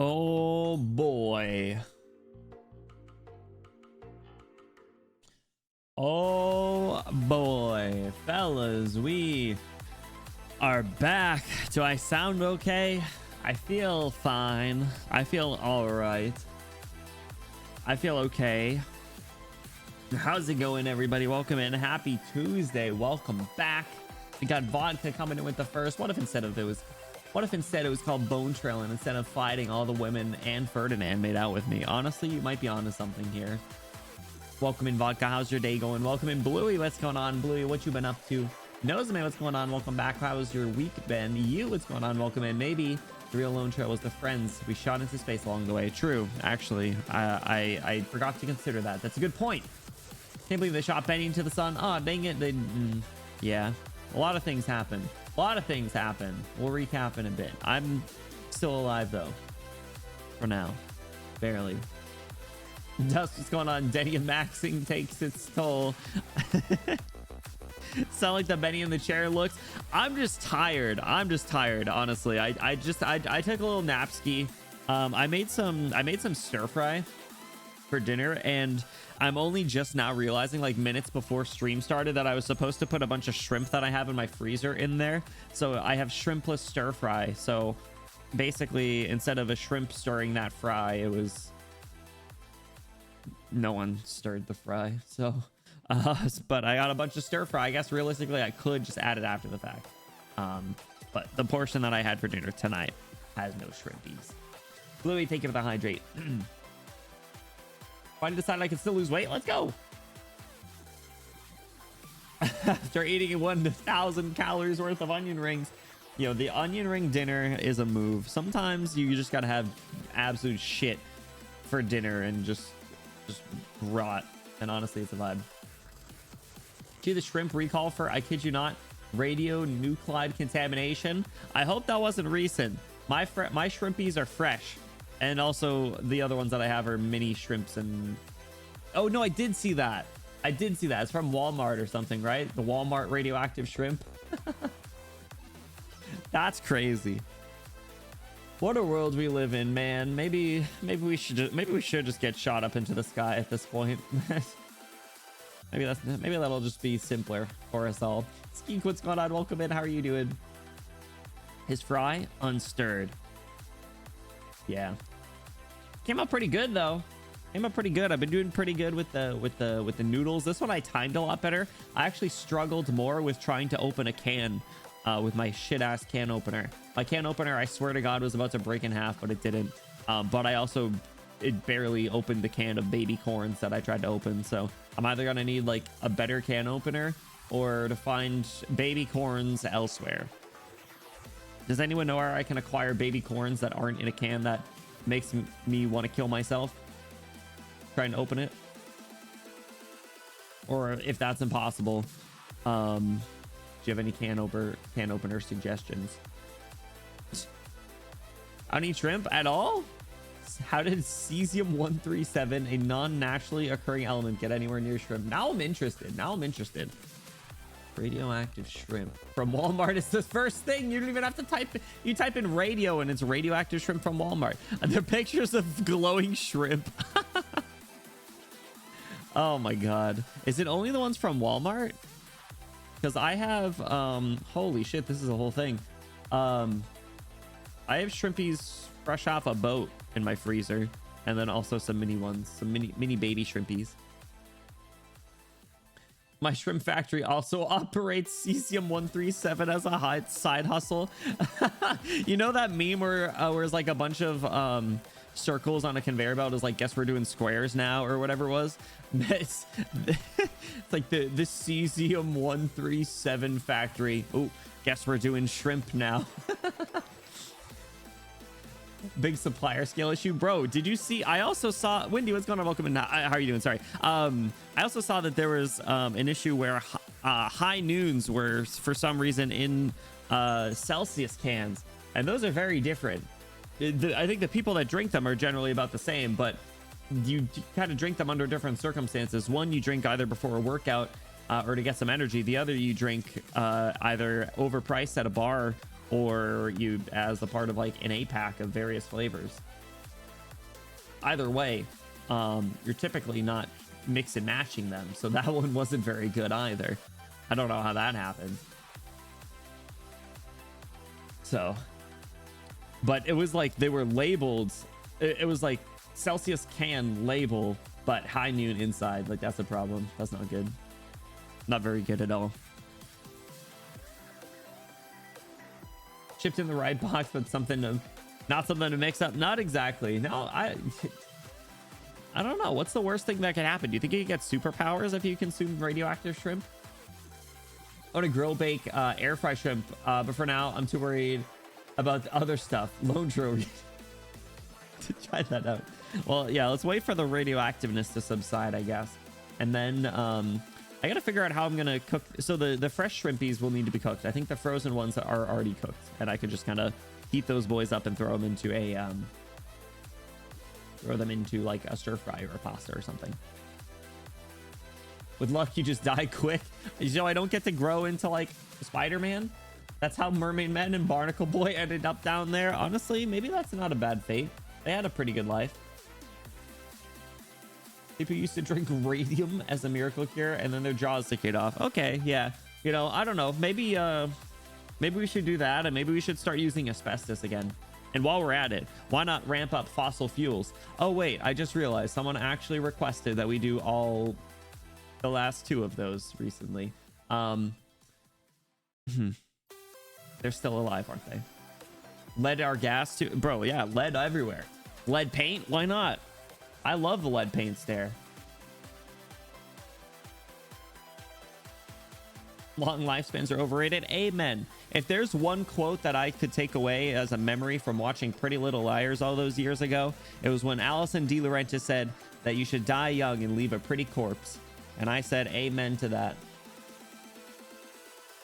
Oh boy. Oh boy. Fellas, we are back. Do I sound okay? I feel fine. I feel all right. I feel okay. How's it going, everybody? Welcome in. Happy Tuesday. Welcome back. We got Vodka coming in with the first. What if instead it was called Bone Trail, and instead of fighting, all the women and Ferdinand made out with me? Honestly, you might be onto something here. Welcome in, Vodka. How's your day going? Welcome in, Bluey. What's going on, Bluey? What you been up to? Noseman, what's going on? Welcome back. How's your week been? You, what's going on? Welcome in. Maybe the real lone trail was the friends we shot into space along the way. True, actually. I forgot to consider that. That's a good point. Can't believe they shot Benny into the sun. Oh, dang it. Yeah. A lot of things happen. We'll recap in a bit. I'm still alive, though. For now. Barely. Dust, what's going on? Denny and Maxing takes its toll. Sound like the Benny in the chair looks. I'm just tired, honestly. I took a little nap ski. I made some stir fry for dinner, and I'm only just now realizing, like minutes before stream started, that I was supposed to put a bunch of shrimp that I have in my freezer in there. So I have shrimpless stir fry. So basically, instead of a shrimp stirring that fry, it was no one stirred the fry. So but I got a bunch of stir fry. I guess realistically I could just add it after the fact, but the portion that I had for dinner tonight has no shrimpies. Bluey, take it to the hydrate. Finally decided I can still lose weight. Let's go. After eating 1,000 calories worth of onion rings, you know, the onion ring dinner is a move. Sometimes you just gotta have absolute shit for dinner and just rot, and honestly it's a vibe. See the shrimp recall for, I kid you not, radionuclide contamination. I hope that wasn't recent. My shrimpies are fresh. And also the other ones that I have are mini shrimps. And oh no, I did see that. It's from Walmart or something, right? The Walmart radioactive shrimp. That's crazy. What a world we live in, man. Maybe we should just get shot up into the sky at this point. maybe that'll just be simpler for us all. Skeek, what's going on? Welcome in. How are you doing? His fry unstirred. Yeah. Came out pretty good though. I've been doing pretty good with the noodles. This one I timed a lot better. I actually struggled more with trying to open a can with my shit ass can opener. My can opener, I swear to God, was about to break in half, but it didn't. But it barely opened the can of baby corns that I tried to open. So I'm either gonna need like a better can opener or to find baby corns elsewhere. Does anyone know where I can acquire baby corns that aren't in a can that makes me want to kill myself trying to open it? Or if that's impossible, do you have any can opener suggestions? I don't eat shrimp at all. How did cesium-137, a non-naturally occurring element, get anywhere near shrimp? Now I'm interested. Radioactive shrimp from Walmart is the first thing. You don't even have to type. You type in radio and it's radioactive shrimp from Walmart. And they're pictures of glowing shrimp. Oh my god. Is it only the ones from Walmart? Because I have holy shit, this is a whole thing. I have shrimpies fresh off a boat in my freezer, and then also some mini ones, some mini baby shrimpies. My shrimp factory also operates cesium-137 as a side hustle. You know that meme where it's like a bunch of circles on a conveyor belt is like, guess we're doing squares now, or whatever it was. It's like the cesium-137 factory. Oh, guess we're doing shrimp now. Big supplier scale issue, bro. Did you see? I also saw, Wendy, what's going on? Welcome in. How are you doing? Sorry. I also saw that there was an issue where high noons were for some reason in Celsius cans, and those are very different. I think the people that drink them are generally about the same, but you kind of drink them under different circumstances. One, you drink either before a workout or to get some energy. The other, you drink either overpriced at a bar, or you as a part of like an 8-pack of various flavors. either way, you're typically not mix and matching them. So that one wasn't very good either. I don't know how that happened. So, but it was like they were labeled. It was like Celsius can label, but high noon inside. Like that's a problem. That's not good. Not very good at all. Shipped in the right box, but something to, not something to mix up. Not exactly. No, I don't know. What's the worst thing that could happen? Do you think you get superpowers if you consume radioactive shrimp? I want to grill bake air fry shrimp, but for now I'm too worried about the other stuff. Lone Trove. To try that out. Well, yeah, let's wait for the radioactiveness to subside, I guess. And then I gotta figure out how I'm gonna cook. So the fresh shrimpies will need to be cooked. I think the frozen ones are already cooked, and I could just kind of heat those boys up and throw them into like a stir fry or a pasta or something. With luck, you just die quick. You know, I don't get to grow into like Spider-Man. That's how Mermaid Men and Barnacle Boy ended up down there. Honestly, maybe that's not a bad fate. They had a pretty good life. People used to drink radium as a miracle cure, and then their jaws decayed off. Okay, yeah. You know, I don't know. Maybe we should do that, and maybe we should start using asbestos again. And while we're at it, why not ramp up fossil fuels? Oh wait, I just realized someone actually requested that we do all the last 2 of those recently. They're still alive, aren't they? Lead our gas too, bro. Yeah, lead everywhere. Lead paint, why not? I love the lead paint stare. Long lifespans are overrated. Amen. If there's one quote that I could take away as a memory from watching Pretty Little Liars all those years ago, it was when Alison De Laurentiis said that you should die young and leave a pretty corpse. And I said amen to that.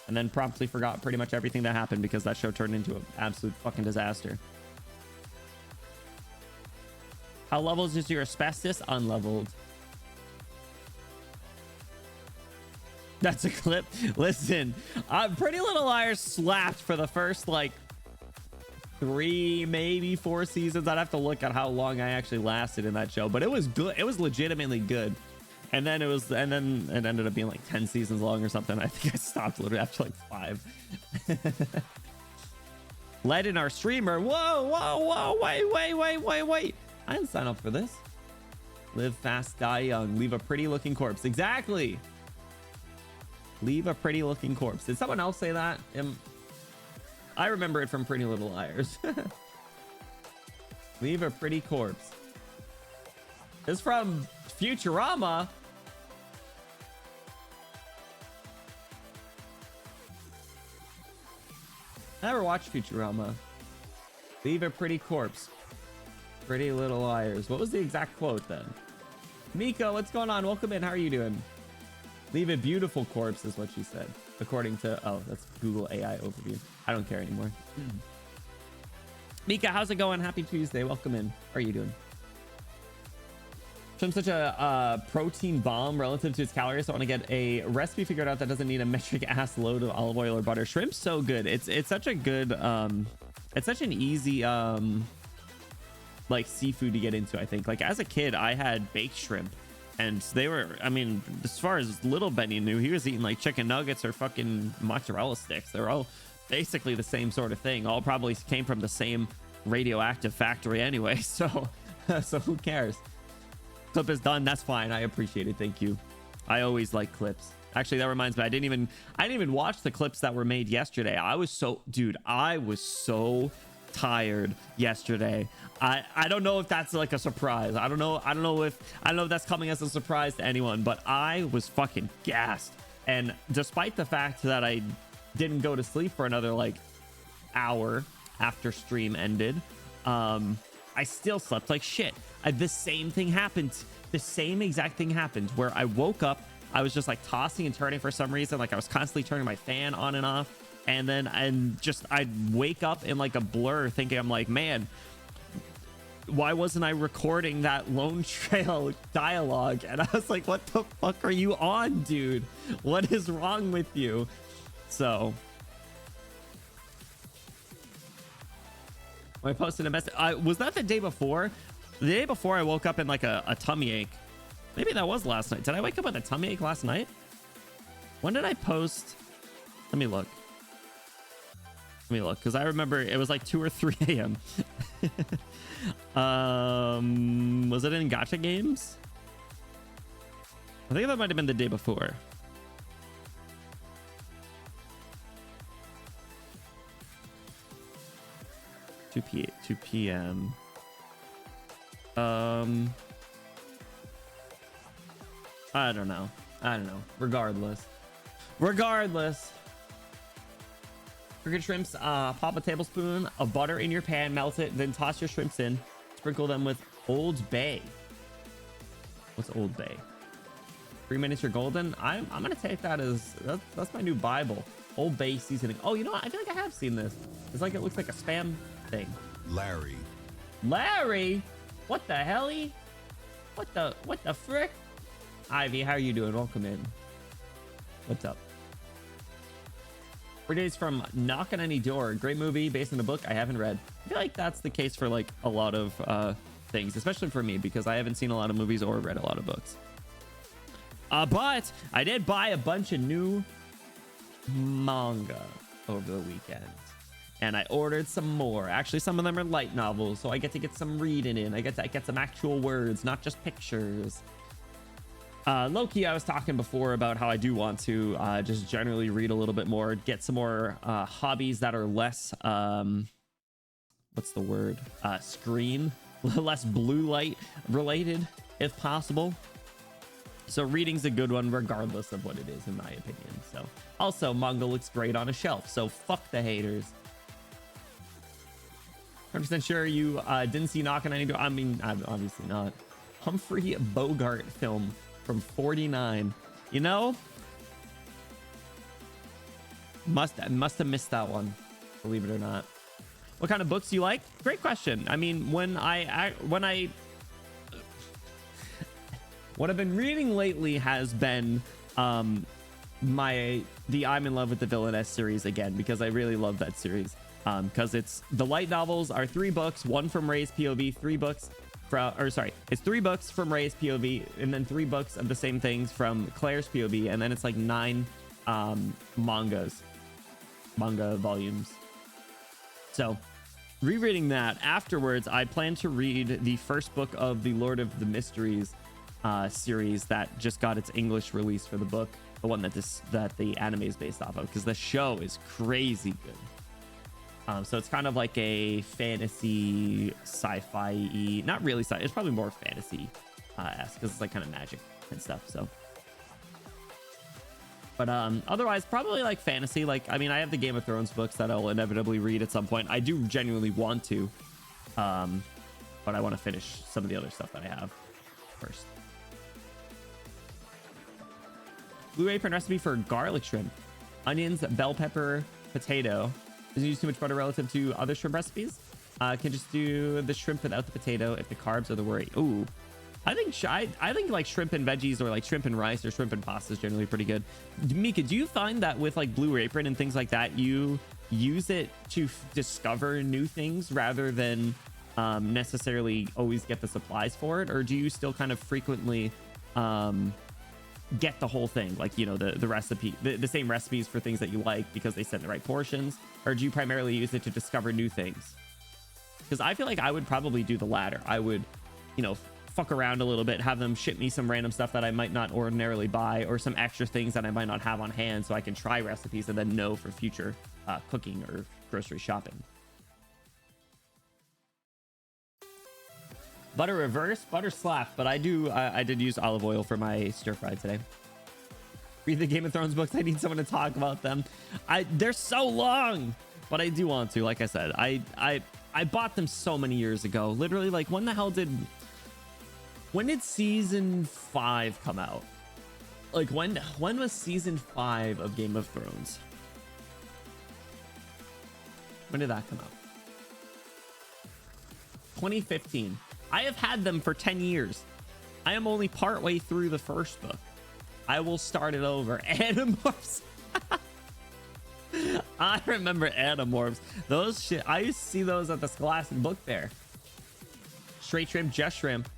And then promptly forgot pretty much everything that happened because that show turned into an absolute fucking disaster. How levels is your asbestos? Unleveled. That's a clip. Listen, Pretty Little Liars slapped for the first like 3, maybe 4 seasons. I'd have to look at how long I actually lasted in that show, but it was good. It was legitimately good. And then it ended up being like 10 seasons long or something. I think I stopped literally after like 5. Lead in our streamer. Whoa, wait. I didn't sign up for this. Live fast, die young, leave a pretty looking corpse. Exactly. Leave a pretty looking corpse. Did someone else say that? I remember it from Pretty Little Liars. Leave a pretty corpse. It's from Futurama. I never watched Futurama. Leave a pretty corpse. Pretty Little Liars. What was the exact quote then? Miko, what's going on? Welcome in. How are you doing? Leave a beautiful corpse is what she said. According to, oh, that's Google AI overview. I don't care anymore. Mika, how's it going? Happy Tuesday. Welcome in. How are you doing? So I'm such a protein bomb relative to its calories. So I want to get a recipe figured out that doesn't need a metric ass load of olive oil or butter. Shrimp's so good. It's such a good, it's such an easy, like seafood to get into. I think like as a kid, I had baked shrimp and they were, I mean, as far as little Benny knew, he was eating like chicken nuggets or fucking mozzarella sticks. They're all basically the same sort of thing. All probably came from the same radioactive factory anyway. So, so who cares? Clip is done. That's fine. I appreciate it. Thank you. I always like clips. Actually, that reminds me, I didn't even watch the clips that were made yesterday. I was so tired yesterday. I don't know if that's like a surprise. I don't know if that's coming as a surprise to anyone, but I was fucking gassed. And despite the fact that I didn't go to sleep for another like hour after stream ended, I still slept like shit. The same thing happened. The same exact thing happened where I woke up. I was just like tossing and turning for some reason. Like I was constantly turning my fan on and off. And then I'd wake up in like a blur thinking, I'm like, man, why wasn't I recording that Lone Trail dialogue? And I was like, what the fuck are you on, dude? What is wrong with you? So I posted a message. Was that the day before? The day before I woke up in like a tummy ache. Maybe that was last night. Did I wake up with a tummy ache last night? When did I post? Let me look. Let me look, because I remember it was like 2 or 3 a.m. Was it in Gacha Games? I think that might have been the day before. Two p.m. I don't know. Regardless. Cricket shrimps, pop a tablespoon of butter in your pan, melt it, then toss your shrimps in. Sprinkle them with Old Bay. What's Old Bay? 3 minutes, you're golden. I'm gonna take that as that's my new Bible. Old Bay seasoning. Oh, you know what? I feel like I have seen this. It's like it looks like a spam thing. Larry. What the helly? What the frick? Ivy, how are you doing? Welcome in. What's up? 4 days from Knock on Any Door. Great movie based on a book I haven't read. I feel like that's the case for like a lot of things, especially for me, because I haven't seen a lot of movies or read a lot of books. But I did buy a bunch of new manga over the weekend. And I ordered some more. Actually, some of them are light novels, so I get to get some reading in. I get some actual words, not just pictures. Low-key, I was talking before about how I do want to just generally read a little bit more, get some more hobbies that are less, what's the word? Screen, less blue light related, if possible. So reading's a good one, regardless of what it is, in my opinion. So also, manga looks great on a shelf, so fuck the haters. 100% sure you didn't see Knock on Any Door. I mean, obviously not. Humphrey Bogart film from 49. You know, must have missed that one, believe it or not. What kind of books do you like? Great question. I mean, what I've been reading lately has been the I'm in Love with the Villainess series again, because I really love that series. Because it's the light novels are 3 books, 1 from Ray's POV, 3 books from, or sorry, it's 3 books from Ray's POV, and then 3 books of the same things from Claire's POV, and then it's like 9 manga volumes. So rereading that afterwards, I plan to read the first book of the Lord of the Mysteries series that just got its English release for the book, the one that the anime is based off of, because the show is crazy good. So it's kind of like a fantasy sci-fi-y, not really sci, it's probably more fantasy esque, because it's like kind of magic and stuff. So but otherwise probably like fantasy. Like, I mean, I have the Game of Thrones books that I'll inevitably read at some point. I do genuinely want to, but I want to finish some of the other stuff that I have first. Blue Apron recipe for garlic shrimp: onions, bell pepper, potato. Doesn't use too much butter relative to other shrimp recipes. Can just do the shrimp without the potato if the carbs are the worry. Ooh, I think like shrimp and veggies, or like shrimp and rice, or shrimp and pasta is generally pretty good. Mika, do you find that with like Blue Apron and things like that, you use it to discover new things rather than necessarily always get the supplies for it? Or do you still kind of frequently get the whole thing, like, you know, the recipe, the same recipes for things that you like because they set the right portions? Or do you primarily use it to discover new things? Because I feel like I would probably do the latter. I would, you know, fuck around a little bit, have them ship me some random stuff that I might not ordinarily buy, or some extra things that I might not have on hand, so I can try recipes and then know for future cooking or grocery shopping. Butter reverse, butter slap, but I did use olive oil for my stir fry today. Read the Game of Thrones books. I need someone to talk about them. They're so long, but I do want to. Like I said, I bought them so many years ago. Literally, like, when did season 5 come out? Like, when was season 5 of Game of Thrones? When did that come out? 2015. I have had them for 10 years. I am only partway through the first book. I will start it over. Animorphs. I remember Animorphs. Those shit. I used to see those at the Scholastic Book Fair. straight shrimp, just shrimp.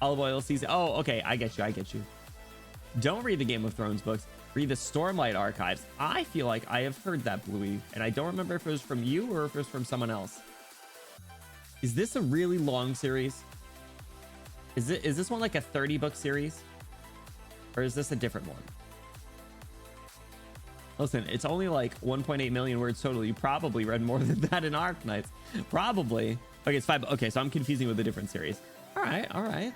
Olive oil season. Oh, okay. I get you. Don't read the Game of Thrones books. Read the Stormlight archives. I feel like I have heard that, Bluey, and I don't remember if it was from you or if it was from someone else. Is this a really long series? Is this one like a 30-book series? Or is this a different one? Listen, it's only like 1.8 million words total. You probably read more than that in Arknights. Probably. Okay, it's 5. Okay, so I'm confusing with a different series. All right.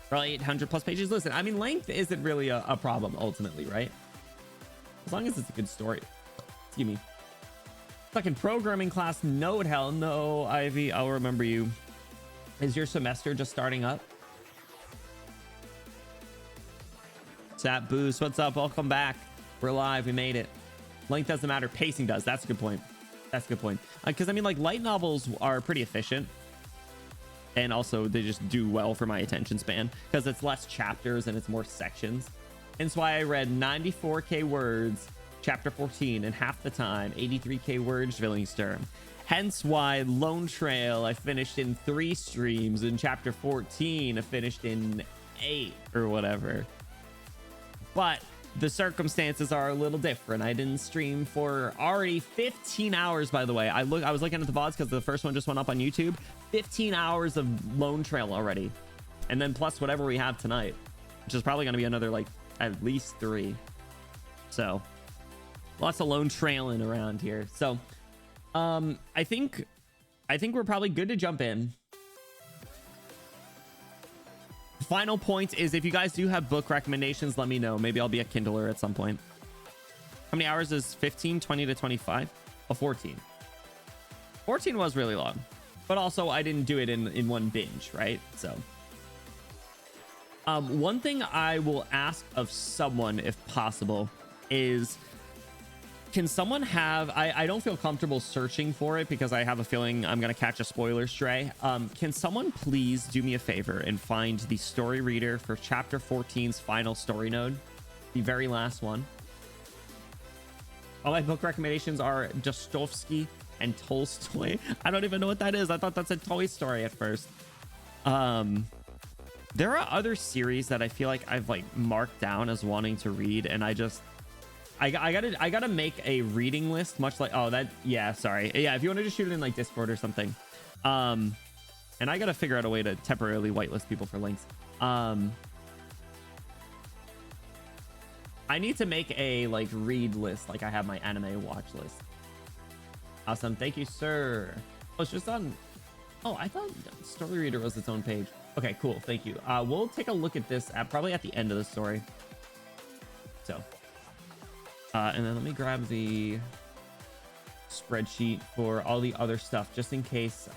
Probably 800 plus pages. Listen, I mean, length isn't really a problem ultimately, right? As long as it's a good story. Excuse me. Fucking programming class, no, hell no, Ivy. I'll remember you. Is your semester just starting up? Sat Boost, what's up? Welcome back. We're live. We made it. Length doesn't matter. Pacing does. That's a good point. Because I mean, like, light novels are pretty efficient. And also, they just do well for my attention span because it's less chapters and it's more sections. And that's why I read 94K words, chapter 14, in half the time, 83K words, Villingsturm. Hence why Lone Trail I finished in 3 streams, and chapter 14 I finished in 8 or whatever. But the circumstances are a little different. I didn't stream for already 15 hours, by the way. I was looking at the VODs because the first one just went up on YouTube. 15 hours of Lone Trail already. And then plus whatever we have tonight, which is probably going to be another, like, at least 3. So lots of Lone Trailing around here. So I think we're probably good to jump in. Final point is, if you guys do have book recommendations, let me know. Maybe I'll be a Kindler at some point. How many hours is 15? 20 to 25? Oh, 14. 14 was really long, but also I didn't do it in one binge, right? So one thing I will ask of someone, if possible, is, can someone have, I don't feel comfortable searching for it because I have a feeling I'm going to catch a spoiler stray. Can someone please do me a favor and find the story reader for chapter 14's final story node? The very last one. All my book recommendations are Dostoevsky and Tolstoy. I don't even know what that is. I thought that's a Toy Story at first. There are other series that I feel like I've like marked down as wanting to read, and I gotta make a reading list, much like, oh, that, yeah, sorry, yeah, if you want to just shoot it in like Discord or something. And I gotta figure out a way to temporarily whitelist people for links. I need to make a like read list, like I have my anime watch list. Awesome, thank you, sir. Oh, it's just on, oh, I thought story reader was its own page. Okay, cool, thank you. We'll take a look at this probably at the end of the story. So and then let me grab the spreadsheet for all the other stuff, just in case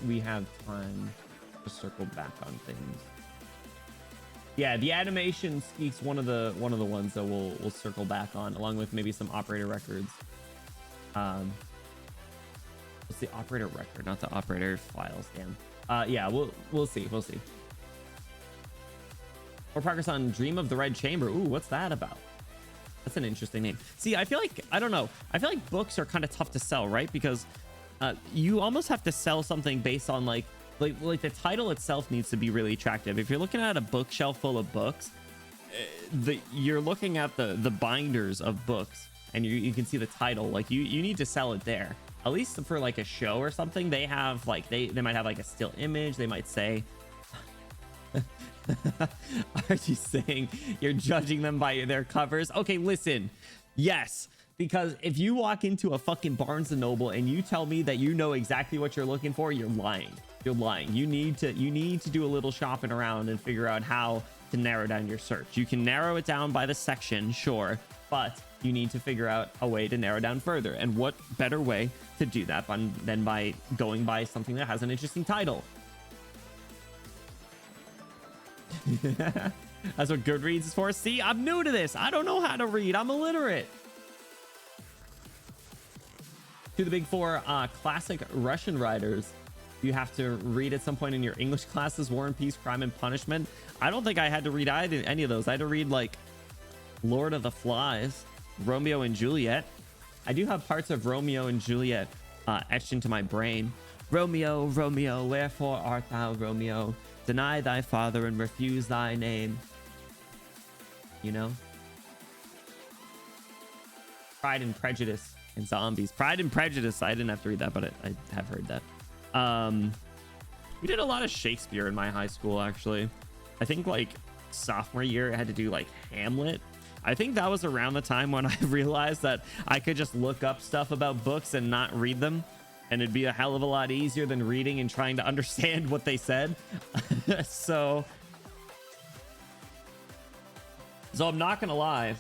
we have time to circle back on things. Yeah, the animation Skeek's one of the ones that we'll circle back on, along with maybe some operator records. What's the operator record, not the operator files? Damn. Yeah, we'll see. More progress on Dream of the Red Chamber. Ooh, what's that about? That's an interesting name. See, I feel like, I don't know, I feel like books are kind of tough to sell, right? Because you almost have to sell something based on like the title itself needs to be really attractive. If you're looking at a bookshelf full of books, you're looking at the binders of books, and you can see the title. Like you need to sell it there. At least for like a show or something, they have like they might have like a still image. They might say, are you saying you're judging them by their covers? Okay, listen, yes, because if you walk into a fucking Barnes and Noble and you tell me that you know exactly what you're looking for, you're lying. You need to do a little shopping around and figure out how to narrow down your search. You can narrow it down by the section, sure, but you need to figure out a way to narrow down further. And what better way to do that than by going by something that has an interesting title? That's what Goodreads is for. See, I'm new to this. I don't know how to read. I'm illiterate. To the big 4 classic Russian writers you have to read at some point in your English classes: War and Peace, Crime and Punishment. I don't think I had to read any of those. I had to read like Lord of the Flies. Romeo and Juliet. I do have parts of Romeo and Juliet etched into my brain. Romeo, Romeo, wherefore art thou, Romeo? Deny thy father and refuse thy name. You know? Pride and Prejudice and Zombies. Pride and Prejudice. I didn't have to read that, but I have heard that. We did a lot of Shakespeare in my high school, actually. I think like sophomore year, I had to do like Hamlet. I think that was around the time when I realized that I could just look up stuff about books and not read them. And it'd be a hell of a lot easier than reading and trying to understand what they said. So I'm not gonna lie.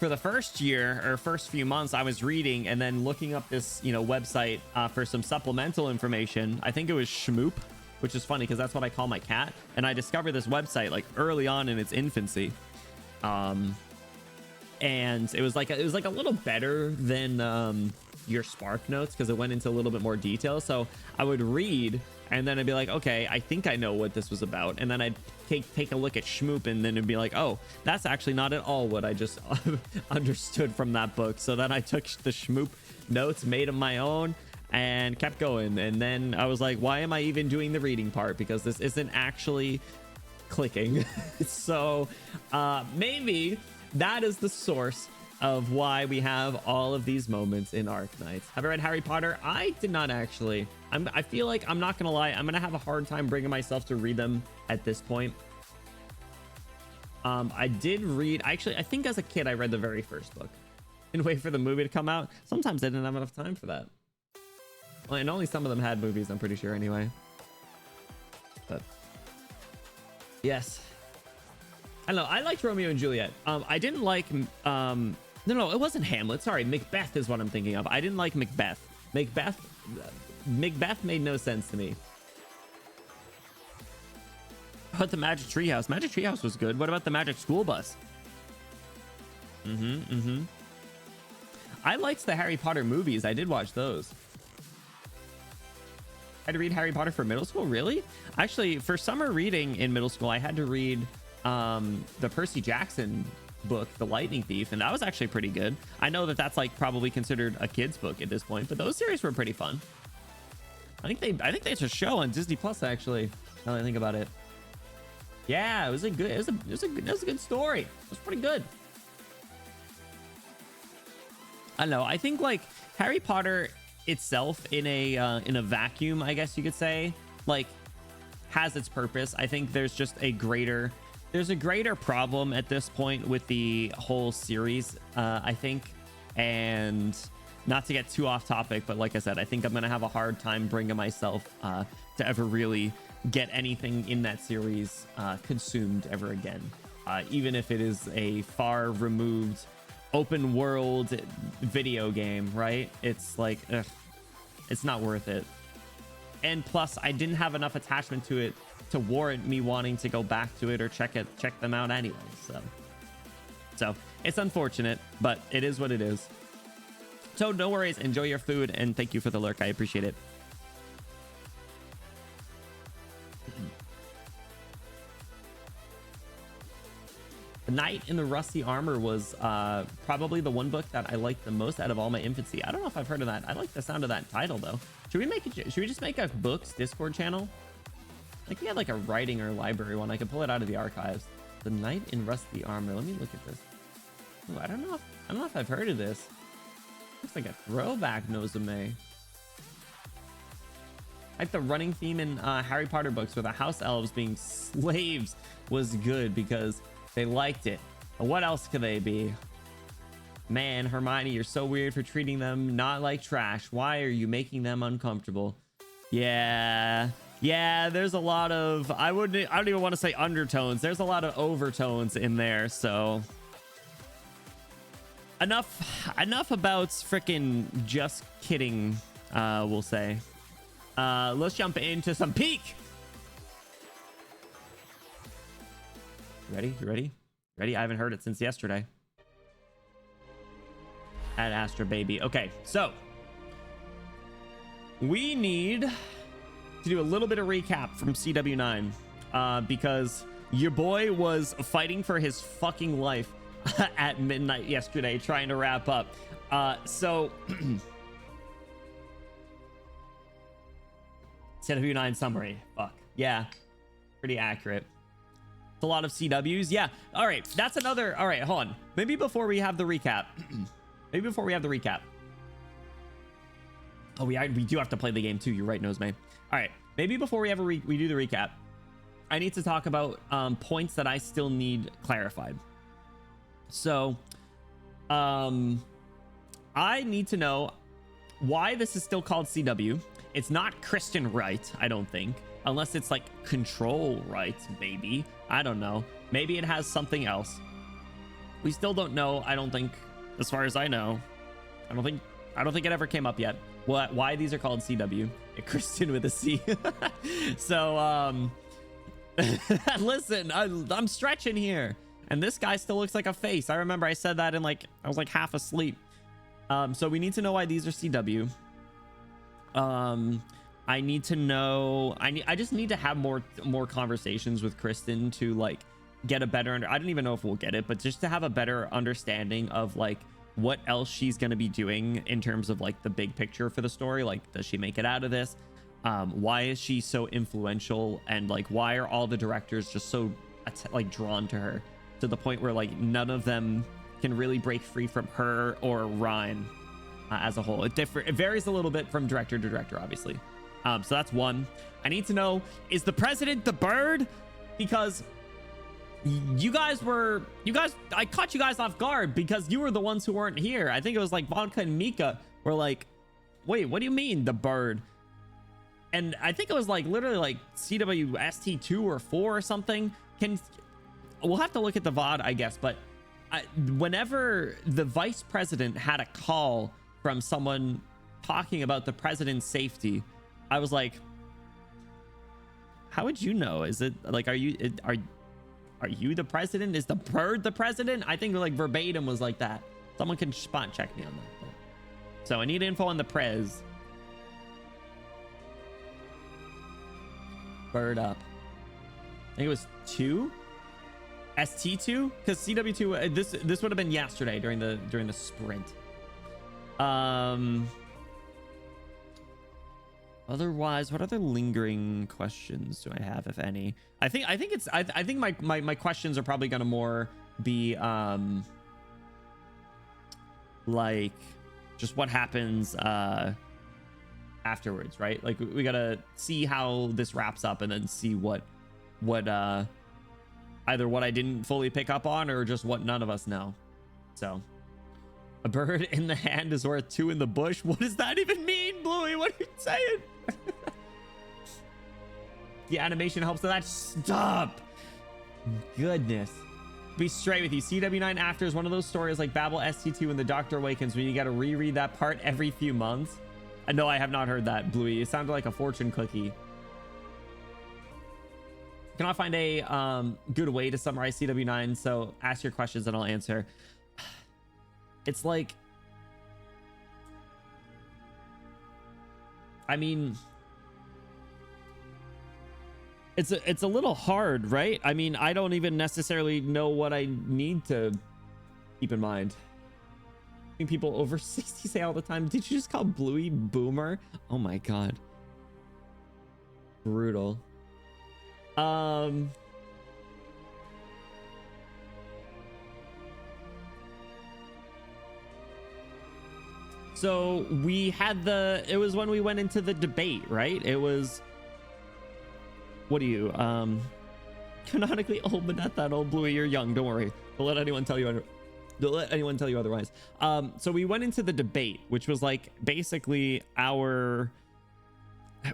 For the first year or first few months, I was reading and then looking up this, website for some supplemental information. I think it was Schmoop, which is funny because that's what I call my cat. And I discovered this website like early on in its infancy. And it was like a little better than your Spark Notes because it went into a little bit more detail. So I would read and then I'd be like, okay, I think I know what this was about. And then I'd take a look at Schmoop and then it'd be like, oh, that's actually not at all what I just understood from that book. So then I took the Schmoop notes, made them my own, and kept going. And then I was like, why am I even doing the reading part? Because this isn't actually clicking. So maybe that is the source of why we have all of these moments in Arknights. Have I read Harry Potter? I did not actually. I feel like, I'm not gonna lie, I'm gonna have a hard time bringing myself to read them at this point. I did read, actually, I think as a kid I read the very first book and wait for the movie to come out. Sometimes I didn't have enough time for that. Well, and only some of them had movies, I'm pretty sure anyway. But yes, I don't know. I liked Romeo and Juliet. I didn't like no, it wasn't Hamlet. Sorry, Macbeth is what I'm thinking of. I didn't like Macbeth. Macbeth made no sense to me. But the Magic Treehouse. Magic Treehouse was good. What about the Magic School Bus? I liked the Harry Potter movies. I did watch those. I had to read Harry Potter for middle school? Really? Actually, for summer reading in middle school, I had to read the Percy Jackson book, The Lightning Thief, and that was actually pretty good. I know that that's like probably considered a kid's book at this point, but those series were pretty fun. I think there's a show on Disney Plus actually, now that I think about it. Yeah, it was a good story. It was pretty good. I don't know. I think like Harry Potter itself in a vacuum, I guess you could say, like has its purpose. I think there's just a greater problem at this point with the whole series, I think. And not to get too off topic, but like I said, I think I'm gonna have a hard time bringing myself to ever really get anything in that series consumed ever again, even if it is a far removed open world video game, right? It's like, ugh, it's not worth it. And plus I didn't have enough attachment to it to warrant me wanting to go back to it or check them out anyway. So it's unfortunate, but it is what it is. So no worries, enjoy your food, and thank you for the lurk. I appreciate it. The Knight in the Rusty Armor was probably the one book that I liked the most out of all my infancy. I don't know if I've heard of that. I like the sound of that title though. Should we just make a books Discord channel? Like we had like a writing or library one. I could pull it out of the archives. The Knight in Rusty Armor. Let me look at this. Ooh, I don't know if I've heard of this. Looks like a throwback Nozomi. Like the running theme in Harry Potter books where the house elves being slaves was good because they liked it. And what else could they be? Man, Hermione, you're so weird for treating them not like trash. Why are you making them uncomfortable? Yeah, there's a lot of, I don't even want to say undertones. There's a lot of overtones in there. So enough about freaking just kidding, we'll say. Let's jump into some peak. You ready? I haven't heard it since yesterday. At Astra Baby. Okay, so we need to do a little bit of recap from CW9 because your boy was fighting for his fucking life at midnight yesterday trying to wrap up. So CW9 summary. Fuck. Yeah. Pretty accurate. It's a lot of CWs. Yeah. All right. That's another. All right. Hold on. Maybe before we have the recap. Oh, we do have to play the game too. You're right, Nosemay. All right. Maybe before we do the recap, I need to talk about points that I still need clarified. So, I need to know why this is still called CW. It's not Christian right, I don't think, unless it's like control right, maybe. I don't know. Maybe it has something else. We still don't know. I don't think, as far as I know, I don't think it ever came up yet. Why these are called CW? Christian with a C. So, listen, I'm stretching here, and this guy still looks like a face. I remember I said that in I was like half asleep. So we need to know why these are CW. I need to know. I just need to have more conversations with Kristen to like get a better. I don't even know if we'll get it, but just to have a better understanding of like what else she's going to be doing in terms of like the big picture for the story. Like, does she make it out of this? Why is she so influential? And like, why are all the directors just so like drawn to her to the point where like none of them can really break free from her or Ryan as a whole? It varies a little bit from director to director, obviously. So that's one. I need to know, is the president the bird? Because I caught you guys off guard because you were the ones who weren't here. I think it was like Vodka and Mika were like, wait, what do you mean the bird? And I think it was like literally like CWST 2 or 4 or something. We'll have to look at the VOD, I guess. But whenever the vice president had a call from someone talking about the president's safety, I was like, how would you know? Is it like, are you the president? Is the bird the president? I think like verbatim was like that. Someone can spot check me on that. So I need info on the prez. Bird up. I think it was 2. ST2, because CW2. This would have been yesterday during the sprint. Otherwise, what other lingering questions do I have, if any? I think my questions are probably gonna more be like just what happens afterwards, right? Like we gotta see how this wraps up and then see what either what I didn't fully pick up on or just what none of us know. So a bird in the hand is worth 2 in the bush. What does that even mean, Bluey? What are you saying? The animation helps with that. Stop. Goodness. Be straight with you. CW9 After is one of those stories like Babel ST2 and the Doctor Awakens when you got to reread that part every few months. No, I have not heard that, Bluey. It sounded like a fortune cookie. Cannot find a good way to summarize CW9, so ask your questions and I'll answer. It's like, I mean, it's a little hard, right? I mean, I don't even necessarily know what I need to keep in mind. I think people over 60 say all the time, did you just call Bluey Boomer? Oh my God. Brutal. So we had it was when we went into the debate, right? It was, what are you, canonically old, but not that old. Bluey, you're young, don't worry. Don't let anyone tell you otherwise. So we went into the debate, which was like basically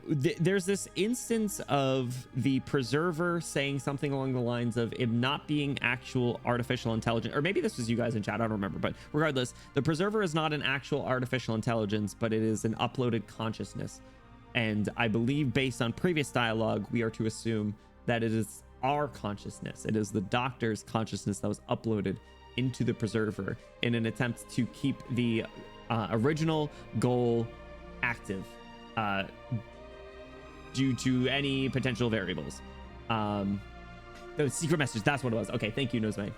there's this instance of the preserver saying something along the lines of it not being actual artificial intelligence, or maybe this was you guys in chat, I don't remember, but regardless, the preserver is not an actual artificial intelligence, but it is an uploaded consciousness. And I believe based on previous dialogue, we are to assume that it is our consciousness. It is the doctor's consciousness that was uploaded into the preserver in an attempt to keep the original goal active due to any potential variables. The secret message, that's what it was. Okay, thank you, Nozmay.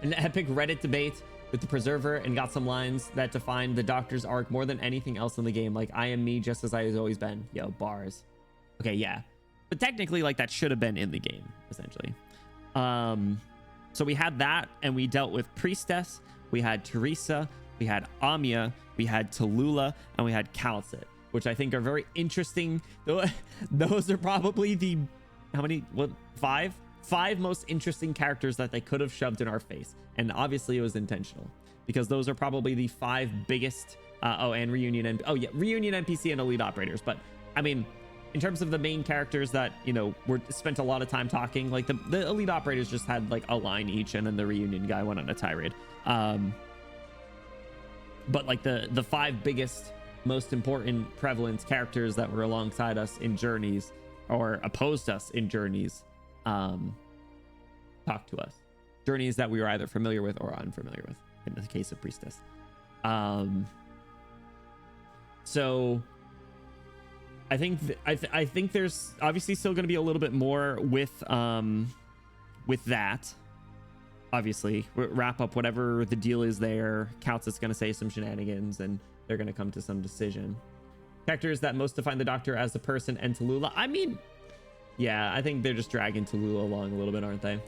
An epic Reddit debate with the Preserver and got some lines that defined the Doctor's arc more than anything else in the game. Like, I am me just as I has always been. Yo, bars. Okay, yeah. But technically, like, that should have been in the game, essentially. So we had that, and we dealt with Priestess. We had Teresa. We had Amia. We had Tallulah. And we had Calcit, which I think are very interesting. Those are probably the... How many? What? Five? Five most interesting characters that they could have shoved in our face. And obviously it was intentional, because those are probably the five biggest and Reunion and Reunion NPC and Elite Operators. But I mean, in terms of the main characters that, you know, were spent a lot of time talking, like the Elite Operators just had like a line each, and then the Reunion guy went on a tirade. But like the five biggest, most important, prevalent characters that were alongside us in Journeys, or opposed us in Journeys, talk to us. Journeys that we were either familiar with or unfamiliar with, in the case of Priestess. So I think I think there's obviously still going to be a little bit more with that. Obviously, wrap up whatever the deal is there. Calcit's going to say some shenanigans, and they're going to come to some decision. Characters that most define the Doctor as a person, and Tallulah. I mean, yeah, I think they're just dragging Tallulah along a little bit, aren't they?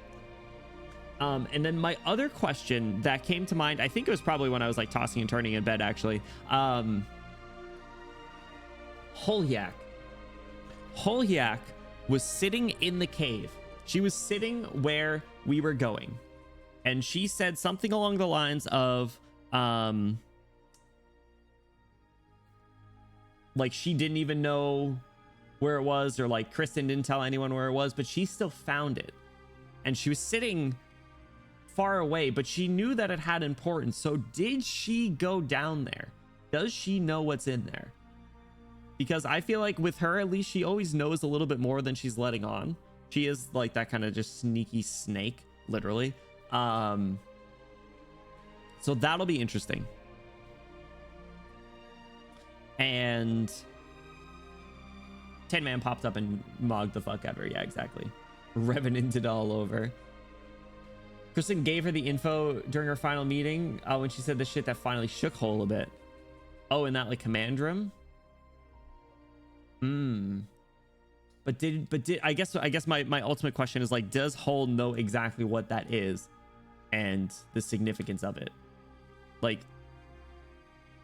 And then my other question that came to mind, I think it was probably when I was like tossing and turning in bed, actually. Holyak. Holyak was sitting in the cave. She was sitting where we were going. And she said something along the lines of, like, she didn't even know where it was, or like Kristen didn't tell anyone where it was, but she still found it. And she was sitting far away, but she knew that it had importance. So did she go down there? Does she know what's in there? Because I feel like with her, at least, she always knows a little bit more than she's letting on. She is like that kind of just sneaky snake, literally. So that'll be interesting. And Tin Man popped up and mogged the fuck out of her. Yeah, exactly. Revenanted all over. Kristen gave her the info during her final meeting when she said the shit that finally shook Hole a bit. Oh, in that like command room. But did I guess my ultimate question is like, does Hole know exactly what that is and the significance of it? Like,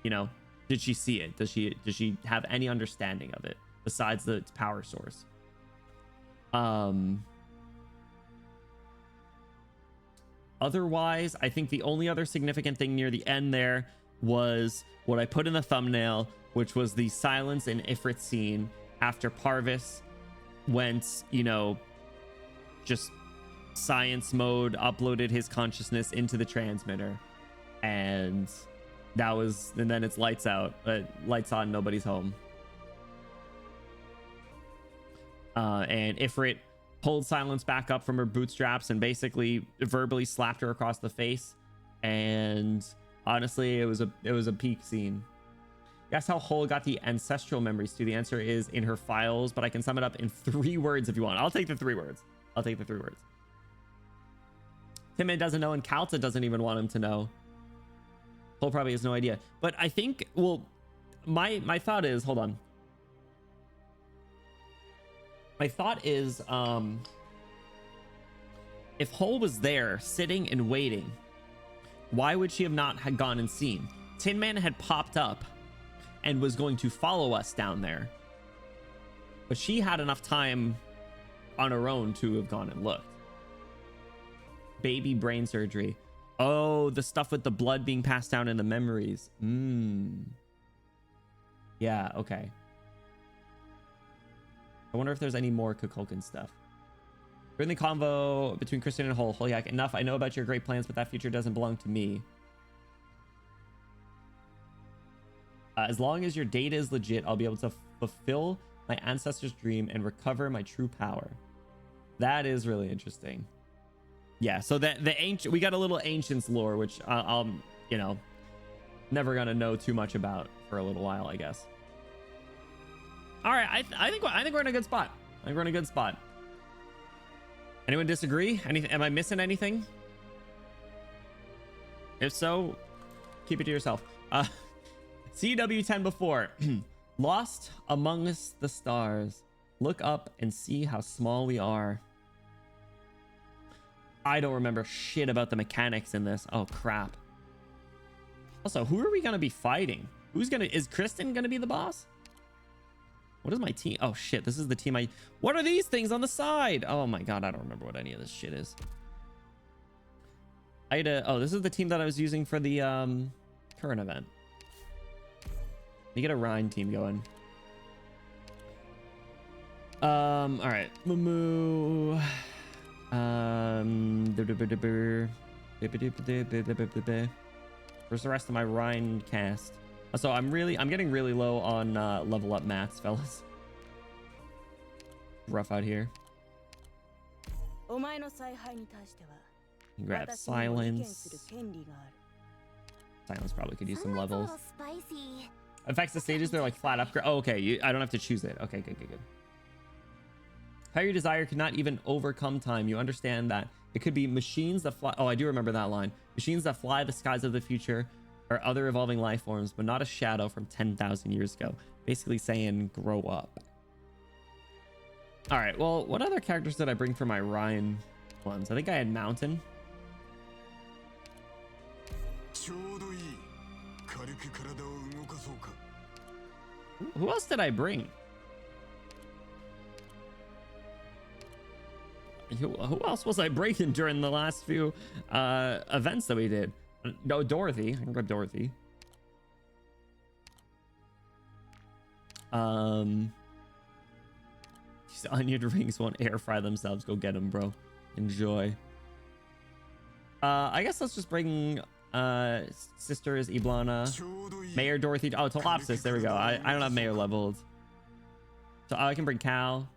you know, did she see it? Does she have any understanding of it besides the power source? Otherwise, I think the only other significant thing near the end there was what I put in the thumbnail, which was the Silence and Ifrit scene after Parvis went, you know, just science mode, uploaded his consciousness into the transmitter. And that was, and then it's lights out, lights on, nobody's home. And Ifrit pulled Silence back up from her bootstraps and basically verbally slapped her across the face. And honestly, it was a peak scene. Guess how Hole got the ancestral memories too? The answer is in her files, but I can sum it up in 3 words if you want. I'll take the 3 words. Tin Man doesn't know, and Calta doesn't even want him to know. Hole probably has no idea. But I think, well, my thought is, hold on. My thought is, if Hole was there sitting and waiting, why would she have not had gone and seen? Tin Man had popped up and was going to follow us down there, but she had enough time on her own to have gone and looked. Baby brain surgery. Oh, the stuff with the blood being passed down in the memories. Yeah, okay. I wonder if there's any more Kukulkan stuff. During the convo between Kristen and Hole, Holyak, enough. I know about your great plans, but that future doesn't belong to me. As long as your data is legit, I'll be able to fulfill my ancestor's dream and recover my true power. That is really interesting. Yeah, so that the ancient, we got a little ancients lore, which I'm, you know, never gonna know too much about for a little while, I guess. All right, I think we're in a good spot. Anyone disagree? Anything? Am I missing anything? If so, keep it to yourself. CW10 before. Lost amongst the stars. Look up and see how small we are. I don't remember shit about the mechanics in this. Oh, crap. Also, who are we going to be fighting? Is Kristen going to be the boss? What is my team? Oh, shit. This is the team what are these things on the side? Oh, my God. I don't remember what any of this shit is. This is the team that I was using for the current event. You get a Rhine team going. All right. Moo. Where's the rest of my Rhine cast? So I'm getting really low on level up mats, fellas. Rough out here. Grab silence. Silence probably could use some levels. Affects the stages. They're like flat upgrade. Oh, okay. I don't have to choose it. Okay, good. How your desire cannot even overcome time. You understand that it could be machines that fly. Oh, I do remember that line. Machines that fly the skies of the future or other evolving life forms, but not a shadow from 10,000 years ago. Basically saying, grow up. All right. Well, what other characters did I bring for my Rhine ones? I think I had Mountain. Who else did I bring? Who else was I breaking during the last few events that we did? No, Dorothy. I can grab Dorothy. These onion rings won't air fry themselves. Go get them, bro. Enjoy. I guess let's just bring Sisters Iblana, Mayor Dorothy. Oh, Tolopsis. There we go. I don't have Mayor leveled. So I can bring Cal.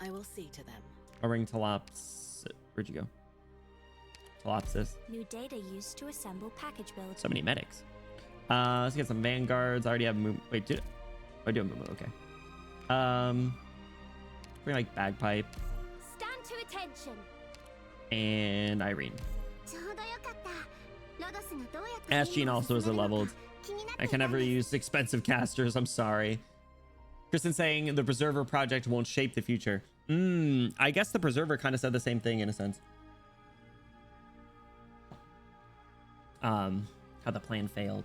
I will see to them. I'll bring Tolopsis. Where'd you go? Tolopsis. New data used to assemble package build. So many medics. Let's get some vanguards. I already have wait, did I do a Mumu? Okay. Bring like Bagpipe. Stand to attention. And Irene. Ashdene also is a leveled. I can never use expensive casters. I'm sorry. Kristen saying the Preserver project won't shape the future. I guess the Preserver kind of said the same thing in a sense. How the plan failed.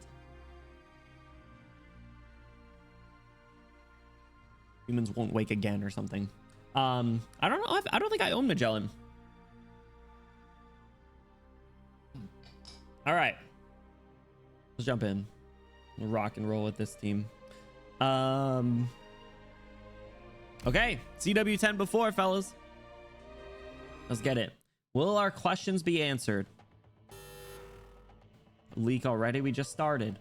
Humans won't wake again or something. I don't know. I don't think I own Magellan. All right. Let's jump in. We'll rock and roll with this team. Okay. CW10 before, fellas. Let's get it. Will our questions be answered? Leak already? We just started.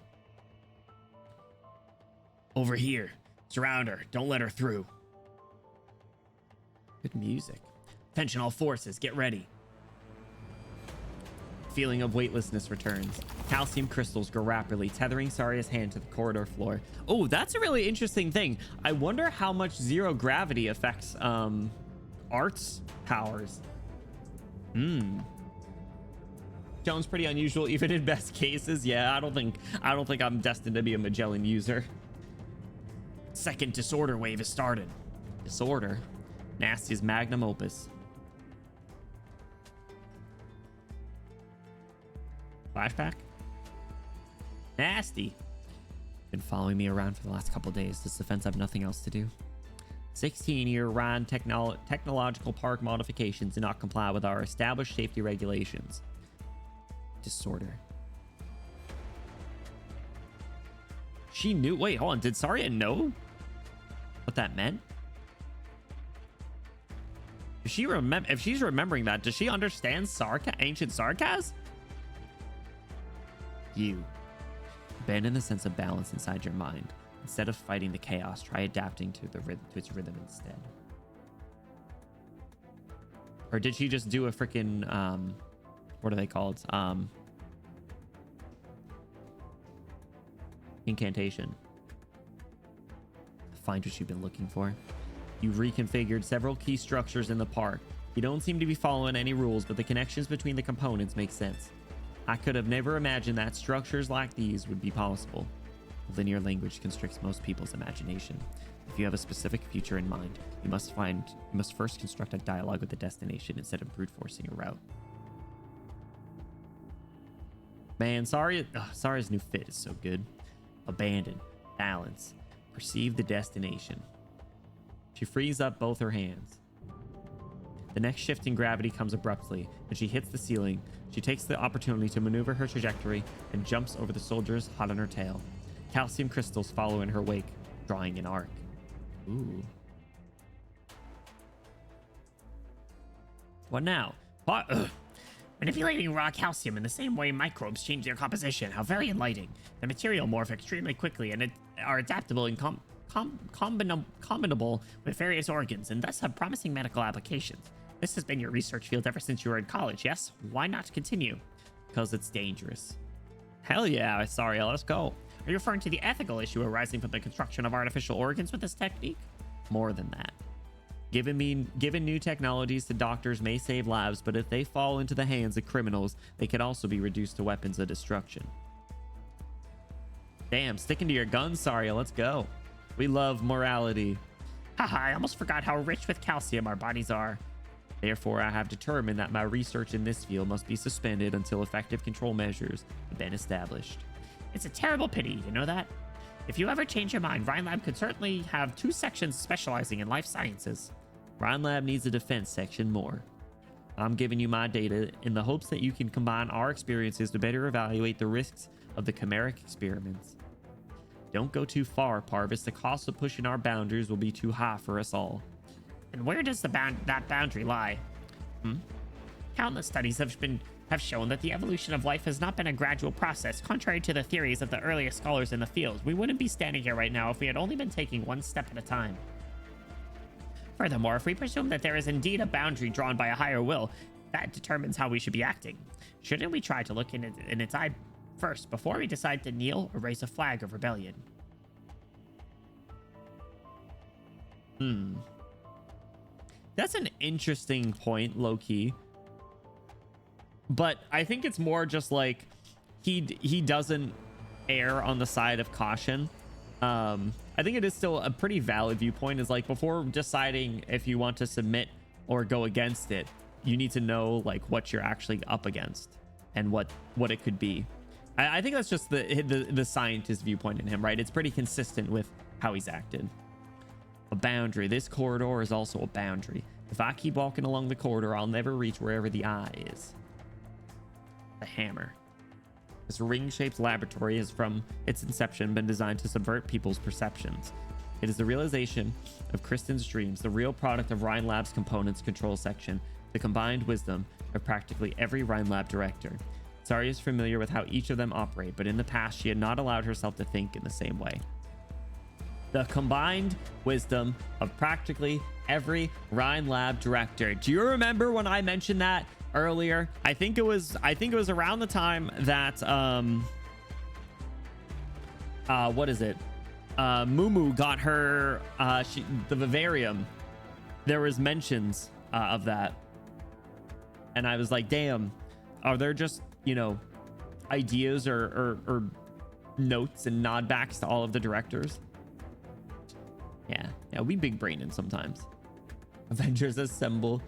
Over here. Surround her. Don't let her through. Good music. Attention all forces. Get ready. Feeling of weightlessness returns. Calcium crystals grow rapidly, tethering Saria's hand to the corridor floor. Oh, that's a really interesting thing. I wonder how much zero gravity affects Art's powers. Sounds pretty unusual, even in best cases. Yeah, I don't think I'm destined to be a Magellan user. Second disorder wave has started. Disorder? Nasty's magnum opus. Flashback? Nasty. Been following me around for the last couple days. Does the fence have nothing else to do? 16-year RAN technological park modifications do not comply with our established safety regulations. Disorder. She knew. Wait, hold on. Did Saria know what that meant? If she's remembering that, does she understand ancient sarcasm? You abandon the sense of balance inside your mind. Instead of fighting the chaos, try adapting to its rhythm instead. Or did she just do a freaking what are they called? Incantation. Find what you've been looking for. You've reconfigured several key structures in the park. You don't seem to be following any rules, but the connections between the components make sense. I could have never imagined that structures like these would be possible. Linear language constricts most people's imagination. If you have a specific future in mind, you must first construct a dialogue with the destination instead of brute forcing a route. Man, Saria's new fit is so good. Abandon, balance, perceive the destination. She frees up both her hands. The next shift in gravity comes abruptly, and she hits the ceiling. She takes the opportunity to maneuver her trajectory and jumps over the soldiers hot on her tail. Calcium crystals follow in her wake, drawing an arc. Ooh. What now? What? Manipulating raw calcium in the same way microbes change their composition. How very enlightening. The material morph extremely quickly and are adaptable and combinable with various organs, and thus have promising medical applications. This has been your research field ever since you were in college, yes? Why not continue? Because it's dangerous. Hell yeah, sorry, let's go. Are you referring to the ethical issue arising from the construction of artificial organs with this technique? More than that. Given new technologies to doctors may save lives, but if they fall into the hands of criminals, they could also be reduced to weapons of destruction. Damn, sticking to your guns, Saria, let's go. We love morality. Haha, I almost forgot how rich with calcium our bodies are. Therefore, I have determined that my research in this field must be suspended until effective control measures have been established. It's a terrible pity, you know that? If you ever change your mind, Rhinelab could certainly have 2 sections specializing in life sciences. Rhinelab needs a defense section more. I'm giving you my data in the hopes that you can combine our experiences to better evaluate the risks of the chimeric experiments. Don't go too far, Parvis. The cost of pushing our boundaries will be too high for us all. And where does that boundary lie? Countless studies have shown that the evolution of life has not been a gradual process, contrary to the theories of the earliest scholars in the field. We wouldn't be standing here right now if we had only been taking one step at a time. Furthermore, if we presume that there is indeed a boundary drawn by a higher will, that determines how we should be acting. Shouldn't we try to look in its eye first before we decide to kneel or raise a flag of rebellion? That's an interesting point, low-key. But I think it's more just like he doesn't err on the side of caution. I think it is still a pretty valid viewpoint, is like before deciding if you want to submit or go against it, you need to know like what you're actually up against and what it could be. I think that's just the scientist viewpoint in him, right? It's pretty consistent with how he's acted. A boundary. This corridor is also a boundary. If I keep walking along the corridor, I'll never reach wherever the eye is. The hammer. This ring-shaped laboratory has from its inception been designed to subvert people's perceptions. It is the realization of Kristen's dreams, the real product of Rhinelab's components control section, the combined wisdom of practically every Rhinelab director. Saria is familiar with how each of them operate, but in the past she had not allowed herself to think in the same way. The combined wisdom of practically every Rhinelab director. Do you remember when I mentioned that earlier? I think it was around the time that what is it? Mumu got her the vivarium. There was mentions of that. And I was like, damn, are there just, you know, ideas or notes and nodbacks to all of the directors? Yeah, we big braining sometimes. Avengers assemble.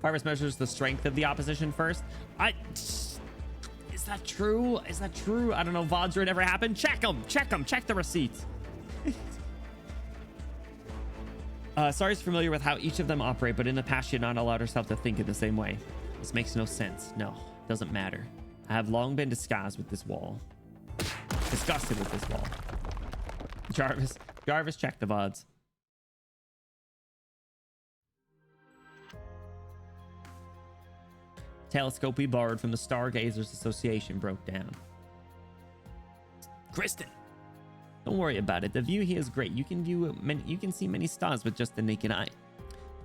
Parvis measures the strength of the opposition first. Is that true? Is that true? I don't know. VODs or it ever happened. Check them. Check the receipts. Sari's familiar with how each of them operate, but in the past she had not allowed herself to think in the same way. This makes no sense. No, doesn't matter. I have long been disgusted with this wall. Jarvis, check the VODs. Telescope we borrowed from the Stargazers Association broke down. Kristen, don't worry about it. The view here is great. You can see many stars with just the naked eye.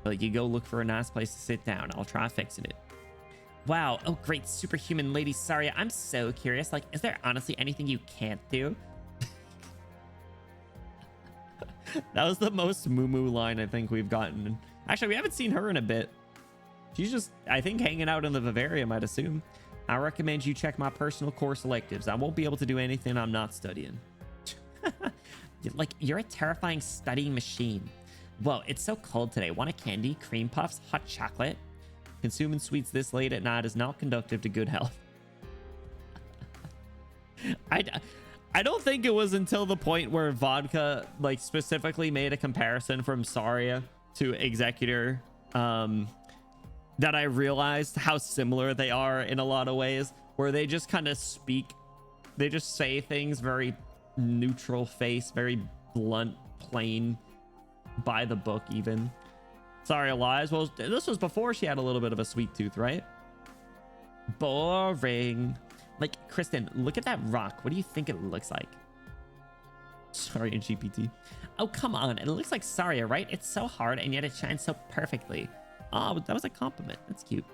But you go look for a nice place to sit down. I'll try fixing it. Wow. Oh, great. Superhuman lady Saria. I'm so curious. Like, is there honestly anything you can't do? That was the most Mumu line I think we've gotten. Actually, we haven't seen her in a bit. She's just, I think, hanging out in the vivarium, I'd assume. I recommend you check my personal course electives. I won't be able to do anything I'm not studying. Like, you're a terrifying studying machine. Whoa, it's so cold today. Want a candy, cream puffs, hot chocolate? Consuming sweets this late at night is not conducive to good health. I don't think it was until the point where vodka, like, specifically made a comparison from Saria to Executor, that I realized how similar they are in a lot of ways, where they just kind of they just say things very neutral face, very blunt, plain, by the book even. Saria lies. Well, this was before she had a little bit of a sweet tooth, right? Boring. Like, Kristen, look at that rock. What do you think it looks like? Sorry, in GPT. Oh, come on. It looks like Saria, right? It's so hard, and yet it shines so perfectly. Oh, that was a compliment. That's cute.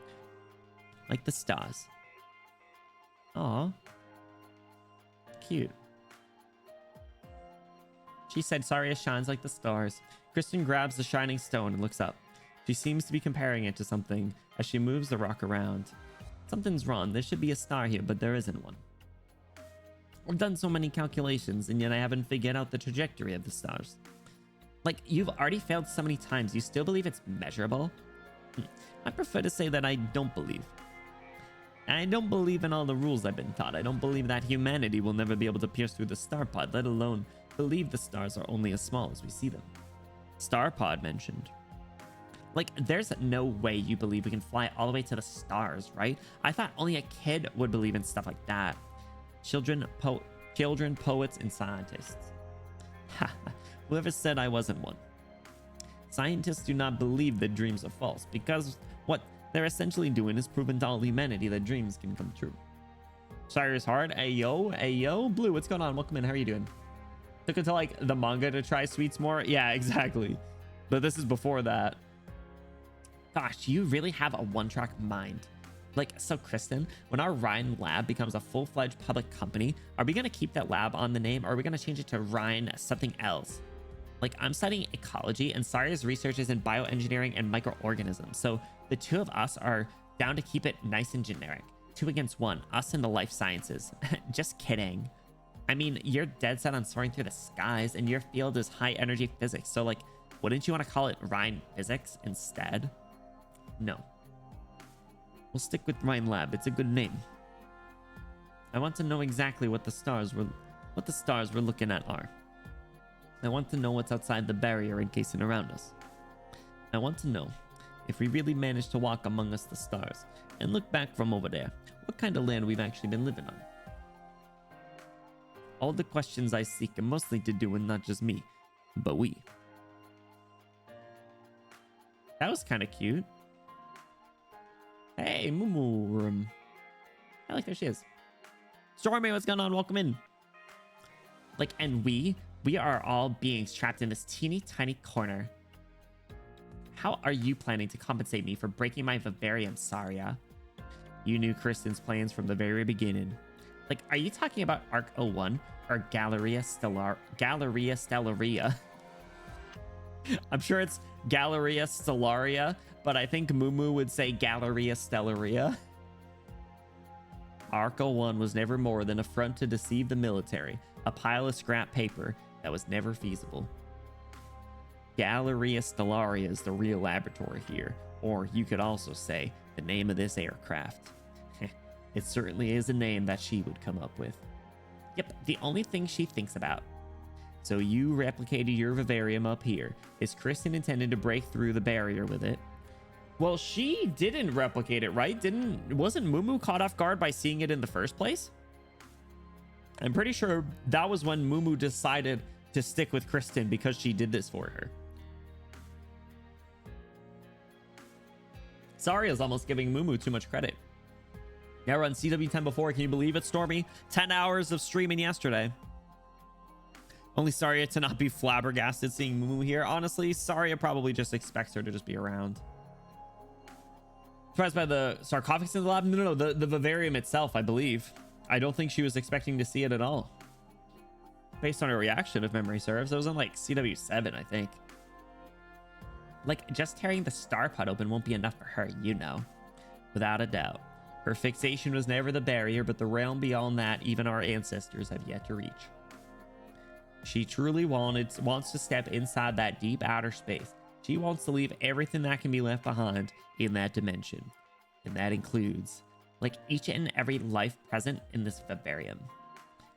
Like the stars. Aw. Cute. She said Saria shines like the stars. Kristen grabs the shining stone and looks up. She seems to be comparing it to something as she moves the rock around. Something's wrong. There should be a star here, but there isn't one. I've done so many calculations, and yet I haven't figured out the trajectory of the stars. Like, you've already failed so many times. You still believe it's measurable? I prefer to say that I don't believe. I don't believe in all the rules I've been taught. I don't believe that humanity will never be able to pierce through the star pod, let alone believe the stars are only as small as we see them. Star pod mentioned. Like, there's no way you believe we can fly all the way to the stars, right? I thought only a kid would believe in stuff like that. Children, poets, and scientists. Ha! Whoever said I wasn't one. Scientists do not believe that dreams are false, because what they're essentially doing is proving to all humanity that dreams can come true. Cyrus Hard, ayo, Blue, what's going on? Welcome in, how are you doing? Took until like the manga to try sweets more? Yeah, exactly. But this is before that. Gosh, you really have a one-track mind. Like, so Kristen, when our Rhine lab becomes a full-fledged public company, are we going to keep that lab on the name, or are we going to change it to Rhine something else? Like, I'm studying ecology, and Saria's research is in bioengineering and microorganisms. So the two of us are down to keep it nice and generic. 2 against 1, us in the life sciences. Just kidding. I mean, you're dead set on soaring through the skies, and your field is high energy physics. So, like, wouldn't you want to call it Rhine Physics instead? No. We'll stick with Rhine Lab. It's a good name. I want to know exactly what the stars we're looking at are. I want to know what's outside the barrier encasing around us. I want to know if we really managed to walk among us the stars and look back from over there, what kind of land we've actually been living on. All the questions I seek are mostly to do with not just me, but we. That was kind of cute. Hey, Mumu. I like, there she is. Stormy, what's going on? Welcome in. Like, and we are all beings trapped in this teeny tiny corner. How are you planning to compensate me for breaking my vivarium, Saria? You knew Kristen's plans from the very beginning. Like, are you talking about Arc 01 or Galleria Stellaria? I'm sure it's Galleria Stellaria, but I think Mumu would say Galleria Stellaria. Arc 01 was never more than a front to deceive the military, a pile of scrap paper that was never feasible. Galleria Stellaria is the real laboratory here, or you could also say the name of this aircraft. It certainly is a name that she would come up with. Yep, the only thing she thinks about. So you replicated your vivarium up here. Is Kristen intended to break through the barrier with it? Well, she didn't replicate it, right? Wasn't Mumu caught off guard by seeing it in the first place? I'm pretty sure that was when Mumu decided to stick with Kristen because she did this for her. Saria's almost giving Mumu too much credit. Never on CW10 before. Can you believe it, Stormy? 10 hours of streaming yesterday. Only Saria to not be flabbergasted seeing Mumu here. Honestly, Saria probably just expects her to just be around. Surprised by the sarcophagus in the lab? No, the vivarium itself, I believe. I don't think she was expecting to see it at all. Based on her reaction, if memory serves. It was on like CW7, I think. Like, just tearing the star pod open won't be enough for her, you know. Without a doubt. Her fixation was never the barrier, but the realm beyond that even our ancestors have yet to reach. She truly wants to step inside that deep outer space. She wants to leave everything that can be left behind in that dimension. And that includes, like, each and every life present in this vivarium.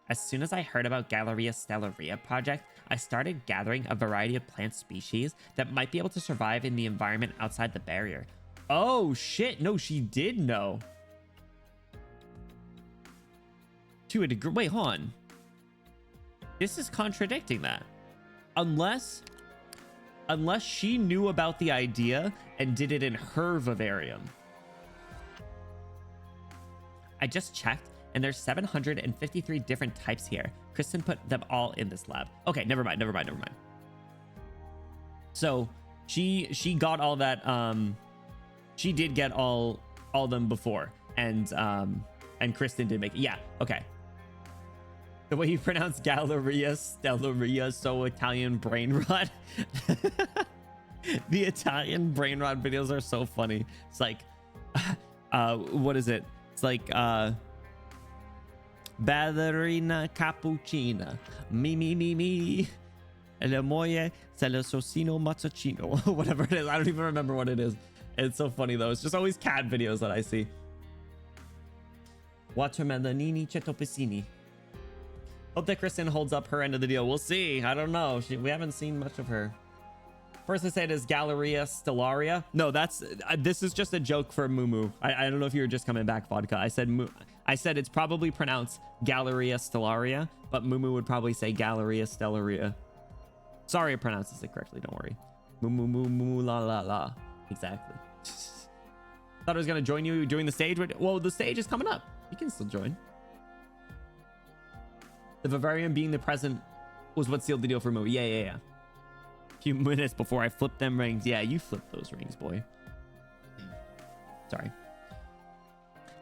As soon as I heard about Galleria Stellaria project, I started gathering a variety of plant species that might be able to survive in the environment outside the barrier. Oh shit, no, she did know. To a degree. Wait, hold on. This is contradicting that. Unless she knew about the idea and did it in her vivarium. I just checked, and there's 753 different types here. Kristen put them all in this lab. Okay, never mind. So she got all that. She did get all them before, and Kristen did make it. Yeah, okay. The way you pronounce Galleria Stellaria is so Italian brain rot. The Italian brain rot videos are so funny. It's like, what is it? It's like, ballerina cappuccina. Me. E la moglie se lo sosino mazzacino. Whatever it is. I don't even remember what it is. It's so funny though. It's just always cat videos that I see. Watermelonini cetopicini. Hope that Kristen holds up her end of the deal. We'll see. I don't know. We haven't seen much of her. First I said is Galleria Stellaria. No, that's this is just a joke for Mumu. I don't know if you were just coming back, Vodka. I said it's probably pronounced Galleria Stellaria, but Mumu would probably say Galleria Stellaria. Sorry, I pronounces it correctly. Don't worry. Mumu la la la. Exactly. Thought I was gonna join you doing the stage. Well, the stage is coming up. You can still join. The Vivarium being the present was what sealed the deal for Moo. Yeah. A few minutes before I flipped them rings. Yeah, you flipped those rings, boy. Sorry.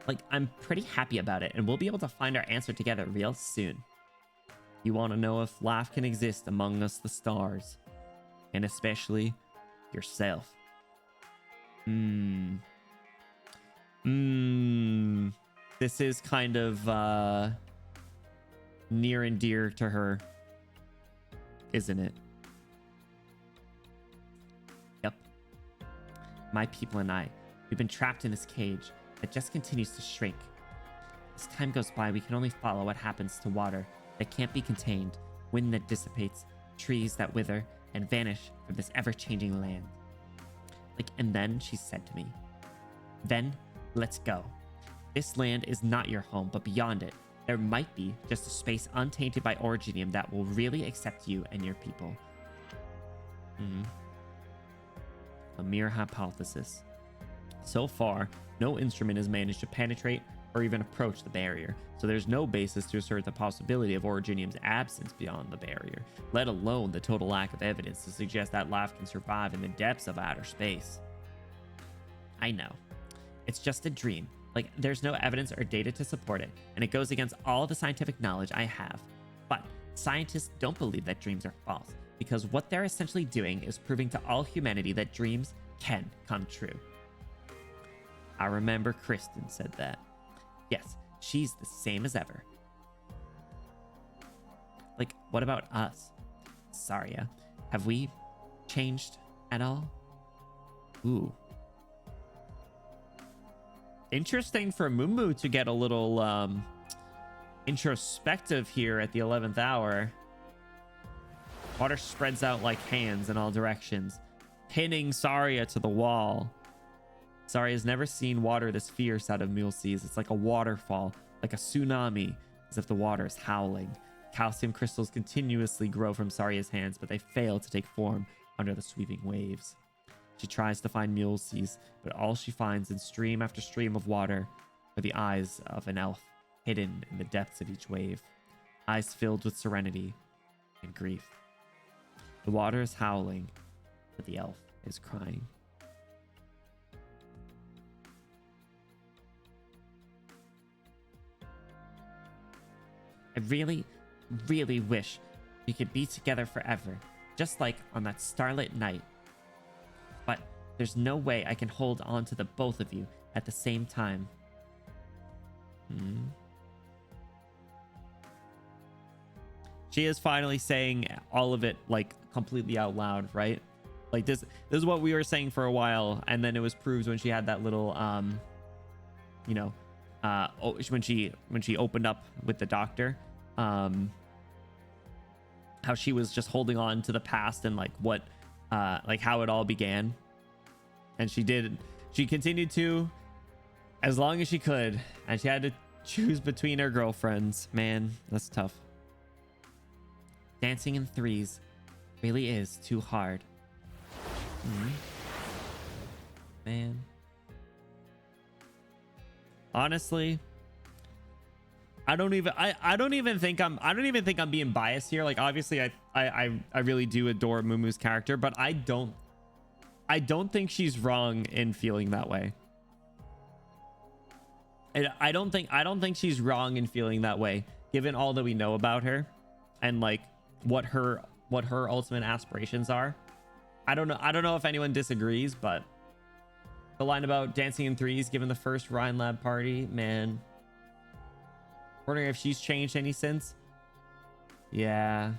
Like, I'm pretty happy about it, and we'll be able to find our answer together real soon. You want to know if life can exist among us, the stars, and especially yourself. This is kind of near and dear to her, isn't it? Yep. My people and I, we've been trapped in this cage that just continues to shrink. As time goes by, we can only follow what happens to water that can't be contained, wind that dissipates, trees that wither and vanish from this ever-changing land. Like, and then she said to me, "Then, let's go. This land is not your home, but beyond it, there might be just a space untainted by Originium that will really accept you and your people." A mere hypothesis. So far, no instrument has managed to penetrate or even approach the barrier, so there's no basis to assert the possibility of Originium's absence beyond the barrier, let alone the total lack of evidence to suggest that life can survive in the depths of outer space. I know. It's just a dream. Like, there's no evidence or data to support it, and it goes against all the scientific knowledge I have. But scientists don't believe that dreams are false, because what they're essentially doing is proving to all humanity that dreams can come true. I remember Kristen said that. Yes, she's the same as ever. Like, what about us? Saria, have we changed at all? Ooh. Interesting for Mumu to get a little introspective here at the 11th hour. Water spreads out like hands in all directions, pinning Saria to the wall. Saria has never seen water this fierce out of Mule Seas. It's like a waterfall, like a tsunami, as if the water is howling. Calcium crystals continuously grow from Saria's hands, but they fail to take form under the sweeping waves. She tries to find Mule Seas, but all she finds in stream after stream of water are the eyes of an elf, hidden in the depths of each wave. Eyes filled with serenity and grief. The water is howling, but the elf is crying. I really, really wish we could be together forever, just like on that starlit night. But there's no way I can hold on to the both of you at the same time. Hmm. She is finally saying all of it like completely out loud, right? Like this is what we were saying for a while, and then it was proved when she had that little you know, when she opened up with the doctor, how she was just holding on to the past and like what like how it all began. And she continued to as long as she could, and she had to choose between her girlfriends. Man, that's tough. Dancing in threes really is too hard. Man. Honestly, I don't even think I'm being biased here. Like obviously I really do adore Mumu's character, but I don't think she's wrong in feeling that way. And I don't think she's wrong in feeling that way, given all that we know about her and like what her ultimate aspirations are. I don't know if anyone disagrees, but the line about dancing in threes given the first Rhine Lab party, man. Wondering if she's changed any since. Yeah.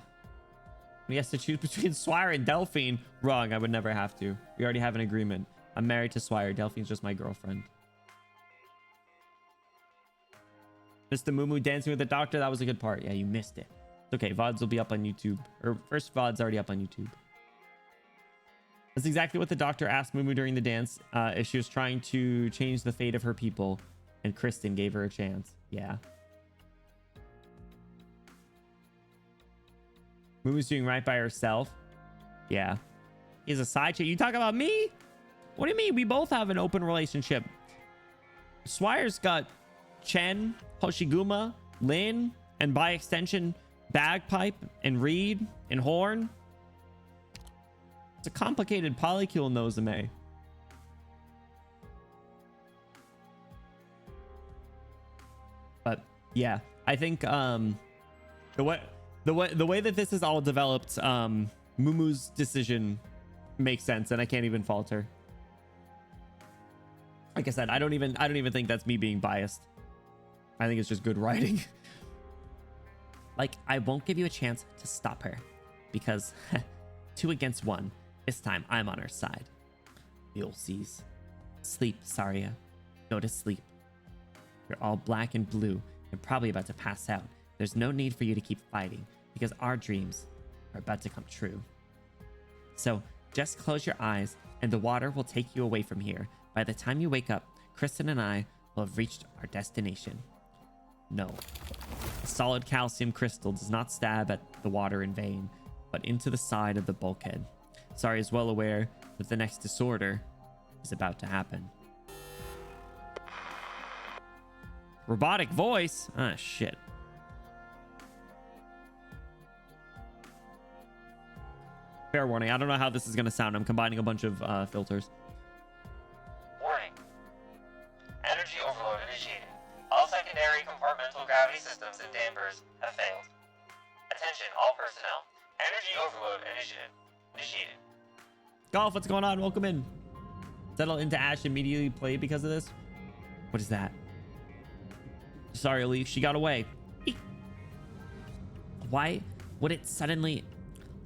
He has to choose between Swire and Delphine. Wrong, I would never have to. We already have an agreement. I'm married to Swire. Delphine's just my girlfriend. Mr. Mumu dancing with the doctor, that was a good part. Yeah, you missed it. It's okay, VODs will be up on YouTube. Or first VOD's already up on YouTube. That's exactly what the doctor asked Mumu during the dance, if she was trying to change the fate of her people, and Kristen gave her a chance. Yeah. Mumu's doing right by herself. Yeah. He's a side chick. You talk about me? What do you mean? We both have an open relationship. Swire's got Chen, Hoshiguma, Lin, and by extension, Bagpipe and Reed and Horn. It's a complicated polycule Nozomi. But yeah, I think the way that this is all developed, Mumu's decision makes sense, and I can't even fault her. Like I said, I don't even think that's me being biased. I think it's just good writing. Like, I won't give you a chance to stop her because 2 against 1. This time I'm on her side. You'll seize. Sleep, Saria. Go to sleep. You're all black and blue and probably about to pass out. There's no need for you to keep fighting because our dreams are about to come true. So just close your eyes and the water will take you away from here. By the time you wake up, Kristen and I will have reached our destination. No. A solid calcium crystal does not stab at the water in vain, but into the side of the bulkhead. Sari is well aware that the next disorder is about to happen. Robotic voice? Ah, shit. Fair warning. I don't know how this is going to sound. I'm combining a bunch of filters. Warning. Energy overload initiated. All secondary compartmental gravity systems and dampers have failed. Attention, all personnel. Energy overload initiated. Golf, what's going on? Welcome in. Settle into ash immediately play because of this. What is that? Sorry, Leaf. She got away. Eek. Why would it suddenly...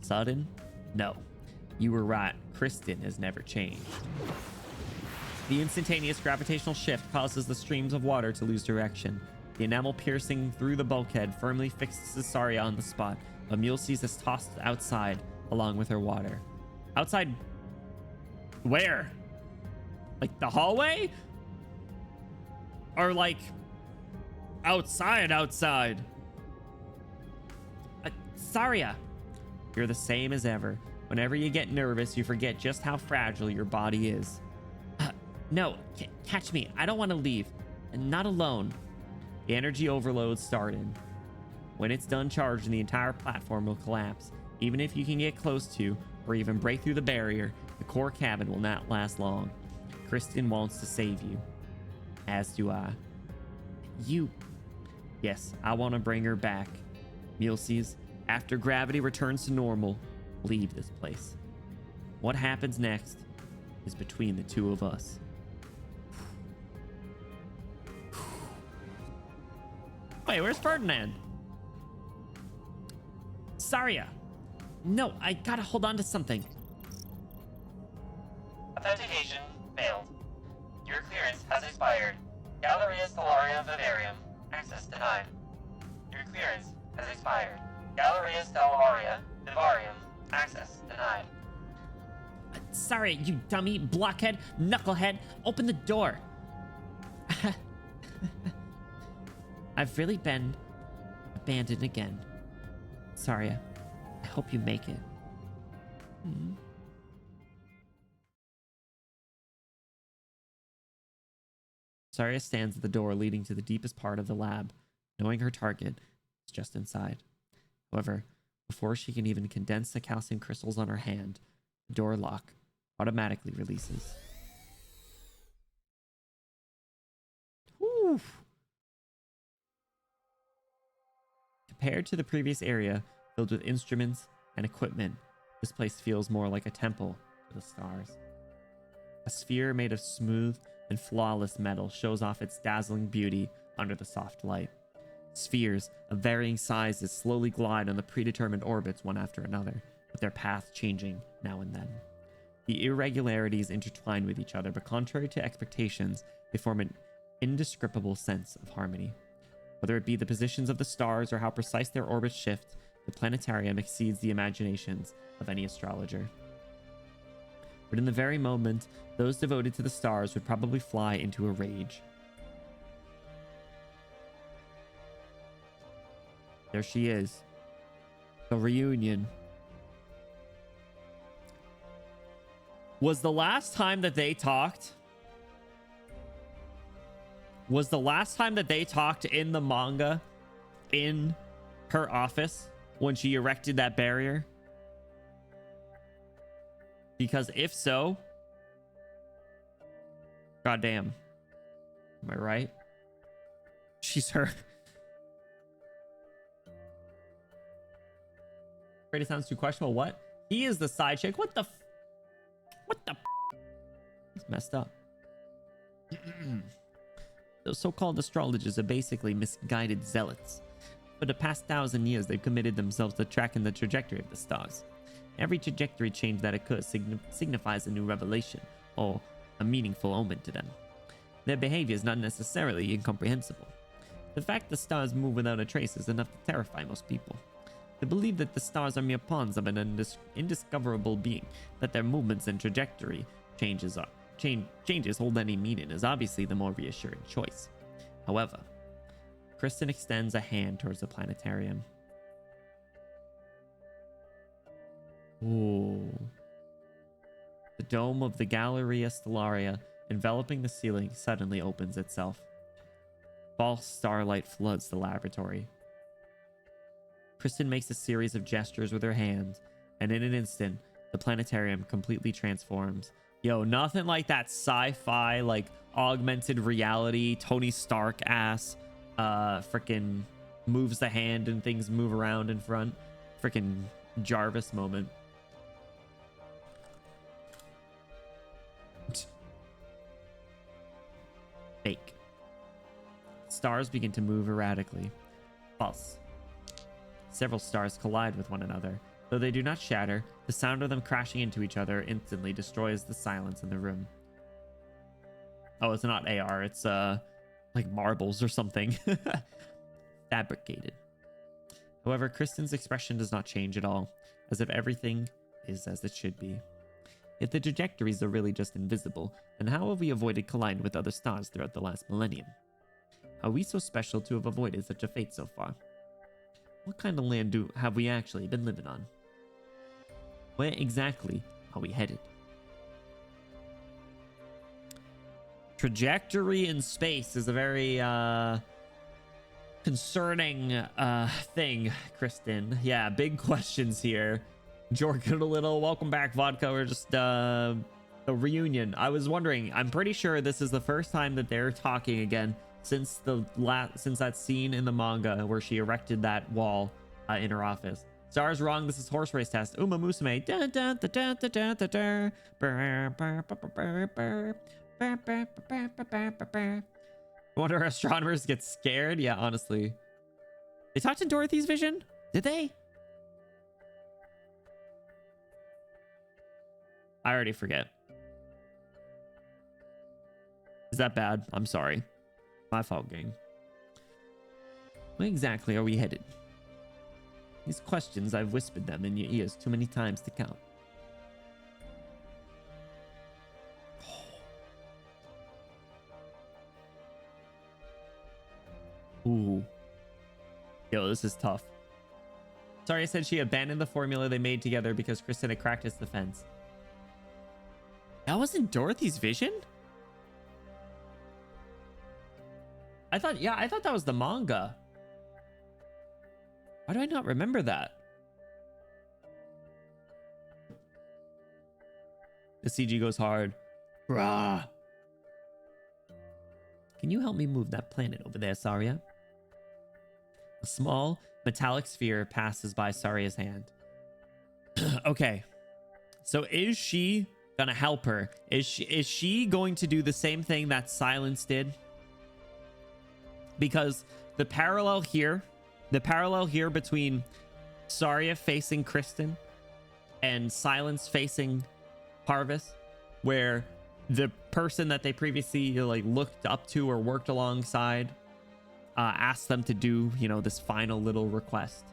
Sudden? No. You were right. Kristen has never changed. The instantaneous gravitational shift causes the streams of water to lose direction. The enamel piercing through the bulkhead firmly fixes Saria on the spot, but Mulesys is tossed outside along with her water. Outside... Where? Like the hallway? Or like... outside? Saria, you're the same as ever. Whenever you get nervous, you forget just how fragile your body is. No, catch me. I don't want to leave. And not alone. The energy overload started. When it's done charging, the entire platform will collapse. Even if you can get close to, or even break through the barrier, the core cabin will not last long. Kristen wants to save you. As do I. You... Yes, I want to bring her back. Mulesys, after gravity returns to normal, leave this place. What happens next is between the two of us. Wait, where's Ferdinand? Saria. No, I gotta hold on to something. Authentication failed. Your clearance has expired. Galleria Stellaria Vivarium. Access denied. Your clearance has expired. Galleria Stellaria Vivarium. Access denied. Sorry, you dummy, blockhead, knucklehead. Open the door. I've really been abandoned again. Saria, I hope you make it. Saria stands at the door leading to the deepest part of the lab, knowing her target is just inside. However, before she can even condense the calcium crystals on her hand, the door lock automatically releases. Whew. Compared to the previous area filled with instruments and equipment, this place feels more like a temple to the stars. A sphere made of smooth and flawless metal shows off its dazzling beauty under the soft light. Spheres of varying sizes slowly glide on the predetermined orbits one after another, with their path changing now and then. The irregularities intertwine with each other, but contrary to expectations, they form an indescribable sense of harmony. Whether it be the positions of the stars or how precise their orbits shift, the planetarium exceeds the imaginations of any astrologer. But in the very moment, those devoted to the stars would probably fly into a rage. There she is. The reunion. Was the last time that they talked? Was the last time that they talked in the manga in her office when she erected that barrier? Because if so, goddamn. Am I right? She's her. Afraid it sounds too questionable. What? He is the side chick. What the? What the? It's messed up. Those so-called astrologers are basically misguided zealots. For the past 1,000 years, they've committed themselves to tracking the trajectory of the stars. Every trajectory change that occurs signifies a new revelation or a meaningful omen to them. Their behavior is not necessarily incomprehensible. The fact the stars move without a trace is enough to terrify most people. They believe that the stars are mere pawns of an indiscoverable being, that their movements and trajectory changes hold any meaning is obviously the more reassuring choice. However, Kristen extends a hand towards the planetarium. Ooh. The dome of the Galleria Stellaria enveloping the ceiling suddenly opens itself. False starlight floods the laboratory. Kristen makes a series of gestures with her hands, and in an instant, the planetarium completely transforms. Yo, nothing like that sci-fi, like, augmented reality, Tony Stark ass, freaking moves the hand and things move around in front. Freaking Jarvis moment. Fake. Stars begin to move erratically. False. Several stars collide with one another. Though they do not shatter, the sound of them crashing into each other instantly destroys the silence in the room. Oh, it's not AR, it's like marbles or something. Fabricated. However, Kristen's expression does not change at all, as if everything is as it should be. If the trajectories are really just invisible, then how have we avoided colliding with other stars throughout the last millennium? Are we so special to have avoided such a fate so far? What kind of land have we actually been living on? Where exactly are we headed? Trajectory in space is a very concerning thing, Kristen. Yeah, big questions here. Jorkin a little. Welcome back, Vodka. We're just a reunion. I was wondering, I'm pretty sure this is the first time that they're talking again since that scene in the manga where she erected that wall in her office. Star's wrong. This is horse race test. Uma Musume. Wonder if astronomers get scared. Yeah, honestly, They talked to Dorothy's vision? Did they? I already forget. Is that bad? I'm sorry. My fault, gang. Where exactly are we headed? These questions, I've whispered them in your ears too many times to count. Ooh. Yo, this is tough. Sorry, I said she abandoned the formula they made together because Kristen had cracked his defense. That wasn't Dorothy's vision? I thought that was the manga. Why do I not remember that? The CG goes hard. Bruh. Can you help me move that planet over there, Saria? A small metallic sphere passes by Saria's hand. Okay. So is she gonna help her? Is she going to do the same thing that Silence did? Because the parallel here between Saria facing Kristen and Silence facing Parvis, where the person that they previously like looked up to or worked alongside asked them to do, you know, this final little request.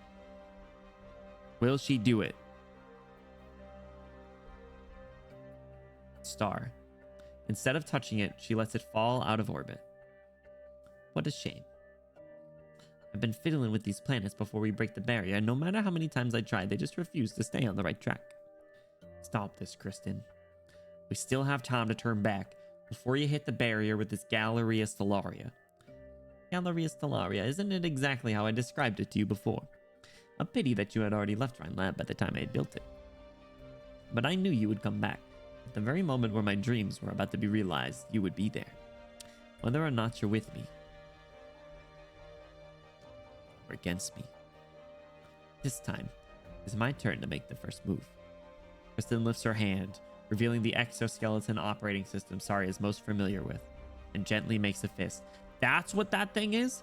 Will she do it? Star. Instead of touching it, she lets it fall out of orbit. What a shame. I've been fiddling with these planets before we break the barrier, and no matter how many times I tried, they just refuse to stay on the right track. Stop this, Kristen. We still have time to turn back before you hit the barrier with this Galleria Stellaria. Galleria Stellaria, isn't it exactly how I described it to you before? A pity that you had already left Rhine Lab by the time I had built it. But I knew you would come back. At the very moment where my dreams were about to be realized, you would be there. Whether or not you're with me, or against me. This time, it's my turn to make the first move. Kristen lifts her hand, revealing the exoskeleton operating system Saria is most familiar with, and gently makes a fist. That's what that thing is?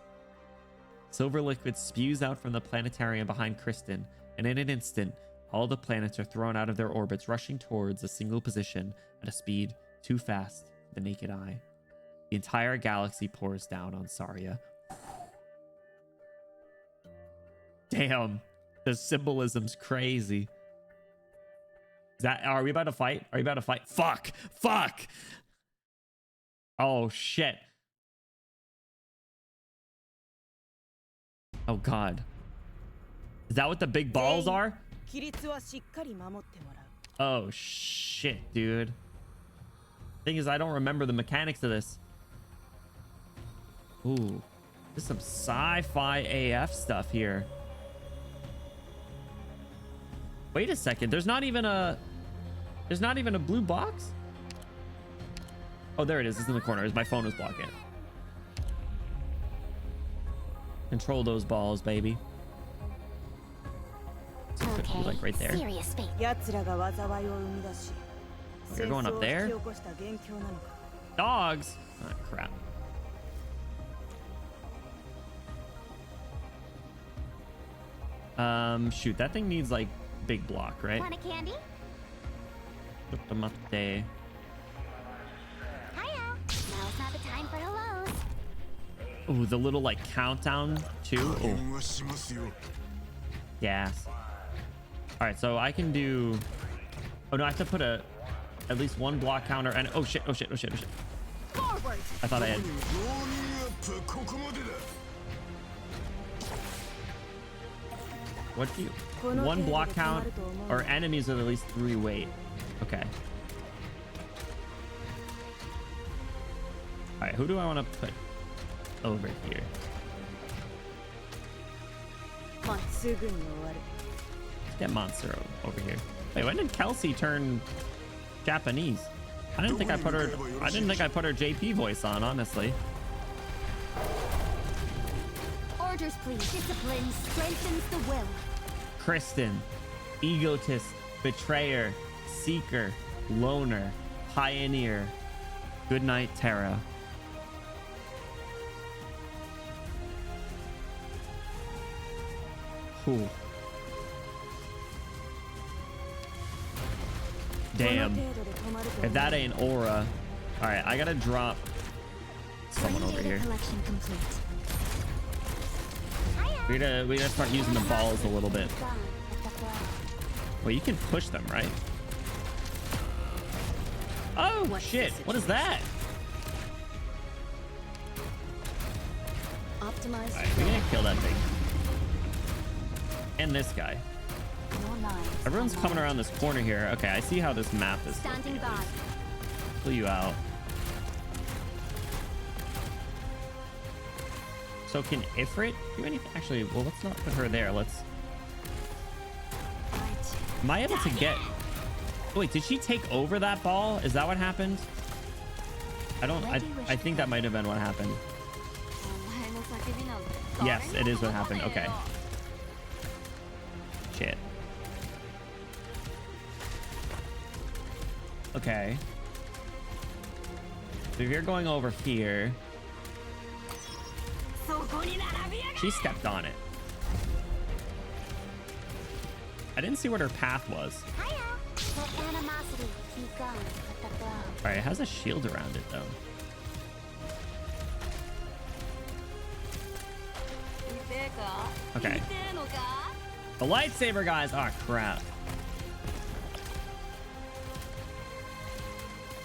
Silver liquid spews out from the planetarium behind Kristen, and in an instant, all the planets are thrown out of their orbits, rushing towards a single position at a speed too fast for the naked eye. The entire galaxy pours down on Saria. Damn, the symbolism's crazy. Are we about to fight? Are you about to fight? Fuck! Fuck! Oh, shit. Oh, God. Is that what the big balls are? Oh, shit, dude. Thing is, I don't remember the mechanics of this. Ooh. There's some sci-fi AF stuff here. Wait a second. There's not even a blue box? Oh, there it is. It's in the corner. My phone was blocking it. Control those balls, baby. Okay, like right there. serious space. You're going up there? Dogs? Oh, crap. Shoot, that thing needs like big block, right? Want a candy? Tomate. Hiya. Now's not the time for hellos. Ooh, the little like countdown too. Oh. Yes. All right, so I can do. Oh no, I have to put at least one block counter and oh shit. Forward. I thought I had. What do you? One block count or enemies with at least 3 weight. Okay. All right, who do I want to put over here? Get Monster over here. Wait, when did Kelsey turn Japanese? I didn't think I put her JP voice on, honestly. Orders, please. Discipline strengthens the will. Kristen, egotist, betrayer, seeker, loner, pioneer. Good night, Terra. cool. Damn. If that ain't aura. All right, I gotta drop someone over here. Collection complete. We gotta start using the balls a little bit. Well, you can push them, right? Oh shit! What is that? Optimize. All right, we gotta kill that thing. And this guy. Everyone's coming around this corner here. Okay, I see how this map is Standing working, at by. least. Pull you out. So can Ifrit do anything? Actually, well, let's not put her there. Let's. Am I able to get? Wait, did she take over that ball? Is that what happened? I don't. I think that might have been what happened. Yes, it is what happened. Okay. Shit. Okay. So if you're going over here, she stepped on it. I didn't see what her path was. All right, it has a shield around it though. Okay. The lightsaber guys. Oh crap.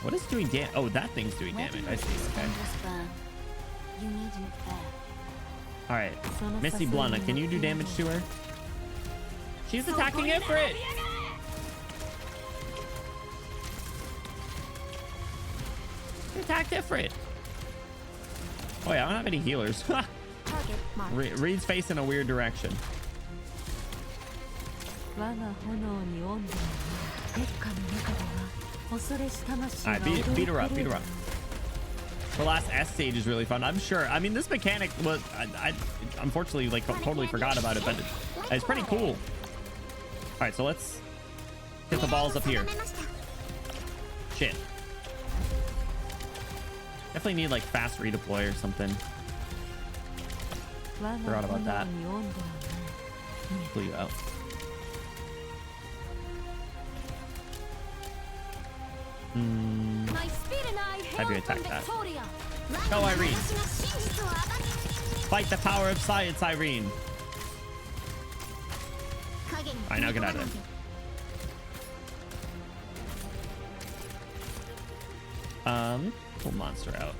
What is doing damage? Oh, that thing's doing damage. I see. Okay. All right. Missy Blunna, can you do damage to her? She's attacking Ifrit. She attacked Ifrit. Oh yeah, I don't have any healers. Reed's facing a weird direction. Alright, beat her up, beat her up. The last S stage is really fun, I'm sure. I mean, this mechanic was, I unfortunately like totally forgot about it, but it's pretty cool. Alright, so let's get the balls up here. Shit. Definitely need like fast redeploy or something. Forgot about that. Pull you out. Have you attack that? Go, Irene. Fight the power of science, Irene. Alright, now get out of there. Pull monster out.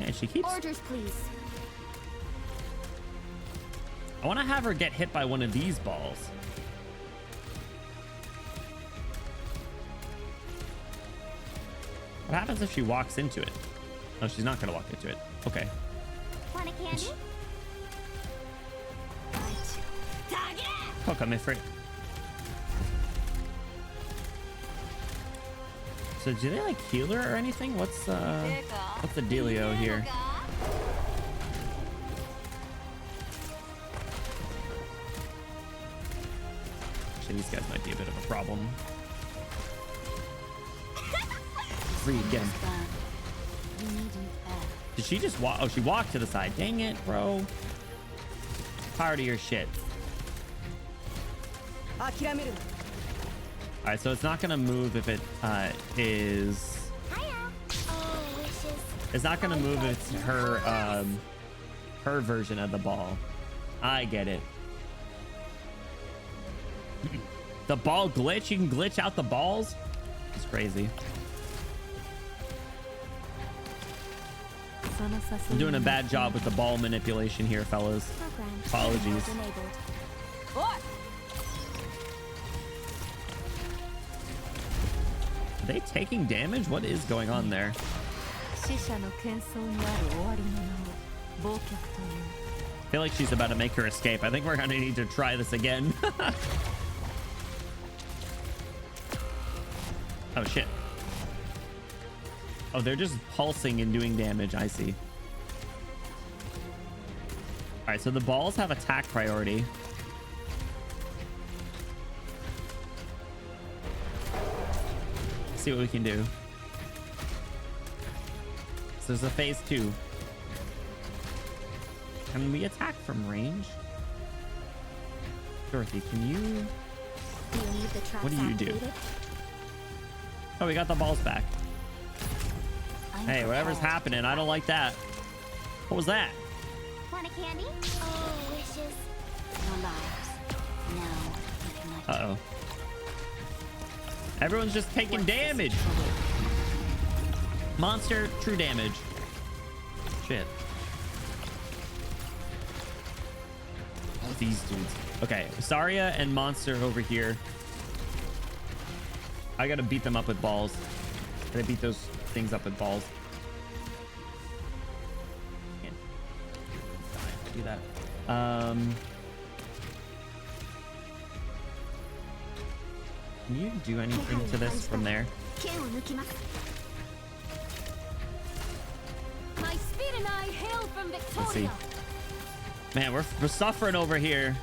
And she keeps. Orders, please. I want to have her get hit by one of these balls. What happens if she walks into it? Oh, she's not gonna walk into it. Okay. Want a candy? Hook 'em, Ifrit. So do they like heal her or anything? What's the dealio here? Actually, these guys might be a bit of a problem. Reed, get him. Did she just walk? Oh, she walked to the side. Dang it, bro. Power to your shit. All right, so it's not gonna move if it is. It's not gonna move if it's her her version of the ball. I get it. The ball glitch. You can glitch out the balls. It's crazy. I'm doing a bad job with the ball manipulation here, fellas. Apologies. Are they taking damage? What is going on there? I feel like she's about to make her escape. I think we're gonna need to try this again. Oh shit. Oh, they're just pulsing and doing damage. I see. All right, so the balls have attack priority. See what we can do. So there's a phase 2. Can we attack from range? Dorothy, can you... Do you need the traps What do you do? activated? Oh, we got the balls back. I'm Hey, whatever's prepared. happening, I don't like that. What was that? Want a candy? Oh, wishes. No lives. Now, with my Uh-oh. Everyone's just taking damage. Monster, true damage. Shit. These dudes. Okay, Saria and Monster over here. I gotta beat them up with balls. Gotta beat those things up with balls. Can't do that. Can you do anything to this from there? 剣を抜きます。 My speed and I hail from Let's see. Victoria. Man, we're suffering over here.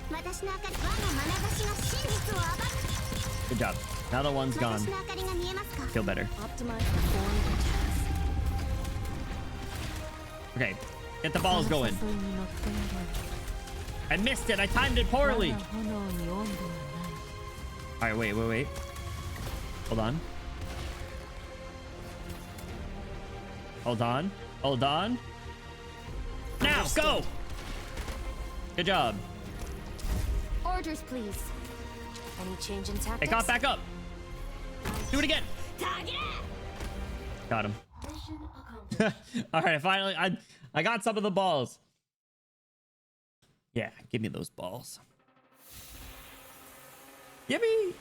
私の明かり、我が眼差しが真実を暴く。 Good job. Now the one's gone. 私の明かりが見えますか？ Feel better. Optimize the form and task. Okay, get the balls going. I missed it. I timed it poorly. All right, wait. Hold on. Hold on. Now, go. Good job. Orders, please. Any change in tactics? Hey, got back up. Do it again. Got him. Mission accomplished. All right, finally, I got some of the balls. Yeah, give me those balls. Yippee!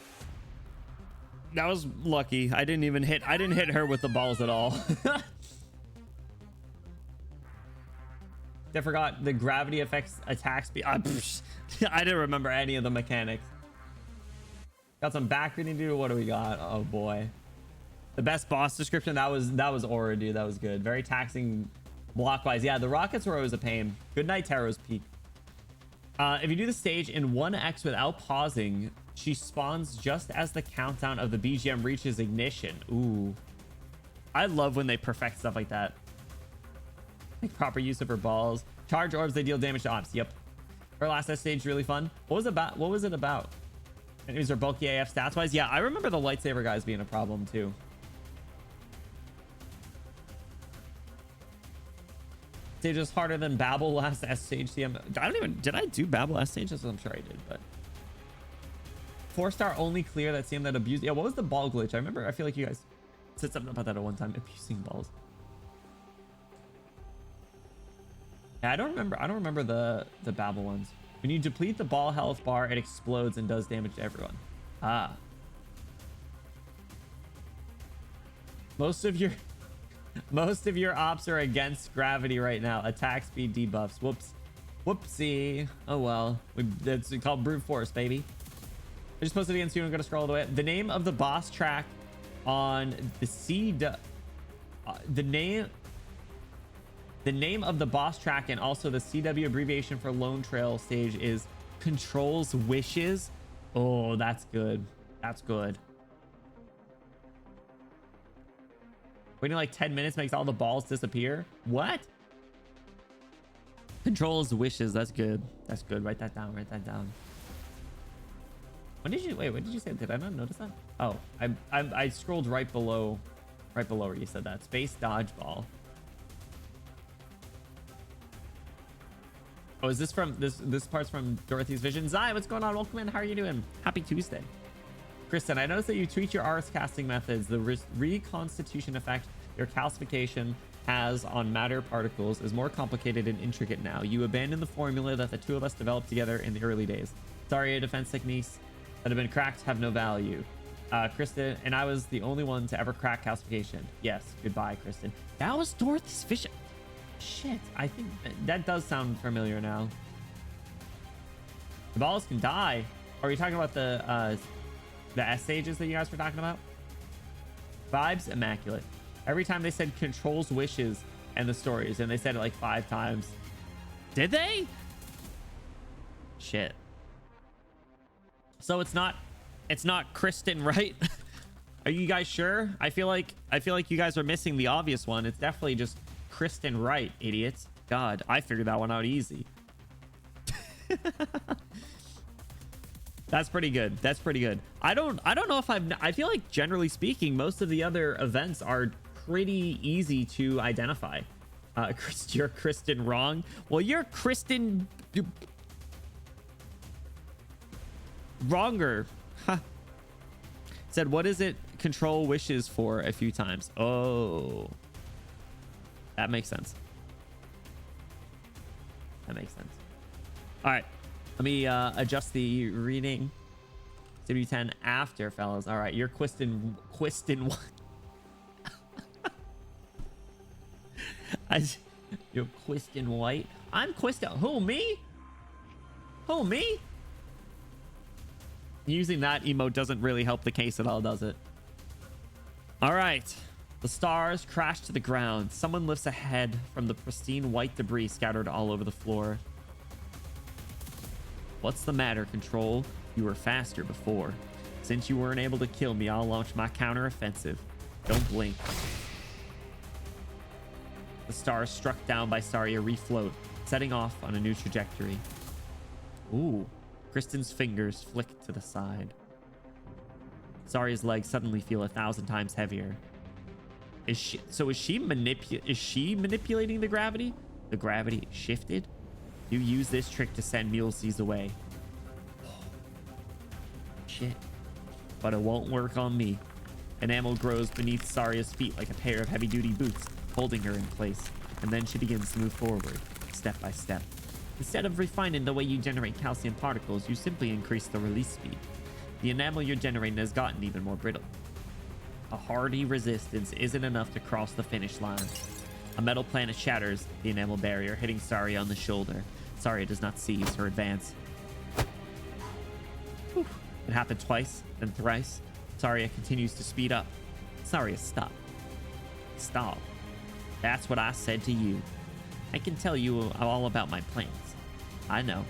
That was lucky. I didn't hit her with the balls at all. I forgot the gravity affects attack speed. I didn't remember any of the mechanics. Got some backreading, dude. What do we got? Oh boy. The best boss description, that was Aura, dude. That was good. Very taxing blockwise. Yeah, the rockets were always a pain. Good night, Taro's Peak. If you do the stage in 1x without pausing, she spawns just as the countdown of the BGM reaches ignition. Ooh. I love when they perfect stuff like that. Like proper use of her balls. Charge orbs, they deal damage to ops. Yep. Her last stage really fun. What was it about? Enemies are bulky AF stats wise. Yeah, I remember the lightsaber guys being a problem too. Stage is harder than Babel last S stage CM. Did I do Babel S stages? I'm sure I did, but 4-star only clear that CM that abused. Yeah, what was the ball glitch? I feel like you guys said something about that at one time. Abusing balls. Yeah, I don't remember the Babel ones. When you deplete the ball health bar, it explodes and does damage to everyone. Ah. Most of your ops are against gravity right now. Attack speed debuffs. Whoopsie. Oh well. It's called brute force, baby. I just posted it again soon. I'm gonna scroll all the way up. The name of the boss track on the the name of the boss track and also the CW abbreviation for Lone Trail stage is Control's Wishes. Oh, that's good. That's good. Waiting like 10 minutes makes all the balls disappear. What? Control's Wishes. That's good. That's good. Write that down. Write that down. What did you say? Did I not notice that? Oh, I scrolled right below where you said that. Space dodgeball. Oh, is this from this part's from Dorothy's Vision? Zai, what's going on? Welcome in. How are you doing? Happy Tuesday. Kristen, I noticed that you tweaked your Ars casting methods. The reconstitution effect your calcification has on matter particles is more complicated and intricate now. You abandoned the formula that the two of us developed together in the early days. Sorry, defense techniques that have been cracked have no value. Kristen, and I was the only one to ever crack calcification. Yes, goodbye, Kristen. That was Dorothy's Vision. Shit, I think that does sound familiar now. The balls can die. Are you talking about the S stages that you guys were talking about? Vibes immaculate. Every time they said Control's Wishes and the stories, and they said it like 5 times. Did they? Shit. So it's not Kristen, right? Are you guys sure? I feel like you guys are missing the obvious one. It's definitely just Kristen Wright, idiots. God, I figured that one out easy. That's pretty good. That's pretty good. I don't know if I feel like generally speaking, most of the other events are pretty easy to identify. You're Kristen wrong. Well, you're Kristen wronger. Huh. Said, what is it control wishes for a few times? Oh, that makes sense. That makes sense. All right. Let me adjust the reading. CW10 after, fellas. All right. You're Quiston. You're Quiston White. I'm Quiston. Who, me? Who, me? Using that emote doesn't really help the case at all, does it? All right. The stars crash to the ground. Someone lifts a head from the pristine white debris scattered all over the floor. What's the matter, Control? You were faster before. Since you weren't able to kill me, I'll launch my counter-offensive. Don't blink. The stars struck down by Saria refloat, setting off on a new trajectory. Ooh. Kristen's fingers flick to the side. Saria's legs suddenly feel 1,000 times heavier. Is she manipulating the gravity? The gravity shifted? You use this trick to send Mulesys away. Shit. But it won't work on me. Enamel grows beneath Saria's feet like a pair of heavy-duty boots, holding her in place, and then she begins to move forward, step by step. Instead of refining the way you generate calcium particles, you simply increase the release speed. The enamel you're generating has gotten even more brittle. A hardy resistance isn't enough to cross the finish line. A metal planet shatters the enamel barrier, hitting Saria on the shoulder. Saria does not seize her advance. Whew. It happened twice, then thrice. Saria continues to speed up. Saria, stop. Stop. That's what I said to you. I can tell you all about my plans. I know.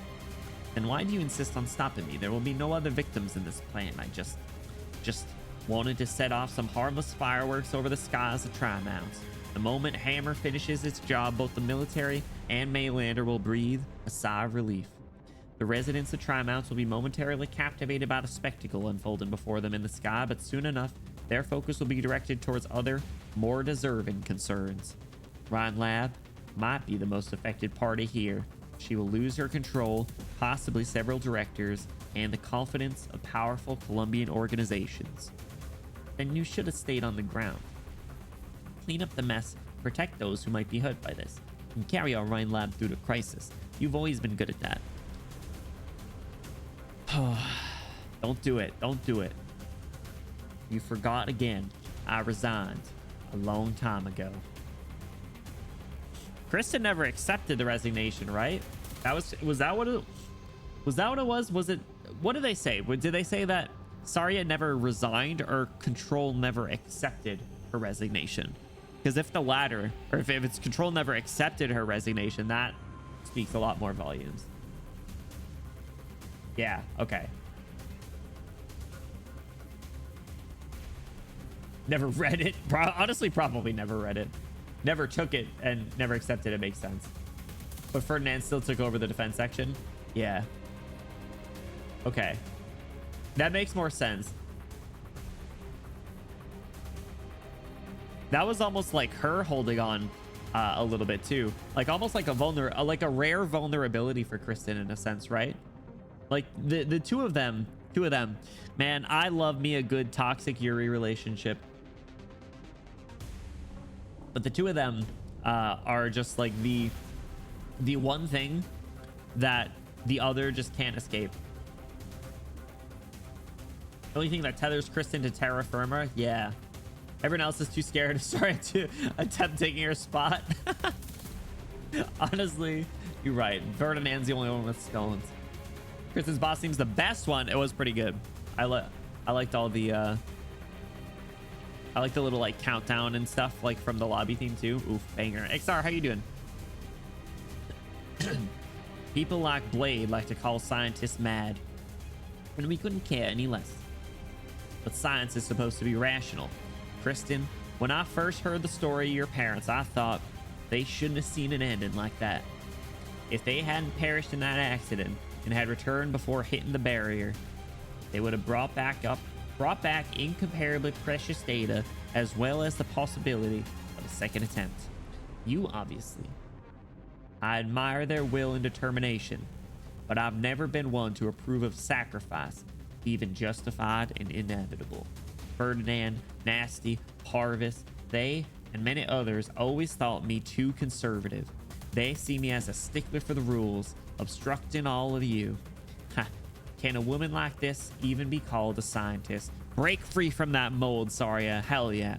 Then why do you insist on stopping me? There will be no other victims in this plan. I just wanted to set off some harmless fireworks over the skies of Tri-Mounts. The moment Hammer finishes its job, both the military and Maylander will breathe a sigh of relief. The residents of Tri-Mounts will be momentarily captivated by the spectacle unfolding before them in the sky, but soon enough, their focus will be directed towards other, more deserving concerns. Ryan Lab might be the most affected party here. She will lose her control, possibly several directors, and the confidence of powerful Colombian organizations. Then you should have stayed on the ground. Clean up the mess, protect those who might be hurt by this, and carry our Rhine Lab through the crisis. You've always been good at that. Don't do it. Don't do it. You forgot again. I resigned a long time ago. Kristen never accepted the resignation, right? Was that what it was? Was it, what did they say? Did they say that Saria never resigned or Control never accepted her resignation? Because if the latter, or if it's Control never accepted her resignation, that speaks a lot more volumes. Yeah, okay. Never read it. Honestly, probably never read it. Never took it and never accepted it. Makes sense. But Ferdinand still took over the defense section. Yeah. Okay. That makes more sense. That was almost like her holding on a little bit too. Like almost like a rare vulnerability for Kristen in a sense, right? Like the two of them, man, I love me a good toxic Yuri relationship. But the two of them are just like the one thing that the other just can't escape. The only thing that tethers Kristen to terra firma, yeah. Everyone else is too scared to attempt taking her spot. Honestly, you're right. Ferdinand's the only one with stones. Kristen's boss seems the best one. It was pretty good. I liked all the I like the little like countdown and stuff like from the lobby theme too. Oof, banger. XR, how you doing? People like Blade like to call scientists mad, and we couldn't care any less. But science is supposed to be rational. Kristen, when I first heard the story of your parents, I thought, They shouldn't have seen an ending like that. If they hadn't perished in that accident and had returned before hitting the barrier, they would have brought back incomparably precious data, as well as the possibility of a second attempt. You obviously. I admire their will and determination, but I've never been one to approve of sacrifice, even justified and inevitable. Ferdinand, Nasty, Parvis, they and many others always thought me too conservative. They see me as a stickler for the rules, obstructing all of you. Ha! Can a woman like this even be called a scientist? Break free from that mold, Saria. Hell yeah.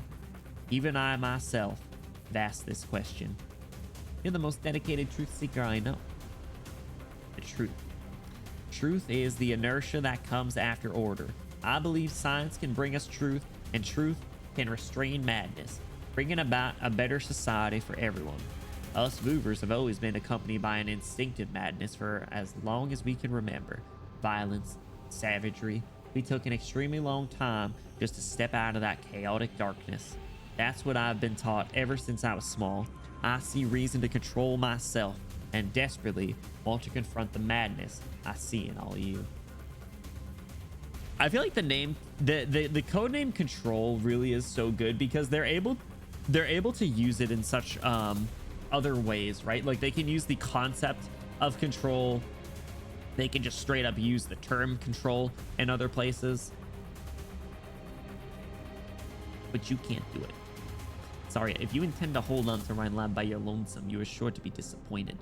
Even I myself have asked this question. You're the most dedicated truth seeker I know. The truth. Truth is the inertia that comes after order. I believe science can bring us truth, and truth can restrain madness, bringing about a better society for everyone. Us movers have always been accompanied by an instinctive madness for as long as we can remember. Violence, savagery. We took an extremely long time just to step out of that chaotic darkness. That's what I've been taught ever since I was small. I see reason to control myself and desperately want to confront the madness I see in all of you. I feel like the name, the codename Control really is so good because they're able to use it in such other ways, right? Like they can use the concept of control. They can just straight up use the term control in other places. But you can't do it. Sorry, if you intend to hold on to Rhinelab by your lonesome, you are sure to be disappointed,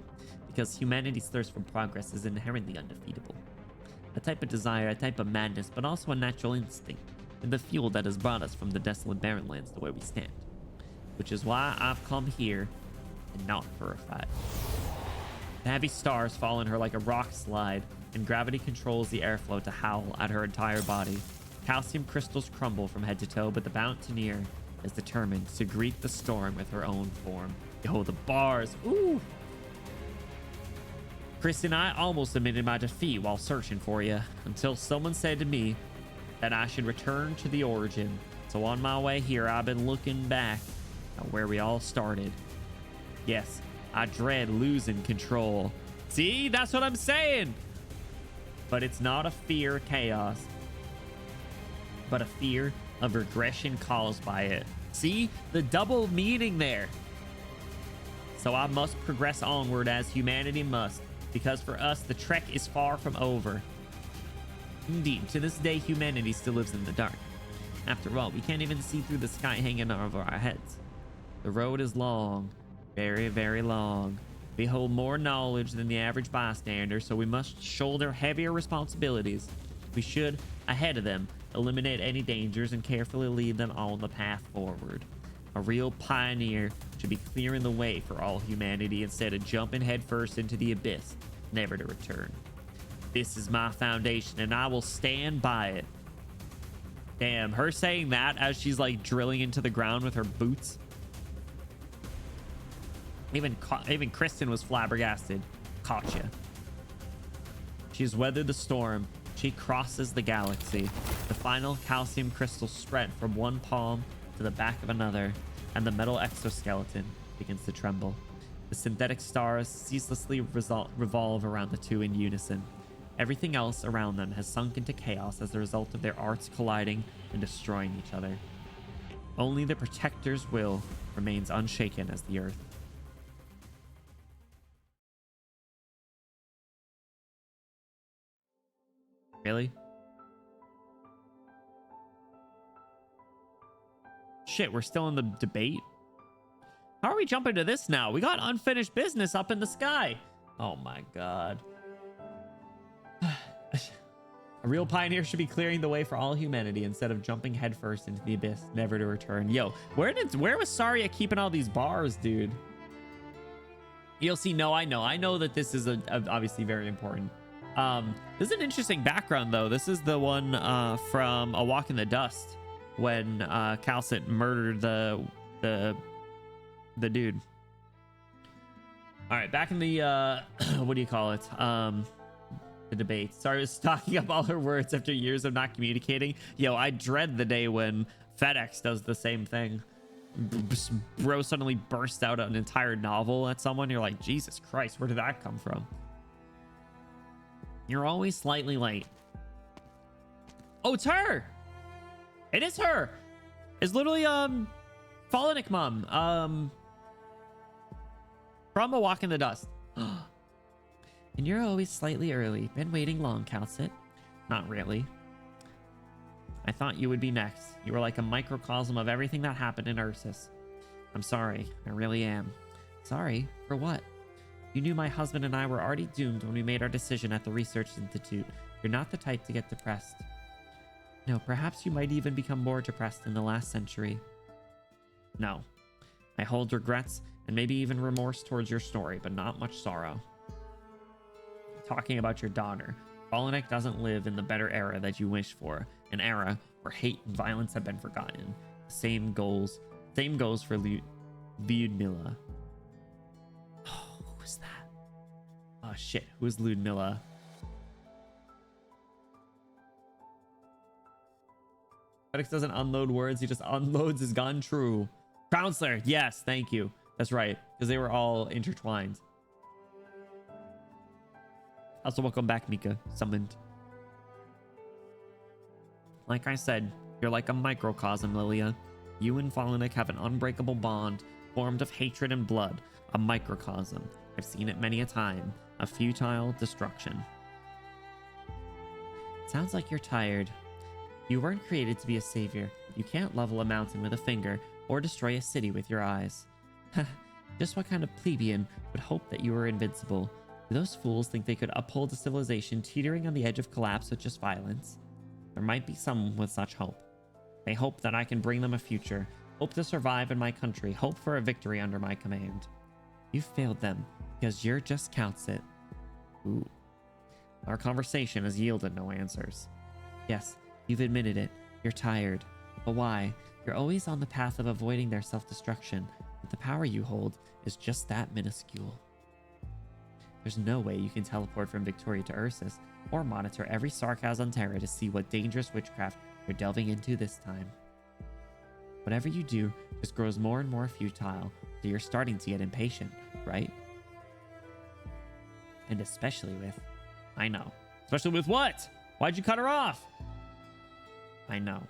because humanity's thirst for progress is inherently undefeatable. A type of desire, a type of madness, but also a natural instinct, and the fuel that has brought us from the desolate barren lands to where we stand. Which is why I've come here, and not for a fight. The heavy stars fall on her like a rock slide, and gravity controls the airflow to howl at her entire body. Calcium crystals crumble from head to toe, but the Mountaineer is determined to greet the storm with her own form. Yo, the bars. Ooh. Chris and I almost admitted my defeat while searching for you, until someone said to me that I should return to the origin. So on my way here, I've been looking back at where we all started. Yes, I dread losing control. See, that's what I'm saying. But it's not a fear of chaos, but a fear of regression caused by it. See the double meaning there. So I must progress onward as humanity must, because for us the trek is far from over. Indeed, to this day humanity still lives in the dark. After all, we can't even see through the sky hanging over our heads. The road is long, very, very long. We hold more knowledge than the average bystander, so we must shoulder heavier responsibilities. We should, ahead of them, eliminate any dangers and carefully lead them on the path forward. A real pioneer should be clearing the way for all humanity instead of jumping headfirst into the abyss, never to return. This is my foundation, and I will stand by it. Damn, her saying that as she's like drilling into the ground with her boots. Even Kristen was flabbergasted. Gotcha. She's weathered the storm. She crosses the galaxy. The final calcium crystals spread from one palm to the back of another, and the metal exoskeleton begins to tremble. The synthetic stars ceaselessly revolve around the two in unison. Everything else around them has sunk into chaos as a result of their arts colliding and destroying each other. Only the Protector's will remains unshaken as the Earth. Really? Shit, we're still in the debate? How are we jumping to this now? We got unfinished business up in the sky. Oh my god. A real pioneer should be clearing the way for all humanity instead of jumping headfirst into the abyss, never to return. Yo, where was Saria keeping all these bars, dude? You'll see. No, I know that this is obviously very important. This is an interesting background though. This is the one from A Walk in the Dust when Calcit murdered the dude. All right, back in the what do you call it? The debate. Sorry, I was stocking up all her words after years of not communicating. Yo, I dread the day when FedEx does the same thing. bro suddenly bursts out an entire novel at someone. You're like, Jesus Christ, where did that come from? You're always slightly late. Oh, it's her. It is her. It's literally Falanik Mom. From A Walk in the Dust. And you're always slightly early. Been waiting long, Calcit. Not really. I thought you would be next. You were like a microcosm of everything that happened in Ursus. I'm sorry. I really am. Sorry? For what? You knew my husband and I were already doomed when we made our decision at the Research Institute. You're not the type to get depressed. No, perhaps you might even become more depressed in the last century. No. I hold regrets and maybe even remorse towards your story, but not much sorrow. Talking about your daughter, Falanik doesn't live in the better era that you wish for, an era where hate and violence have been forgotten. Same goes for Lyudmila. Oh, who is that? Oh shit, who is Lyudmila? Felix doesn't unload words, he just unloads his gun. True. Counselor, yes, thank you. That's right, because they were all intertwined. Also, welcome back, Mika. Summoned. Like I said, you're like a microcosm, Lilia. You and Falanik have an unbreakable bond, formed of hatred and blood. A microcosm. I've seen it many a time. A futile destruction. Sounds like you're tired. You weren't created to be a savior. You can't level a mountain with a finger, or destroy a city with your eyes. Just what kind of plebeian would hope that you were invincible? Do those fools think they could uphold a civilization teetering on the edge of collapse with just violence? There might be some with such hope. They hope that I can bring them a future, hope to survive in my country, hope for a victory under my command. You failed them, because you're just Calcit. Ooh. Our conversation has yielded no answers. Yes, you've admitted it. You're tired. But why? You're always on the path of avoiding their self-destruction, but the power you hold is just that minuscule. There's no way you can teleport from Victoria to Ursus, or monitor every Sarkaz on Terra to see what dangerous witchcraft you're delving into this time. Whatever you do just grows more and more futile, so you're starting to get impatient, right? And especially with... I know. Especially with what? Why'd you cut her off? I know.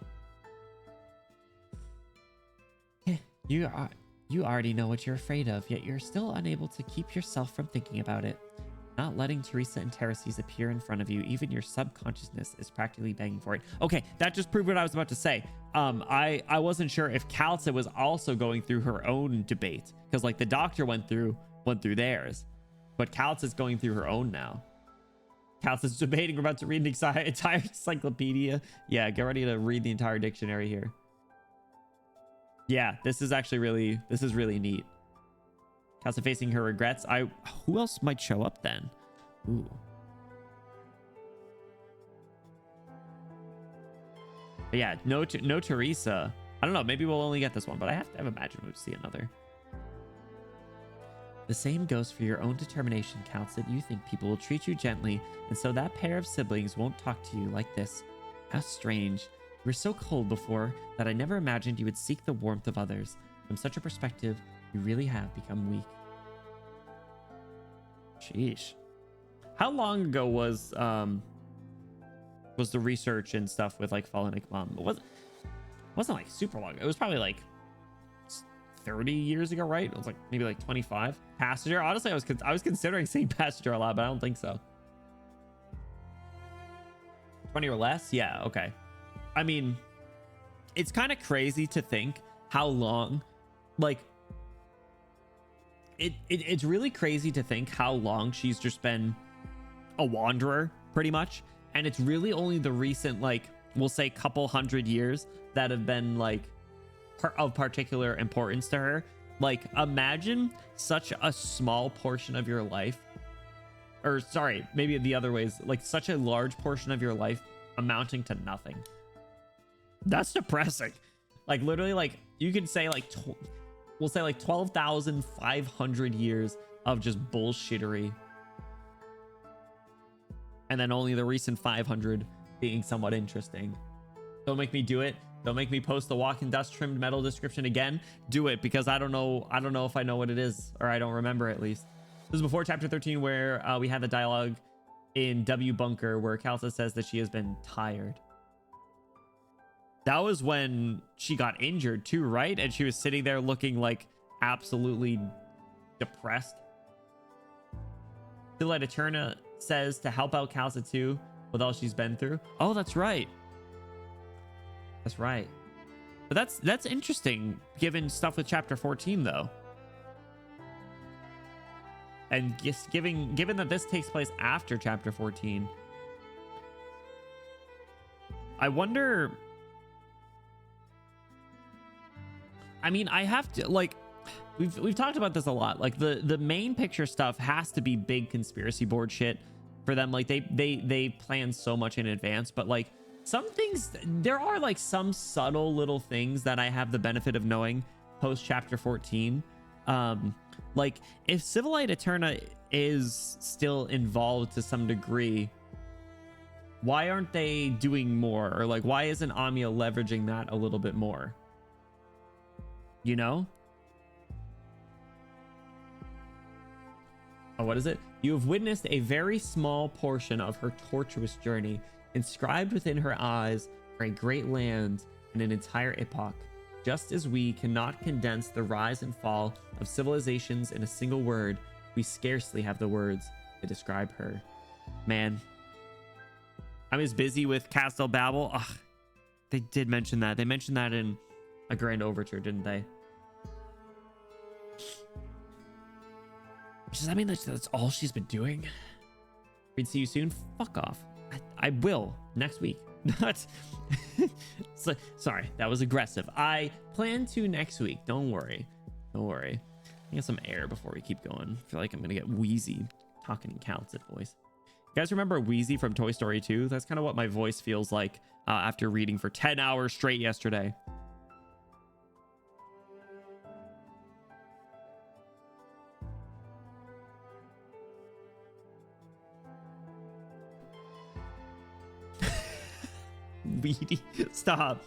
You already know what you're afraid of, yet you're still unable to keep yourself from thinking about it. Not letting Teresa and Terraces appear in front of you, even your subconsciousness is practically begging for it. Okay, that just proved what I was about to say. I wasn't sure if Calcit was also going through her own debate, because like the doctor went through theirs, but Calcit's going through her own now. Calcit's debating. We're about to read the entire encyclopedia. Yeah, get ready to read the entire dictionary here. Yeah, this is really neat. Calcit facing her regrets. Who else might show up then? Ooh. But yeah, no Teresa. I don't know. Maybe we'll only get this one, but I have to imagine we'll see another. The same goes for your own determination, Calcit. You think people will treat you gently, and so that pair of siblings won't talk to you like this. How strange. You were so cold before that I never imagined you would seek the warmth of others. From such a perspective, you really have become weak. Sheesh. How long ago was the research and stuff with like Falanik Mom? It wasn't like super long. It was probably like 30 years ago, right? It was like maybe like 25. Passenger. Honestly, I was considering saying passenger a lot, but I don't think so. 20 or less? Yeah, okay. I mean, it's kind of crazy to think how long, like, it's really crazy to think how long she's just been a wanderer, pretty much. And it's really only the recent, like, we'll say couple hundred years that have been, like, of particular importance to her. Like, imagine such a small portion of your life, or sorry, maybe the other ways, like such a large portion of your life amounting to nothing. That's depressing. Like, literally, like, you could say like we'll say like 12,500 years of just bullshittery, and then only the recent 500 being somewhat interesting. Don't make me do it. Don't make me post the walk in dust trimmed metal description again. Do it, because I don't know if I know what it is, or I don't remember at least. This is before chapter 13, where we had the dialogue in W Bunker where Kalsa says that she has been tired. That was when she got injured too, right? And she was sitting there looking like absolutely depressed. Silhouette Eterna says to help out Kalsa too with all she's been through. Oh, that's right. That's right. But that's interesting, given stuff with chapter 14 though. And just given that this takes place after chapter 14, I wonder. I mean, I have to, like, we've talked about this a lot. Like the main picture stuff has to be big conspiracy board shit for them. Like they plan so much in advance, but like some things, there are like some subtle little things that I have the benefit of knowing post chapter 14. Like if Civilite Eterna is still involved to some degree, why aren't they doing more? Or like, why isn't Amiya leveraging that a little bit more? You know? Oh, what is it? You have witnessed a very small portion of her tortuous journey. Inscribed within her eyes are a great land and an entire epoch. Just as we cannot condense the rise and fall of civilizations in a single word, we scarcely have the words to describe her. Man, I'm as busy with Castle Babel. Ugh, they did mention that. They mentioned that in a Grand Overture, didn't they? Does that mean that's all she's been doing? We'd see you soon. Fuck off. I will next week. Not. Sorry, that was aggressive. I plan to next week. Don't worry. Don't worry. I get some air before we keep going. I feel like I'm gonna get wheezy talking in Calcid voice. You guys remember Wheezy from Toy Story 2? That's kind of what my voice feels like after reading for 10 hours straight yesterday. Weedy, stop.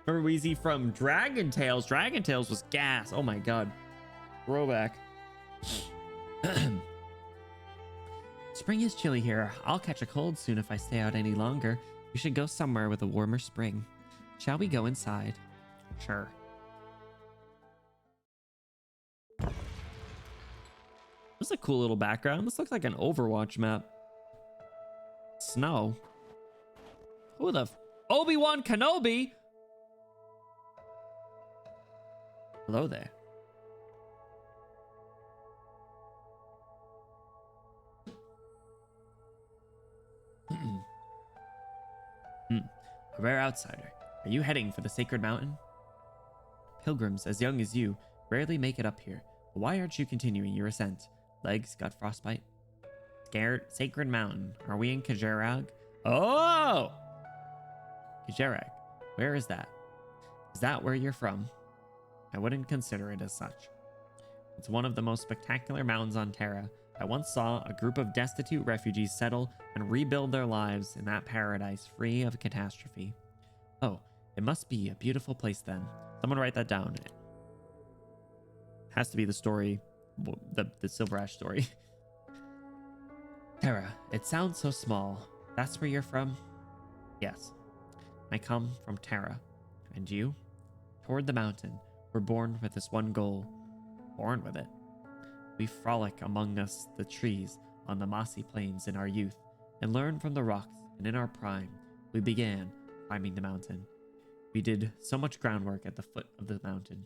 Remember Wheezy from Dragon Tales? Dragon Tales was gas. Oh my god. Throwback. Spring is chilly here. I'll catch a cold soon if I stay out any longer. We should go somewhere with a warmer spring. Shall we go inside? Sure. This is a cool little background. This looks like an Overwatch map. Snow. Who the Obi-Wan Kenobi? Hello there. A rare outsider. Are you heading for the Sacred Mountain? Pilgrims as young as you rarely make it up here. Why aren't you continuing your ascent? Legs got frostbite? Scared? Sacred Mountain. Are we in Kajerag? Oh! Kajerag. Where is that? Is that where you're from? I wouldn't consider it as such. It's one of the most spectacular mountains on Terra. I once saw a group of destitute refugees settle and rebuild their lives in that paradise free of catastrophe. Oh, it must be a beautiful place then. Someone write that down. It has to be the story, the Silver Ash story. Terra, it sounds so small. That's where you're from? Yes. I come from Terra. And you? Toward the mountain. We're born with this one goal. Born with it. We frolic among us the trees on the mossy plains in our youth, and learn from the rocks, and in our prime, we began climbing the mountain. We did so much groundwork at the foot of the mountain,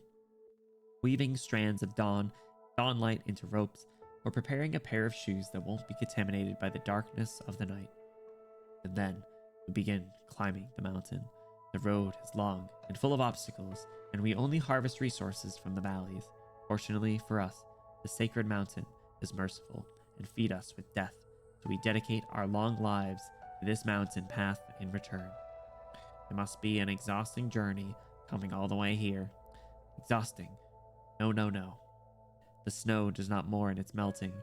weaving strands of dawnlight into ropes, or preparing a pair of shoes that won't be contaminated by the darkness of the night. And then we begin climbing the mountain. The road is long and full of obstacles, and we only harvest resources from the valleys. Fortunately for us, the Sacred Mountain is merciful and feed us with death, so we dedicate our long lives to this mountain path in return. It must be an exhausting journey coming all the way here. Exhausting. No, no, no. The snow does not mourn its melting.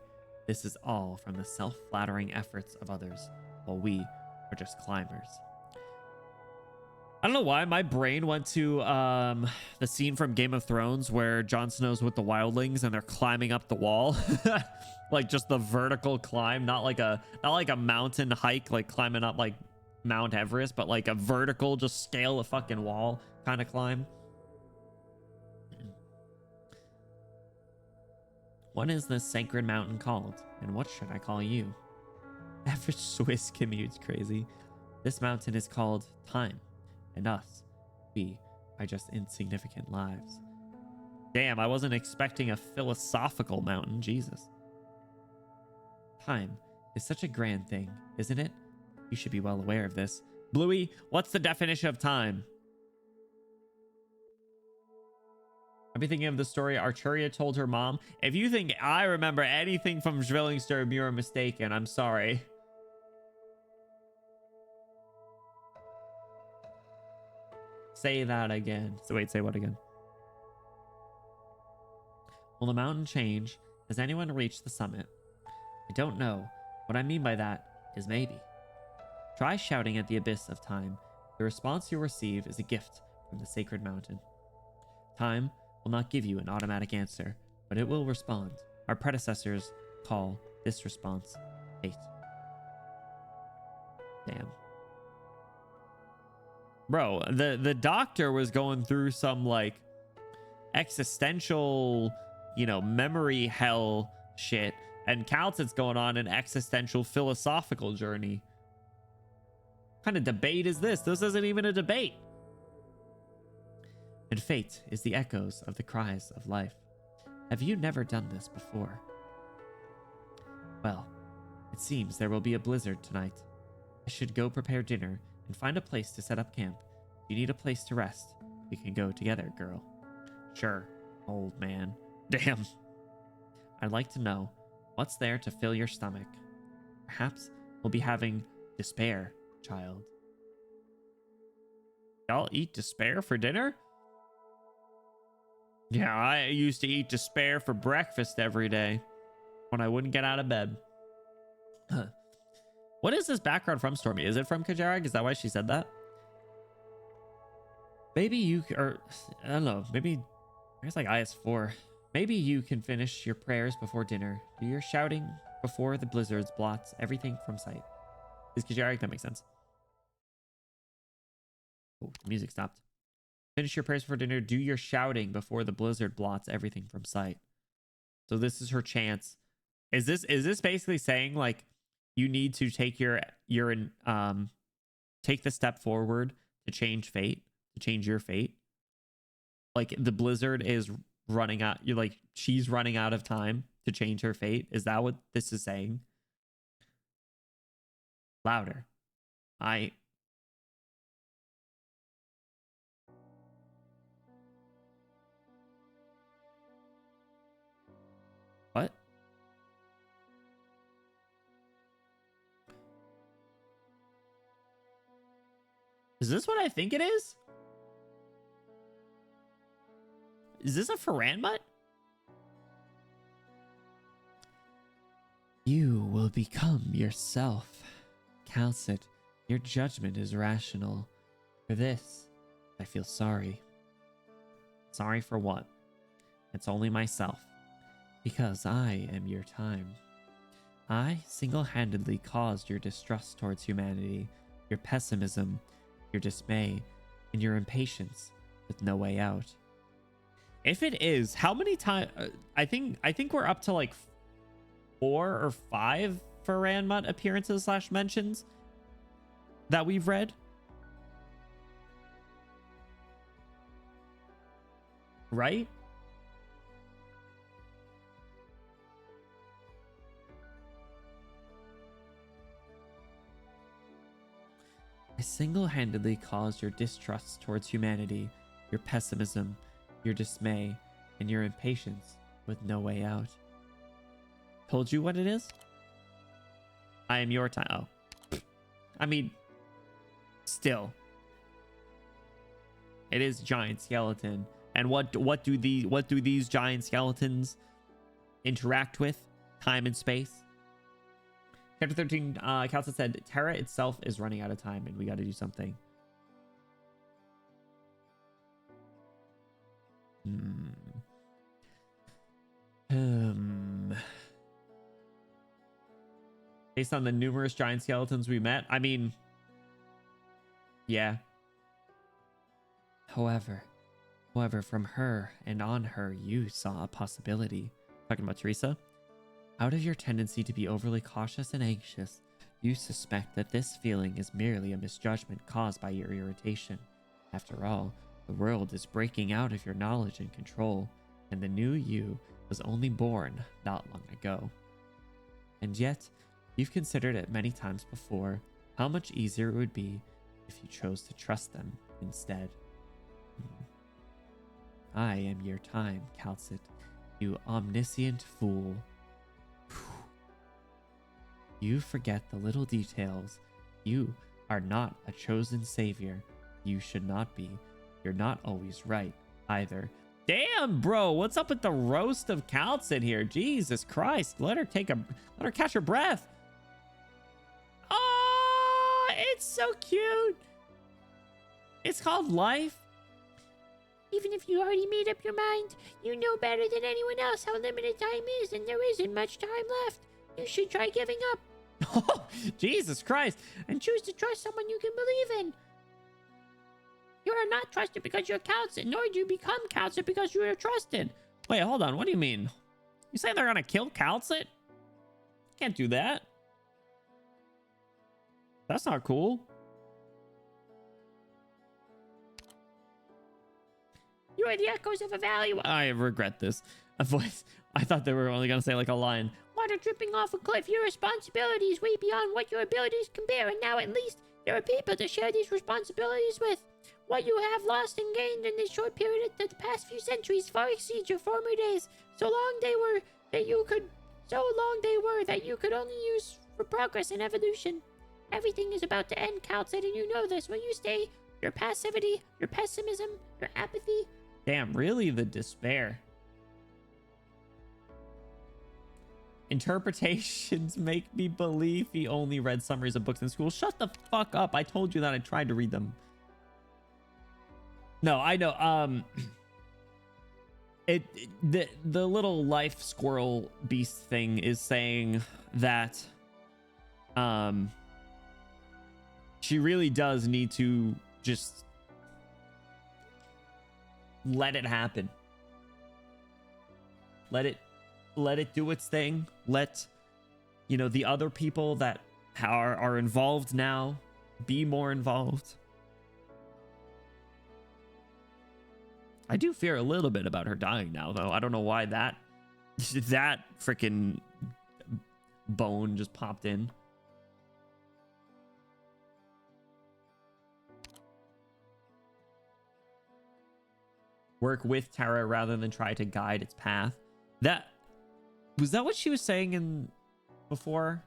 This is all from the self-flattering efforts of others, while we are just climbers. I don't know why my brain went to the scene from Game of Thrones where Jon Snow's with the wildlings and they're climbing up the wall. Like just the vertical climb, not like a mountain hike, like climbing up like Mount Everest, but like a vertical, just scale a fucking wall kind of climb. What is this sacred mountain called? And what should I call you? Average Swiss commutes crazy. This mountain is called time. And us, we are just insignificant lives. Damn, I wasn't expecting a philosophical mountain, Jesus. Time is such a grand thing, isn't it? You should be well aware of this. Bluey, what's the definition of time? I've been thinking of the story Arturia told her mom. If you think I remember anything from Zwillingsturm, you're mistaken. I'm sorry. Say that again. So wait, say what again? Will the mountain change? Has anyone reached the summit? I don't know. What I mean by that is maybe. Try shouting at the abyss of time. The response you'll receive is a gift from the sacred mountain. Time will not give you an automatic answer, but it will respond. Our predecessors call this response fate. Damn. Bro, the doctor was going through some like existential, you know, memory hell shit, and Calton's going on an existential philosophical journey. What kind of debate is this? This isn't even a debate. And fate is the echoes of the cries of life. Have you never done this before? Well, it seems there will be a blizzard tonight. I should go prepare dinner and find a place to set up camp. If you need a place to rest, we can go together, girl. Sure, old man. Damn. I'd like to know what's there to fill your stomach. Perhaps we'll be having despair, child. Y'all eat despair for dinner? Yeah, I used to eat despair for breakfast every day when I wouldn't get out of bed. What is this background from, Stormy? Is it from Kajarag? Is that why she said that? Maybe you, or I don't know, maybe it's like IS4. Maybe you can finish your prayers before dinner. Do your shouting before the blizzards blots everything from sight. Is Kajarag? That makes sense. Oh, the music stopped. Finish your prayers before dinner. Do your shouting before the blizzard blots everything from sight. So this is her chance. Is this basically saying like you need to take take the step forward to change fate, to change your fate? Like the blizzard is running out. You're like she's running out of time to change her fate. Is that what this is saying? Louder. What? Is this what I think it is? Is this a Faranmut? You will become yourself. Calcit, your judgment is rational. For this, I feel sorry. Sorry for what? It's only myself. Because I am your time. I single-handedly caused your distrust towards humanity, your pessimism, your dismay, and your impatience with no way out. If it is, how many times? I think we're up to like 4 or 5 Faranmut appearances / mentions that we've read. Right? I single-handedly caused your distrust towards humanity, your pessimism, your dismay, and your impatience with no way out. Told you what it is? I am your time. Oh. I mean, still. It is giant skeleton. And what do these giant skeletons interact with? Time and space. Chapter 13, Calcit said, Terra itself is running out of time and we got to do something. Based on the numerous giant skeletons we met, I mean, yeah. However, from her and on her, you saw a possibility. Talking about Teresa. Out of your tendency to be overly cautious and anxious, you suspect that this feeling is merely a misjudgment caused by your irritation. After all, the world is breaking out of your knowledge and control, and the new you was only born not long ago. And yet, you've considered it many times before how much easier it would be if you chose to trust them instead. I am your time, Calcit, you omniscient fool. You forget the little details. You are not a chosen savior. You should not be. You're not always right either. Damn, bro, what's up with the roast of Calcit here? Jesus Christ, let her catch her breath. Oh, it's so cute. It's called life. Even if you already made up your mind, you know better than anyone else how limited time is, and there isn't much time left. You should try giving up. Oh, Jesus Christ. And choose to trust someone you can believe in. You are not trusted because you're Calcit, nor do you become Calcit because you are trusted. Wait, hold on. What do you mean? You say they're gonna kill Calcit? Can't do that. That's not cool. You are the echoes of a valley. I regret this. A voice. I thought they were only gonna say like a line. Water dripping off a cliff. Your responsibilities way beyond what your abilities can bear, and now at least there are people to share these responsibilities with. What you have lost and gained in this short period of the past few centuries far exceeds your former days. So long they were that you could only use for progress and evolution. Everything is about to end, Calcit, and you know this. When you stay, your passivity, your pessimism, your apathy. Damn, really the despair. Interpretations make me believe he only read summaries of books in school. Shut the fuck up. I told you that I tried to read them. No, I know. The little life squirrel beast thing is saying that she really does need to just let it happen. Let it do its thing. Let, you know, the other people that are involved now be more involved. I do fear a little bit about her dying now, though. I don't know why that freaking bone just popped in. Work with Tara rather than try to guide its path. Was that what she was saying in before?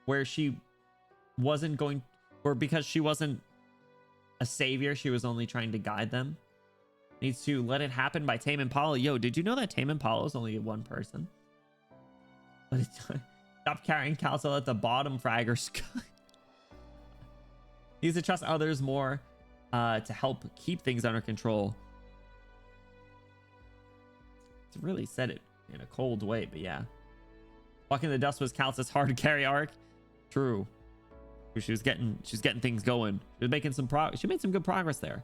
Where she wasn't going, or because she wasn't a savior, she was only trying to guide them. Needs to let it happen by Tame Impala. Yo, did you know that Tame Impala is only one person? Let it stop carrying Calcit at the bottom, Fragger Sky. Needs to trust others more to help keep things under control. It's really said it in a cold way, but yeah. Walking the Dust was Calcit's hard to carry arc. True. She was getting things going. She was making some she made some good progress there.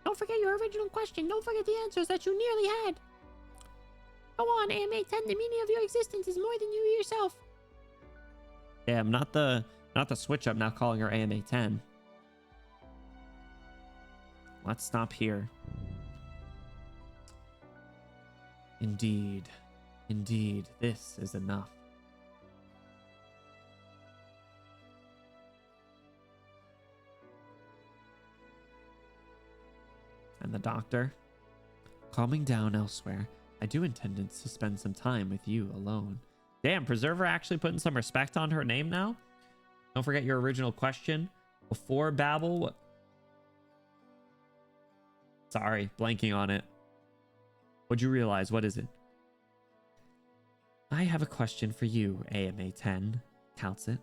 Don't forget your original question. Don't forget the answers that you nearly had. Go on, AMA 10. The meaning of your existence is more than you yourself. Damn, not the switch up now calling her AMA 10. Let's stop here. Indeed, this is enough. And the doctor? Calming down elsewhere, I do intend to spend some time with you alone. Damn, Preserver actually putting some respect on her name now? Don't forget your original question before Babel. Sorry, blanking on it. What'd you realize? What is it? I have a question for you, AMA 10, Calcit.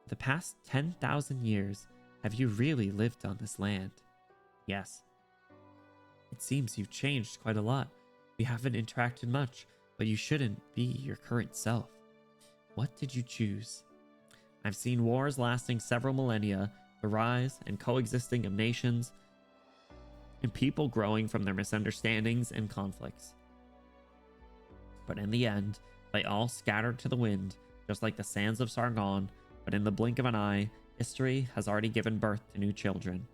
The past 10,000 years, have you really lived on this land? Yes. It seems you've changed quite a lot. We haven't interacted much, but you shouldn't be your current self. What did you choose? I've seen wars lasting several millennia, the rise and coexisting of nations, and people growing from their misunderstandings and conflicts. But in the end, they all scattered to the wind, just like the sands of Sargon, but in the blink of an eye, history has already given birth to new children.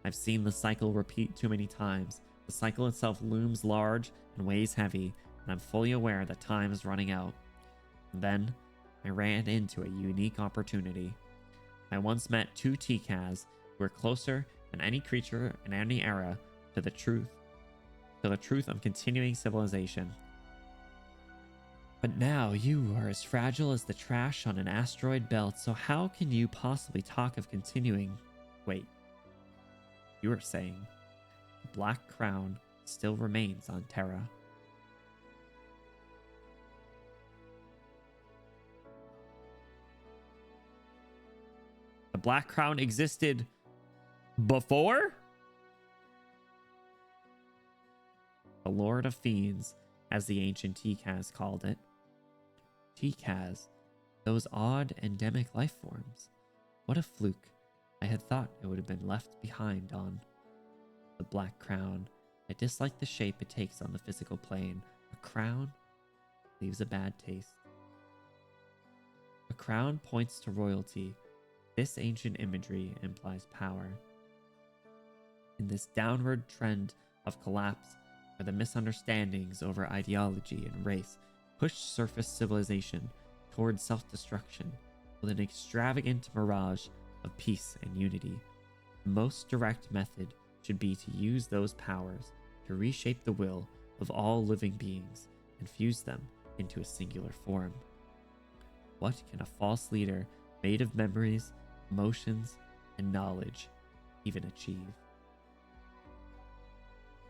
I've seen the cycle repeat too many times. The cycle itself looms large and weighs heavy, and I'm fully aware that time is running out. And then, I ran into a unique opportunity. I once met two T-Kaz who were closer than any creature in any era to the truth of continuing civilization. But now you are as fragile as the trash on an asteroid belt, so how can you possibly talk of continuing? Wait, you are saying the Black Crown still remains on Terra? The Black Crown existed before? The Lord of Fiends, as the ancient T-Kaz called it. T-Kaz, those odd endemic life forms. What a fluke. I had thought it would have been left behind on the Black Crown. I dislike the shape it takes on the physical plane. A crown leaves a bad taste. A crown points to royalty. This ancient imagery implies power. In this downward trend of collapse, where the misunderstandings over ideology and race push surface civilization towards self-destruction with an extravagant mirage of peace and unity, the most direct method should be to use those powers to reshape the will of all living beings and fuse them into a singular form. What can a false leader made of memories, emotions, and knowledge even achieve?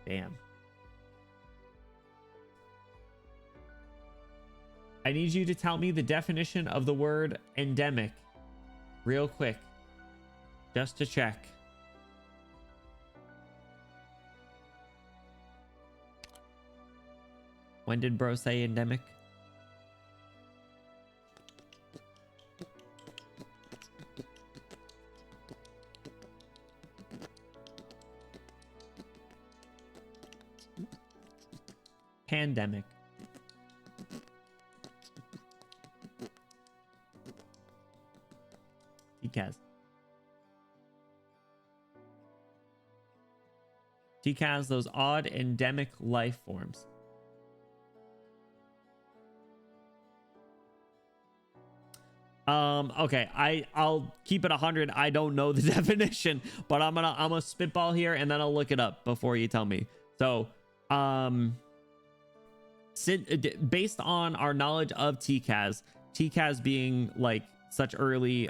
Damn. I need you to tell me the definition of the word endemic real quick, just to check. When did bro say endemic? Pandemic. T-Kaz. T-Kaz, those odd endemic life forms. Okay, I'll keep it 100. I don't know the definition, but I'm gonna spitball here and then I'll look it up before you tell me. So, based on our knowledge of T-Kaz being like such early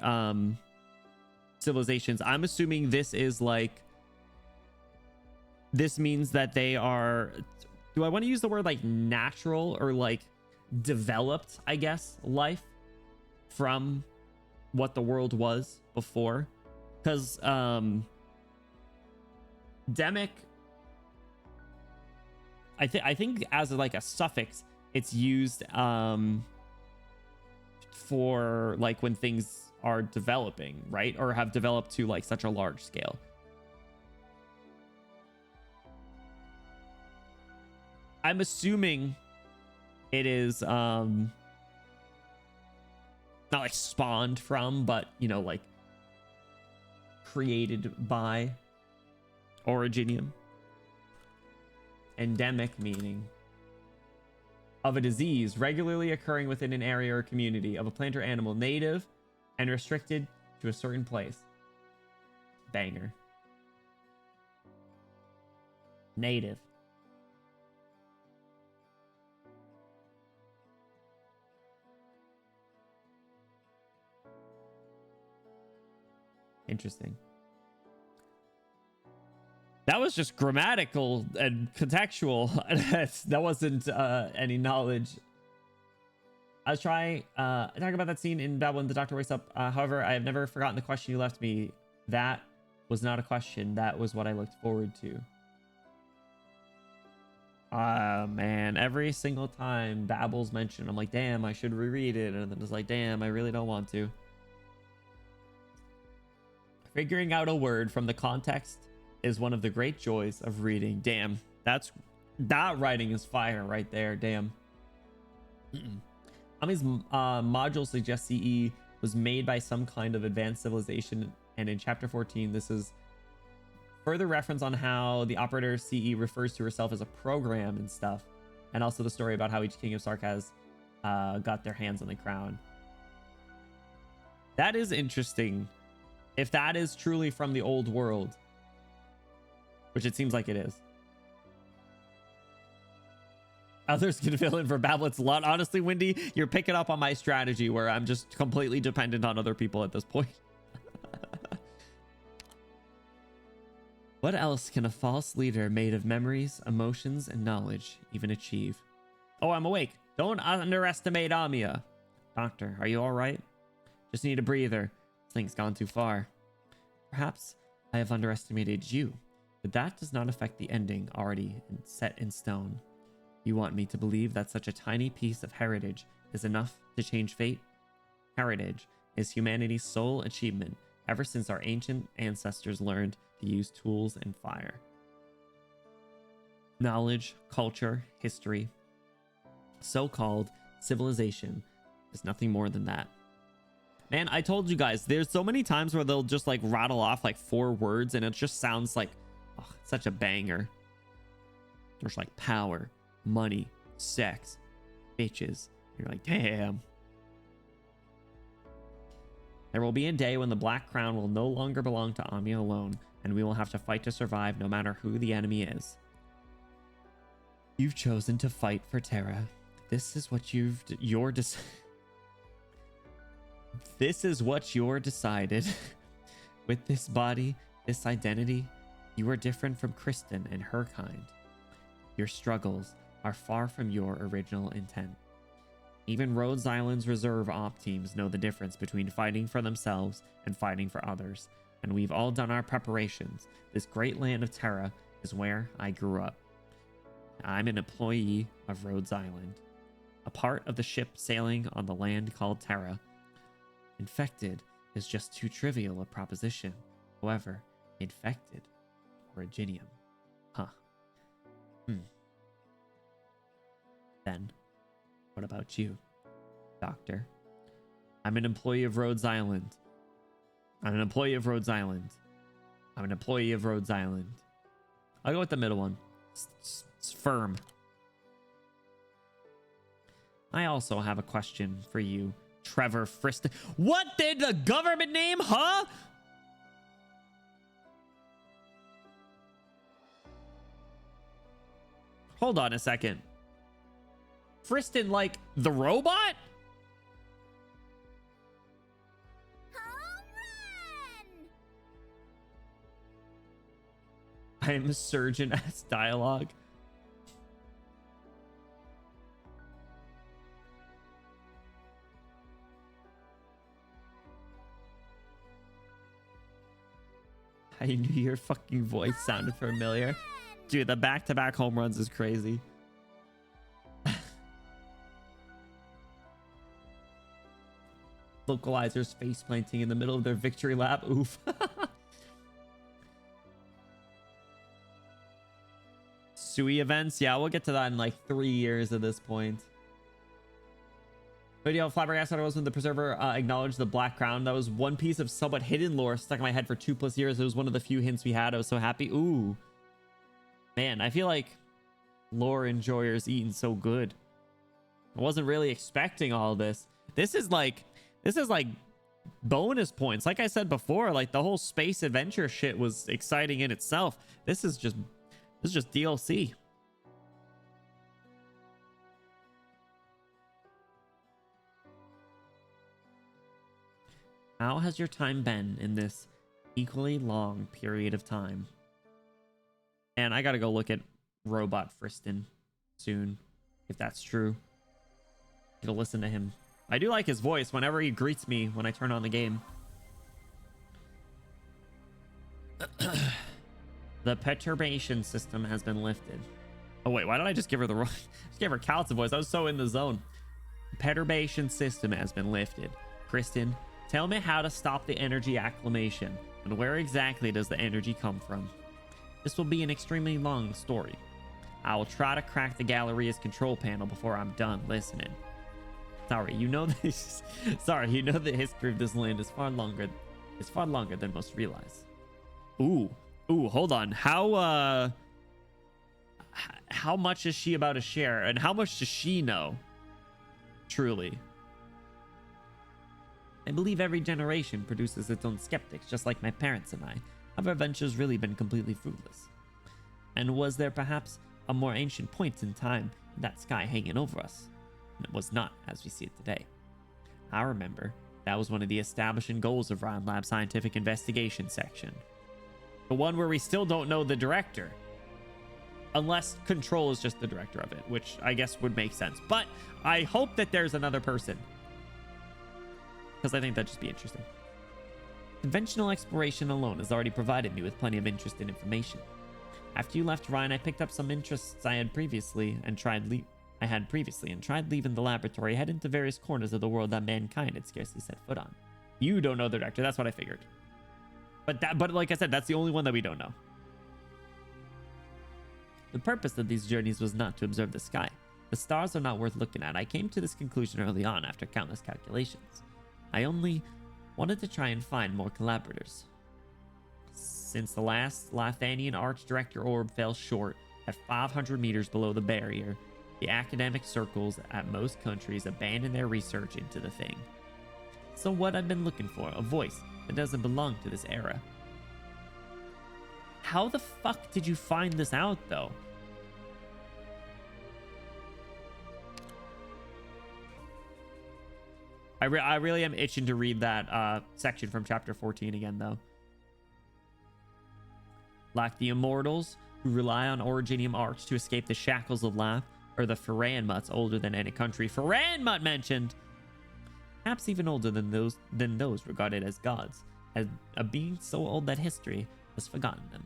civilizations, I'm assuming this is like, this means that they are, do I want to use the word like natural or like developed, I guess, life from what the world was before? Because demic, I think as like a suffix, it's used for like when things are developing, right? Or have developed to like such a large scale. I'm assuming it is not like spawned from, but you know, like created by Originium. Endemic meaning of a disease regularly occurring within an area or community of a plant or animal, native and restricted to a certain place. Banger. Native. Interesting. That was just grammatical and contextual. That wasn't any knowledge. I was trying talking about that scene in Babylon, the Doctor wakes up. However, I have never forgotten the question you left me. That was not a question. That was what I looked forward to. Man, every single time Babble's mentioned, I'm like, damn, I should reread it. And then it's like, damn, I really don't want to. Figuring out a word from the context is one of the great joys of reading. Damn, that writing is fire right there. Damn. Ami's module suggests CE was made by some kind of advanced civilization, and in chapter 14 this is further reference on how the operator CE refers to herself as a program and stuff, and also the story about how each king of Sark has got their hands on the crown. That is interesting. If that is truly from the old world, which it seems like it is. Others can fill in for Bablet's lot. Honestly, Wendy, you're picking up on my strategy where I'm just completely dependent on other people at this point. What else can a false leader made of memories, emotions, and knowledge even achieve? Oh, I'm awake. Don't underestimate Amia. Doctor, are you all right? Just need a breather. This thing's gone too far. Perhaps I have underestimated you, but that does not affect the ending already set in stone. You want me to believe that such a tiny piece of heritage is enough to change fate? Heritage is humanity's sole achievement ever since our ancient ancestors learned to use tools and fire. Knowledge, culture, history, so-called civilization is nothing more than that. Man, I told you guys, there's so many times where they'll just like rattle off like 4 words and it just sounds like such a banger. There's like power, money, sex, bitches. You're like, damn. There will be a day when the Black Crown will no longer belong to Ami alone, and we will have to fight to survive no matter who the enemy is. You've chosen to fight for Terra. This is what This is what you're decided. With this body, this identity, you are different from Kristen and her kind. Your struggles are far from your original intent. Even Rhodes Island's reserve op teams know the difference between fighting for themselves and fighting for others, and we've all done our preparations. This great land of Terra is where I grew up. I'm an employee of Rhodes Island, a part of the ship sailing on the land called Terra. Infected is just too trivial a proposition. However, infected, Originium. Huh. Then, what about you, Doctor? I'm an employee of Rhodes Island. I'm an employee of Rhodes Island. I'm an employee of Rhodes Island. I'll go with the middle one. It's firm. I also have a question for you, Trevor Friston. What did the government name, huh? Hold on a second. Friston, like the robot? I am a surgeon as dialogue. I knew your fucking voice sounded familiar. Dude, the back-to-back home runs is crazy. Localizers face planting in the middle of their victory lap. Oof. Sui events. Yeah, we'll get to that in like 3 years at this point. Video flabbergasted I was when the preserver acknowledged the Black Crown. That was one piece of somewhat hidden lore stuck in my head for 2+ years. It was one of the few hints we had. I was so happy. Ooh. Man, I feel like lore enjoyers eating so good. I wasn't really expecting all this. This is like bonus points. Like I said before, like the whole space adventure shit was exciting in itself. This is just DLC. How has your time been in this equally long period of time? And I gotta go look at Robot Friston soon, if that's true. Gonna listen to him. I do like his voice whenever he greets me when I turn on the game. The perturbation system has been lifted. Oh wait, why did I just give her the wrong? Just gave her Cal's voice. I was so in the zone. Perturbation system has been lifted. Kristen, tell me how to stop the energy acclimation, and where exactly does the energy come from? This will be an extremely long story. I will try to crack the Galleria's control panel before I'm done listening. Sorry, you know this. Sorry, you know the history of this land is far longer. It's far longer than most realize. Ooh, hold on. How much is she about to share, and how much does she know? Truly. I believe every generation produces its own skeptics, just like my parents and I. Have our ventures really been completely fruitless? And was there perhaps a more ancient point in time in that sky hanging over us? And it was not as we see it today. I remember that was one of the establishing goals of Ryan Lab's scientific investigation section. The one where we still don't know the director. Unless Control is just the director of it, which I guess would make sense. But I hope that there's another person, because I think that'd just be interesting. Conventional exploration alone has already provided me with plenty of interesting information. After you left Ryan, I picked up some interests I had previously and tried leaving the laboratory, head into various corners of the world that mankind had scarcely set foot on. You don't know the director, that's what I figured. But like I said, that's the only one that we don't know. The purpose of these journeys was not to observe the sky. The stars are not worth looking at. I came to this conclusion early on after countless calculations. I only wanted to try and find more collaborators. Since the last Lathanian Arch Director orb fell short at 500 meters below the barrier, the academic circles at most countries abandoned their research into the thing. So what I've been looking for, a voice that doesn't belong to this era. How the fuck did you find this out, though? I really am itching to read that section from chapter 14 again, though. Like the immortals who rely on Originium Arch to escape the shackles of life, or the Faranmuts older than any country Faranmut mentioned, perhaps even older than those regarded as gods, as a being so old that history has forgotten them.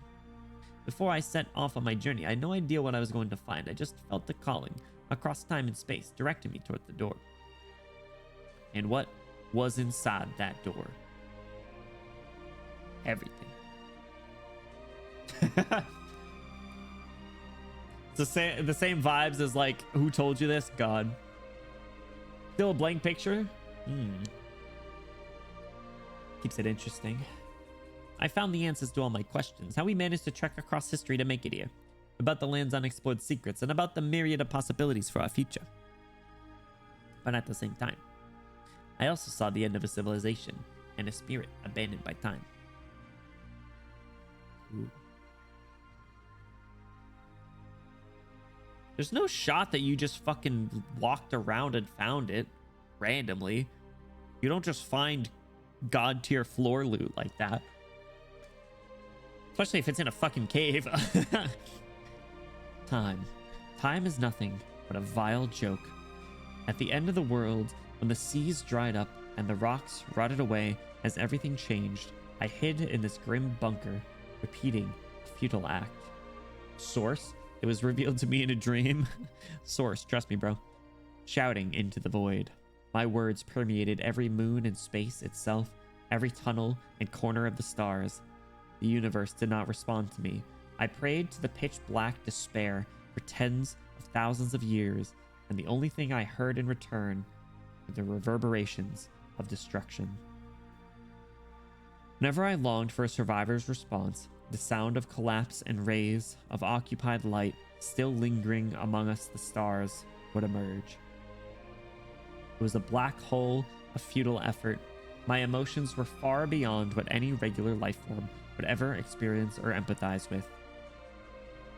Before I set off on my journey, I had no idea what I was going to find. I just felt the calling across time and space, directing me toward the door. And what was inside that door? Everything. It's the same vibes as like, who told you this? God. Still a blank picture? Keeps it interesting. I found the answers to all my questions. How we managed to trek across history to make it here. About the land's unexplored secrets and about the myriad of possibilities for our future. But at the same time, I also saw the end of a civilization and a spirit abandoned by time. Ooh. There's no shot that you just fucking walked around and found it randomly. You don't just find god tier floor loot like that. Especially if it's in a fucking cave. Time. Time is nothing but a vile joke. At the end of the world, when the seas dried up and the rocks rotted away as everything changed, I hid in this grim bunker, repeating a futile act. Source? It was revealed to me in a dream. Source, trust me, bro. Shouting into the void. My words permeated every moon and space itself, every tunnel and corner of the stars. The universe did not respond to me. I prayed to the pitch black despair for tens of thousands of years, and the only thing I heard in return were the reverberations of destruction. Whenever I longed for a survivor's response, the sound of collapse and rays of occupied light still lingering among us the stars would emerge. It was a black hole of futile effort. My emotions were far beyond what any regular life form would ever experience or empathize with.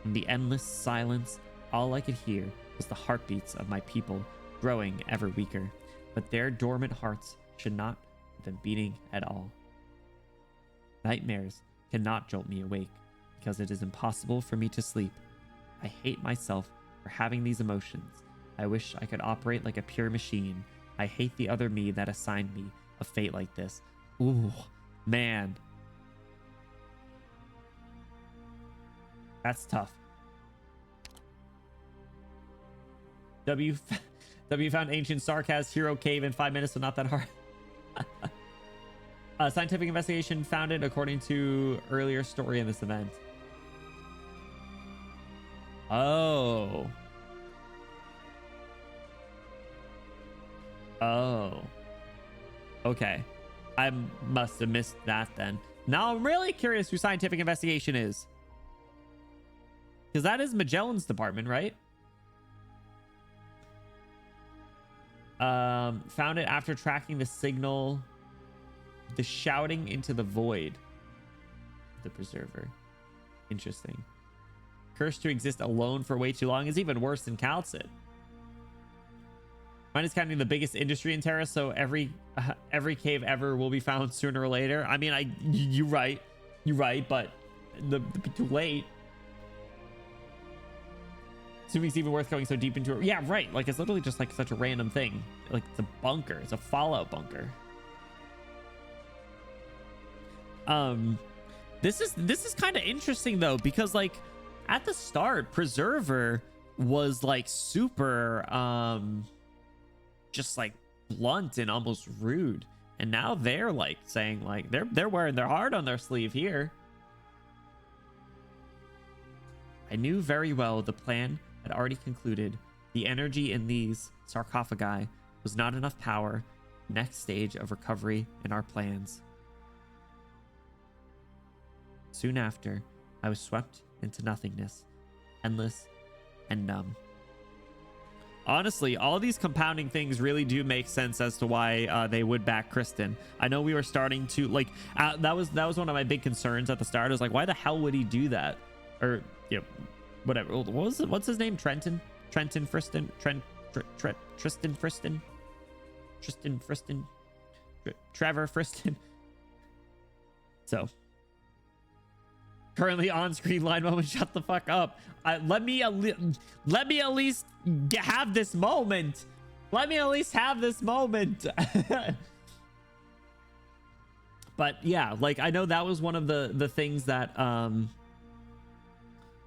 In the endless silence, all I could hear was the heartbeats of my people growing ever weaker, but their dormant hearts should not have been beating at all. Nightmares cannot jolt me awake because it is impossible for me to sleep. I hate myself for having these emotions. I wish I could operate like a pure machine. I hate the other me that assigned me a fate like this. Ooh, man. That's tough. W found ancient Sarkaz hero cave in 5 minutes, so not that hard. Scientific investigation found it according to earlier story in this event. Oh. Oh. Okay. I must have missed that then. Now I'm really curious who scientific investigation is. Because that is Magellan's department, right? Found it after tracking the signal. The shouting into the void. The preserver. Interesting. Cursed to exist alone for way too long is even worse than Calcit. Mine is counting the biggest industry in Terra, so every cave ever will be found sooner or later. I mean, you're right. You're right, but too late. Assuming it's even worth going so deep into it. Yeah, right. Like, it's literally just like such a random thing. Like, it's a bunker. It's a Fallout bunker. This is kind of interesting though, because like at the start, Preserver was like super just like blunt and almost rude, and now they're like saying like they're wearing their heart on their sleeve here. I knew very well the plan had already concluded. The energy in these sarcophagi was not enough power. Next stage of recovery in our plans. Soon after, I was swept into nothingness, endless and numb. Honestly, all these compounding things really do make sense as to why they would back Kristen. I know we were starting to like that was one of my big concerns at the start. I was like, why the hell would he do that? Or you know, whatever. What was it? What's his name? Tristan Friston, Trevor Friston. So. Currently on-screen line moment. Shut the fuck up. Let me at least have this moment. Let me at least have this moment. But yeah, like I know that was one of the things that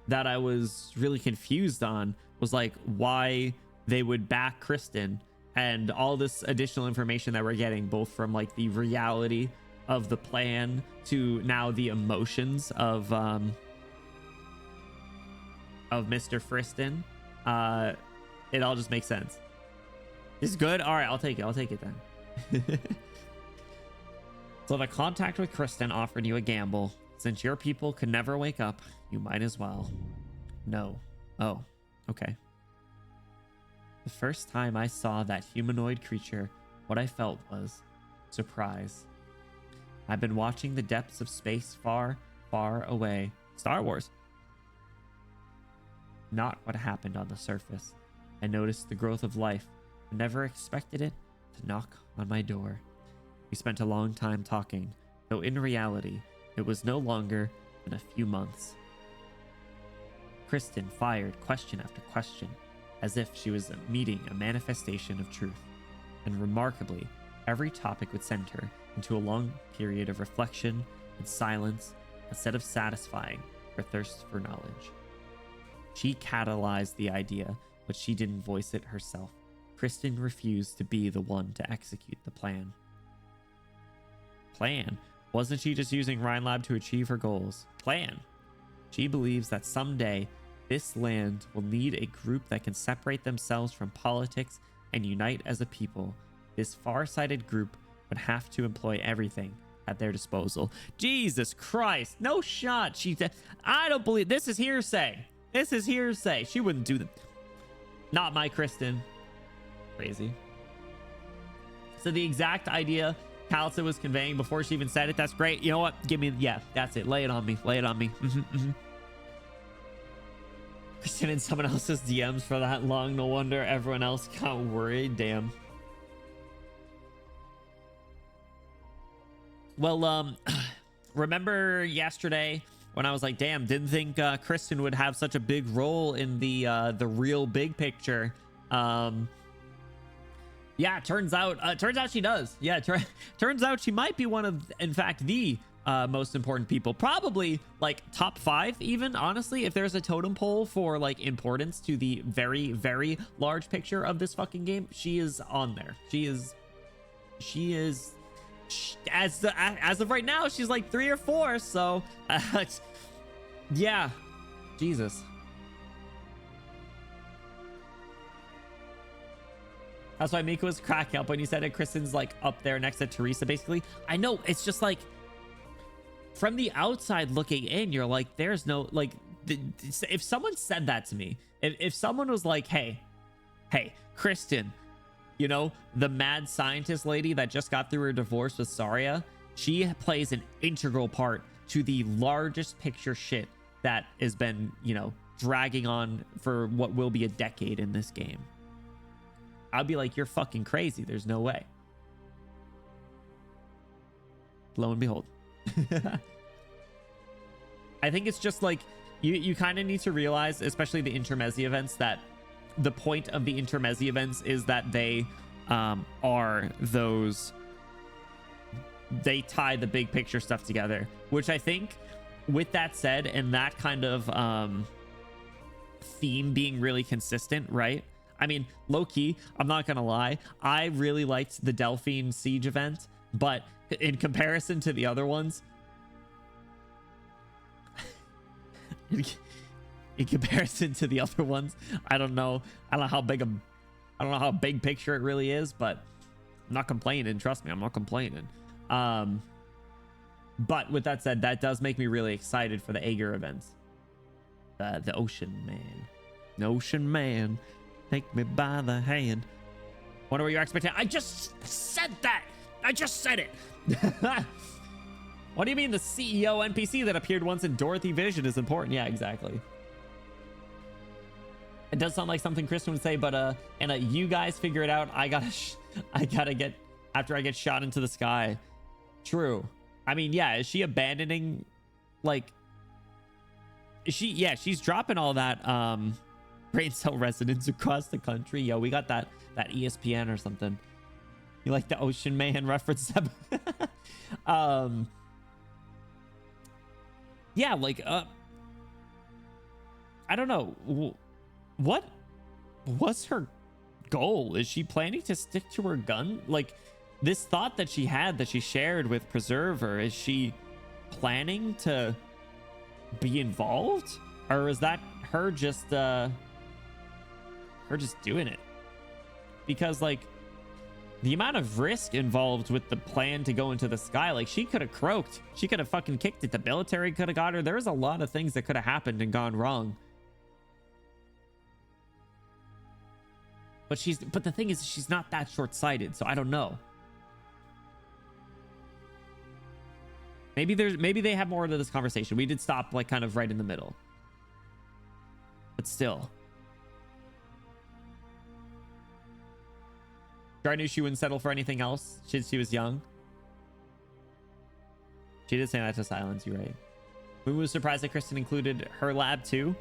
that I was really confused on, was like why they would back Kristen, and all this additional information that we're getting, both from like the reality of the plan to now the emotions of Mr. Friston. It all just makes sense. This is good. All right, I'll take it then. So the contact with Kristen offered you a gamble. Since your people could never wake up, you might as well. No. Oh, okay. The first time I saw that humanoid creature, what I felt was surprise. I've been watching the depths of space far, far away. Star Wars. Not what happened on the surface. I noticed the growth of life, but never expected it to knock on my door. We spent a long time talking, though in reality, it was no longer than a few months. Kristen fired question after question, as if she was meeting a manifestation of truth. And remarkably, every topic would send her into a long period of reflection and silence instead of satisfying her thirst for knowledge. She catalyzed the idea, but she didn't voice it herself. Kristen refused to be the one to execute the plan. Plan? Wasn't she just using Rhinelab to achieve her goals? Plan? She believes that someday this land will need a group that can separate themselves from politics and unite as a people. This far-sighted group would have to employ everything at their disposal. Jesus Christ, no shot. I don't believe this is hearsay. This is hearsay. She wouldn't do that. Not my Kristen. Crazy. So the exact idea Calcit was conveying before she even said it. That's great. You know what? Give me, yeah, that's it. Lay it on me. Lay it on me. Kristen in someone else's DMs for that long. No wonder everyone else got worried. Damn. Well, remember yesterday when I was like, damn, didn't think Kristen would have such a big role in the real big picture. Yeah, turns out she does. Yeah, turns out she might be one of, in fact, the most important people. Probably like top 5 even, honestly. If there's a totem pole for like importance to the very, very large picture of this fucking game, she is on there. As of right now, she's like 3 or 4. So yeah, Jesus. That's why Mika was cracking up when you said it. Kristen's like up there next to Teresa, basically. I know, it's just like from the outside looking in, you're like, there's no like, if someone said that to me, if someone was like, hey, Kristen, you know, the mad scientist lady that just got through her divorce with Saria, she plays an integral part to the largest picture shit that has been, you know, dragging on for what will be a decade in this game. I'd be like, you're fucking crazy. There's no way. Lo and behold. I think it's just like, you kind of need to realize, especially the intermezzi events, that the point of the intermezzi events is that they are those, they tie the big picture stuff together, which I think, with that said, and that kind of theme being really consistent, right? I mean, low-key, I'm not gonna lie, I really liked the Delphine Siege event, but in comparison to the other ones, I don't know how big picture it really is, but I'm not complaining. Trust me, I'm not complaining. But with that said, that does make me really excited for the Aegir events. The Ocean Man, take me by the hand. Wonder what your expectation. I just said that. I just said it. What do you mean the CEO NPC that appeared once in Dorothy Vision is important? Yeah, exactly. It does sound like something Kristen would say, but you guys figure it out. I gotta get after I get shot into the sky. True. I mean, yeah, is she abandoning, like, she's dropping all that brain cell residents across the country. Yo, we got that ESPN or something. You like the Ocean Man reference? Yeah, like I don't know. What's her goal? Is she planning to stick to her gun? Like, this thought that she had, that she shared with Preserver, is she planning to be involved? Or is that her just doing it? Because, like, the amount of risk involved with the plan to go into the sky, like, she could have croaked. She could have fucking kicked it. The military could have got her. There's a lot of things that could have happened and gone wrong. But the thing is, she's not that short-sighted, so I don't know. Maybe they have more to this conversation. We did stop like kind of right in the middle. But still. I knew she wouldn't settle for anything else. She was young. She did say that to silence, you're right. Moo was surprised that Kristen included her lab too.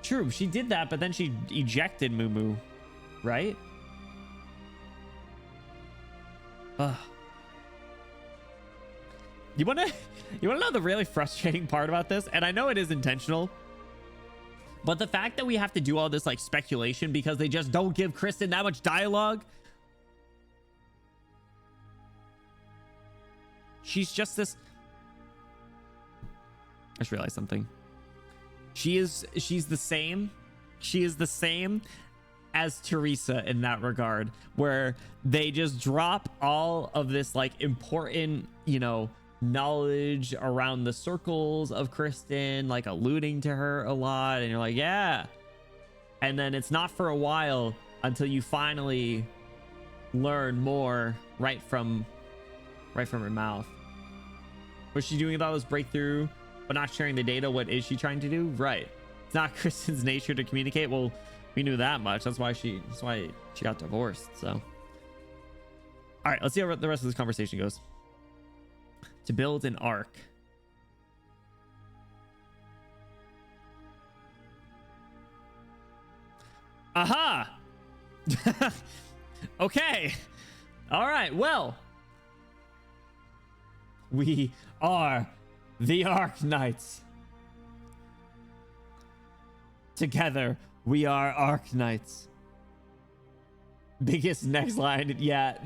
True, she did that, but then she ejected Moo, right? Ugh. You wanna know the really frustrating part about this? And I know it is intentional, but the fact that we have to do all this like speculation because they just don't give Kristen that much dialogue. She's just this. I just realized something. She's the same. She is the same as Teresa in that regard, where they just drop all of this like important, you know, knowledge around the circles of Kristen, like alluding to her a lot, and you're like, yeah, and then it's not for a while until you finally learn more right from her mouth. What's she doing with all this breakthrough but not sharing the data? What is she trying to do? Right, it's not Kristen's nature to communicate. Well, we knew that much. That's why she got divorced. So all right, let's see how the rest of this conversation goes. To build an arc. Aha! Okay. All right. Well, We are the Arknights. Together, we are Arknights. Biggest next line, yeah.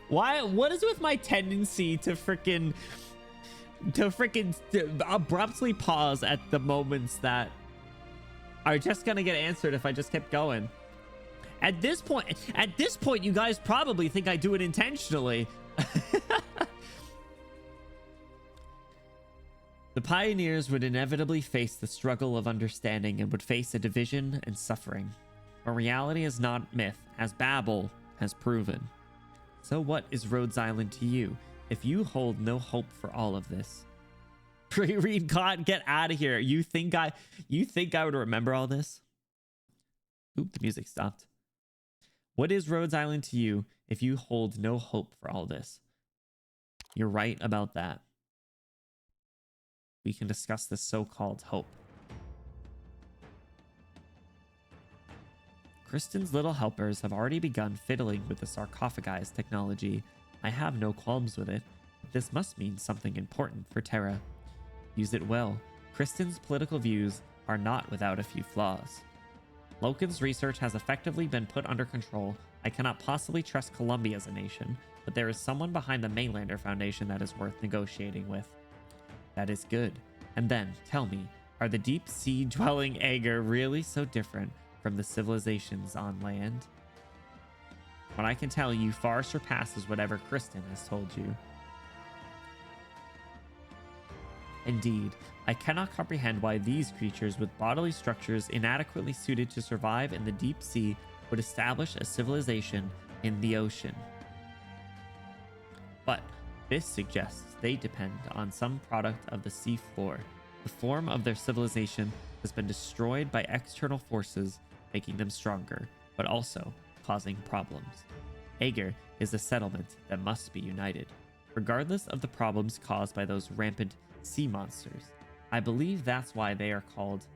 Why? What is with my tendency to freaking abruptly pause at the moments that are just gonna get answered if I just kept going? At this point, you guys probably think I do it intentionally. The pioneers would inevitably face the struggle of understanding and would face a division and suffering. But reality is not myth, as Babel has proven. So what is Rhodes Island to you, if you hold no hope for all of this? Pre-read caught, get out of here. You think I would remember all this? Oop, the music stopped. What is Rhodes Island to you, if you hold no hope for all this? You're right about that. We can discuss this so-called hope. Kristen's little helpers have already begun fiddling with the sarcophagi technology. I have no qualms with it. This must mean something important for Terra. Use it well. Kristen's political views are not without a few flaws. Loken's research has effectively been put under control. I cannot possibly trust Columbia as a nation, but there is someone behind the Mainlander Foundation that is worth negotiating with. That is good. And then, tell me, are the deep sea dwelling Aegir really so different from the civilizations on land? What I can tell you far surpasses whatever Kristen has told you. Indeed, I cannot comprehend why these creatures with bodily structures inadequately suited to survive in the deep sea would establish a civilization in the ocean. But this suggests they depend on some product of the sea floor. The form of their civilization has been destroyed by external forces, making them stronger, but also causing problems. Aegir is a settlement that must be united, regardless of the problems caused by those rampant sea monsters. I believe that's why they are called.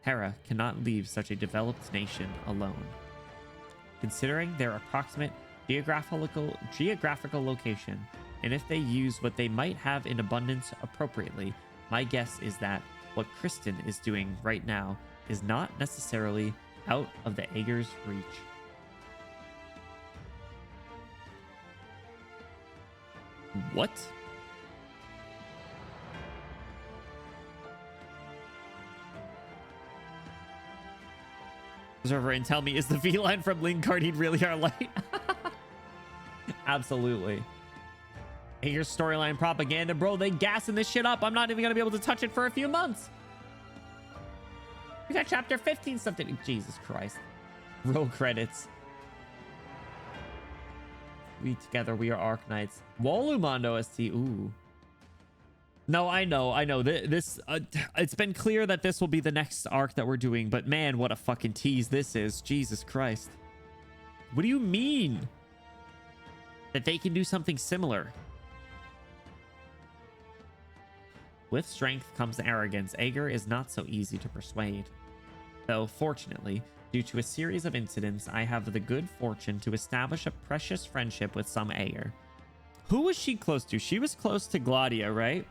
Terra cannot leave such a developed nation alone. Considering their approximate geographical location, and if they use what they might have in abundance appropriately, my guess is that what Kristen is doing right now is not necessarily out of the Aegir's reach. What? Observer and tell me, is the V-line from Lingardine really our light? Absolutely. Aegir storyline propaganda, bro. They gassing this shit up. I'm not even gonna be able to touch it for a few months. We got chapter 15 something. Jesus Christ. Roll credits. We together, we are Arknights. Wolumando ST. Ooh. No, I know. This it's been clear that this will be the next arc that we're doing, but man, what a fucking tease this is. Jesus Christ. What do you mean? That they can do something similar? With strength comes arrogance. Aegir is not so easy to persuade. Though, fortunately, due to a series of incidents, I have the good fortune to establish a precious friendship with some Aegir. Who was she close to? She was close to Gladia, right?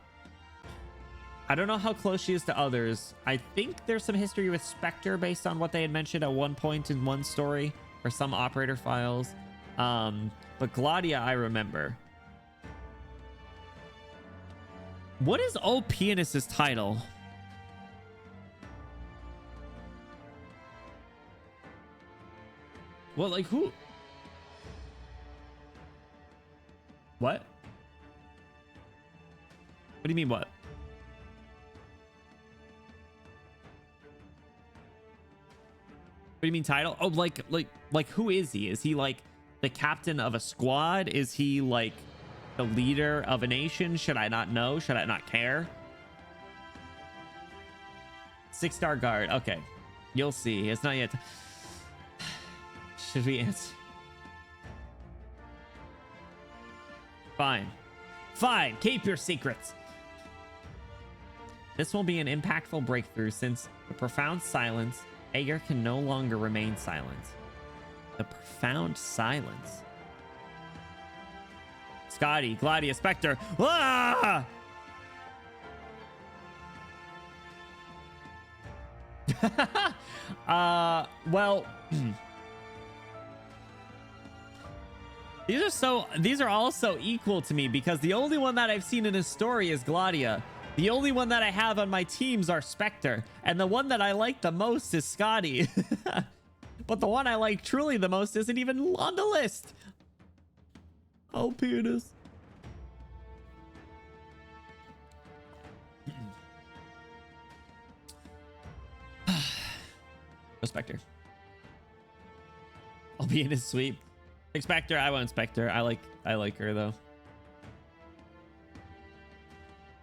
I don't know how close she is to others. I think there's some history with Spectre based on what they had mentioned at one point in one story or some operator files. But Gladia, I remember. What is Opinus's title? Well, like who? What? What do you mean what? What do you mean title? Oh, like who is he? Is he like the captain of a squad? Is he like the leader of a nation? Should I not know? Should I not care? 6-star guard. Okay. You'll see. It's not yet. Should we answer? Fine. Fine. Keep your secrets. This will be an impactful breakthrough since the profound silence, Aegir can no longer remain silent. The profound silence. Scotty, Gladia, Spectre. Ah! Well, these are all so equal to me because the only one that I've seen in his story is Gladia. The only one that I have on my teams are Spectre, and the one that I like the most is Scotty. But the one I like truly the most isn't even on the list. Oh, penis. Spectre. I'll be in his sweep. Spectre, I won't Spectre. I like her though.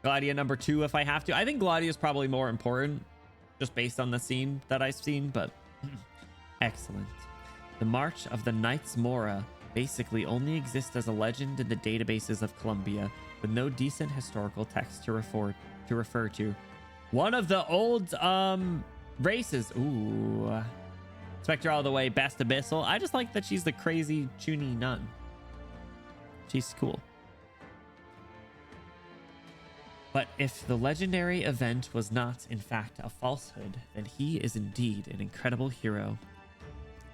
Gladia number 2 if I have to. I think Gladia is probably more important just based on the scene that I've seen, but excellent. The March of the Knights Mora basically only exists as a legend in the databases of Columbia with no decent historical text to refer to. One of the old races. Ooh. Spectre all the way, best Abyssal. I just like that she's the crazy Chuny nun. She's cool. But if the legendary event was not, in fact, a falsehood, then he is indeed an incredible hero.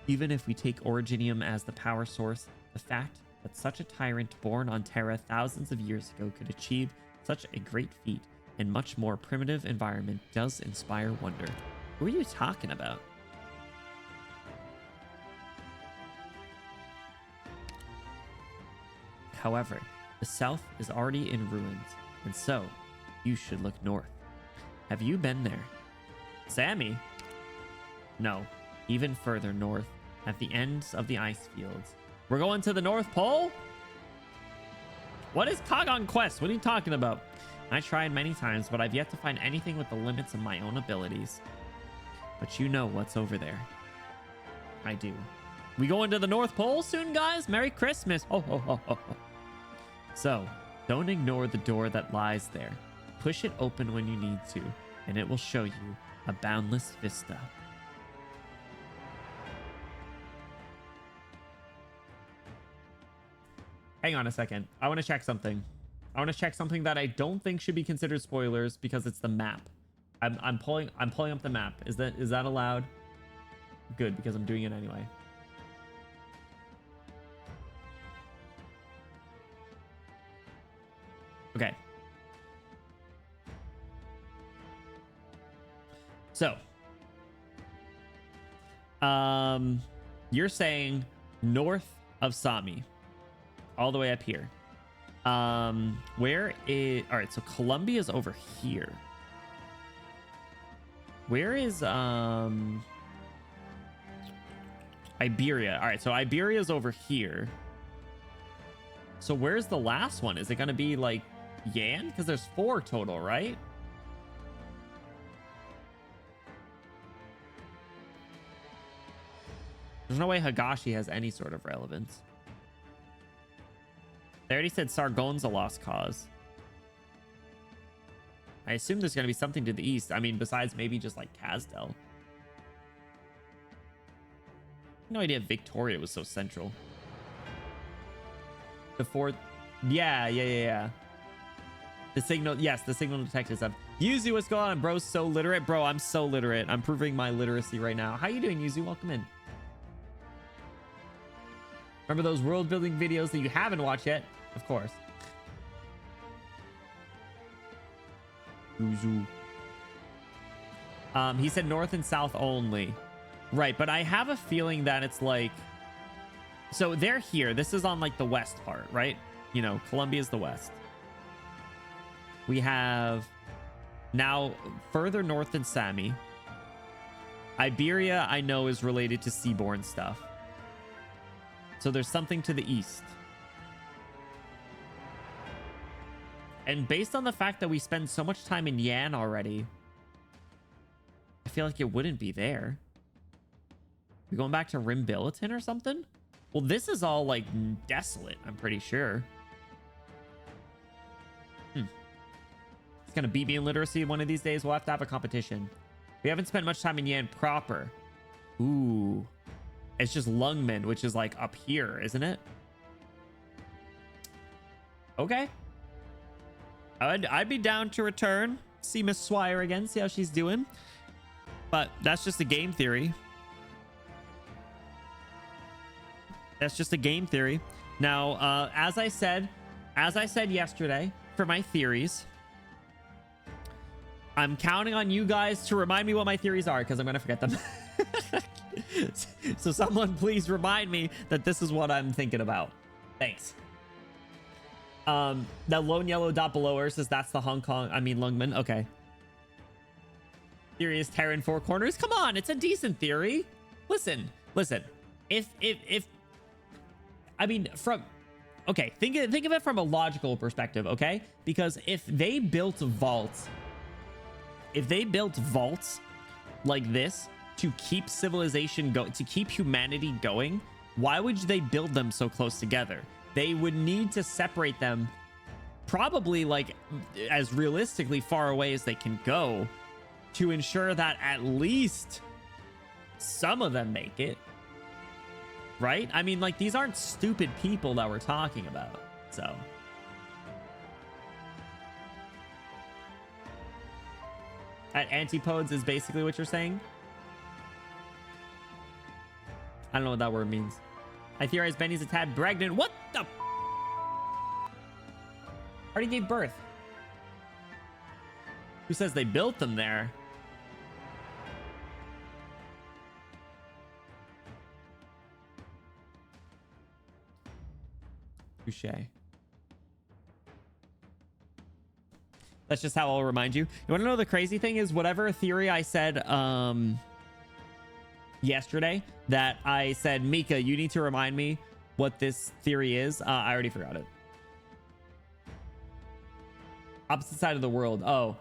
Even if we take Originium as the power source, the fact that such a tyrant born on Terra thousands of years ago could achieve such a great feat in much more primitive environment does inspire wonder. Who are you talking about? However, the south is already in ruins, and so you should look north. Have you been there? Sammy? No, even further north, at the ends of the ice fields. We're going to the North Pole? What is Kagon Quest? What are you talking about? I tried many times, but I've yet to find anything with the limits of my own abilities. But you know what's over there. I do. We going to the North Pole soon, guys? Merry Christmas. Oh, ho, ho, ho, ho. So, don't ignore the door that lies there. Push it open when you need to, and it will show you a boundless vista. Hang on a second. I want to check something. I want to check something that I don't think should be considered spoilers because it's the map. I'm pulling up the map. Is that allowed? Good, because I'm doing it anyway. Okay. So, you're saying north of Sami, all the way up here. Where is... All right, so Columbia is over here. Where is Iberia? All right, so Iberia is over here. So where's the last one? Is it going to be like Yan? Because there's 4 total, right? There's no way Higashi has any sort of relevance. They already said Sargon's a lost cause. I assume there's going to be something to the east. I mean, besides maybe just like Kazdel. No idea Victoria was so central. The 4th... Yeah. The signal... Yes, the signal detectors have... Yuzu, what's going on? Bro's so literate. Bro, I'm so literate. I'm proving my literacy right now. How you doing, Yuzu? Welcome in. Remember those world building videos that you haven't watched yet? Of course. Yuzu. He said north and south only. Right, but I have a feeling that it's like... So they're here. This is on like the west part, right? You know, Columbia's the west. We have now further north than Sami. Iberia, I know, is related to seaborne stuff. So there's something to the east. And based on the fact that we spend so much time in Yan already, I feel like it wouldn't be there. We're going back to Rimbilliton or something? Well, this is all like desolate, I'm pretty sure. It's gonna beat me in literacy one of these days. We'll have to have a competition. We haven't spent much time in Yan proper. Ooh. It's just Lungmen, which is like up here, isn't it? Okay. I'd be down to return, see Miss Swire again, see how she's doing. But that's just a game theory. That's just a game theory. Now, as I said yesterday, for my theories, I'm counting on you guys to remind me what my theories are, because I'm going to forget them. So someone please remind me that this is what I'm thinking about. Thanks. That lone yellow dot below her says that's the Lungman. Okay. Theory is Terra in four corners. Come on, it's a decent theory. Listen. If I mean, okay, think of it from a logical perspective, okay? Because if they built vaults like this to keep civilization going, to keep humanity going, why would they build them so close together? They would need to separate them probably like as realistically far away as they can go to ensure that at least some of them make it. Right? I mean, like, these aren't stupid people that we're talking about. So at antipodes is basically what you're saying. I don't know what that word means. I theorize Benny's a tad pregnant. What the? Already gave birth. Who says they built them there? Touche. That's just how I'll remind you. You want to know the crazy thing is, whatever theory I said yesterday, that I said, Mika, you need to remind me what this theory is. I already forgot it. Opposite side of the world. Oh.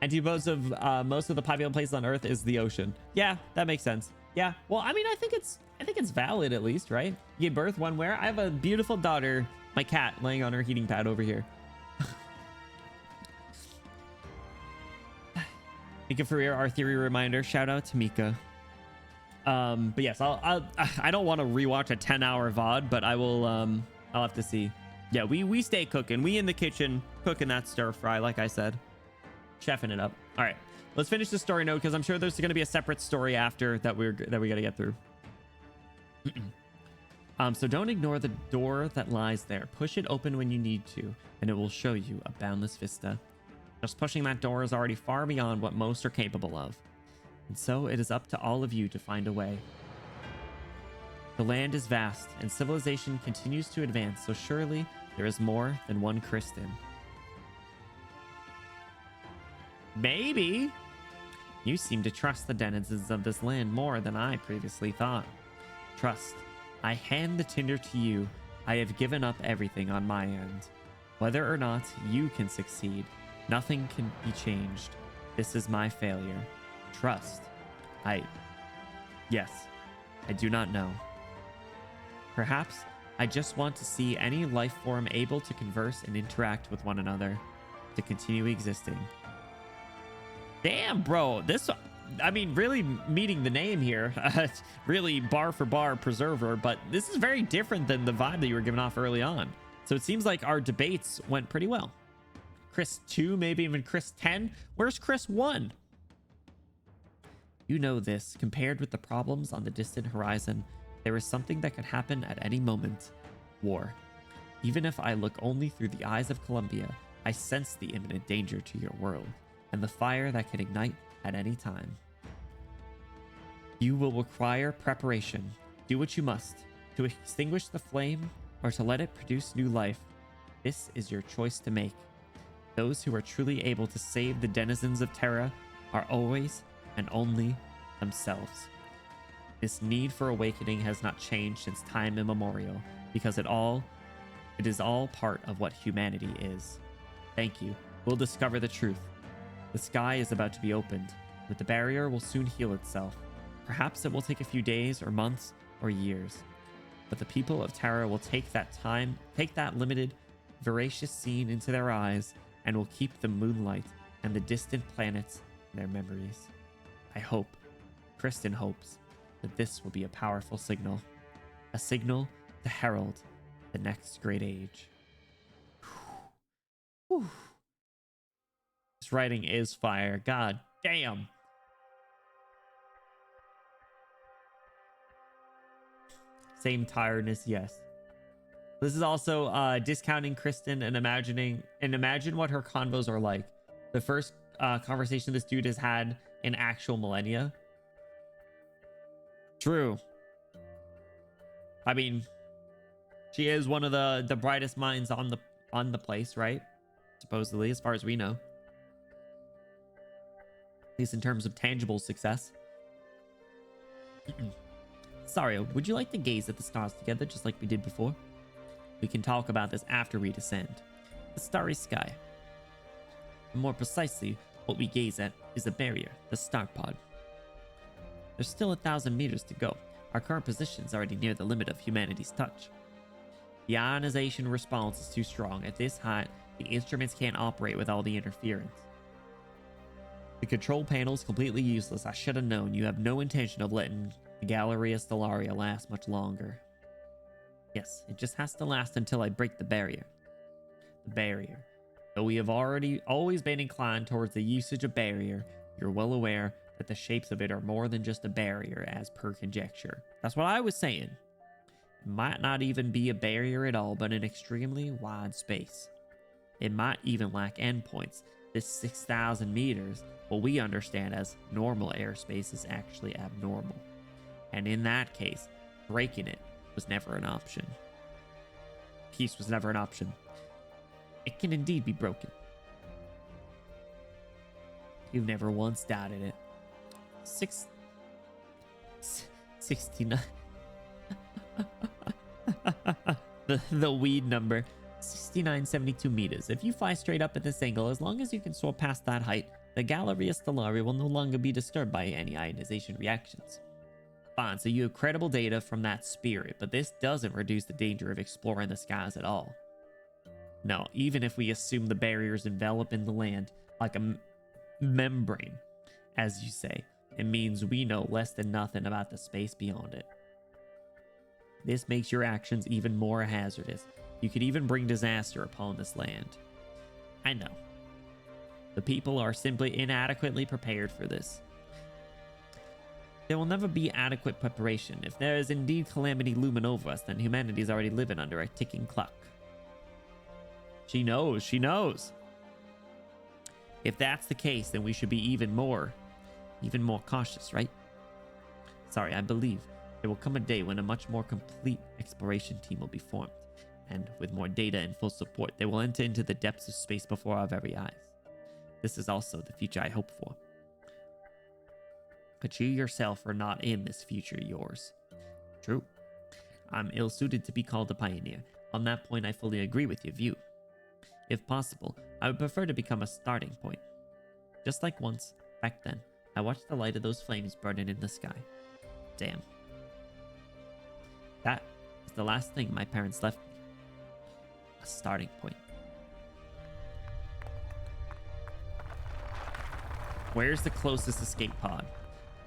Antipodes of most of the popular places on Earth is the ocean. Yeah, that makes sense. Yeah. Well, I mean, I think it's valid at least, right? You gave birth one where? I have a beautiful daughter, my cat, laying on her heating pad over here. Mika Ferrier, our theory reminder. Shout out to Mika. But yes, I don't want to rewatch a 10-hour VOD, but I will. I'll have to see. Yeah, we stay cooking. We in the kitchen cooking that stir fry, like I said, chefing it up. All right, let's finish the story note because I'm sure there's going to be a separate story after that we got to get through. So don't ignore the door that lies there. Push it open when you need to, and it will show you a boundless vista. Just pushing that door is already far beyond what most are capable of. And so it is up to all of you to find a way. The land is vast, and civilization continues to advance, so surely there is more than one Kristen. Maybe. You seem to trust the denizens of this land more than I previously thought. Trust. I hand the tinder to you. I have given up everything on my end. Whether or not you can succeed, nothing can be changed. This is my failure. Trust. Yes, I do not know. Perhaps I just want to see any life form able to converse and interact with one another, to continue existing. Damn, bro, I mean, really meeting the name here. It's really bar for bar preserver, but this is very different than the vibe that you were giving off early on. So it seems like our debates went pretty well. Chris 2, maybe even Chris 10. Where's Chris 1? You know this. Compared with the problems on the distant horizon, there is something that could happen at any moment. War. Even if I look only through the eyes of Columbia, I sense the imminent danger to your world, and the fire that can ignite at any time. You will require preparation. Do what you must to extinguish the flame or to let it produce new life. This is your choice to make. Those who are truly able to save the denizens of Terra are always and only themselves. This need for awakening has not changed since time immemorial, because it is all part of what humanity is. Thank you. We'll discover the truth. The sky is about to be opened, but the barrier will soon heal itself. Perhaps it will take a few days or months or years, but the people of Terra will take that limited, voracious scene into their eyes, and will keep the moonlight and the distant planets in their memories. I hope, Kristen hopes, that this will be a powerful signal. A signal to herald the next great age. Whew. This writing is fire. God damn. Same tiredness, yes. This is also discounting Kristen and imagine what her convos are like. The first conversation this dude has had in actual millennia. True. I mean, she is one of the brightest minds on the place, right? Supposedly, as far as we know. At least in terms of tangible success. Sorry, would you like to gaze at the stars together just like we did before? We can talk about this after we descend. The starry sky. More precisely, what we gaze at is a barrier, the star pod. There's still 1,000 meters to go. Our current position is already near the limit of humanity's touch. The ionization response is too strong. At this height, the instruments can't operate with all the interference. The control panel is completely useless. I should have known. You have no intention of letting the Galleria Stellaria last much longer. Yes, it just has to last until I break the barrier. The barrier. Though we have always been inclined towards the usage of barrier, you're well aware that the shapes of it are more than just a barrier as per conjecture. That's what I was saying. It might not even be a barrier at all, but an extremely wide space. It might even lack endpoints. This 6,000 meters, what we understand as normal airspace, is actually abnormal. And in that case, breaking it was never an option. Peace was never an option. It can indeed be broken. You've never once doubted it. 69. the weed number. 6972 meters. If you fly straight up at this angle, as long as you can soar past that height, the Galleria Stellaria will no longer be disturbed by any ionization reactions. Fine, so you have credible data from that spirit, but this doesn't reduce the danger of exploring the skies at all. No, even if we assume the barriers envelop in the land like a membrane, as you say, it means we know less than nothing about the space beyond it. This makes your actions even more hazardous. You could even bring disaster upon this land. I know. The people are simply inadequately prepared for this. There will never be adequate preparation. If there is indeed calamity looming over us, then humanity is already living under a ticking clock. She knows. She knows. If that's the case, then we should be even more cautious, right? Sorry, I believe there will come a day when a much more complete exploration team will be formed. And with more data and full support, they will enter into the depths of space before our very eyes. This is also the future I hope for. But you yourself are not in this future yours. True. I'm ill-suited to be called a pioneer. On that point, I fully agree with your view. If possible, I would prefer to become a starting point. Just like once, back then, I watched the light of those flames burning in the sky. Damn. That is the last thing my parents left me. A starting point. Where's the closest escape pod?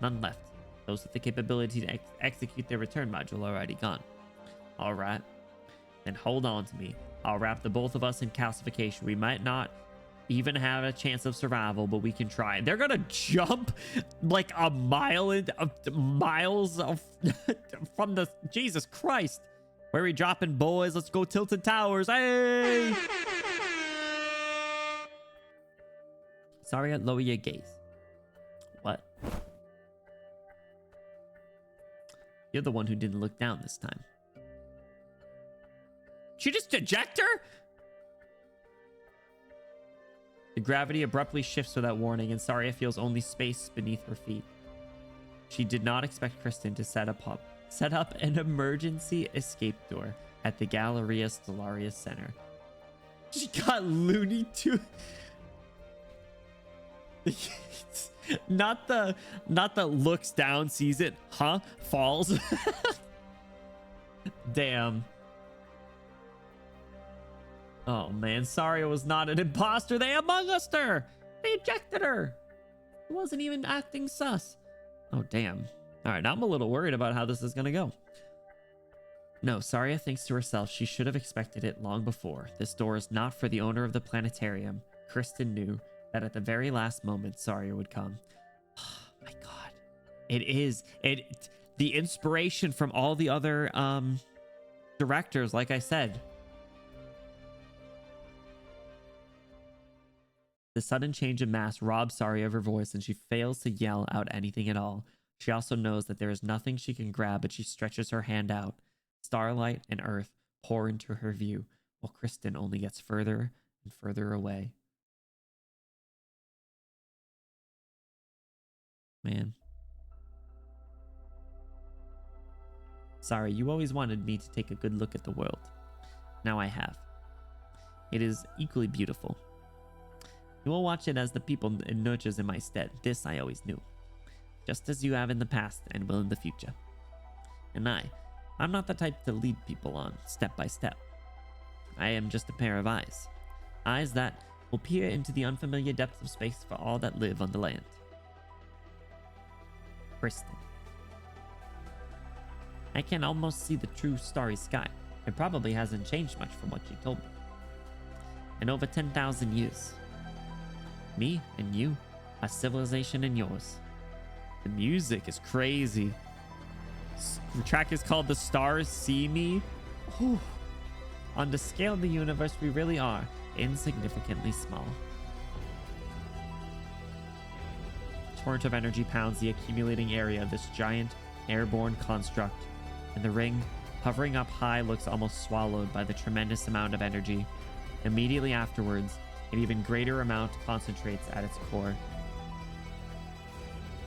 None left. Those with the capability to execute their return module are already gone. Alright. Then hold on to me. I'll wrap the both of us in calcification. We might not even have a chance of survival, but we can try. They're gonna jump like a mile miles of from the... Jesus Christ. Where are we dropping, boys? Let's go Tilted Towers. Hey! Sorry, lower your gaze. What? You're the one who didn't look down this time. She just eject her? The gravity abruptly shifts without warning, and Saria feels only space beneath her feet. She did not expect Kristen to set up an emergency escape door at the Galleria Stellaria Center. She got Looney Tunes. not the looks down, sees it, huh? Falls. Damn. Oh man, Saria was not an imposter. They Among Us'd her. They ejected her. It wasn't even acting sus. Oh damn. All right, now I'm a little worried about how this is gonna go. No, Saria thinks to herself she should have expected it long before. This door is not for the owner of the planetarium. Kristen knew that at the very last moment Saria would come. Oh my god. It is. The inspiration from all the other directors, like I said. The sudden change in mass robs Saria of her voice and she fails to yell out anything at all. She also knows that there is nothing she can grab, but she stretches her hand out. Starlight and earth pour into her view, while Kristen only gets further and further away. Man. Sorry, you always wanted me to take a good look at the world. Now I have. It is equally beautiful. You will watch it as the people it nurtures in my stead. This I always knew. Just as you have in the past and will in the future. And I'm not the type to lead people on step by step. I am just a pair of eyes. Eyes that will peer into the unfamiliar depths of space for all that live on the land. Kristen. I can almost see the true starry sky. It probably hasn't changed much from what you told me. In over 10,000 years. Me and you, a civilization and yours. The music is crazy. The track is called The Stars See Me. Whew. On the scale of the universe, we really are insignificantly small. A torrent of energy pounds the accumulating area of this giant airborne construct, and the ring, hovering up high, looks almost swallowed by the tremendous amount of energy. Immediately afterwards, an even greater amount concentrates at its core.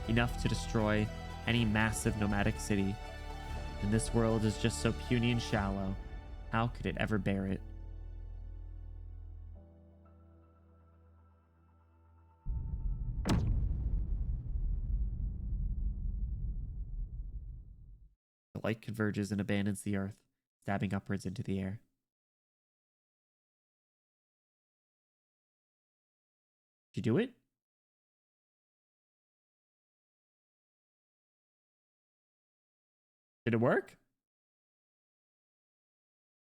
Enough to destroy any massive nomadic city. And this world is just so puny and shallow. How could it ever bear it? The light converges and abandons the earth, stabbing upwards into the air. Did you do it? Did it work?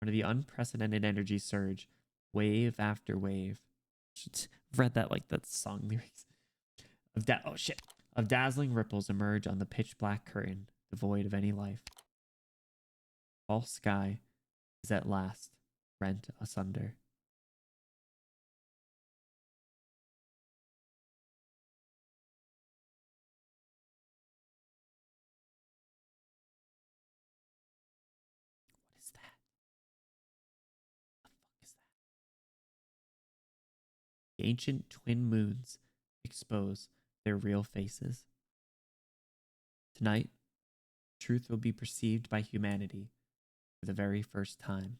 Under the unprecedented energy surge, wave after wave. Read that like that's song lyrics. Of dazzling ripples emerge on the pitch black curtain, devoid of any life. All sky is at last rent asunder. What is that? What the fuck is that? The ancient twin moons expose their real faces. Tonight, truth will be perceived by humanity for the very first time.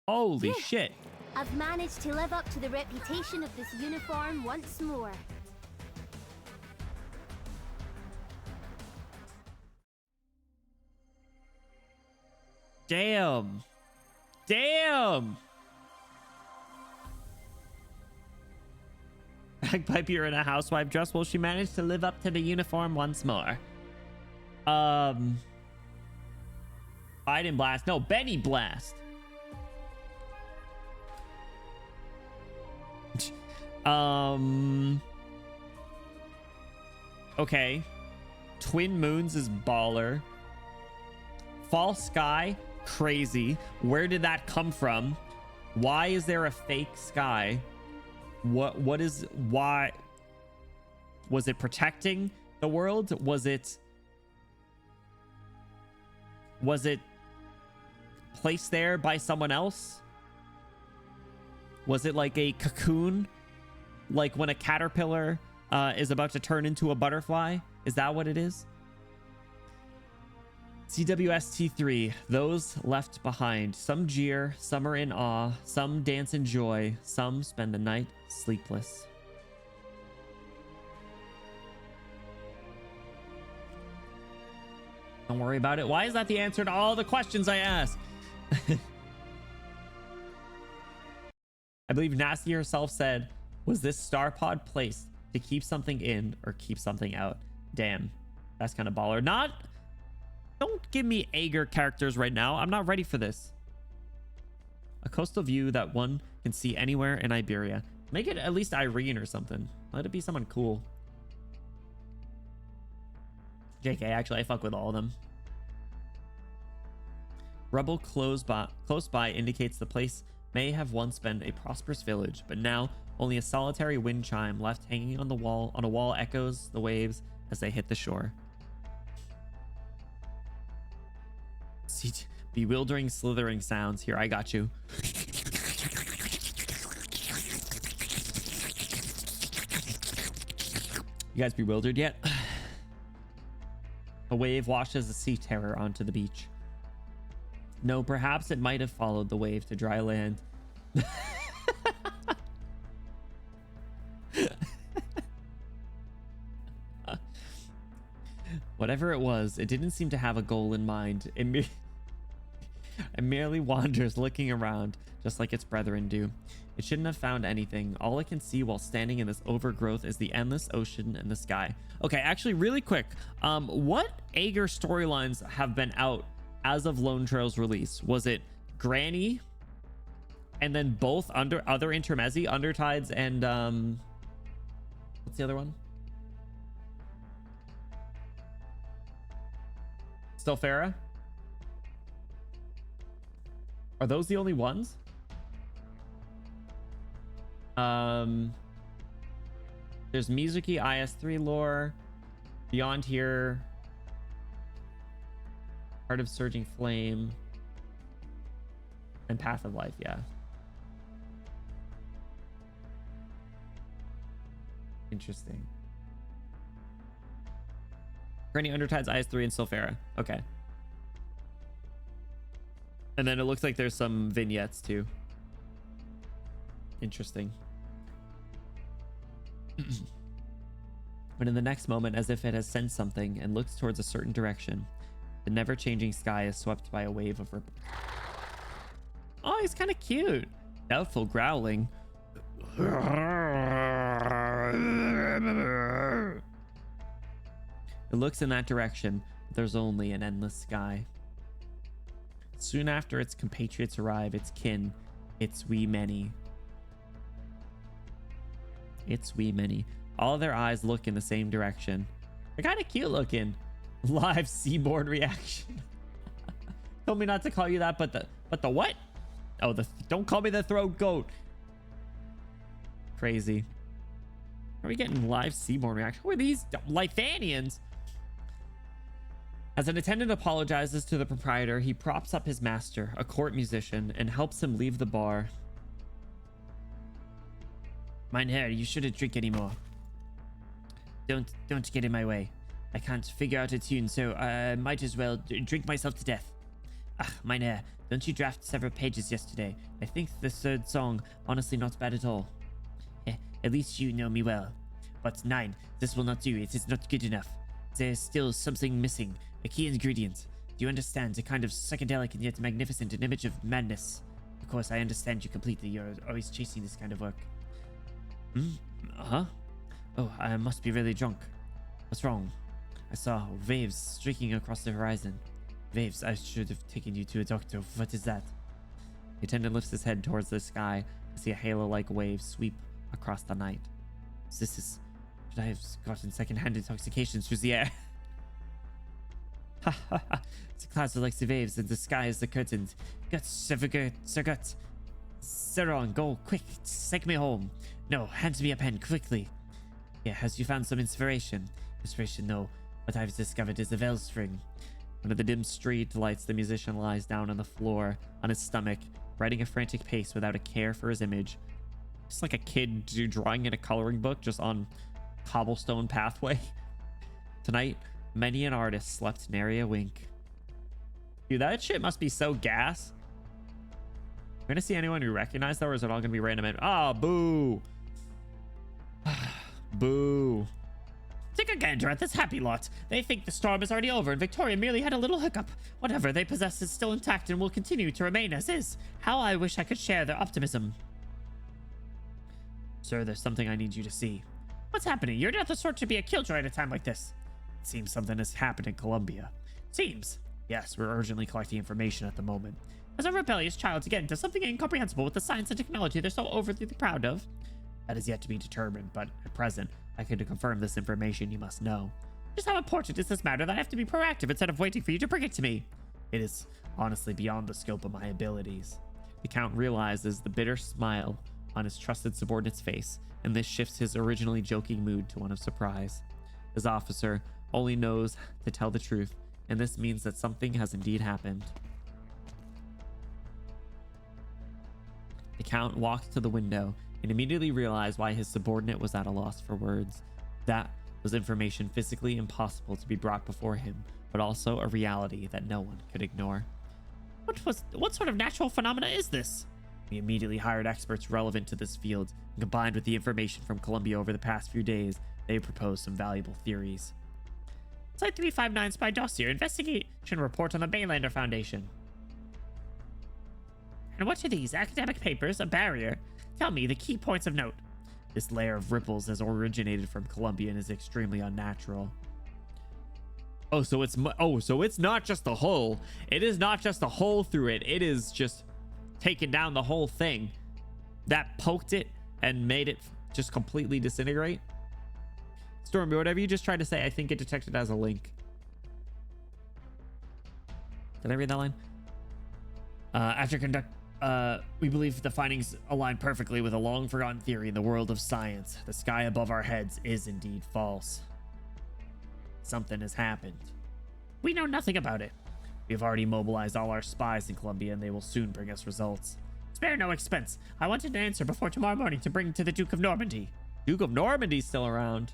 Holy shit! I've managed to live up to the reputation of this uniform once more. Damn! Damn! Bagpipe, you're in a housewife dress. Well, she managed to live up to the uniform once more. Biden Blast. No, Benny Blast. Okay. Twin Moons is baller. False Sky, crazy. Where did that come from? Why is there a fake sky? Why was it protecting the world? Was it placed there by someone else? Was it like a cocoon? Like when a caterpillar is about to turn into a butterfly? Is that what it is? CWST3, those left behind. Some jeer, some are in awe, some dance in joy, some spend the night sleepless. Don't worry about it. Why is that the answer to all the questions I ask? I believe Nasty herself said, was this star pod placed to keep something in or keep something out? Damn, that's kind of baller. Don't give me Ager characters right now. I'm not ready for this. A coastal view that one can see anywhere in Iberia. Make it at least Irene or something. Let it be someone cool. JK, actually, I fuck with all of them. Rubble close by indicates the place may have once been a prosperous village, but now only a solitary wind chime left hanging on a wall echoes the waves as they hit the shore. See, bewildering slithering sounds. Here, I got you. You guys bewildered yet? A wave washes a sea terror onto the beach. No, perhaps it might have followed the wave to dry land. Whatever it was, it didn't seem to have a goal in mind. It merely wanders, looking around, just like its brethren do. It shouldn't have found anything. All it can see while standing in this overgrowth is the endless ocean and the sky. Okay, actually, really quick. What Ager storylines have been out as of Lone Trail's release? Was it Granny, and then both other intermezzi, Undertides, and what's the other one? Stelfera? Are those the only ones? There's Mizuki IS3 lore, Beyond Here, Heart of Surging Flame, and Path of Life, yeah. Interesting. Granny, Undertides, IS3, and Sylphera. Okay. And then it looks like there's some vignettes too. Interesting. But in the next moment, as if it has sensed something and looks towards a certain direction, the never-changing sky is swept by a wave of ripple. Oh, he's kind of cute. Doubtful growling. It looks in that direction, but there's only an endless sky. Soon after its compatriots arrive, its kin, its wee many. It's wee many. All their eyes look in the same direction. They're kind of cute looking. Live seaboard reaction. Told me not to call you that, but the what? Oh, don't call me the throat goat. Crazy. Are we getting live seaboard reaction? Who are these Lithanians? As an attendant apologizes to the proprietor, he props up his master, a court musician, and helps him leave the bar. Mein Herr, you shouldn't drink anymore. Don't get in my way. I can't figure out a tune, so I might as well drink myself to death. Ah, mein Herr, don't you draft several pages yesterday? I think the third song, honestly, not bad at all. At least you know me well. But 9, this will not do. It is not good enough. There's still something missing. A key ingredient. Do you understand? A kind of psychedelic and yet magnificent, an image of madness. Of course, I understand you completely. You're always chasing this kind of work. Huh? Oh, I must be really drunk. What's wrong? I saw waves streaking across the horizon. Waves, I should have taken you to a doctor. What is that? The attendant lifts his head towards the sky to see a halo-like wave sweep across the night. Should I have gotten second-hand intoxication through the air? Ha ha ha. The clouds are like the waves and the sky is the curtains. Gut. Zeron, go, quick, take me home. No, hand me a pen, quickly. Yeah, has you found some inspiration? Inspiration, no. What I've discovered is the Wellspring. Under the dim street lights, the musician lies down on the floor, on his stomach, writing a frantic pace without a care for his image. Just like a kid drawing in a coloring book, just on cobblestone pathway. Tonight, many an artist slept nary a wink. Dude, that shit must be so gas. We're gonna see anyone we recognize, though, or is it all gonna be random? Ah, boo. Boo. Take a gander at this happy lot. They think the storm is already over and Victoria merely had a little hiccup. Whatever they possess is still intact and will continue to remain as is. How I wish I could share their optimism. Sir, there's something I need you to see. What's happening? You're not the sort to be a killjoy at a time like this. Seems something has happened in Columbia. Seems. Yes, we're urgently collecting information at the moment. As a rebellious child to get into something incomprehensible with the science and technology they're so overly proud of? That is yet to be determined, but at present, I can confirm this information you must know. Just how important is this matter that I have to be proactive instead of waiting for you to bring it to me? It is honestly beyond the scope of my abilities. The Count realizes the bitter smile on his trusted subordinate's face, and this shifts his originally joking mood to one of surprise. His officer only knows to tell the truth, and this means that something has indeed happened. The Count walked to the window and immediately realized why his subordinate was at a loss for words. That was information physically impossible to be brought before him, but also a reality that no one could ignore. What sort of natural phenomena is this? We immediately hired experts relevant to this field, and combined with the information from Columbia over the past few days, they proposed some valuable theories. Site 359 spy dossier, investigation report on the Baylander Foundation. And what are these? Academic papers? A barrier? Tell me the key points of note. This layer of ripples has originated from Columbia and is extremely unnatural. So it's not just a hole. It is not just a hole through it. It is just taken down the whole thing. That poked it and made it just completely disintegrate. Stormy, whatever you just tried to say, I think it detected as a link. Did I read that line? We believe the findings align perfectly with a long-forgotten theory in the world of science. The sky above our heads is indeed false. Something has happened. We know nothing about it. We have already mobilized all our spies in Columbia, and they will soon bring us results. Spare no expense. I wanted an answer before tomorrow morning to bring to the Duke of Normandy. Duke of Normandy's still around.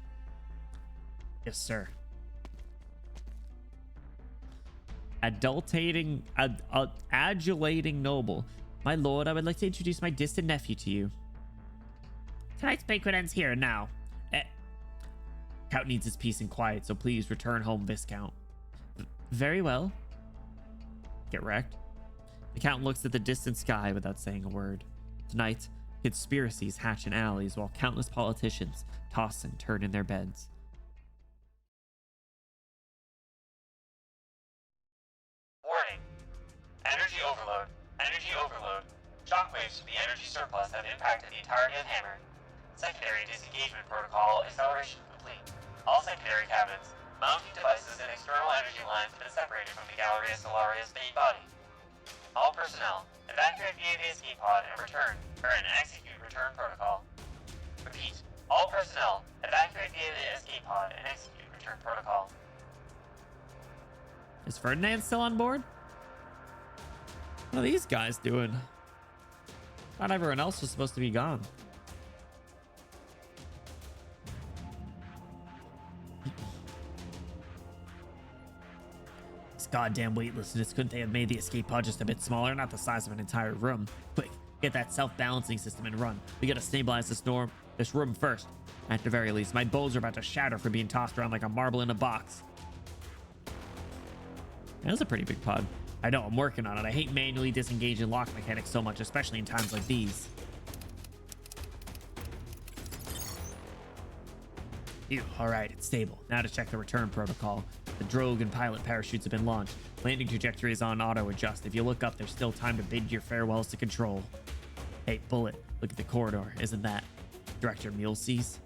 Yes, sir. Adulating noble. My lord, I would like to introduce my distant nephew to you. Tonight's banquet ends here and now. Count needs his peace and quiet, so please return home, Viscount. Very well. Get wrecked. The Count looks at the distant sky without saying a word. Tonight, conspiracies hatch in alleys while countless politicians toss and turn in their beds. Warning. Energy overload. Energy overload. Shockwaves from the energy surplus have impacted the entirety of Hammer. Secondary disengagement protocol acceleration complete. All secondary cabinets, mounting devices, and external energy lines have been separated from the Galleria Solaria's main body. All personnel, evacuate via the escape pod and execute return protocol. Repeat. All personnel, evacuate via the escape pod and execute return protocol. Is Ferdinand still on board? What are these guys doing? Not everyone else was supposed to be gone. This goddamn weightlessness, couldn't they have made the escape pod just a bit smaller, not the size of an entire room? Quick, get that self-balancing system and run. We gotta stabilize this room first. At the very least, my bones are about to shatter from being tossed around like a marble in a box. That's a pretty big pod. I know, I'm working on it. I hate manually disengaging lock mechanics so much, especially in times like these. Phew, all right, it's stable. Now to check the return protocol. The drogue and pilot parachutes have been launched. Landing trajectory is on auto adjust. If you look up, there's still time to bid your farewells to control. Hey, Bullet, look at the corridor. Isn't that Director Mulesey's?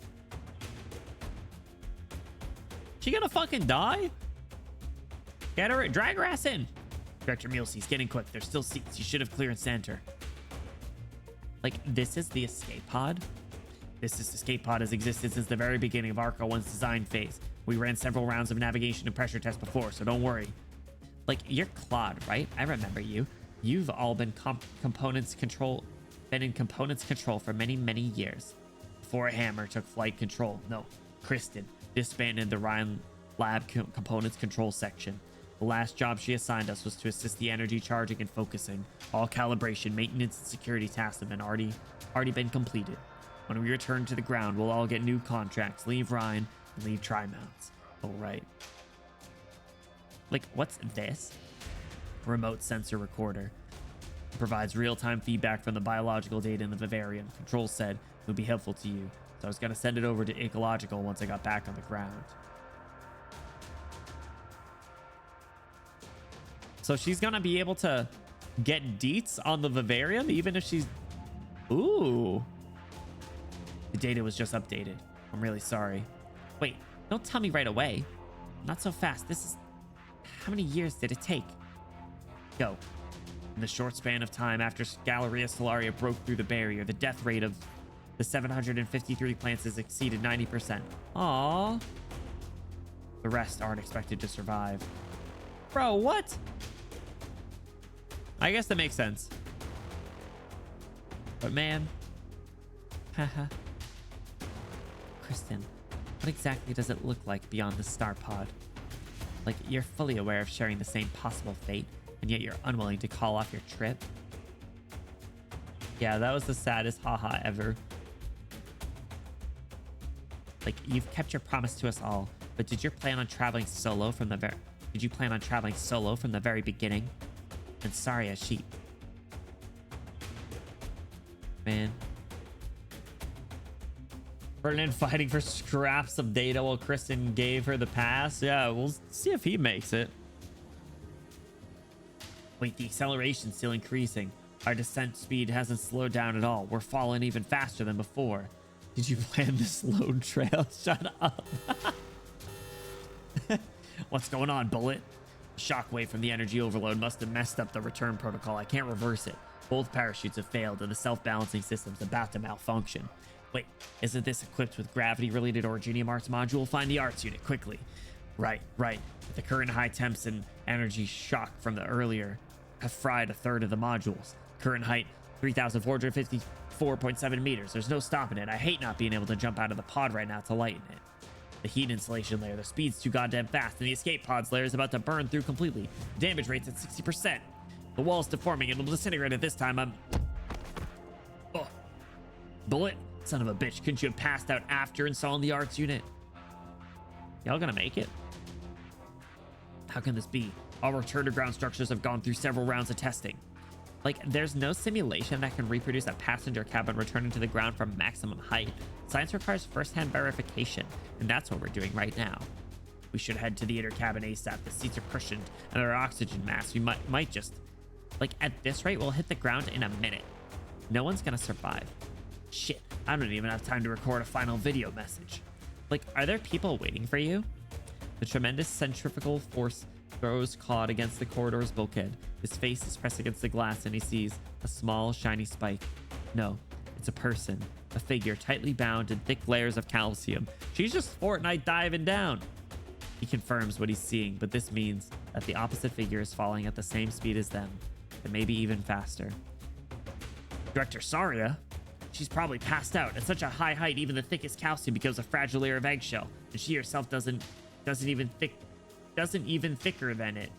She gonna fucking die? Get her, drag her ass in. Director Mulesey's getting quick. There's still seats. You should have clearance to enter. Like, this is the escape pod? This escape pod has existed since the very beginning of Arco 1's design phase. We ran several rounds of navigation and pressure tests before, so don't worry. Like, you're Claude, right? I remember you. You've all been in components control for many, many years. Before Hammer took flight control, no, Kristen disbanded the Ryan Lab components control section. The last job she assigned us was to assist the energy charging and focusing. All calibration, maintenance, and security tasks have been already been completed. When we return to the ground, we'll all get new contracts, leave Ryan, and leave Tri-Mounts. All right. Like, what's this? Remote sensor recorder. It provides real-time feedback from the biological data in the vivarium. Control said it would be helpful to you, so I was going to send it over to Ecological once I got back on the ground. So she's gonna be able to get deets on the vivarium even if she's... Ooh. The data was just updated. I'm really sorry. Wait, don't tell me right away. Not so fast. This is... How many years did it take? Go. In the short span of time after Galleria Stellaria broke through the barrier, the death rate of the 753 plants has exceeded 90%. Aww. The rest aren't expected to survive. Bro, what? I guess that makes sense. But man. Haha. Kristen, what exactly does it look like beyond the star pod? Like, you're fully aware of sharing the same possible fate, and yet you're unwilling to call off your trip? Yeah, that was the saddest haha ever. Like, you've kept your promise to us all, but did you plan on traveling solo from the very beginning? And sorry, as sheep. Man. Ferdinand fighting for scraps of data while Kristen gave her the pass. Yeah, we'll see if he makes it. Wait, the acceleration's still increasing. Our descent speed hasn't slowed down at all. We're falling even faster than before. Did you plan this load trail? Shut up. What's going on, Bullet? The shockwave from the energy overload must have messed up the return protocol. I can't reverse it. Both parachutes have failed and the self-balancing system's about to malfunction. Wait, isn't this equipped with gravity-related Originium Arts module? Find the arts unit quickly. Right. With the current high temps and energy shock from the earlier have fried a third of the modules. Current height, 3,454.7 meters. There's no stopping it. I hate not being able to jump out of the pod right now to lighten it. The heat insulation layer, the speed's too goddamn fast, and the escape pods layer is about to burn through completely. Damage rate's at 60%. The wall's deforming and it'll disintegrate at this time. Oh. Bullet? Son of a bitch, couldn't you have passed out after installing the arts unit? Y'all gonna make it? How can this be? Our return to ground structures have gone through several rounds of testing. Like, there's no simulation that can reproduce a passenger cabin returning to the ground from maximum height. Science requires first-hand verification, and that's what we're doing right now. We should head to the inner cabin ASAP. The seats are cushioned, and there are oxygen masks. We might just... Like, at this rate, we'll hit the ground in a minute. No one's gonna survive. Shit, I don't even have time to record a final video message. Like, are there people waiting for you? The tremendous centrifugal force throws Claude against the corridor's bulkhead. His face is pressed against the glass and he sees a small, shiny spike. No, it's a person, a figure tightly bound in thick layers of calcium. She's just Fortnite diving down. He confirms what he's seeing, but this means that the opposite figure is falling at the same speed as them, and maybe even faster. Director Saria? She's probably passed out. At such a high height, even the thickest calcium becomes a fragile layer of eggshell, and she herself doesn't even thicker than it.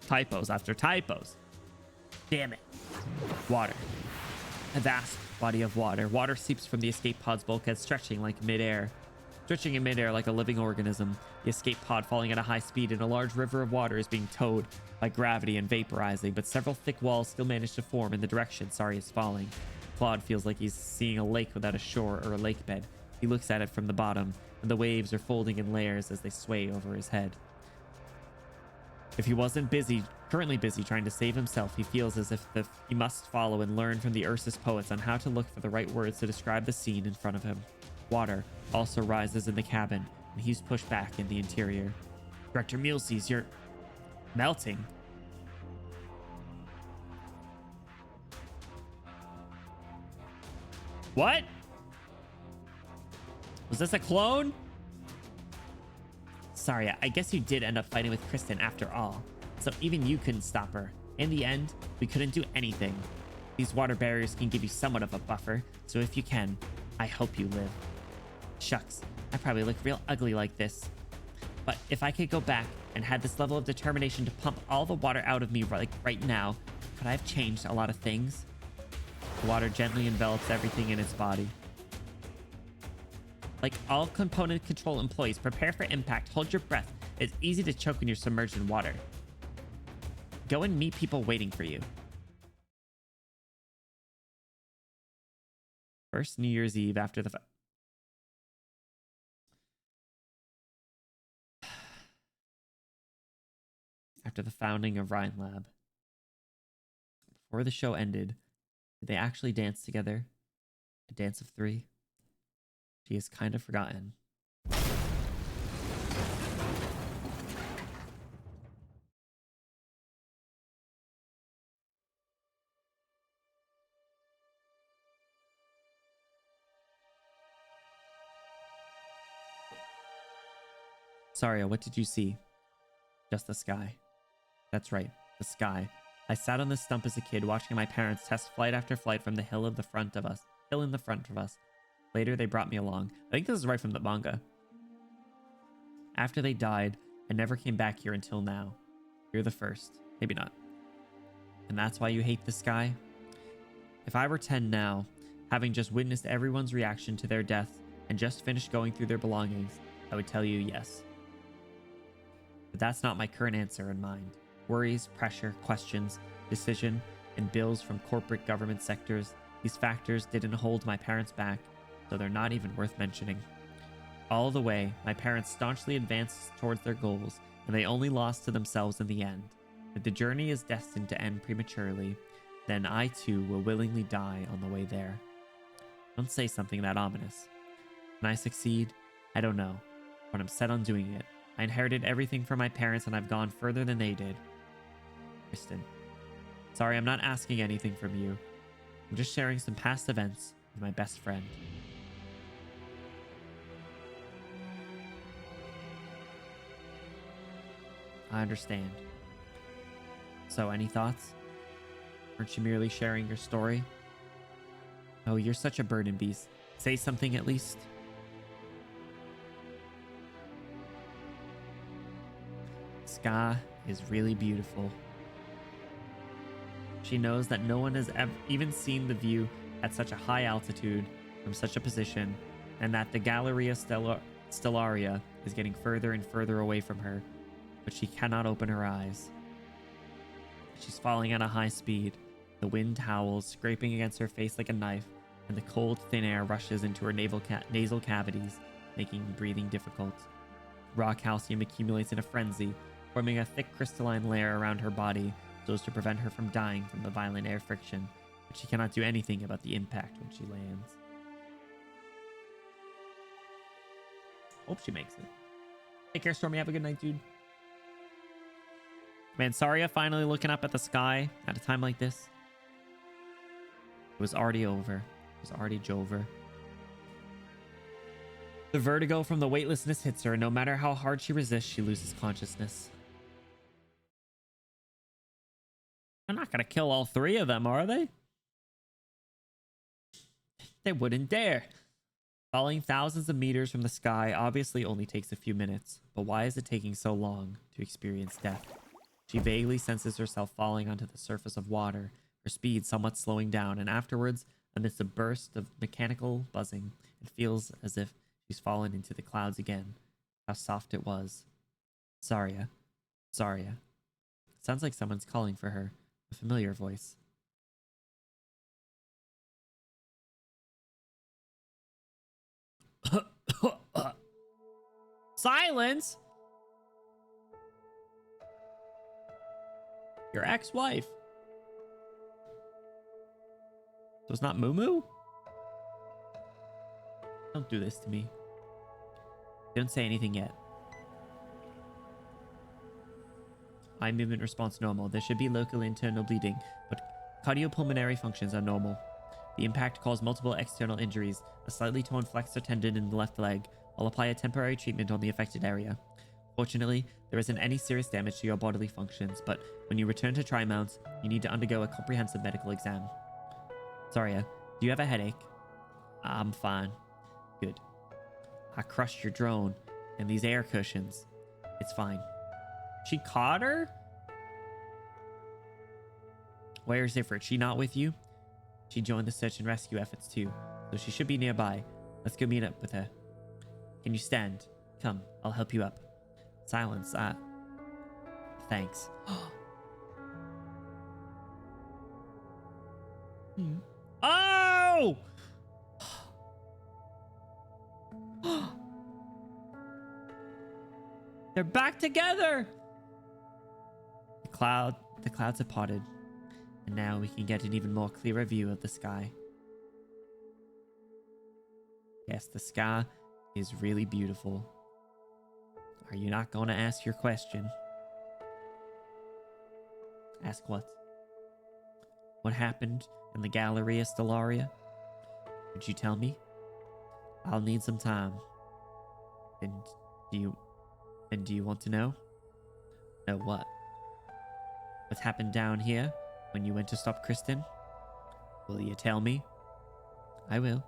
Typos after typos. Damn it. Water. A vast body of water. Water seeps from the escape pod's bulkhead, stretching in midair like a living organism. The escape pod falling at a high speed in a large river of water is being towed by gravity and vaporizing, but several thick walls still manage to form in the direction Sari is falling. Claude feels like he's seeing a lake without a shore or a lake bed. He looks at it from the bottom, and the waves are folding in layers as they sway over his head. If he wasn't currently busy trying to save himself, he feels as if he must follow and learn from the Ursus poets on how to look for the right words to describe the scene in front of him. Water also rises in the cabin, and he's pushed back in the interior. Director Mulesys, you're melting. What? Was this a clone? Sorry, I guess you did end up fighting with Kristen after all. So even you couldn't stop her. In the end, we couldn't do anything. These water barriers can give you somewhat of a buffer, so if you can, I hope you live. Shucks, I probably look real ugly like this. But if I could go back and had this level of determination to pump all the water out of me right now, could I have changed a lot of things? The water gently envelops everything in its body. Like all component control employees, prepare for impact. Hold your breath. It's easy to choke when you're submerged in water. Go and meet people waiting for you. First New Year's Eve after the... after the founding of Rhine Lab. Before the show ended, did they actually dance together? A dance of three? She has kind of forgotten. Saria, what did you see? Just the sky. That's right, the sky. I sat on this stump as a kid watching my parents test flight after flight from the hill in the front of us. Later, they brought me along. I think this is right from the manga. After they died, I never came back here until now. You're the first. Maybe not. And that's why you hate the sky? If I were 10 now, having just witnessed everyone's reaction to their death and just finished going through their belongings, I would tell you yes. But that's not my current answer in mind. Worries, pressure, questions, decision, and bills from corporate government sectors, these factors didn't hold my parents back, so they're not even worth mentioning. All the way, my parents staunchly advanced towards their goals, and they only lost to themselves in the end. If the journey is destined to end prematurely, then I too will willingly die on the way there. Don't say something that ominous. When I succeed, I don't know, but I'm set on doing it. I inherited everything from my parents and I've gone further than they did. Kristen. Sorry, I'm not asking anything from you. I'm just sharing some past events with my best friend. I understand. So, any thoughts? Aren't you merely sharing your story? Oh, you're such a burden beast. Say something at least. The sky is really beautiful. She knows that no one has even seen the view at such a high altitude from such a position, and that the Galleria Stellaria is getting further and further away from her, but she cannot open her eyes. She's falling at a high speed. The wind howls, scraping against her face like a knife, and the cold, thin air rushes into her nasal cavities, making breathing difficult. Raw calcium accumulates in a frenzy, forming a thick crystalline layer around her body so as to prevent her from dying from the violent air friction, but she cannot do anything about the impact when she lands. Hope she makes it. Take care, Stormy. Have a good night, dude. Man, Saria finally looking up at the sky at a time like this. It was already over. It was already Jover. The vertigo from the weightlessness hits her, and no matter how hard she resists, she loses consciousness. They're not gonna kill all three of them, are they? They wouldn't dare. Falling thousands of meters from the sky obviously only takes a few minutes, but why is it taking so long to experience death? She vaguely senses herself falling onto the surface of water, her speed somewhat slowing down, and afterwards, amidst a burst of mechanical buzzing, it feels as if she's fallen into the clouds again. How soft it was. Saria. Saria. It sounds like someone's calling for her. A familiar voice. Silence! Your ex-wife. So it's not Mumu? Don't do this to me. Don't say anything yet. Eye movement response normal. There should be local internal bleeding, but cardiopulmonary functions are normal. The impact caused multiple external injuries, a slightly torn flexor tendon in the left leg. I'll apply a temporary treatment on the affected area. Fortunately, there isn't any serious damage to your bodily functions, but when you return to Trimount, you need to undergo a comprehensive medical exam. Saria, do you have a headache? I'm fine. Good. I crushed your drone and these air cushions. It's fine. She caught her? Where's Ifrit? She not with you? She joined the search and rescue efforts too, so she should be nearby. Let's go meet up with her. Can you stand? Come, I'll help you up. Silence. Thanks. Oh! They're back together! The clouds have parted, and now we can get an even more clearer view of the sky. Yes, the sky is really beautiful. Are you not going to ask your question? Ask what? What happened in the Galleria Stellaria? Would you tell me? I'll need some time. And do you want to know? Know what? What happened down here when you went to stop Kristen? Will you tell me? I will.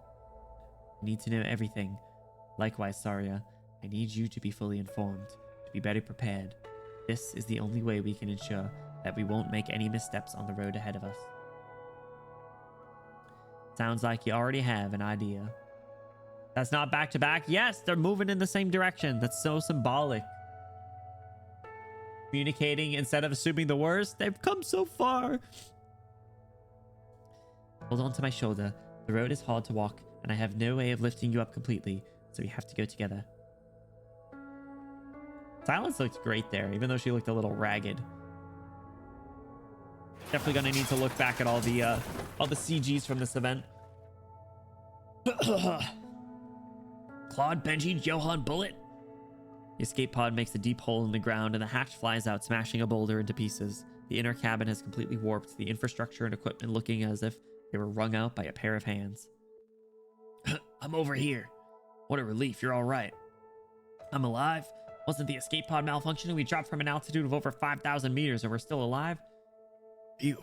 I need to know everything. Likewise, Saria, I need you to be fully informed, to be better prepared. This is the only way we can ensure that we won't make any missteps on the road ahead of us. Sounds like you already have an idea. That's not back to back? Yes, they're moving in the same direction. That's so symbolic. Communicating instead of assuming the worst. They've come so far. Hold on to my shoulder. The road is hard to walk, and I have no way of lifting you up completely, so we have to go together. Silence looked great there, even though she looked a little ragged. Definitely gonna need to look back at all the CGs from this event. Claude, Benji, Johan, Bullet. The escape pod makes a deep hole in the ground, and the hatch flies out, smashing a boulder into pieces. The inner cabin has completely warped, the infrastructure and equipment looking as if they were wrung out by a pair of hands. I'm over here. What a relief, you're all right. I'm alive? Wasn't the escape pod malfunctioning? We dropped from an altitude of over 5,000 meters and we're still alive? Phew.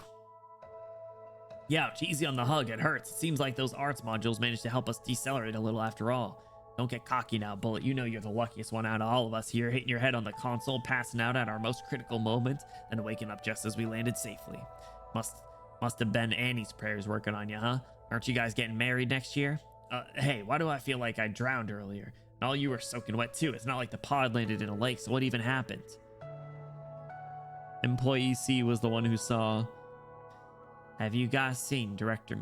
Youch, easy on the hug, it hurts. It seems like those arts modules managed to help us decelerate a little after all. Don't get cocky now, Bullet. You know you're the luckiest one out of all of us here, hitting your head on the console, passing out at our most critical moment, and waking up just as we landed safely. Must have been Annie's prayers working on you, huh? Aren't you guys getting married next year? Hey, why do I feel like I drowned earlier? And all you were soaking wet too. It's not like the pod landed in a lake, so what even happened? Employee C was the one who saw. Have you guys seen Director...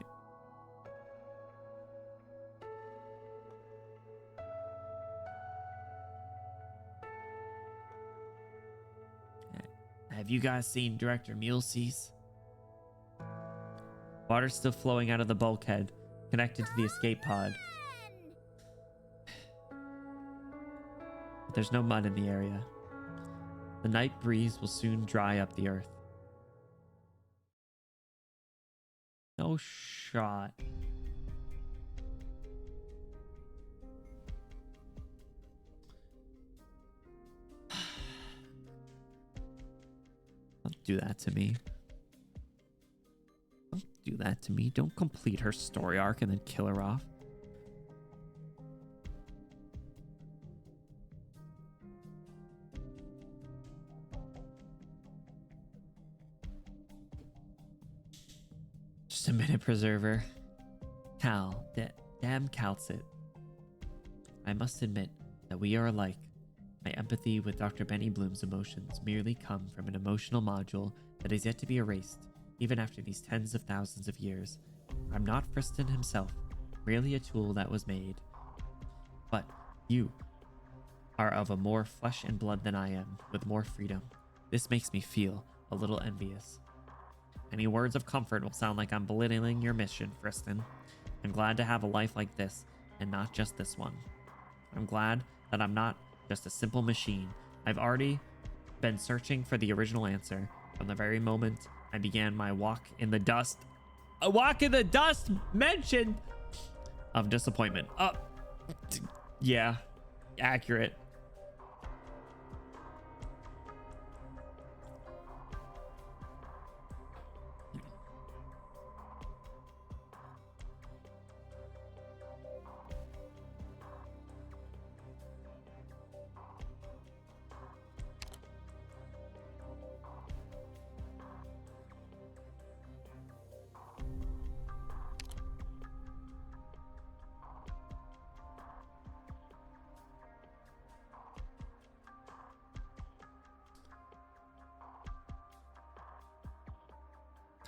Have you guys seen Director Mulesey's? Water's still flowing out of the bulkhead, connected to the escape pod. But there's no mud in the area. The night breeze will soon dry up the earth. No shot. Don't do that to me. Don't do that to me. Don't complete her story arc and then kill her off. Just a minute, Preserver. Cal, damn Calcit. I must admit that we are alike. My empathy with Dr. Benny Bloom's emotions merely come from an emotional module that is yet to be erased, even after these tens of thousands of years. I'm not Friston himself, merely a tool that was made. But you are of a more flesh and blood than I am, with more freedom. This makes me feel a little envious. Any words of comfort will sound like I'm belittling your mission, Friston. I'm glad to have a life like this, and not just this one. I'm glad that I'm not just a simple machine. I've already been searching for the original answer from the very moment I began my walk in the dust. A walk in the dust mentioned of disappointment. Yeah, accurate.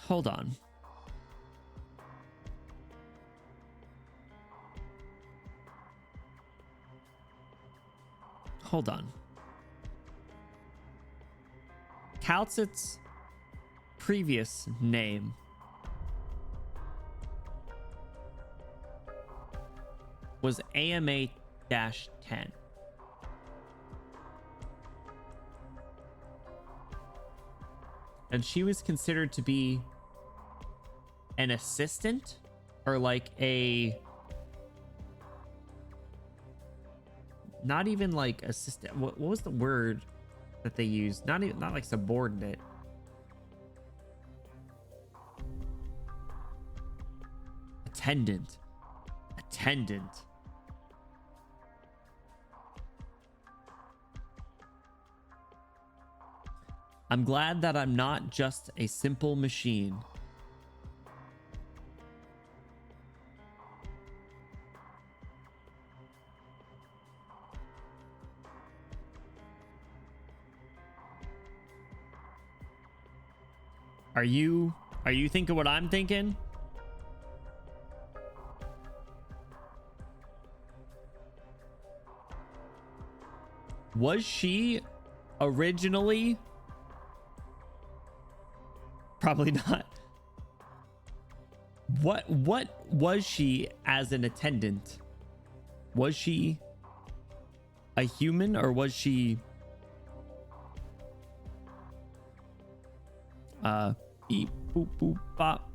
Hold on. Hold on. Calcit's previous name was AMA-10. And she was considered to be an assistant or like a, not even like assistant. What was the word that they used? Not even, not like subordinate. Attendant. I'm glad that I'm not just a simple machine. Are you thinking what I'm thinking? Was she originally? Probably not. What was she as an attendant? Was she a human or was she beep boop boop bop?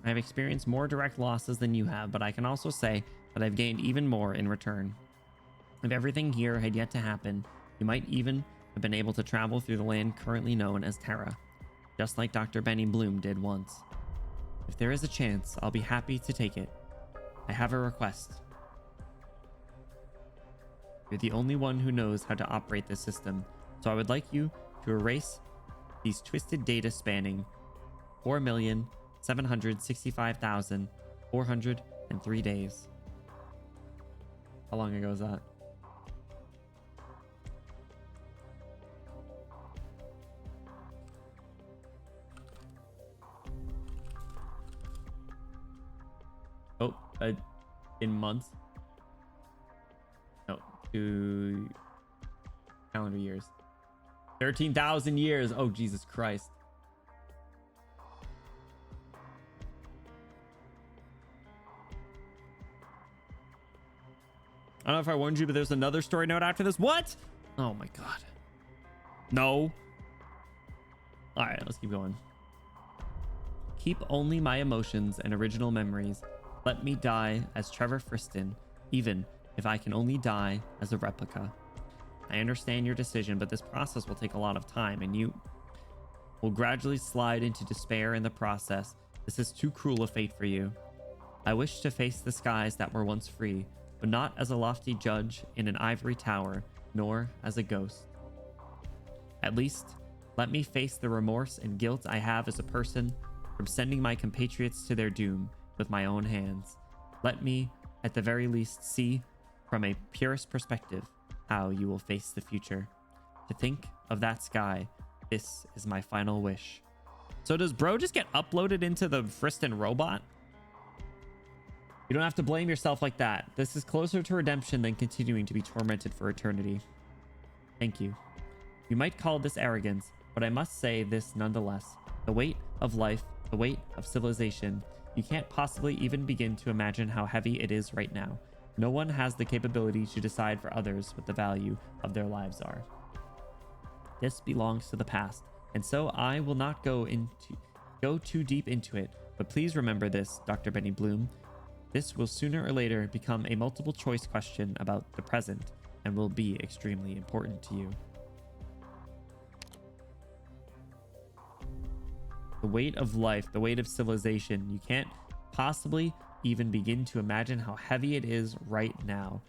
I've experienced more direct losses than you have, but I can also say that I've gained even more in return. If everything here had yet to happen, you might even have been able to travel through the land currently known as Terra, just like Dr. Benny Bloom did once. If there is a chance, I'll be happy to take it. I have a request. You're the only one who knows how to operate this system, so I would like you to erase these twisted data spanning 4,765,403 days. How long ago is that? Oh, in months? No, 2 calendar years. 13,000 years. Oh, Jesus Christ. I don't know if I warned you, but there's another story note after this. What? Oh my God. No. All right, let's keep going. Keep only my emotions and original memories. Let me die as Trevor Friston, even if I can only die as a replica. I understand your decision, but this process will take a lot of time, and you will gradually slide into despair in the process. This is too cruel a fate for you. I wish to face the skies that were once free, but not as a lofty judge in an ivory tower, nor as a ghost. At least, let me face the remorse and guilt I have as a person from sending my compatriots to their doom with my own hands. Let me, at the very least, see, from a purist perspective, how you will face the future. To think of that sky, this is my final wish. So does bro just get uploaded into the Friston robot? You don't have to blame yourself like that. This is closer to redemption than continuing to be tormented for eternity. Thank you. You might call this arrogance, but I must say this nonetheless. The weight of life, the weight of civilization, you can't possibly even begin to imagine how heavy it is right now. No one has the capability to decide for others what the value of their lives are. This belongs to the past, and so I will not go too deep into it. But please remember this, Dr. Benny Bloom. This will sooner or later become a multiple choice question about the present and will be extremely important to you. The weight of life, the weight of civilization, you can't possibly even begin to imagine how heavy it is right now.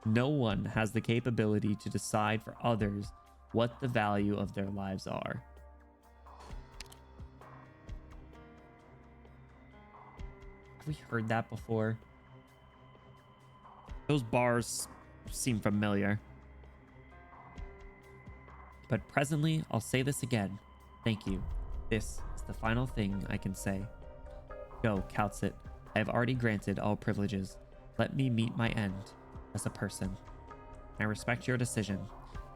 No one has the capability to decide for others what the value of their lives are. Have we heard that before? Those bars seem familiar. But presently, I'll say this again. Thank you. This is the final thing I can say. Go, Calcit. I have already granted all privileges. Let me meet my end as a person. I respect your decision.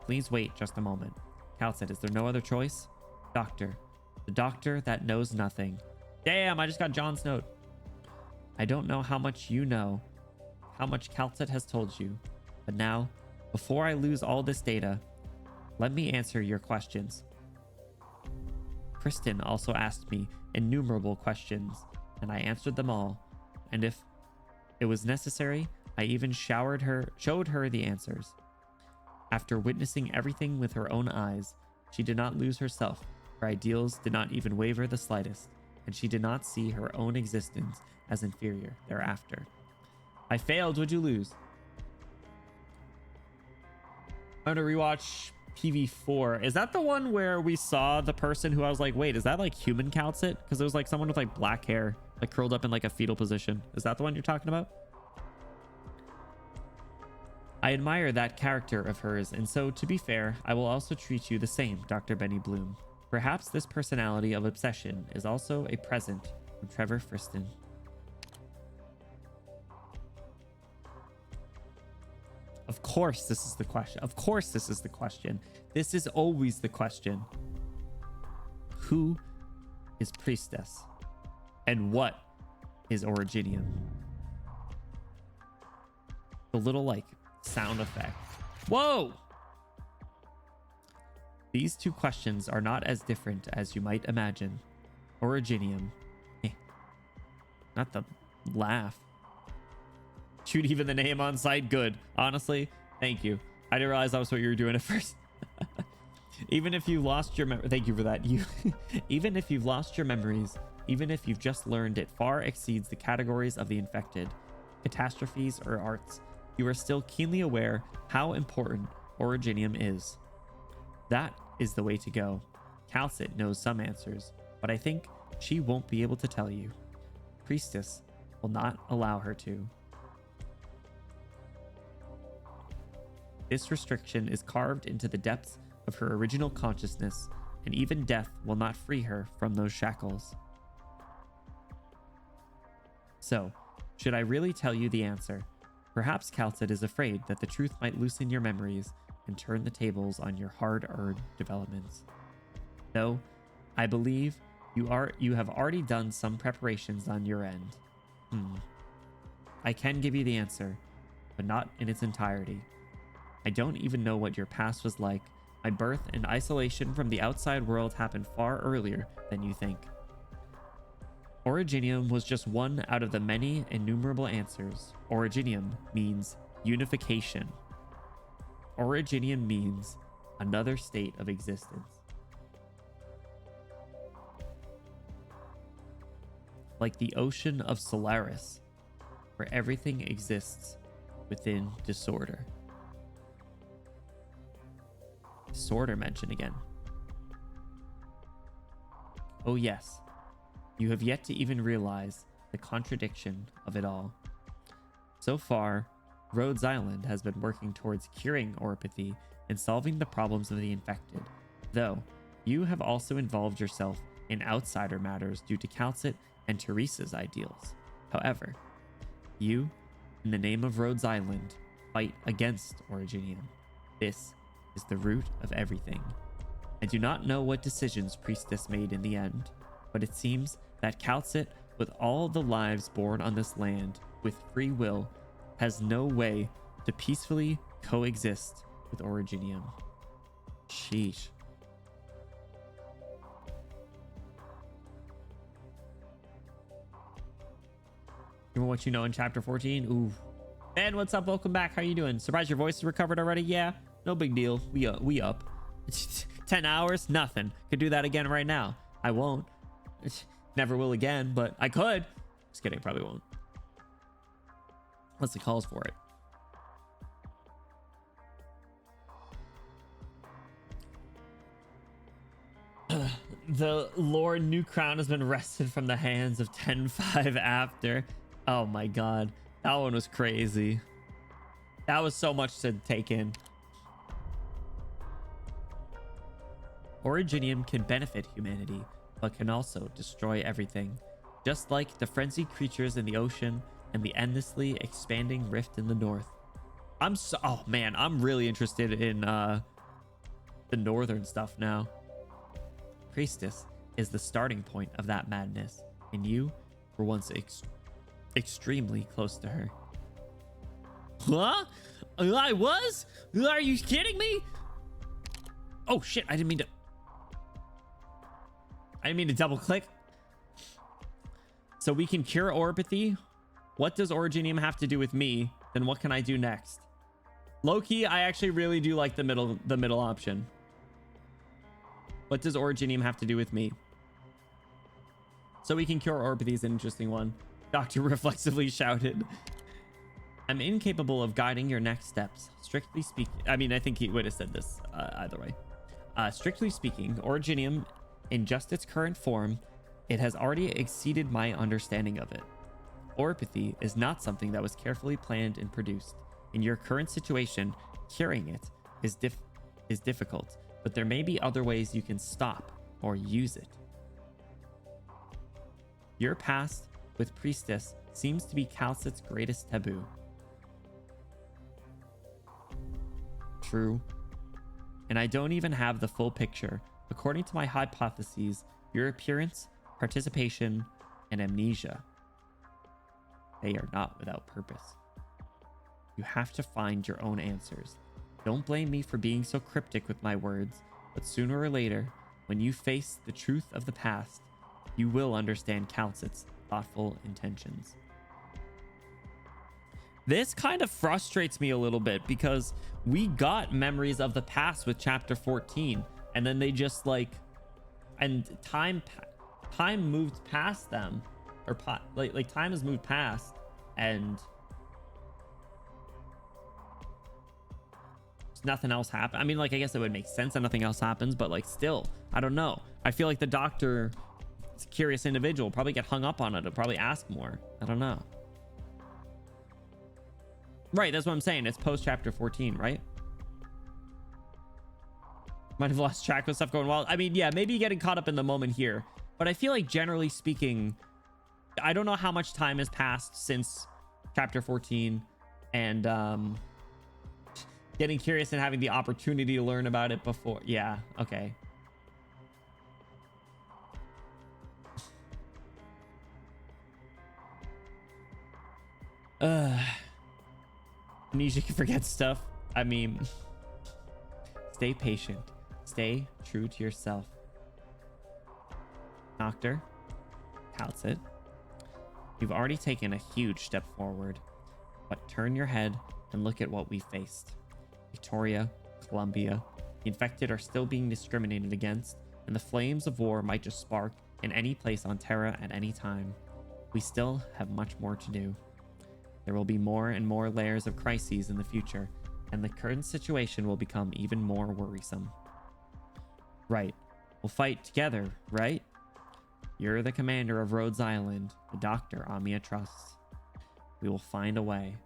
Please wait just a moment. Calcit, is there no other choice? Doctor. The doctor that knows nothing. Damn, I just got John's note. I don't know how much you know, how much Calcit has told you. But now, before I lose all this data, let me answer your questions. Kristen also asked me innumerable questions, and I answered them all. And if it was necessary, I even showed her the answers. After witnessing everything with her own eyes, she did not lose herself. Her ideals did not even waver the slightest, and she did not see her own existence as inferior thereafter. I failed. Would you lose? I'm gonna rewatch PV4. Is that the one where we saw the person who I was like, wait, is that like human Calcit? Because it was like someone with like black hair, like curled up in like a fetal position. Is that the one you're talking about? I admire that character of hers, and so to be fair, I will also treat you the same, Dr. Benny Bloom. Perhaps this personality of obsession is also a present from Trevor Friston. Of course this is the question. Of course this is the question. This is always the question. Who is Priestess? And what is Originium? The little like sound effect. Whoa! These two questions are not as different as you might imagine. Originium. Not the laugh. Shoot, even the name on site. Good. Honestly, thank you. I didn't realize that was what you were doing at first. Even if you lost your thank you for that. Even if you've lost your memories, even if you've just learned it far exceeds the categories of the infected, catastrophes, or arts, you are still keenly aware how important Originium is. That is the way to go. Calcit knows some answers, but I think she won't be able to tell you. Priestess will not allow her to. This restriction is carved into the depths of her original consciousness, and even death will not free her from those shackles. So, should I really tell you the answer? Perhaps Calcit is afraid that the truth might loosen your memories and turn the tables on your hard-earned developments. Though, I believe you have already done some preparations on your end. I can give you the answer, but not in its entirety. I don't even know what your past was like. My birth and isolation from the outside world happened far earlier than you think. Originium was just one out of the many innumerable answers. Originium means unification. Originium means another state of existence. Like the ocean of Solaris, where everything exists within disorder. Disorder mentioned again. Oh yes, you have yet to even realize the contradiction of it all. So far, Rhodes Island has been working towards curing oropathy and solving the problems of the infected, though you have also involved yourself in outsider matters due to Calcit and Teresa's ideals. However, you, in the name of Rhodes Island, fight against Originium. This is the root of everything. I do not know what decisions Priestess made in the end, but it seems that Calcit, with all the lives born on this land with free will, has no way to peacefully coexist with Originium. Sheesh. Remember what you know in chapter 14? Ooh. Ben, what's up? Welcome back. How you doing? Surprised your voice is recovered already? Yeah, no big deal. We up. 10 hours? Nothing. Could do that again right now. I won't. Never will again, but I could. Just kidding. Probably won't. Unless it calls for it. The Lord New Crown has been wrested from the hands of 10-5 after. Oh my god. That one was crazy. That was so much to take in. Originium can benefit humanity, but can also destroy everything. just like the frenzied creatures in the ocean and the endlessly expanding rift in the north. Oh man, I'm really interested in the northern stuff now. Priestess is the starting point of that madness, and you were once extremely close to her. Huh? I was? Are you kidding me? Oh shit, I didn't mean to double click. So we can cure oropathy. What does Originium have to do with me? Then what can I do next? Low-key, I actually really do like the middle option. What does Originium have to do with me? So we can cure oropathy is an interesting one. Doctor reflexively shouted. I'm incapable of guiding your next steps. Strictly speaking, I mean, I think he would have said this either way. Strictly speaking, Originium, in just its current form, it has already exceeded my understanding of it. Oropathy is not something that was carefully planned and produced. In your current situation, curing it is difficult, but there may be other ways you can stop or use it. Your past with Priestess seems to be Calcit's greatest taboo. True. And I don't even have the full picture. According to my hypotheses, your appearance, participation, and amnesia, they are not without purpose. You have to find your own answers. Don't blame me for being so cryptic with my words, but sooner or later, when you face the truth of the past, you will understand Calcit's thoughtful intentions. This kind of frustrates me a little bit because we got memories of the past with chapter 14, and then they just and time moved past them, or time has moved past, and nothing else happened. I mean, I guess it would make sense that nothing else happens, but still, I don't know. I feel like the doctor is a curious individual, probably get hung up on it, or probably ask more. I don't know. Right, that's what I'm saying. It's post chapter 14, right? Might have lost track with stuff going well. I mean, yeah, maybe getting caught up in the moment here, but I feel like generally speaking, I don't know how much time has passed since chapter 14, and getting curious and having the opportunity to learn about it before. Yeah, okay. Amnesia can forget stuff. I mean, stay patient. Stay true to yourself. Doctor, Calcit, you've already taken a huge step forward, but turn your head and look at what we faced. Victoria, Columbia, the infected are still being discriminated against, and the flames of war might just spark in any place on Terra at any time. We still have much more to do. There will be more and more layers of crises in the future, and the current situation will become even more worrisome. Right. We'll fight together, right? You're the commander of Rhodes Island, the doctor Amia trusts. We will find a way.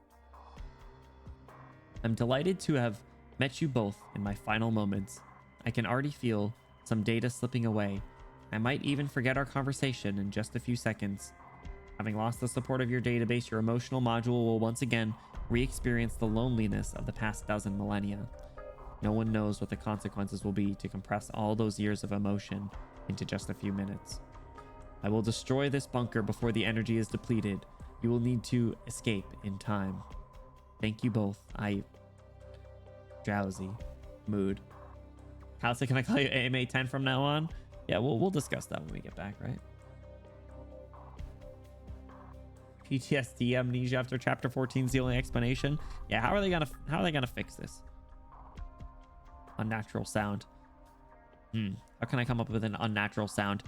I'm delighted to have met you both in my final moments. I can already feel some data slipping away. I might even forget our conversation in just a few seconds. Having lost the support of your database, your emotional module will once again re-experience the loneliness of the past dozen millennia. No one knows what the consequences will be to compress all those years of emotion into just a few minutes. I will destroy this bunker before the energy is depleted. You will need to escape in time. Thank you both. Drowsy. Mood. Calcit, can I call you AMA 10 from now on? Yeah, we'll discuss that when we get back, right? PTSD amnesia after chapter 14 is the only explanation. Yeah, how are they gonna fix this? Unnatural sound. How can I come up with an unnatural sound?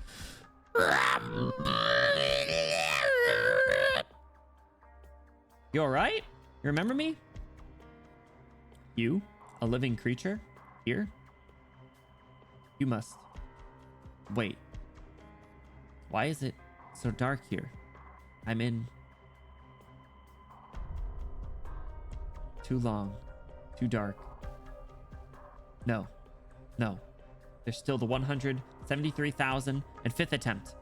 You alright? You remember me? You? A living creature? Here? You must... Wait. Why is it so dark here? I'm in... Too long. Too dark. No. No. There's still the 173,005th attempt.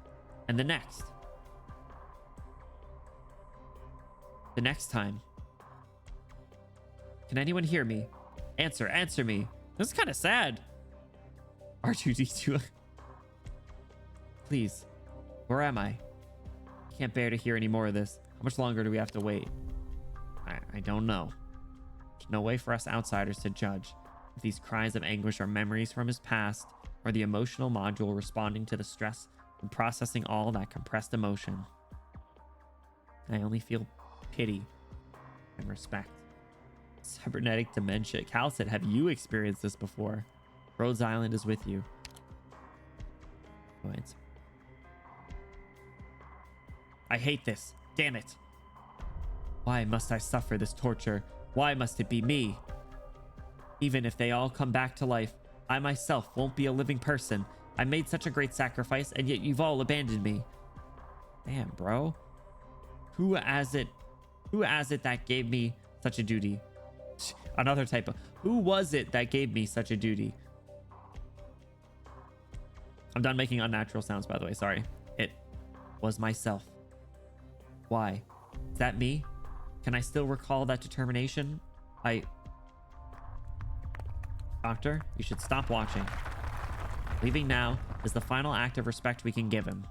And the next. The next time. Can anyone hear me? Answer me. This is kind of sad. R2D2. Please. Where am I? I can't bear to hear any more of this. How much longer do we have to wait? I don't know. There's no way for us outsiders to judge if these cries of anguish are memories from his past or the emotional module responding to the stress from processing all that compressed emotion. I only feel pity and respect. Cybernetic dementia. Cal said, have you experienced this before? Rhodes Island is with you. Wait. I hate this. Damn it. Why must I suffer this torture? Why must it be me? Even if they all come back to life, I myself won't be a living person. I made such a great sacrifice, and yet you've all abandoned me. Damn, bro. Who as it that gave me such a duty? Another typo. Who was it that gave me such a duty? I'm done making unnatural sounds, by the way. Sorry. It was myself. Why? Is that me? Can I still recall that determination? Doctor, you should stop watching. Leaving now is the final act of respect we can give him.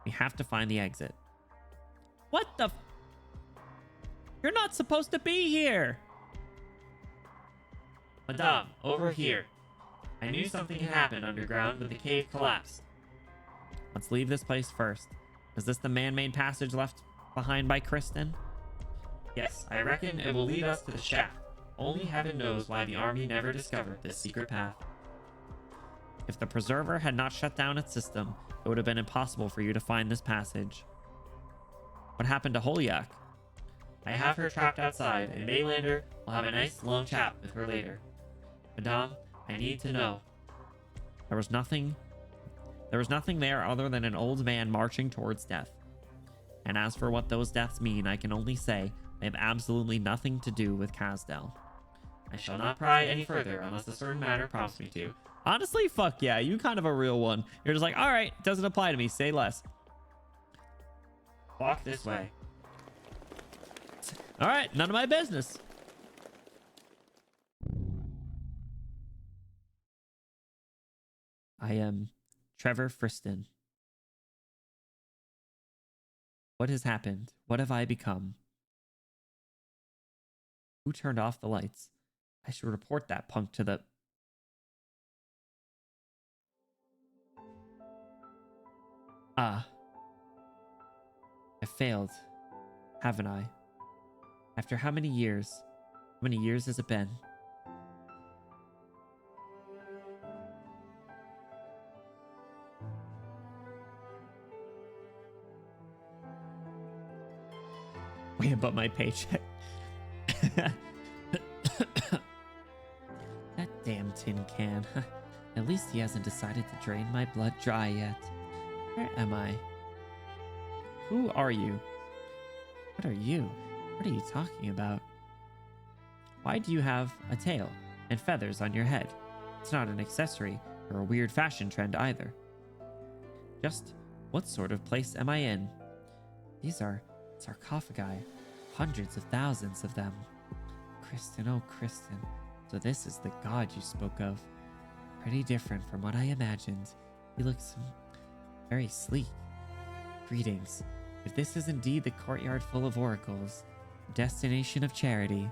We have to find the exit. What the? You're not supposed to be here. Madame, over here. I knew something had happened underground when the cave collapsed. Let's leave this place first. Is this the man-made passage left behind by Kristen? Yes, I reckon it will lead us to the shaft. Only heaven knows why the army never discovered this secret path. If the Preserver had not shut down its system, it would have been impossible for you to find this passage. What happened to Holyak? I have her trapped outside, and Maylander will have a nice long chat with her later. Madame, I need to know. There was nothing there other than an old man marching towards death. And as for what those deaths mean, I can only say they have absolutely nothing to do with Kazdel. I shall not pry any further unless a certain matter prompts me to. Honestly, fuck yeah, you kind of a real one. You're just like, all right, doesn't apply to me, say less. Walk this way. All right, none of my business. I am Trevor Friston. What has happened? What have I become? Who turned off the lights? I should report that punk to the... Ah. I failed, haven't I? After how many years? How many years has it been? Way above my paycheck. That damn tin can. At least he hasn't decided to drain my blood dry yet. Where am I? Who are you? What are you? What are you talking about? Why do you have a tail and feathers on your head? It's not an accessory or a weird fashion trend either. Just what sort of place am I in? These are sarcophagi, hundreds of thousands of them. Kristen, oh Kristen, so this is the god you spoke of. Pretty different from what I imagined. He looks very sleek. Greetings. If this is indeed the courtyard full of oracles, destination of charity,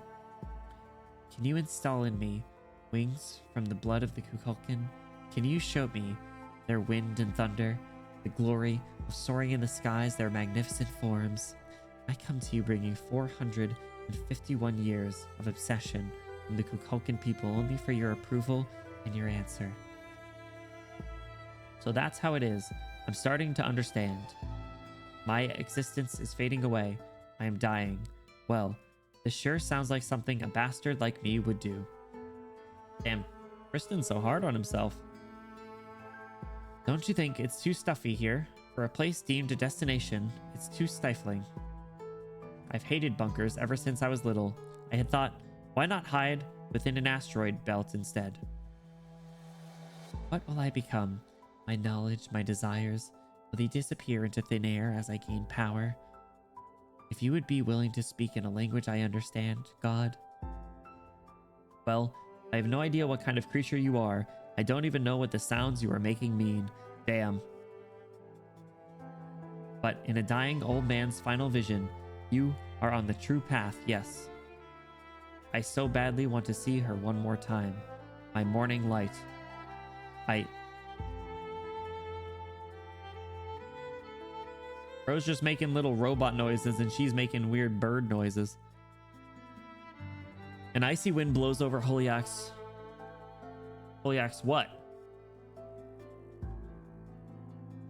can you install in me wings from the blood of the Kukulkan? Can you show me their wind and thunder, the glory of soaring in the skies, their magnificent forms? I come to you bringing 451 years of obsession from the Kukulkan people only for your approval and your answer. So that's how it is. I'm starting to understand. My existence is fading away. I am dying. Well, this sure sounds like something a bastard like me would do. Damn, Kristen's so hard on himself. Don't you think it's too stuffy here? For a place deemed a destination, it's too stifling. I've hated bunkers ever since I was little. I had thought, why not hide within an asteroid belt instead? What will I become? My knowledge, my desires, will they disappear into thin air as I gain power? If you would be willing to speak in a language I understand, God. Well, I have no idea what kind of creature you are. I don't even know what the sounds you are making mean. Damn. But in a dying old man's final vision, you are on the true path, yes. I so badly want to see her one more time. My morning light. Bro's just making little robot noises and she's making weird bird noises. An icy wind blows over Holiak's what?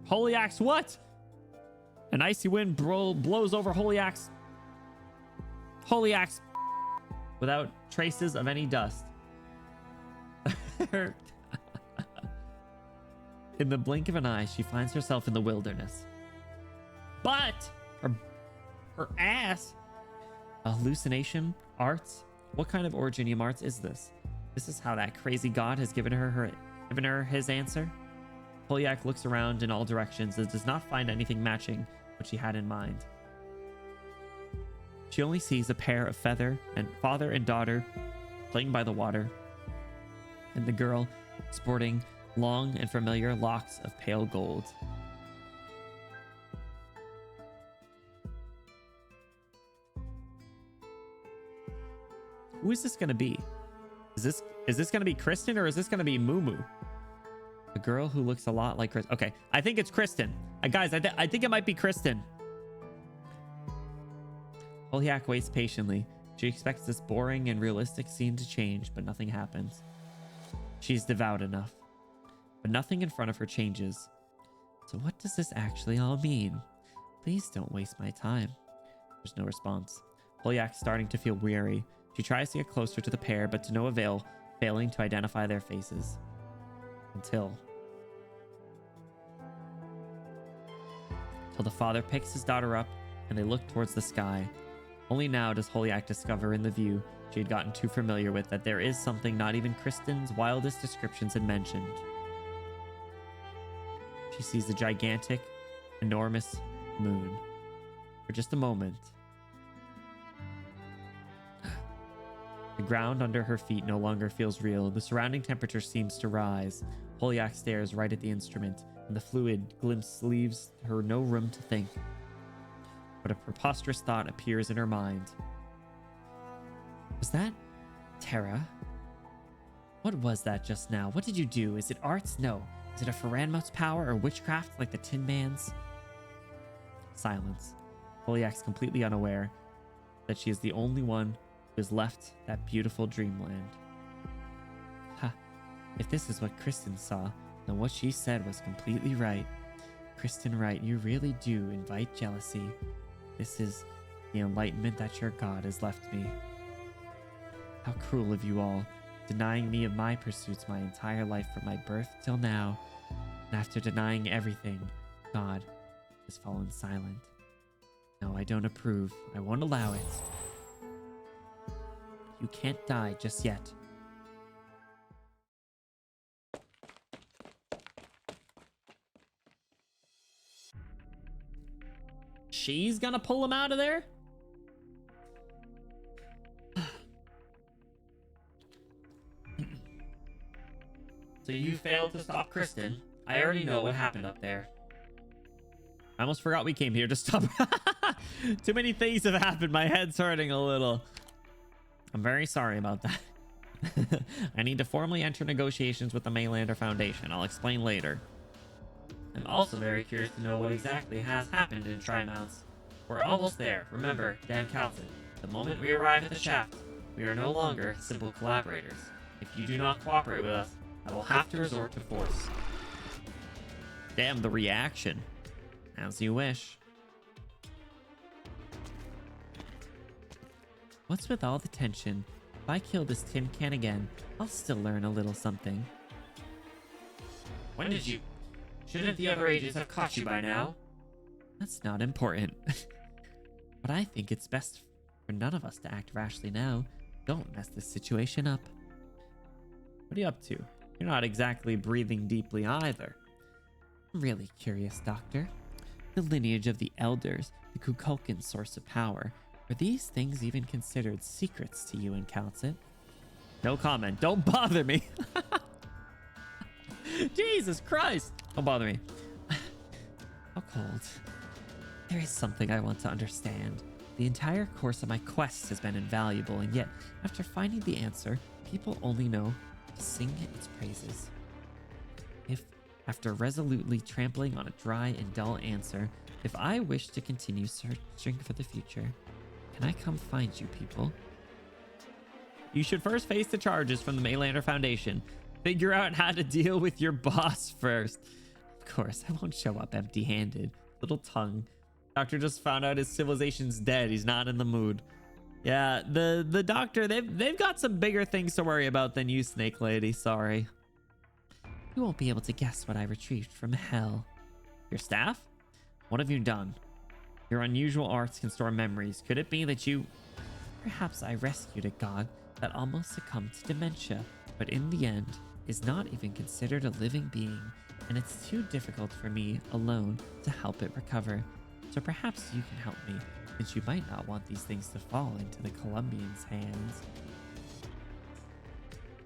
Holiak's what? An icy wind blows over Holiak's without traces of any dust. In the blink of an eye, she finds herself in the wilderness. But her ass. A hallucination? Arts? What kind of originium arts is this? This is how that crazy god has given her his answer? Holiak looks around in all directions and does not find anything matching what she had in mind. She only sees a pair of father and daughter playing by the water, and the girl sporting long and familiar locks of pale gold. Who is this going to be? Is this going to be Kristen or is this going to be Mumu? A girl who looks a lot like Kristen. Okay, I think it's Kristen. Guys, I think it might be Kristen. Holiak waits patiently. She expects this boring and realistic scene to change, but nothing happens. She's devout enough, but nothing in front of her changes. So what does this actually all mean? Please don't waste my time. There's no response. Holiak's starting to feel weary. She tries to get closer to the pair, but to no avail, failing to identify their faces. Until the father picks his daughter up and they look towards the sky. Only now does Holiak discover in the view she had gotten too familiar with that there is something not even Kristen's wildest descriptions had mentioned. She sees the gigantic, enormous moon. For just a moment, the ground under her feet no longer feels real. The surrounding temperature seems to rise. Holiak stares right at the instrument, and the fluid glimpse leaves her no room to think. But a preposterous thought appears in her mind. Was that Terra? What was that just now? What did you do? Is it arts? No. Is it a Faranmut's power or witchcraft like the Tin Man's? Silence. Holiak's completely unaware that she is the only one who has left that beautiful dreamland. Ha! If this is what Kristen saw, then what she said was completely right. Kristen Wright, you really do invite jealousy. This is the enlightenment that your God has left me. How cruel of you all, denying me of my pursuits my entire life from my birth till now. And after denying everything, God has fallen silent. No, I don't approve. I won't allow it. You can't die just yet. She's gonna pull him out of there? So you failed to stop Kristen. I already know what happened up there. I almost forgot we came here to stop. Too many things have happened. My head's hurting a little. I'm very sorry about that. I need to formally enter negotiations with the Maylander Foundation. I'll explain later. I'm also very curious to know what exactly has happened in Trimounts. We're almost there. Remember, Dan Calton, the moment we arrive at the shaft, we are no longer simple collaborators. If you do not cooperate with us, I will have to resort to force. Damn, the reaction. As you wish. What's with all the tension? If I kill this tin can again, I'll still learn a little something. When did you... Shouldn't the other agents have caught you by now? That's not important. But I think it's best for none of us to act rashly now. Don't mess this situation up. What are you up to? You're not exactly breathing deeply either. I'm really curious, Doctor. the lineage of the elders, the Kukulkan source of power. Are these things even considered secrets to you in Calcit? No comment. Don't bother me. Jesus Christ. Don't bother me. How cold. There is something I want to understand. The entire course of my quest has been invaluable, and yet, after finding the answer, people only know to sing its praises. If, after resolutely trampling on a dry and dull answer, if I wish to continue searching for the future, can I come find you people? You should first face the charges from the Maylander Foundation. Figure out how to deal with your boss first. Of course, I won't show up empty-handed. Little tongue. Doctor just found out his civilization's dead. He's not in the mood. Yeah, the doctor, they've got some bigger things to worry about than you, Snake Lady. Sorry. You won't be able to guess what I retrieved from hell. Your staff? What have you done? Your unusual arts can store memories. Could it be that you... Perhaps I rescued a god that almost succumbed to dementia, but in the end is not even considered a living being, and it's too difficult for me alone to help it recover. So perhaps you can help me, since you might not want these things to fall into the Columbians' hands.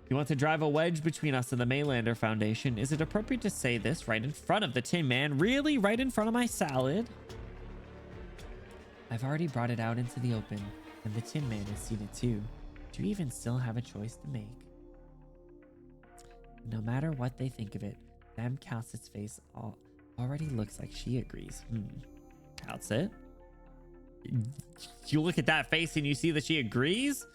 You want to drive a wedge between us and the Maylander Foundation? Is it appropriate to say this right in front of the Tin Man? Really? Right in front of my salad? I've already brought it out into the open, and the Tin Man has seen it too. Do you even still have a choice to make? No matter what they think of it, Madame Calcit's face already looks like she agrees. Calcit? You look at that face and you see that she agrees?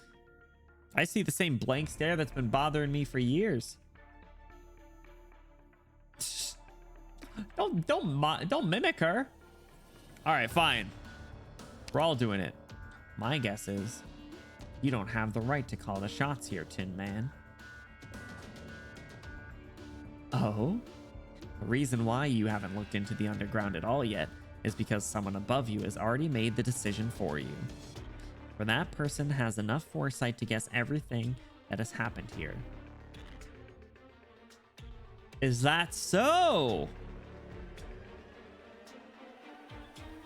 I see the same blank stare that's been bothering me for years. Don't mimic her. All right, fine. We're all doing it. My guess is you don't have the right to call the shots here, Tin Man. Oh? The reason why you haven't looked into the underground at all yet is because someone above you has already made the decision for you. For that person has enough foresight to guess everything that has happened here. Is that so?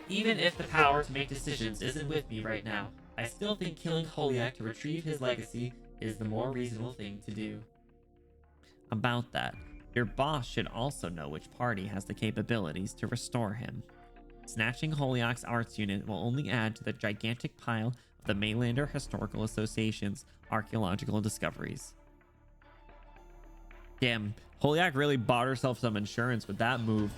Even if the power to make decisions isn't with me right now, I still think killing Holiak to retrieve his legacy is the more reasonable thing to do. About that, your boss should also know which party has the capabilities to restore him. Snatching Holiak's arts unit will only add to the gigantic pile of the Maylander Historical Association's archaeological discoveries. Damn, Holiak really bought herself some insurance with that move.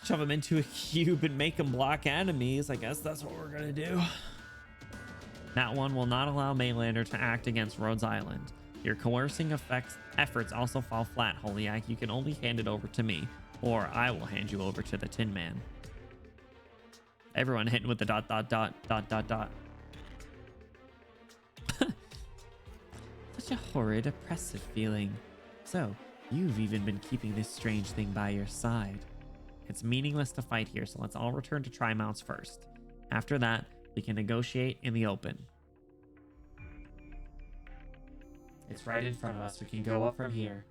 Shove him into a cube and make him block enemies. I guess that's what we're gonna do. That one will not allow Maylander to act against Rhodes Island. Your coercing efforts also fall flat, Holiak. You can only hand it over to me, or I will hand you over to the Tin Man. Everyone hitting with the ... Such a horrid, oppressive feeling. So, you've even been keeping this strange thing by your side. It's meaningless to fight here, so let's all return to Tri-Mounts first. After that, we can negotiate in the open. It's right in front of us. We can go up from here.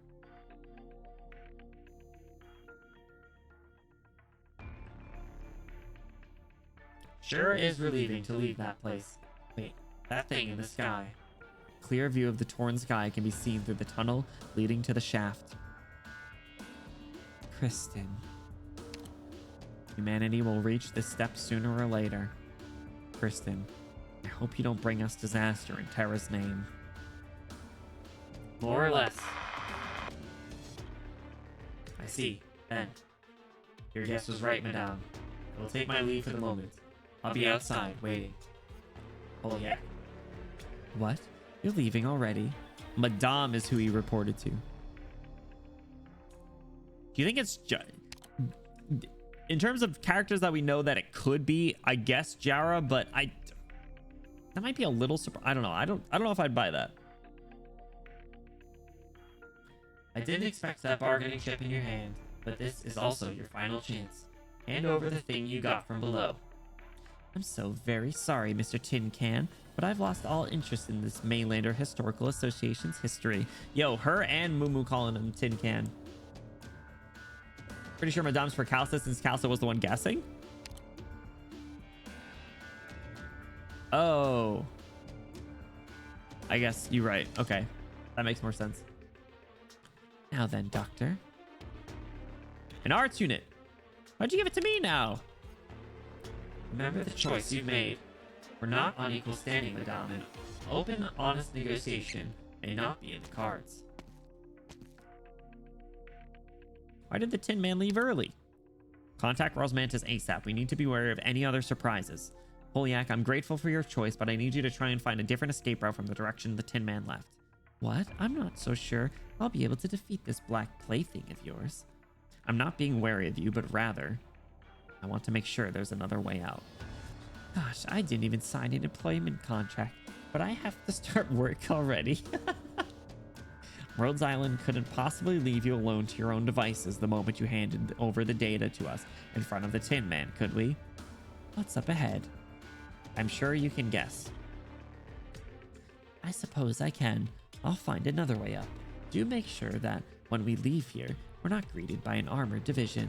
Sure is relieving to leave that place. Wait, that thing in the sky. Clear view of the torn sky can be seen through the tunnel leading to the shaft. Kristen. Humanity will reach this step sooner or later. Kristen, I hope you don't bring us disaster in Terra's name. More or less. I see. Then. Your guess was right, madame. I will take my leave for the moment. I'll be outside, waiting. Oh, yeah. What? You're leaving already? Madame is who he reported to. Do you think it's in terms of characters that we know that it could be, I guess Jara, but that might be a little I don't know. I don't know if I'd buy that. I didn't expect that bargaining chip in your hand, but this is also your final chance. Hand over the thing you got from below. I'm so very sorry, Mr. Tin Can, but I've lost all interest in this Maylander Historical Association's history. Yo, her and Mumu calling him Tin Can. Pretty sure Madame's for Calcit since Calcit was the one guessing. Oh. I guess you're right. Okay. That makes more sense. Now then, Doctor. An arts unit. Why'd you give it to me now? Remember the choice you made. We're not on equal standing, Madame, and open, honest negotiation may not be in the cards. Why did the Tin Man leave early? Contact Rosmantis ASAP. We need to be aware of any other surprises. Polyak, I'm grateful for your choice, but I need you to try and find a different escape route from the direction the Tin Man left. What? I'm not so sure I'll be able to defeat this black plaything of yours. I'm not being wary of you, but rather, I want to make sure there's another way out. Gosh, I didn't even sign an employment contract, but I have to start work already. Rhodes Island couldn't possibly leave you alone to your own devices the moment you handed over the data to us in front of the Tin Man, could we? What's up ahead? I'm sure you can guess. I suppose I can. I'll find another way up. Do make sure that when we leave here, we're not greeted by an armored division.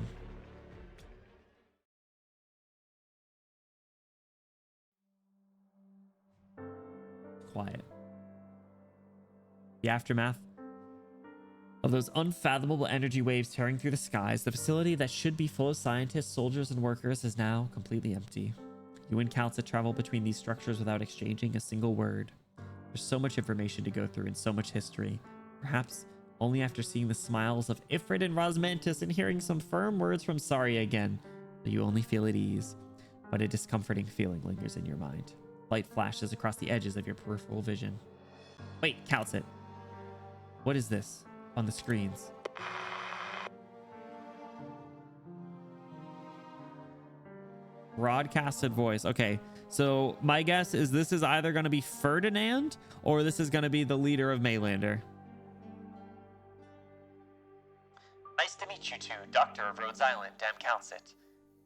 Quiet. The aftermath of those unfathomable energy waves tearing through the skies, the facility that should be full of scientists, soldiers, and workers is now completely empty. You and Calcit travel between these structures without exchanging a single word. There's so much information to go through and so much history. Perhaps only after seeing the smiles of Ifrit and Rosmantis and hearing some firm words from Sari again, do you only feel at ease. But a discomforting feeling lingers in your mind. Light flashes across the edges of your peripheral vision. Wait, Calcit. What is this on the screens? Broadcasted voice. Okay, so my guess is this is either going to be Ferdinand or this is going to be the leader of Maylander. Nice to meet you two, Doctor of Rhodes Island, Dam Calcit.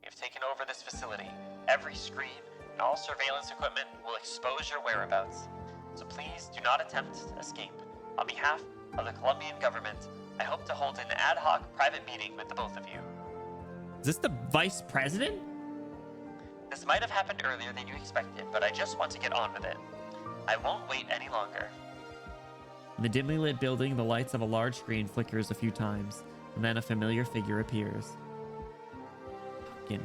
You've taken over this facility. Every screen and all surveillance equipment will expose your whereabouts. So please do not attempt to escape. On behalf of the Colombian government, I hope to hold an ad hoc private meeting with the both of you. Is this the vice president? This might have happened earlier than you expected, but I just want to get on with it. I won't wait any longer. In the dimly lit building, the lights of a large screen flickers a few times, and then a familiar figure appears. Fucking...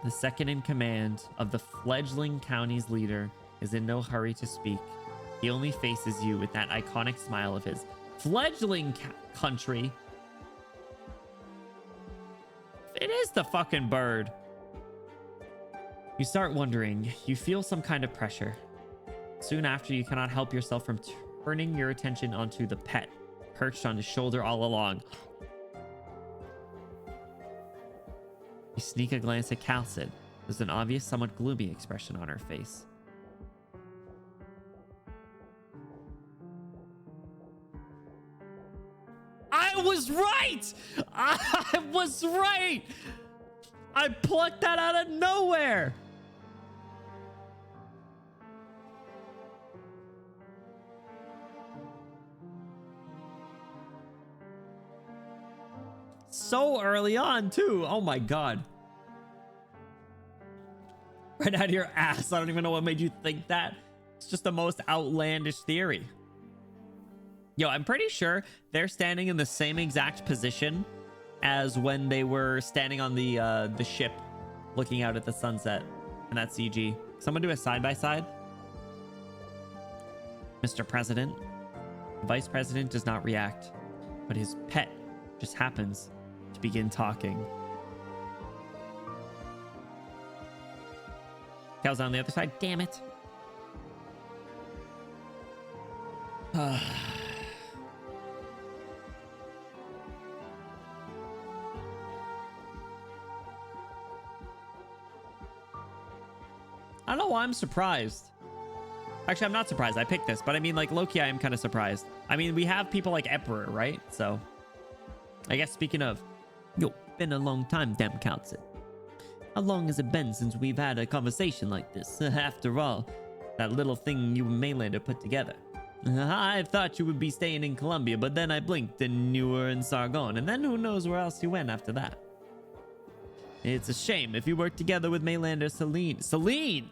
The second in command of the fledgling county's leader is in no hurry to speak. He only faces you with that iconic smile of his. Fledgling country? It is the fucking bird. You start wondering. You feel some kind of pressure. Soon after, you cannot help yourself from turning your attention onto the pet, perched on his shoulder all along. You sneak a glance at Calcit. There's an obvious, somewhat gloomy expression on her face. I was right! I was right! I plucked that out of nowhere! So early on, too. Oh my god. Right out of your ass. I don't even know what made you think that. It's just the most outlandish theory. Yo, I'm pretty sure they're standing in the same exact position as when they were standing on the ship looking out at the sunset in that CG. Someone do a side-by-side. Mr. President. The Vice President does not react, but his pet just happens to begin talking. Cal's on the other side. Damn it. I don't know why I'm surprised. Actually, I'm not surprised. I picked this, but I mean, like, low-key, I am kind of surprised. I mean, we have people like Emperor, right? So, I guess speaking of... Yo, been a long time, damn Calcit. How long has it been since we've had a conversation like this? After all, that little thing you and Maylander put together. I thought you would be staying in Colombia, but then I blinked and you were in Sargon, and then who knows where else you went after that. It's a shame. If you worked together with Maylander Celine... Celine!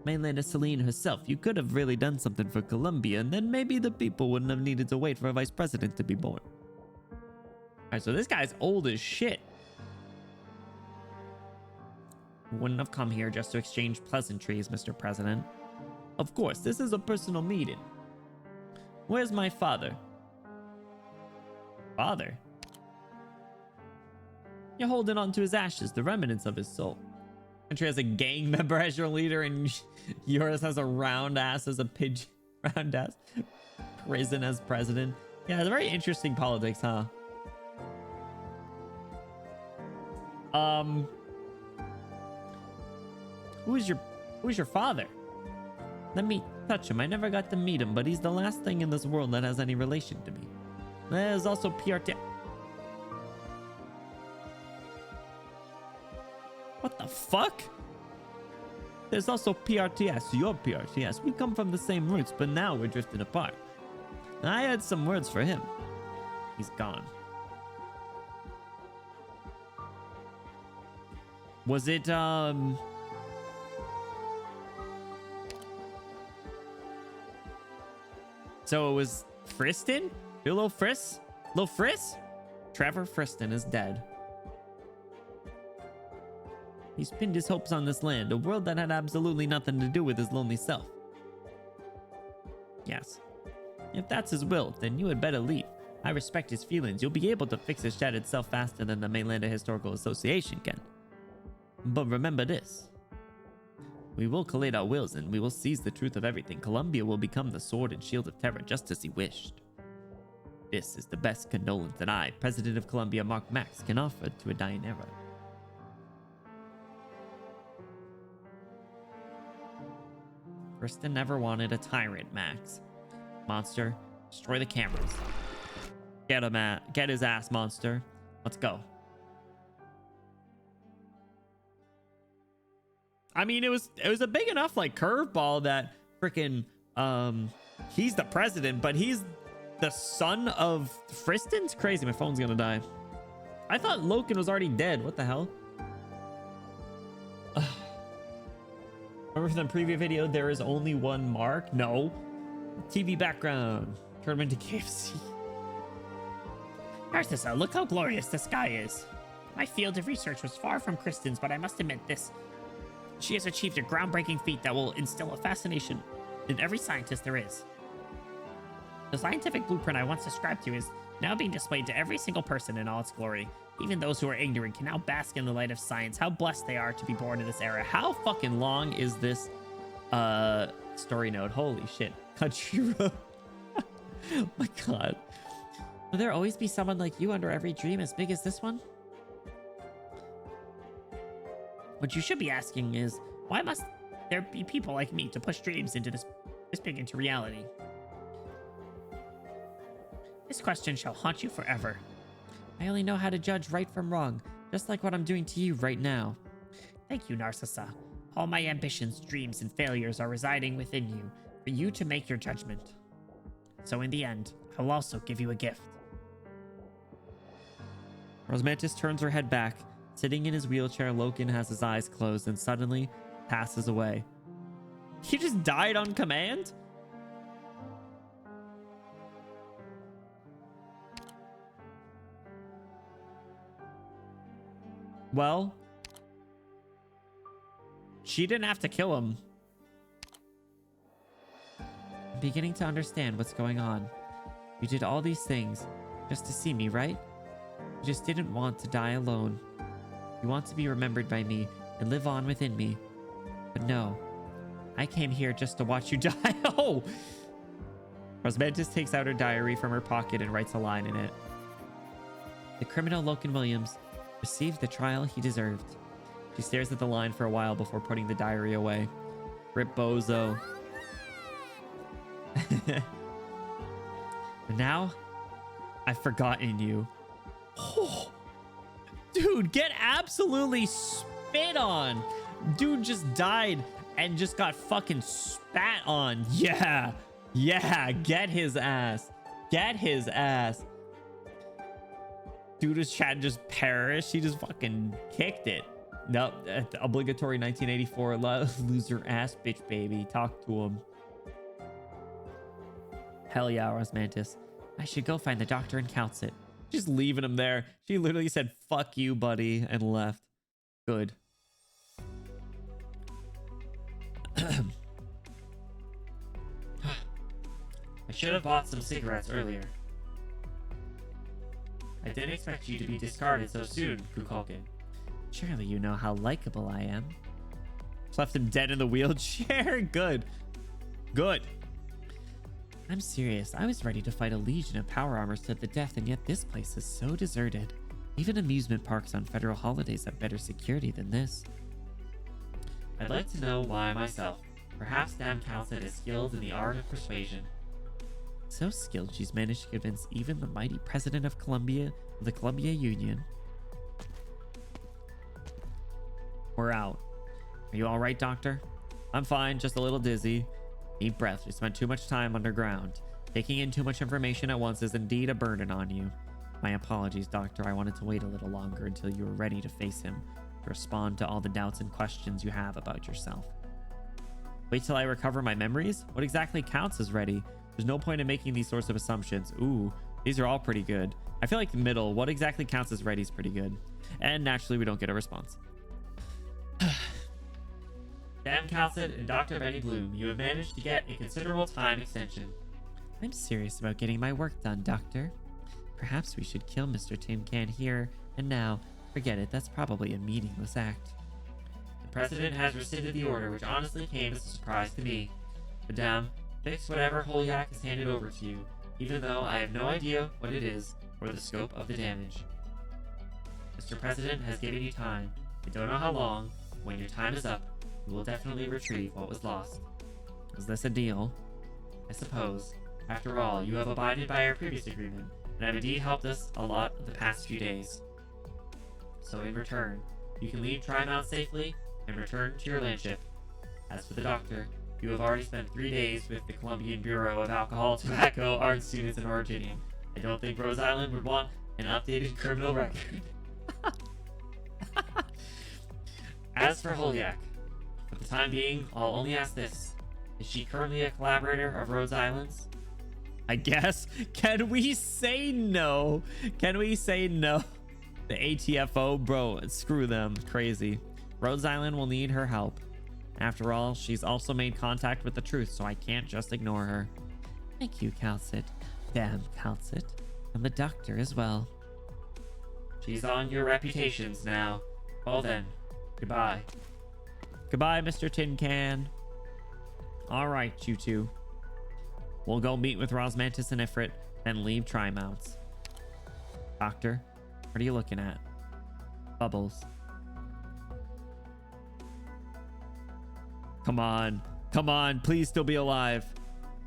Maylander Celine herself, you could have really done something for Colombia, and then maybe the people wouldn't have needed to wait for a vice president to be born. Alright, so this guy's old as shit. Wouldn't have come here just to exchange pleasantries, Mr. President. Of course, this is a personal meeting. Where's my father? Father? You're holding on to his ashes, the remnants of his soul. Country has a gang member as your leader, and yours has a round ass as a pigeon. Round ass. Prison as president. Yeah, it's very interesting politics, huh? Who's your father? Let me touch him. I never got to meet him, but he's the last thing in this world that has any relation to me. There's also PRT. What the fuck? There's also PRTS, your PRTS. We come from the same roots, but now we're drifting apart. I had some words for him. He's gone. Was it, So it was Friston? Little Friss? Little Friss? Trevor Friston is dead. He's pinned his hopes on this land, a world that had absolutely nothing to do with his lonely self. Yes. If that's his will, then you had better leave. I respect his feelings. You'll be able to fix his shattered self faster than the Maylander Historical Association can. But remember this. We will collate our wills and we will seize the truth of everything. Columbia will become the sword and shield of terror just as he wished. This is the best condolence that I, President of Columbia Mark Max, can offer to a dying era. Kristen never wanted a tyrant, Max. Monster, destroy the cameras. Get him get his ass, monster. Let's go. I mean, it was a big enough like curveball that freaking he's the president, but he's the son of Friston's crazy. My phone's gonna die. I thought Loken was already dead. What the hell? Remember from the previous video, there is only one Mark? No. TV background. Turn him into KFC. Narcissa, look how glorious the sky is. My field of research was far from Kristen's, but I must admit this. She has achieved a groundbreaking feat that will instill a fascination in every scientist there is. The scientific blueprint I once ascribed to is now being displayed to every single person in all its glory. Even those who are ignorant can now bask in the light of science. How blessed they are to be born in this era. How fucking long is this story node? Holy shit. Country road. Oh my god. Will there always be someone like you under every dream as big as this one? What you should be asking is, why must there be people like me to push dreams into this big into reality? This question shall haunt you forever. I only know how to judge right from wrong, just like what I'm doing to you right now. Thank you, Narcissa. All my ambitions, dreams, and failures are residing within you, for you to make your judgment. So in the end, I will also give you a gift. Rosmantis turns her head back. Sitting in his wheelchair, Loken has his eyes closed and suddenly passes away. He just died on command? Well, she didn't have to kill him. I'm beginning to understand what's going on. You did all these things just to see me, right? You just didn't want to die alone. You want to be remembered by me and live on within me. But no, I came here just to watch you die. Oh! Rosmantis takes out her diary from her pocket and writes a line in it. The criminal Loken Williams received the trial he deserved. She stares at the line for a while before putting the diary away. Rip Bozo. And now, I've forgotten you. Oh, dude, get absolutely spit on. Dude just died and just got fucking spat on. Yeah. Yeah. Get his ass. Get his ass. Dude's chat just perished. He just fucking kicked it. Nope. Obligatory 1984 loser ass bitch baby. Talk to him. Hell yeah, Rosmantis. I should go find the doctor and Calcit. Just leaving him there. She literally said, fuck you, buddy, and left. Good. I should have bought some cigarettes earlier. I didn't expect you to be discarded so soon, Kukulkan. Surely you know how likable I am. Just left him dead in the wheelchair. Good. Good. I'm serious. I was ready to fight a legion of power armors to the death, and yet this place is so deserted. Even amusement parks on federal holidays have better security than this. I'd like to know why myself. Perhaps Dam Calcit is skilled in the art of persuasion. So skilled she's managed to convince even the mighty president of the Columbia Union. We're out. Are you all right, doctor? I'm fine, just a little dizzy. Deep breath. You spent too much time underground. Taking in too much information at once is indeed a burden on you. My apologies, doctor. I wanted to wait a little longer until you were ready to face him, to respond to all the doubts and questions you have about yourself. Wait till I recover my memories? What exactly counts as ready? There's no point in making these sorts of assumptions. Ooh, these are all pretty good. I feel like the middle, what exactly counts as ready is pretty good. And naturally, we don't get a response. Dam Calcit and Dr. Benny Bloom, you have managed to get a considerable time extension. I'm serious about getting my work done, Doctor. Perhaps we should kill Mr. Tin Can here and now. Forget it, that's probably a meaningless act. The President has rescinded the order, which honestly came as a surprise to me. Madame, fix whatever Holyak has handed over to you, even though I have no idea what it is or the scope of the damage. Mr. President has given you time. I don't know how long. When your time is up, you will definitely retrieve what was lost. Is this a deal? I suppose. After all, you have abided by our previous agreement, and have indeed helped us a lot the past few days. So in return, you can leave Trimount safely and return to your landship. As for the doctor, you have already spent 3 days with the Colombian Bureau of Alcohol, Tobacco, Art Students, and Originium. I don't think Rose Island would want an updated criminal record. As for Holyak, for the time being, I'll only ask this. Is she currently a collaborator of Rhodes Island's? I guess. Can we say no? Can we say no? The ATFO, bro, screw them. Crazy. Rhodes Island will need her help. After all, she's also made contact with the truth, so I can't just ignore her. Thank you, Calcit. Damn, Calcit. I'm the doctor as well. She's on your reputations now. Well then, goodbye. Goodbye, Mr. Tin Can. All right, you two. We'll go meet with Rosmantis and Ifrit, then leave Trimounts. Doctor, what are you looking at? Bubbles. Come on. Come on. Please still be alive.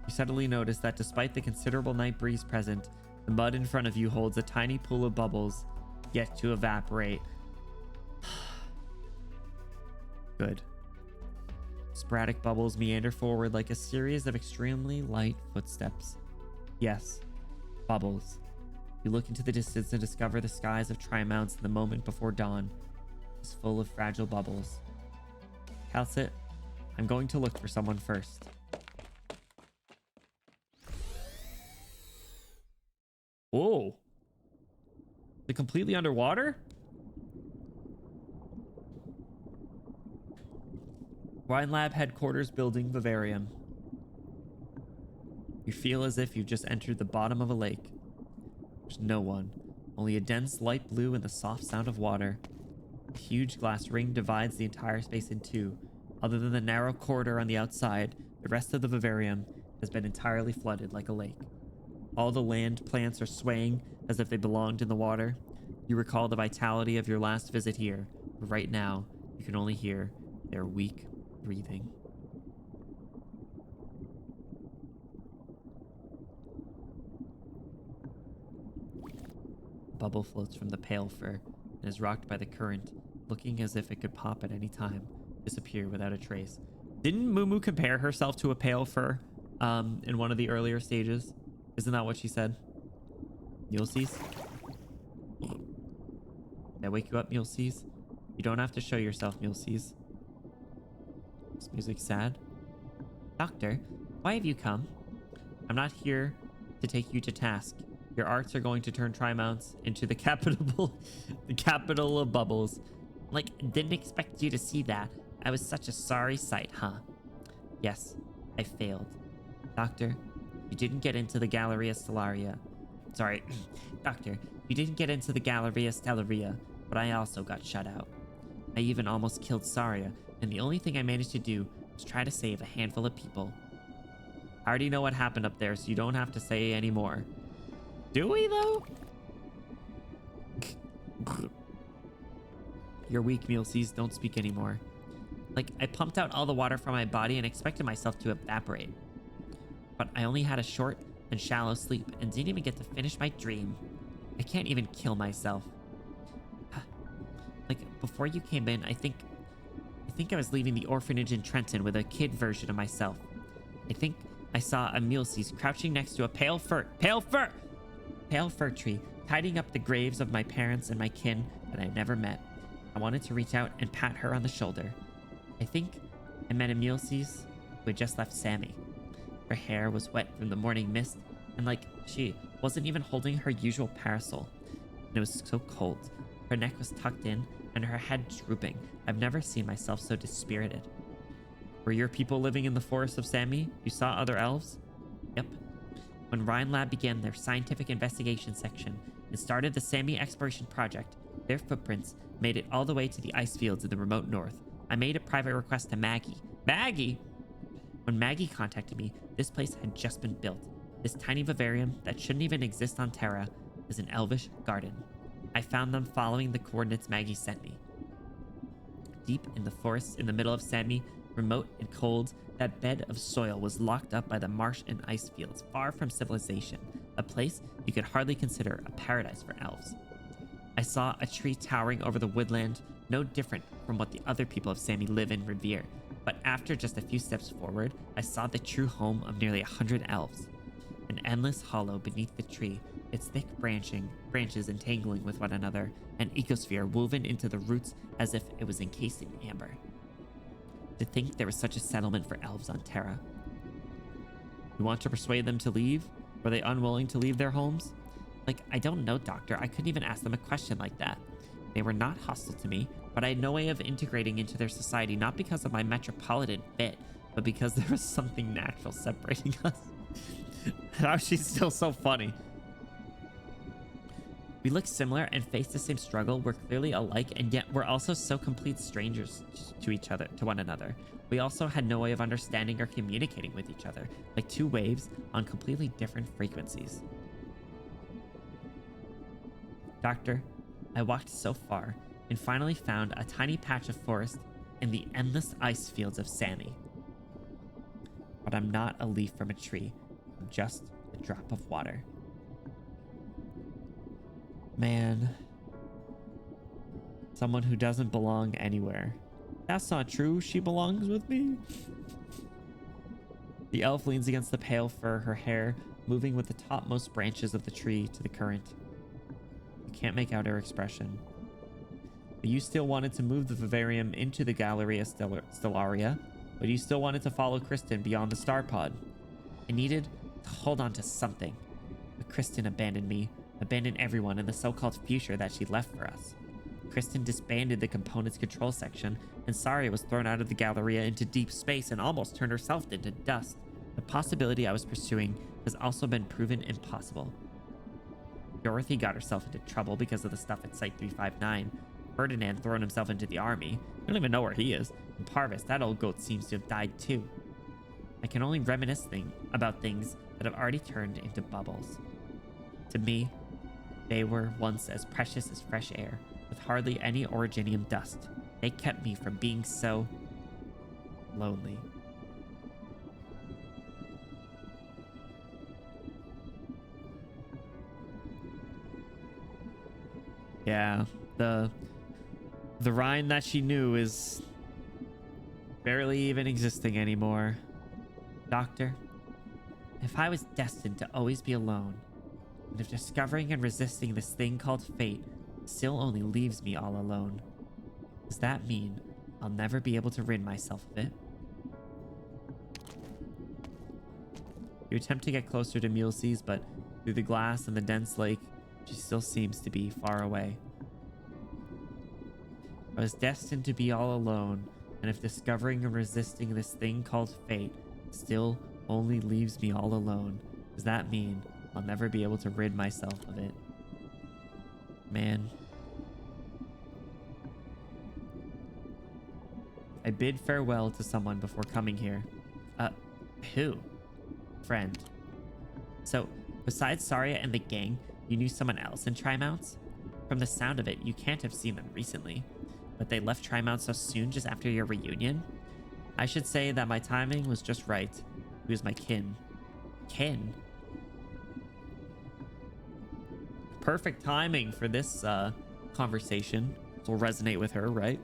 You suddenly notice that despite the considerable night breeze present, the mud in front of you holds a tiny pool of bubbles yet to evaporate. Good. Sporadic bubbles meander forward like a series of extremely light footsteps. Yes, bubbles. You look into the distance and discover the skies of Trimounts in the moment before dawn is full of fragile bubbles. Calcit, I'm going to look for someone first. Whoa. They're completely underwater? Wine Lab Headquarters Building, Vivarium. You feel as if you've just entered the bottom of a lake. There's no one, only a dense light blue and the soft sound of water. A huge glass ring divides the entire space in two. Other than the narrow corridor on the outside, the rest of the vivarium has been entirely flooded like a lake. All the land plants are swaying as if they belonged in the water. You recall the vitality of your last visit here, but right now, you can only hear their weak breathing. A bubble floats from the pale fur and is rocked by the current, looking as if it could pop at any time, disappear without a trace. Didn't Mumu compare herself to a pale fur in one of the earlier stages? Isn't that what she said? Mulesies? Did I wake you up, Mulesies? You don't have to show yourself, Mulesies. This music's sad. Doctor, why have you come? I'm not here to take you to task. Your arts are going to turn Trimounts into the capital, the capital of bubbles. Like, didn't expect you to see that. I was such a sorry sight, huh? Yes, I failed. Doctor, you didn't get into the Galleria Stellaria. Sorry, Doctor, you didn't get into the Galleria Stellaria, but I also got shut out. I even almost killed Saria, and the only thing I managed to do was try to save a handful of people. I already know what happened up there, so you don't have to say any more. Do we, though? You're weak, Mulesies. Don't speak anymore. Like, I pumped out all the water from my body and expected myself to evaporate. But I only had a short and shallow sleep and didn't even get to finish my dream. I can't even kill myself. Like, before you came in, I think I was leaving the orphanage in Trenton with a kid version of myself. I think I saw a Mulesies crouching next to a pale fir tree, tidying up the graves of my parents and my kin that I never met. I wanted to reach out and pat her on the shoulder. I think I met a Mulesies who had just left Sammy. Her hair was wet from the morning mist, and like she wasn't even holding her usual parasol. And it was so cold. Her neck was tucked in, and her head drooping. I've never seen myself so dispirited. Were your people living in the forest of Sammy? You saw other elves? Yep. When Rhine Lab began their scientific investigation section and started the Sammy exploration project, their footprints made it all the way to the ice fields in the remote north. I made a private request to Maggie. Maggie? When Maggie contacted me, this place had just been built. This tiny vivarium that shouldn't even exist on Terra is an elvish garden. I found them following the coordinates Maggie sent me. Deep in the forest in the middle of Sammy, remote and cold, that bed of soil was locked up by the marsh and ice fields, far from civilization, a place you could hardly consider a paradise for elves. I saw a tree towering over the woodland, no different from what the other people of Sammy live and revere, but after just a few steps forward, I saw the true home of nearly 100 elves. An endless hollow beneath the tree, its thick branches entangling with one another, an ecosphere woven into the roots as if it was encased in amber. To think there was such a settlement for elves on Terra. You want to persuade them to leave? Were they unwilling to leave their homes? Like, I don't know, Doctor. I couldn't even ask them a question like that. They were not hostile to me, but I had no way of integrating into their society, not because of my metropolitan fit, but because there was something natural separating us. How is she still so funny? We look similar and face the same struggle. We're clearly alike, and yet we're also so complete strangers to one another. We also had no way of understanding or communicating with each other, like two waves on completely different frequencies. Doctor, I walked so far and finally found a tiny patch of forest in the endless ice fields of Sammy. But I'm not a leaf from a tree. I'm just a drop of water. Man. Someone who doesn't belong anywhere. That's not true. She belongs with me. The elf leans against the pale fir, her hair moving with the topmost branches of the tree to the current. You can't make out her expression. But you still wanted to move the vivarium into the Galleria Stellaria, but you still wanted to follow Kristen beyond the star pod. I needed to hold on to something. But Kristen abandoned me, abandoned everyone in the so-called future that she left for us. Kristen disbanded the components control section, and Saria was thrown out of the Galleria into deep space and almost turned herself into dust. The possibility I was pursuing has also been proven impossible. Dorothy got herself into trouble because of the stuff at Site 359. Ferdinand thrown himself into the army. I don't even know where he is. And Parvis, that old goat, seems to have died too. I can only reminisce about things that have already turned into bubbles. To me, they were once as precious as fresh air, with hardly any originium dust. They kept me from being so lonely. Yeah, the Rhine that she knew is barely even existing anymore. Doctor, if I was destined to always be alone, and if discovering and resisting this thing called fate still only leaves me all alone, does that mean I'll never be able to rid myself of it? You attempt to get closer to Mulesys, but through the glass and the dense lake, she still seems to be far away. I was destined to be all alone, and if discovering and resisting this thing called fate still only leaves me all alone, does that mean I'll never be able to rid myself of it? Man. I bid farewell to someone before coming here. Who? Friend. So, besides Saria and the gang, you knew someone else in Trimounts? From the sound of it, you can't have seen them recently. But they left Trimounts so soon just after your reunion? I should say that my timing was just right. He was my kin. Kin? Perfect timing for this conversation. This will resonate with her, right?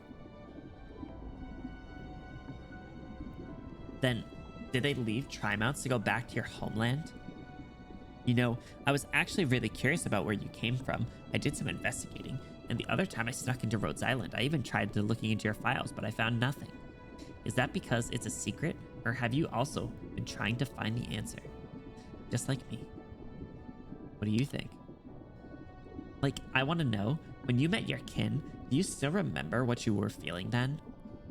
Then, did they leave Trimounts to go back to your homeland? You know, I was actually really curious about where you came from. I did some investigating, and the other time I snuck into Rhodes Island, I even tried to looking into your files, but I found nothing. Is that because it's a secret, or have you also been trying to find the answer? Just like me. What do you think? Like, I want to know, when you met your kin, do you still remember what you were feeling then?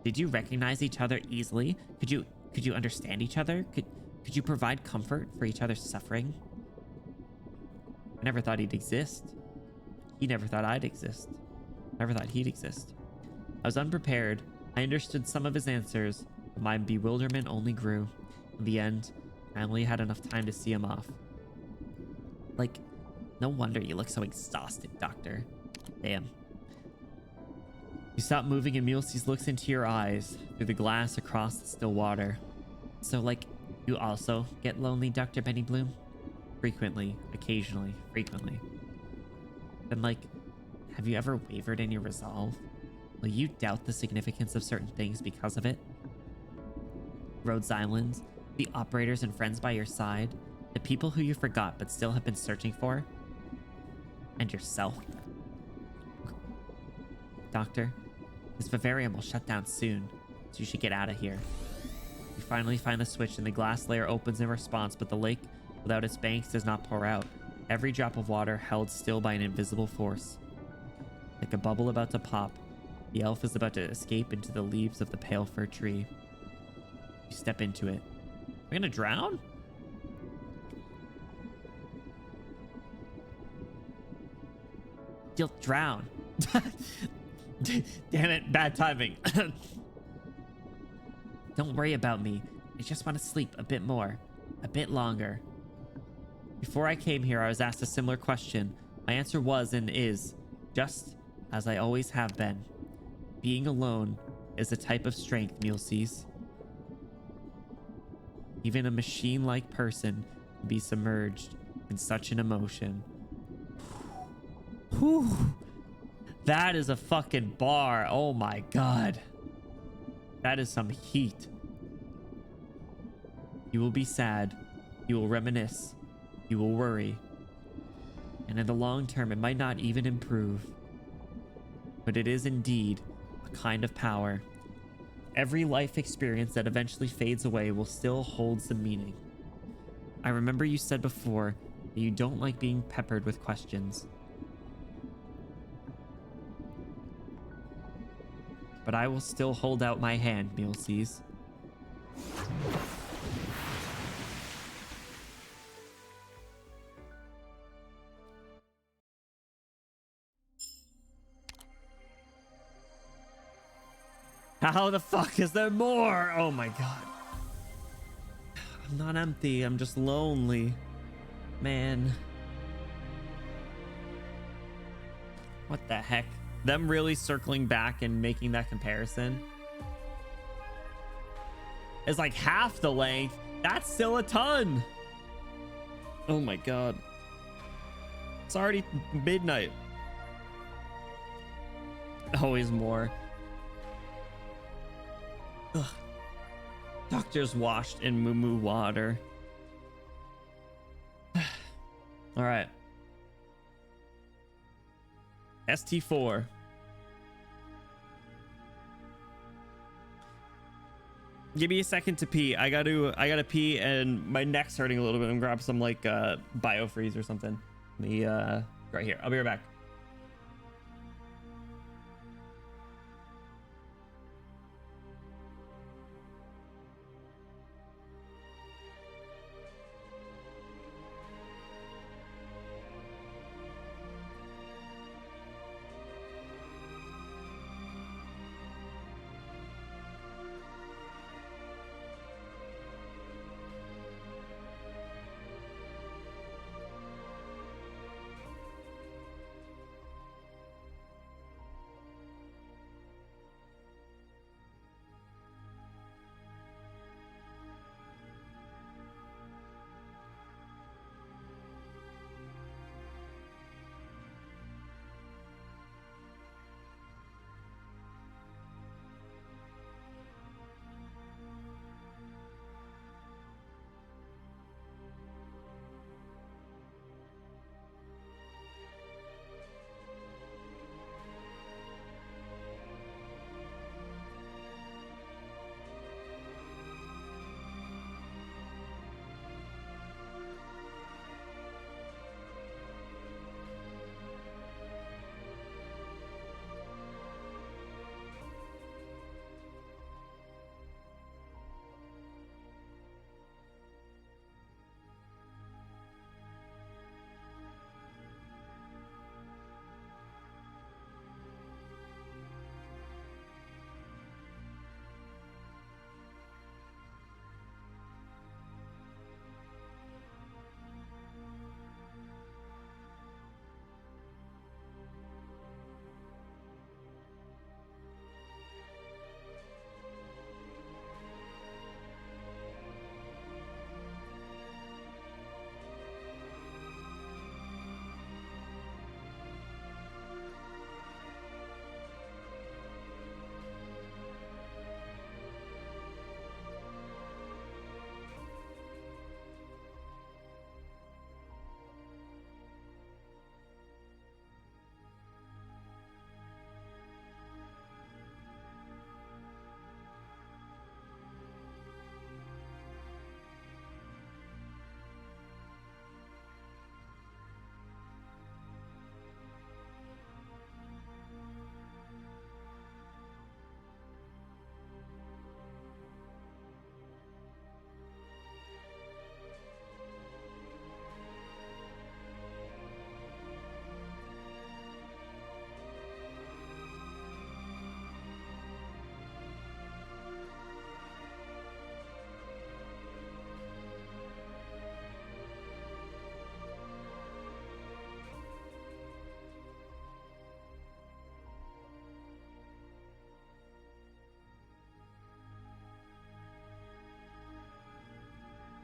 Did you recognize each other easily? Could you understand each other? Could you provide comfort for each other's suffering? I never thought he'd exist. He never thought I'd exist. Never thought he'd exist. I was unprepared. I understood some of his answers, but my bewilderment only grew. In the end, I only had enough time to see him off. Like, no wonder you look so exhausted, Doctor. Damn. You stop moving and Mulesys looks into your eyes through the glass across the still water. So, like, you also get lonely, Dr. Benny Bloom? Frequently, occasionally, frequently. Then, like, have you ever wavered in your resolve? Will you doubt the significance of certain things because of it? Rhodes Island, the operators and friends by your side, the people who you forgot but still have been searching for, and yourself. Doctor, this vivarium will shut down soon, so you should get out of here. You finally find the switch and the glass layer opens in response, but the lake without its banks does not pour out. Every drop of water held still by an invisible force. Like a bubble about to pop, the elf is about to escape into the leaves of the pale fir tree. You step into it. We're gonna drown? You'll drown. Damn it, bad timing. Don't worry about me. I just want to sleep a bit more, a bit longer. Before I came here, I was asked a similar question. My answer was and is, just as I always have been. Being alone is a type of strength, Mulesys. Even a machine-like person can be submerged in such an emotion. Whew. That is a fucking bar. Oh my god. That is some heat. You will be sad. You will reminisce. You will worry. And in the long term, it might not even improve. But it is indeed a kind of power. Every life experience that eventually fades away will still hold some meaning. I remember you said before that you don't like being peppered with questions. But I will still hold out my hand, Mulesys. How the fuck is there more? Oh my god. I'm not empty, I'm just lonely. Man. What the heck? Them really circling back and making that comparison is like half the length. That's still a ton. Oh my god. It's already midnight. Always more. Ugh. Doctors washed in moo water. All right. ST4. Give me a second to pee. I gotta pee and my neck's hurting a little bit. I'm gonna grab some like biofreeze or something. Let me right here. I'll be right back.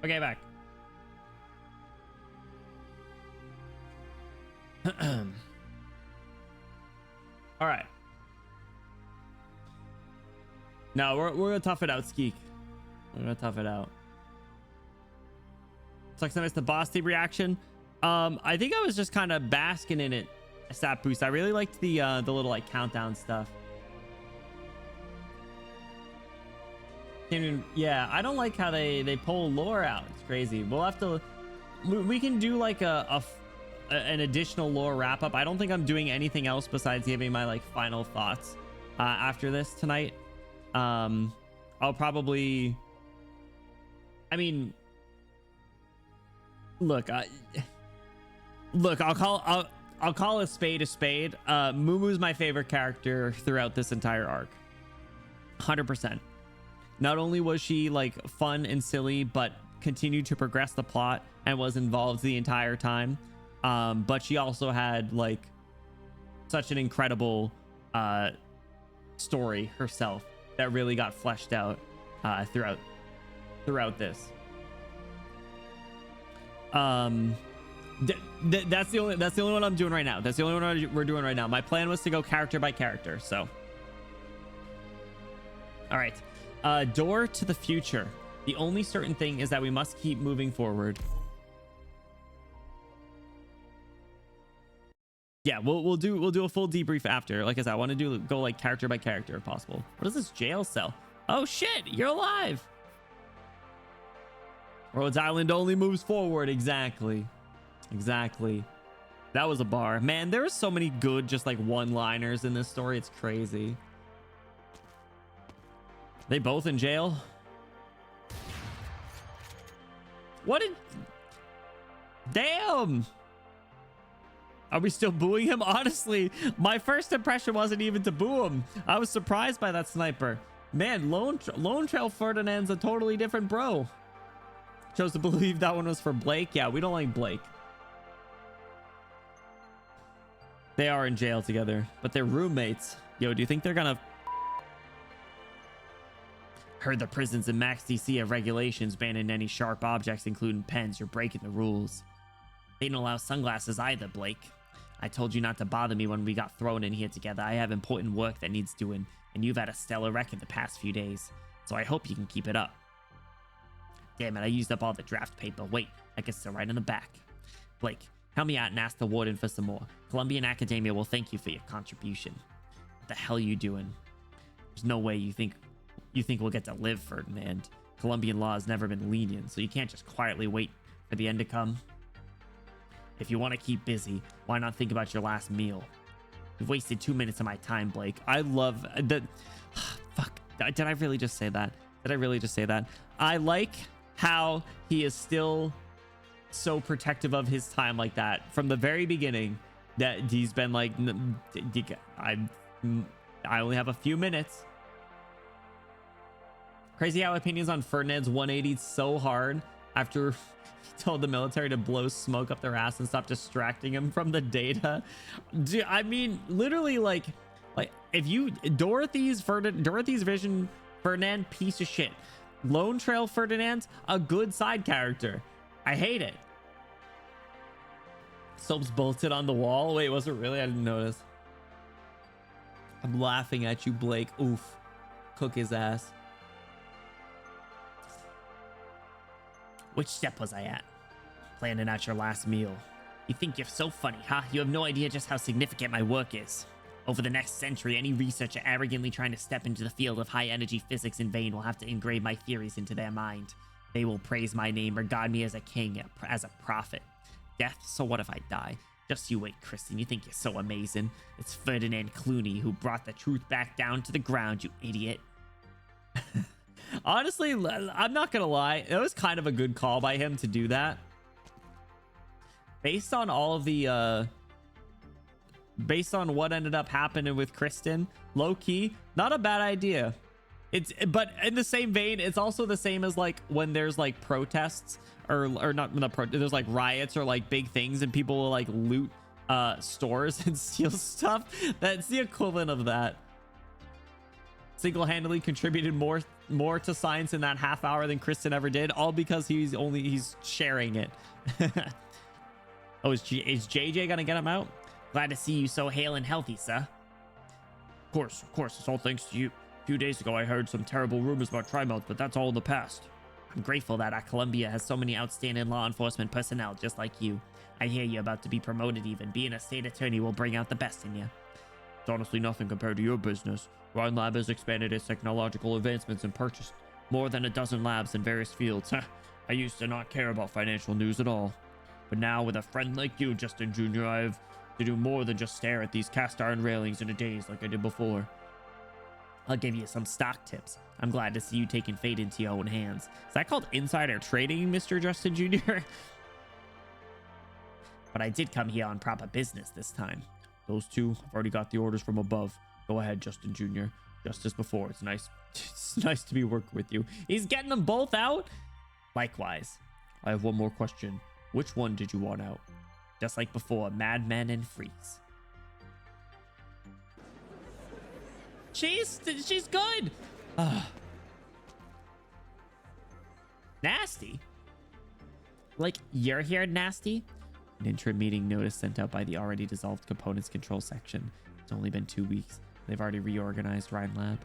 Okay, back. All right. No, we're gonna tough it out, Skeek. We're gonna tough it out. Sucks I missed the boss team reaction. I think I was just kind of basking in it. Stat boost. I really liked the little like countdown stuff. Yeah, I don't like how they pull lore out. It's crazy. We'll have to. We can do like an additional lore wrap up. I don't think I'm doing anything else besides giving my like final thoughts after this tonight. I'll probably. I mean, look, I'll call a spade a spade. Mumu's my favorite character throughout this entire arc. 100%. Not only was she like fun and silly, but continued to progress the plot and was involved the entire time. But she also had like such an incredible story herself that really got fleshed out throughout this. That's the only one I'm doing right now. That's the only one we're doing right now. My plan was to go character by character. So, all right. Door to the future. The only certain thing is that we must keep moving forward. Yeah, we'll do a full debrief after. Like I said, I want to go like character by character if possible. What is this jail cell? Oh shit, you're alive. Rhodes Island only moves forward. Exactly. That was a bar. Man, there are so many good just like one-liners in this story. It's crazy. They both in jail? What did... Damn! Are we still booing him? Honestly, my first impression wasn't even to boo him. I was surprised by that sniper. Man, Lone Trail Ferdinand's a totally different bro. Chose to believe that one was for Blake. Yeah, we don't like Blake. They are in jail together, but they're roommates. Yo, do you think they're gonna... Heard the prisons in Max DC have regulations banning any sharp objects, including pens. You're breaking the rules. They don't allow sunglasses either, Blake. I told you not to bother me when we got thrown in here together. I have important work that needs doing, and you've had a stellar record the past few days, so I hope you can keep it up. Damn it, I used up all the draft paper. Wait, I can still write in the back. Blake, help me out and ask the warden for some more. Columbian Academia will thank you for your contribution. What the hell are you doing? There's no way you think we'll get to live, Ferdinand. Colombian law has never been lenient, so you can't just quietly wait for the end to come. If you want to keep busy, why not think about your last meal? You've wasted 2 minutes of my time, Blake. I love that. Fuck. Did I really just say that? I like how he is still so protective of his time like that from the very beginning, that he's been like, I only have a few minutes. Crazy how opinions on Ferdinand's 180 so hard after he told the military to blow smoke up their ass and stop distracting him from the data. Dude, I mean, literally, like if you Dorothy's vision, Ferdinand, piece of shit. Lone Trail Ferdinand, a good side character. I hate it. Soap's bolted on the wall. Wait, was it really? I didn't notice. I'm laughing at you, Blake. Oof. Cook his ass. Which step was I at? Planning out your last meal. You think you're so funny, huh? You have no idea just how significant my work is. Over the next century, any researcher arrogantly trying to step into the field of high-energy physics in vain will have to engrave my theories into their mind. They will praise my name, regard me as a king, as a prophet. Death? So what if I die? Just you wait, Kristen. You think you're so amazing? It's Ferdinand Clooney who brought the truth back down to the ground, you idiot. Honestly, I'm not gonna lie, it was kind of a good call by him to do that. Based on all of the based on what ended up happening with Kristen, low-key, not a bad idea. But in the same vein, it's also the same as like when there's like protests or not there's like riots or like big things and people will like loot stores and steal stuff. That's the equivalent of that. Single-handedly contributed more to science in that half hour than Kristen ever did, all because he's sharing it. Oh, is JJ gonna get him out? Glad to see you so hale and healthy, sir. Of course, it's all thanks to you. A few days ago, I heard some terrible rumors about Trimount, but that's all in the past. I'm grateful that our Columbia has so many outstanding law enforcement personnel just like you. I hear you're about to be promoted even. Being a state attorney will bring out the best in you. It's honestly nothing compared to your business. Rhine Lab has expanded its technological advancements and purchased more than a dozen labs in various fields. I used to not care about financial news at all. But now, with a friend like you, Justin Jr., I have to do more than just stare at these cast iron railings in a daze like I did before. I'll give you some stock tips. I'm glad to see you taking fate into your own hands. Is that called insider trading, Mr. Justin Jr.? But I did come here on proper business this time. Those two, I've already got the orders from above. Go ahead, Justin Jr. Just as before, it's nice to be working with you. He's getting them both out? Likewise. I have one more question. Which one did you want out? Just like before, madmen and freaks. She's good. Nasty? Like, you're here, Nasty? An interim meeting notice sent out by the already dissolved components control section. It's only been 2 weeks. They've already reorganized Rhine Lab.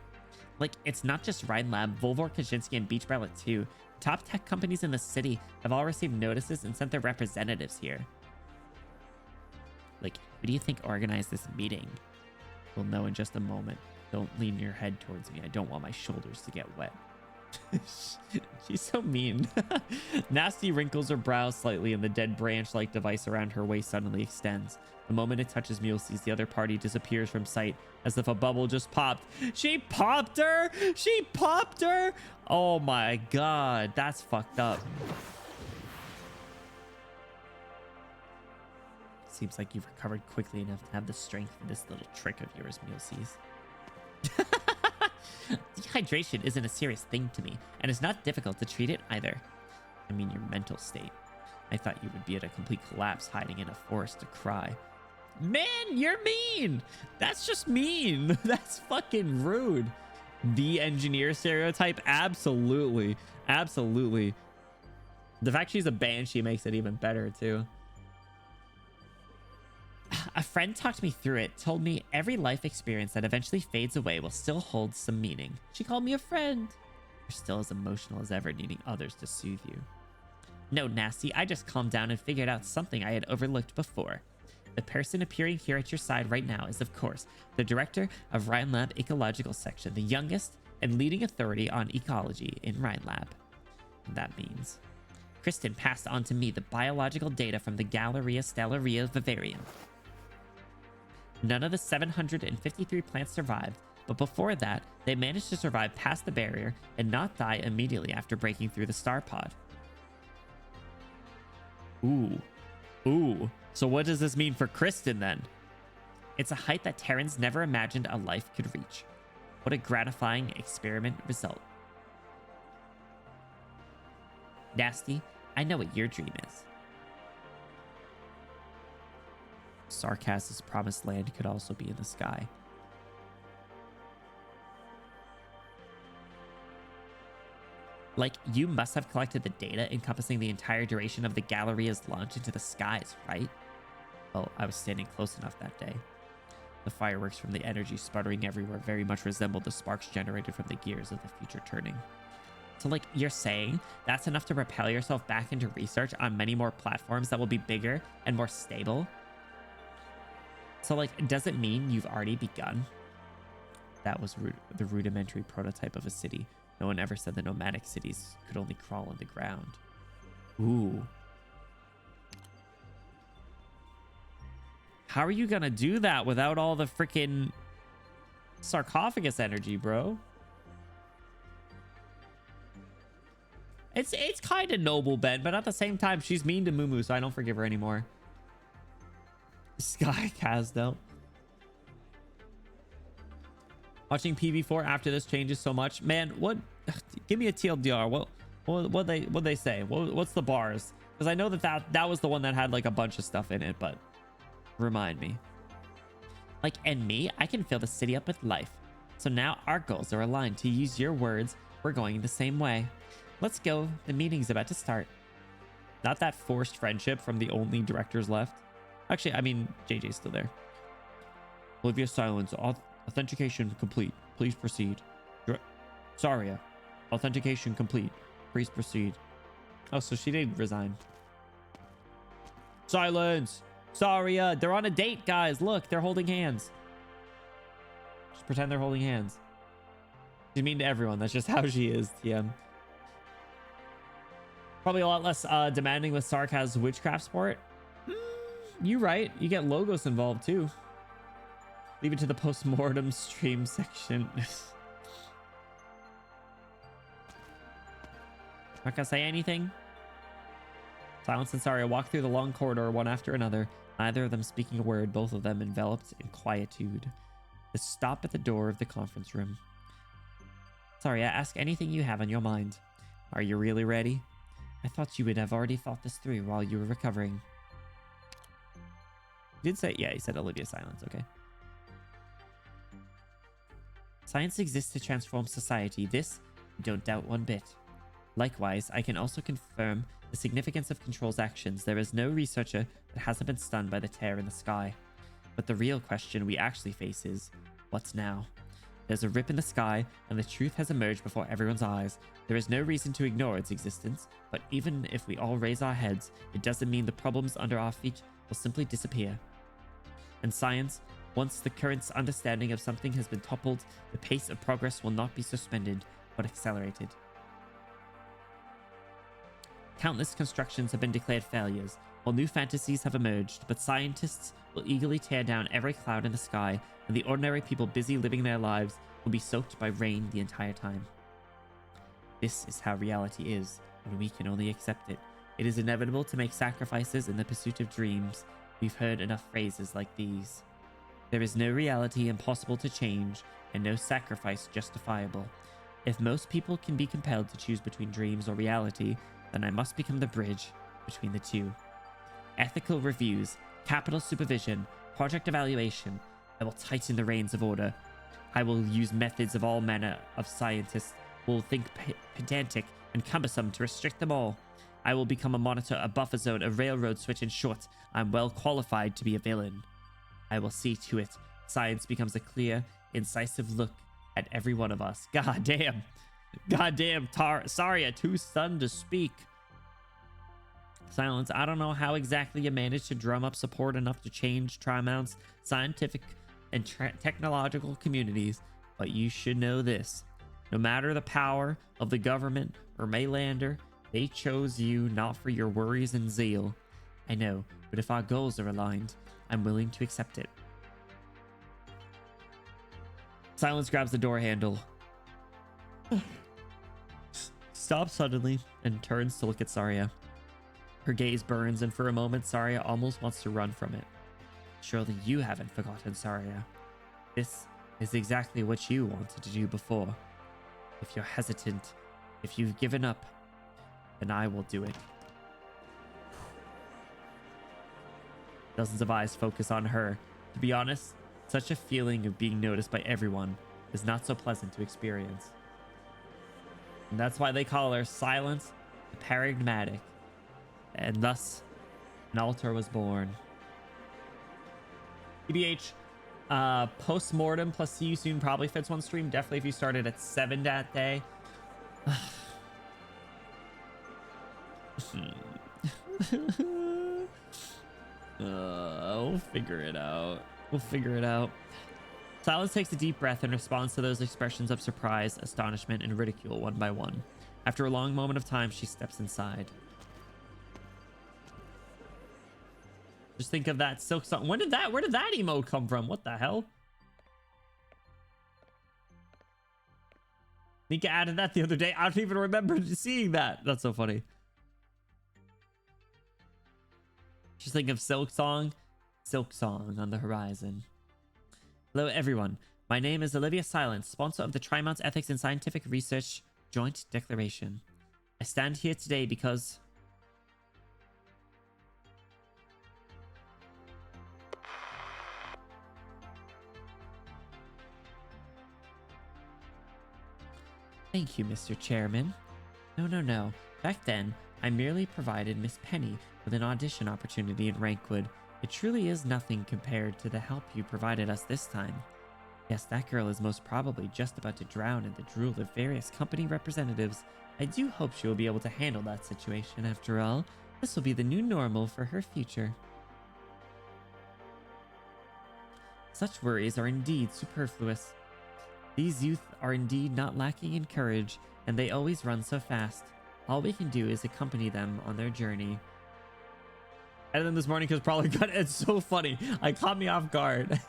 Like, it's not just Rhine Lab, Volvor, Kaczynski, and Beach Brella too. Top tech companies in the city have all received notices and sent their representatives here. Like, who do you think organized this meeting? We'll know in just a moment. Don't lean your head towards me. I don't want my shoulders to get wet. She's so mean. Nasty wrinkles her brow slightly, and the dead branch-like device around her waist suddenly extends. The moment it touches Mulesys, the other party disappears from sight as if a bubble just popped. She popped her! She popped her! Oh my god, that's fucked up. Seems like you've recovered quickly enough to have the strength for this little trick of yours, Mulesys. Dehydration isn't a serious thing to me, and it's not difficult to treat it either. I mean your mental state. I thought you would be at a complete collapse hiding in a forest to cry. Man, you're mean! That's just mean. That's fucking rude. The engineer stereotype? Absolutely. Absolutely. The fact she's a banshee makes it even better, too. A friend talked me through it, told me every life experience that eventually fades away will still hold some meaning. She called me a friend. You're still as emotional as ever, needing others to soothe you. No, Nasty, I just calmed down and figured out something I had overlooked before. The person appearing here at your side right now is, of course, the director of Rhine Lab Ecological Section, the youngest and leading authority on ecology in Rhine Lab. That means Kristen passed on to me the biological data from the Galleria Stellaria Vivarium. None of the 753 plants survived, but before that, they managed to survive past the barrier and not die immediately after breaking through the star pod. Ooh. Ooh. So what does this mean for Kristen then? It's a height that Terrans never imagined a life could reach. What a gratifying experiment result. Nasty, I know what your dream is. Sarkaz's promised land could also be in the sky. Like, you must have collected the data encompassing the entire duration of the Galleria's launch into the skies, right? Well, I was standing close enough that day. The fireworks from the energy sputtering everywhere very much resembled the sparks generated from the gears of the future turning. So, like, you're saying that's enough to propel yourself back into research on many more platforms that will be bigger and more stable? So, like, does it mean you've already begun? That was the rudimentary prototype of a city. No one ever said the nomadic cities could only crawl on the ground. Ooh. How are you gonna do that without all the freaking sarcophagus energy, bro? It's kind of noble, Ben, but at the same time, she's mean to Mumu, so I don't forgive her anymore. Sky Casdell. Watching PV4 after this changes so much. Man, what? Give me a TLDR. What they say? What's the bars? Because I know that was the one that had like a bunch of stuff in it, but remind me. Like, and me, I can fill the city up with life. So now our goals are aligned. To use your words, we're going the same way. Let's go. The meeting's about to start. Not that forced friendship from the only directors left. Actually, I mean, JJ's still there. Olivia Silence. Authentication complete. Please proceed. Saria. Authentication complete. Please proceed. Oh, so she did resign. Silence. Saria. They're on a date, guys. Look, they're holding hands. Just pretend they're holding hands. She's mean to everyone. That's just how she is, TM. Probably a lot less demanding with Sarkaz's witchcraft sport. You're right. You get logos involved too. Leave it to the post-mortem stream section. Not gonna say anything. Silence and Saria walk through the long corridor one after another, neither of them speaking a word, both of them enveloped in quietude. They stop at the door of the conference room. Saria, ask anything you have on your mind. Are you really ready? I thought you would have already thought this through while you were recovering. He did say, yeah, he said Olivia Silence, okay. Science exists to transform society. This, I don't doubt one bit. Likewise, I can also confirm the significance of Control's actions. There is no researcher that hasn't been stunned by the tear in the sky. But the real question we actually face is, what's now? There's a rip in the sky, and the truth has emerged before everyone's eyes. There is no reason to ignore its existence, but even if we all raise our heads, it doesn't mean the problems under our feet will simply disappear. And science, once the current understanding of something has been toppled, the pace of progress will not be suspended, but accelerated. Countless constructions have been declared failures, while new fantasies have emerged, but scientists will eagerly tear down every cloud in the sky, and the ordinary people busy living their lives will be soaked by rain the entire time. This is how reality is, and we can only accept it. It is inevitable to make sacrifices in the pursuit of dreams. We've heard enough phrases like these. There is no reality impossible to change, and no sacrifice justifiable. If most people can be compelled to choose between dreams or reality, then I must become the bridge between the two. Ethical reviews, capital supervision, project evaluation. I will tighten the reins of order. I will use methods of all manner of scientists who will think pedantic and cumbersome to restrict them all. I will become a monitor, a buffer zone, a railroad switch. In short, I'm well qualified to be a villain. I will see to it science becomes a clear, incisive look at every one of us. God damn. Saria, too stunned to speak. Silence, I don't know how exactly you managed to drum up support enough to change Trimount's scientific and technological communities, but you should know this. No matter the power of the government or Maylander, they chose you not for your worries and zeal. I know, but if our goals are aligned, I'm willing to accept it. Silence grabs the door handle, stops suddenly, and turns to look at Saria. Her gaze burns, and for a moment, Saria almost wants to run from it. Surely you haven't forgotten, Saria. This is exactly what you wanted to do before. If you're hesitant, if you've given up, then I will do it. Dozens of eyes focus on her. To be honest, such a feeling of being noticed by everyone is not so pleasant to experience. And that's why they call her Silence the Paradigmatic. And thus, an altar was born. EBH, post-mortem plus see you soon probably fits one stream. Definitely if you started at 7 that day. We'll figure it out. We'll figure it out. Silence takes a deep breath and responds to those expressions of surprise, astonishment, and ridicule one by one. After a long moment of time, she steps inside. Just think of that silk song. Where did that emote come from? What the hell? Nika added that the other day. I don't even remember seeing that. That's so funny. Just think of Silk Song on the horizon. Hello, everyone. My name is Olivia Silence, sponsor of the Trimount Ethics and Scientific Research Joint Declaration. I stand here today because... Thank you, Mr. Chairman. No. Back then, I merely provided Miss Penny with an audition opportunity in Rankwood. It truly is nothing compared to the help you provided us this time. Yes, that girl is most probably just about to drown in the drool of various company representatives. I do hope she will be able to handle that situation. After all, this will be the new normal for her future. Such worries are indeed superfluous. These youth are indeed not lacking in courage, and they always run so fast. All we can do is accompany them on their journey. I had them this morning because probably got it's so funny. I caught me off guard.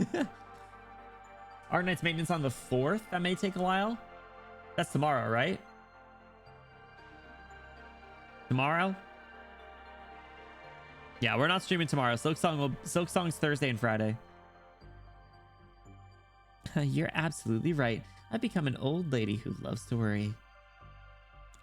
Arknights maintenance on the 4th. That may take a while. That's tomorrow, right? Tomorrow? Yeah, we're not streaming tomorrow. Silk Song's Thursday and Friday. You're absolutely right. I've become an old lady who loves to worry.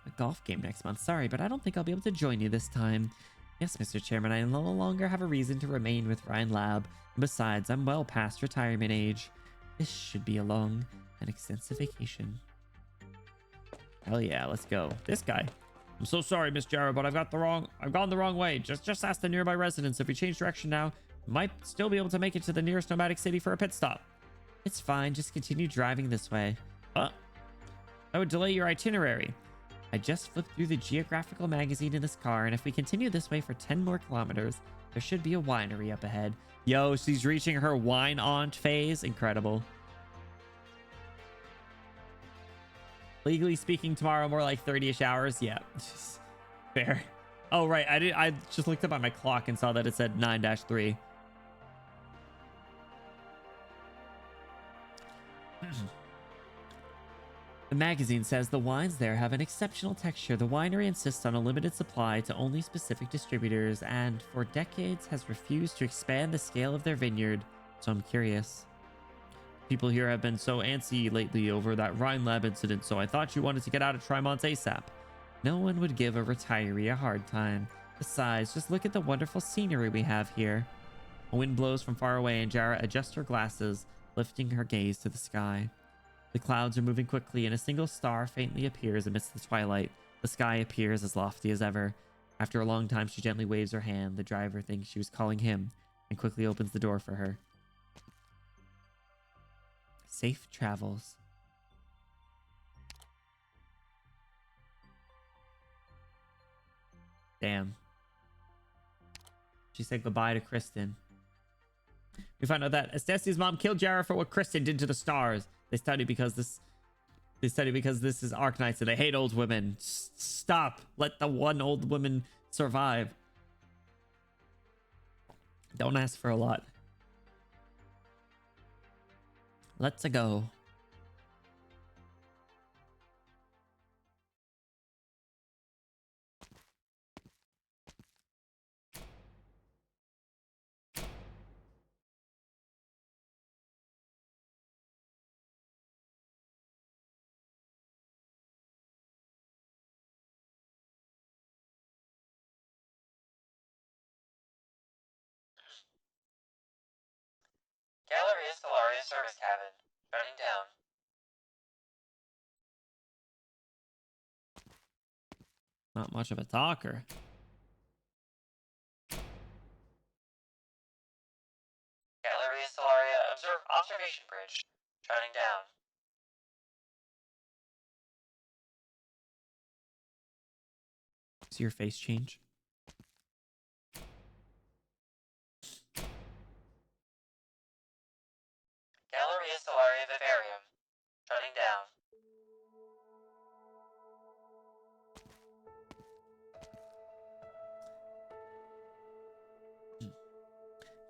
A golf game next month. Sorry, but I don't think I'll be able to join you this time. Yes, Mr. Chairman, I no longer have a reason to remain with Ryan Lab. And besides, I'm well past retirement age. This should be a long and extensive vacation. Hell yeah, let's go. This guy. I'm so sorry, Miss Jarrah, but I've gone the wrong way. Just ask the nearby residents. If we change direction now, we might still be able to make it to the nearest nomadic city for a pit stop. It's fine. Just continue driving this way. That would delay your itinerary. I just flipped through the geographical magazine in this car, and if we continue this way for 10 more kilometers, there should be a winery up ahead. Yo, she's reaching her wine aunt phase. Incredible. Legally speaking, tomorrow more like 30-ish hours. Yeah, fair. Oh, right. I just looked up at my clock and saw that it said 9-3. The magazine says the wines there have an exceptional texture. The winery insists on a limited supply to only specific distributors and for decades has refused to expand the scale of their vineyard. So I'm curious. People here have been so antsy lately over that Rhine Lab incident, so I thought you wanted to get out of Tremont ASAP. No one would give a retiree a hard time. Besides, just look at the wonderful scenery we have here. A wind blows from far away and Jara adjusts her glasses, lifting her gaze to the sky. The clouds are moving quickly and a single star faintly appears amidst the twilight. The sky appears as lofty as ever. After a long time, she gently waves her hand. The driver thinks she was calling him and quickly opens the door for her. Safe travels. Damn. She said goodbye to Kristen. We find out that Estesia's mom killed Jara for what Kristen did to the stars. They study because this is Arknights and they hate old women. Stop. Let the one old woman survive. Don't ask for a lot. Let's go. Galleria Stellaria service cabin. Shutting down. Not much of a talker. Galleria Stellaria observation bridge. Shutting down. See your face change. Galleria Stellaria vivarium. Shutting down.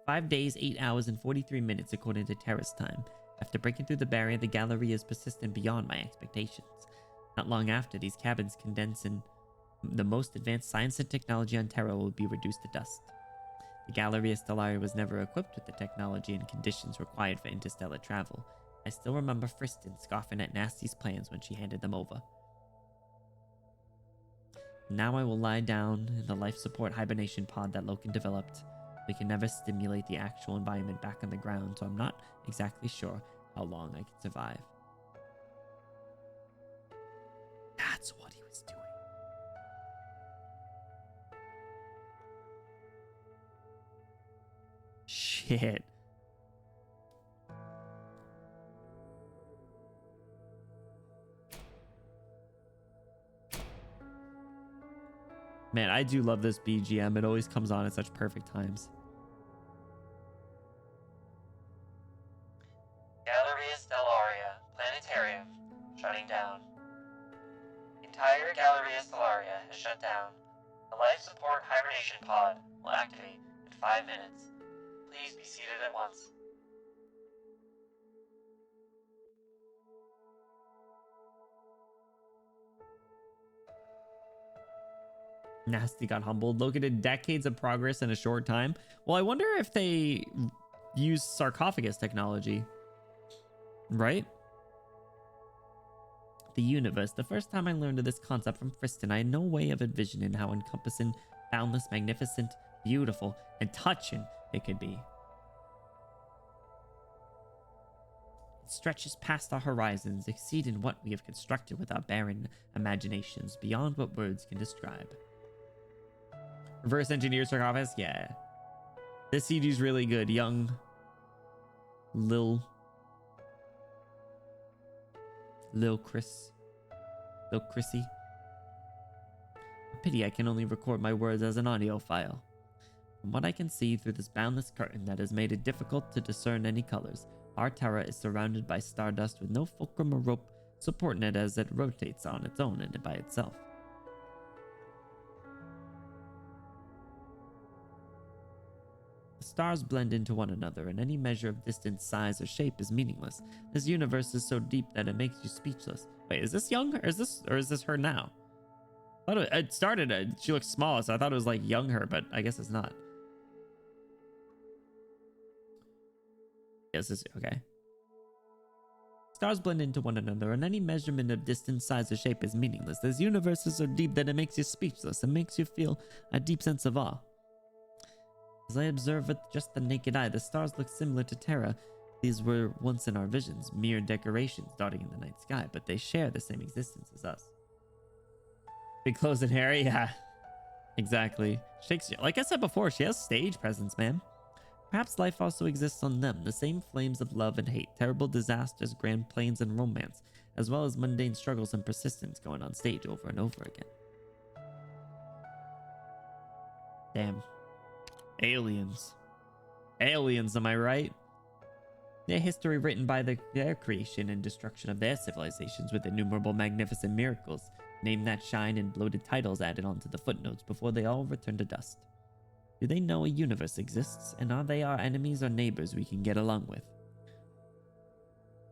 5 days, 8 hours, and 43 minutes according to Terrace time. After breaking through the barrier, the gallery is persistent beyond my expectations. Not long after, these cabins condense in the most advanced science and technology on Terra will be reduced to dust. The Galleria Stellaria was never equipped with the technology and conditions required for interstellar travel. I still remember Friston scoffing at Nasty's plans when she handed them over. Now I will lie down in the life support hibernation pod that Loken developed. We can never stimulate the actual environment back on the ground, so I'm not exactly sure how long I can survive. That's what he was doing. Shit. Man, I do love this BGM. It always comes on at such perfect times. Galleria Stellaria planetarium. Shutting down. The entire Galleria Stellaria has shut down. The life support hibernation pod will activate in 5 minutes. Please be seated at once. Nasty got humbled. Look at decades of progress in a short time. Well, I wonder if they use sarcophagus technology. Right? The universe. The first time I learned of this concept from Friston, I had no way of envisioning how encompassing, boundless, magnificent, beautiful, and touching it could be. It stretches past our horizons, exceeding what we have constructed with our barren imaginations, beyond what words can describe. Reverse engineer sarcophagus? Yeah. This CG is really good. Young Lil Lil Chris. Lil Chrissy. Pity I can only record my words as an audio file. From what I can see through this boundless curtain that has made it difficult to discern any colors, our Terra is surrounded by stardust with no fulcrum or rope supporting it as it rotates on its own and by itself. The stars blend into one another, and any measure of distance, size, or shape is meaningless. This universe is so deep that it makes you speechless. Wait, is this young? Or is this her now? I thought it started. She looks small, so I thought it was like young her, but I guess it's not. Yes, it's okay. Stars blend into one another, and any measurement of distance, size, or shape is meaningless. This universe is so deep that it makes you speechless and makes you feel a deep sense of awe. As I observe with just the naked eye, the stars look similar to Terra. These were once in our visions, mere decorations dotting in the night sky, but they share the same existence as us. Big clothes and hair, yeah. Exactly. Shakespeare, like I said before, she has stage presence, man. Perhaps life also exists on them, the same flames of love and hate, terrible disasters, grand plans and romance, as well as mundane struggles and persistence going on stage over and over again. Damn. Aliens. Aliens, am I right? Their history written by their creation and destruction of their civilizations with innumerable magnificent miracles, name that shine and bloated titles added onto the footnotes before they all return to dust. Do they know a universe exists, and are they our enemies or neighbors we can get along with?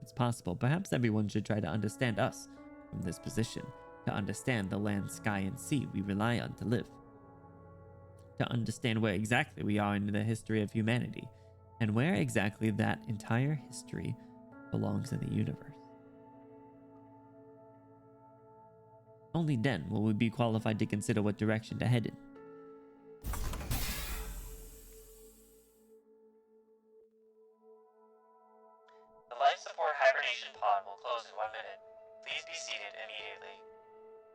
It's possible. Perhaps everyone should try to understand us from this position, to understand the land, sky, and sea we rely on to live. To understand where exactly we are in the history of humanity, and where exactly that entire history belongs in the universe. Only then will we be qualified to consider what direction to head in. The life support hibernation pod will close in 1 minute. Please be seated immediately.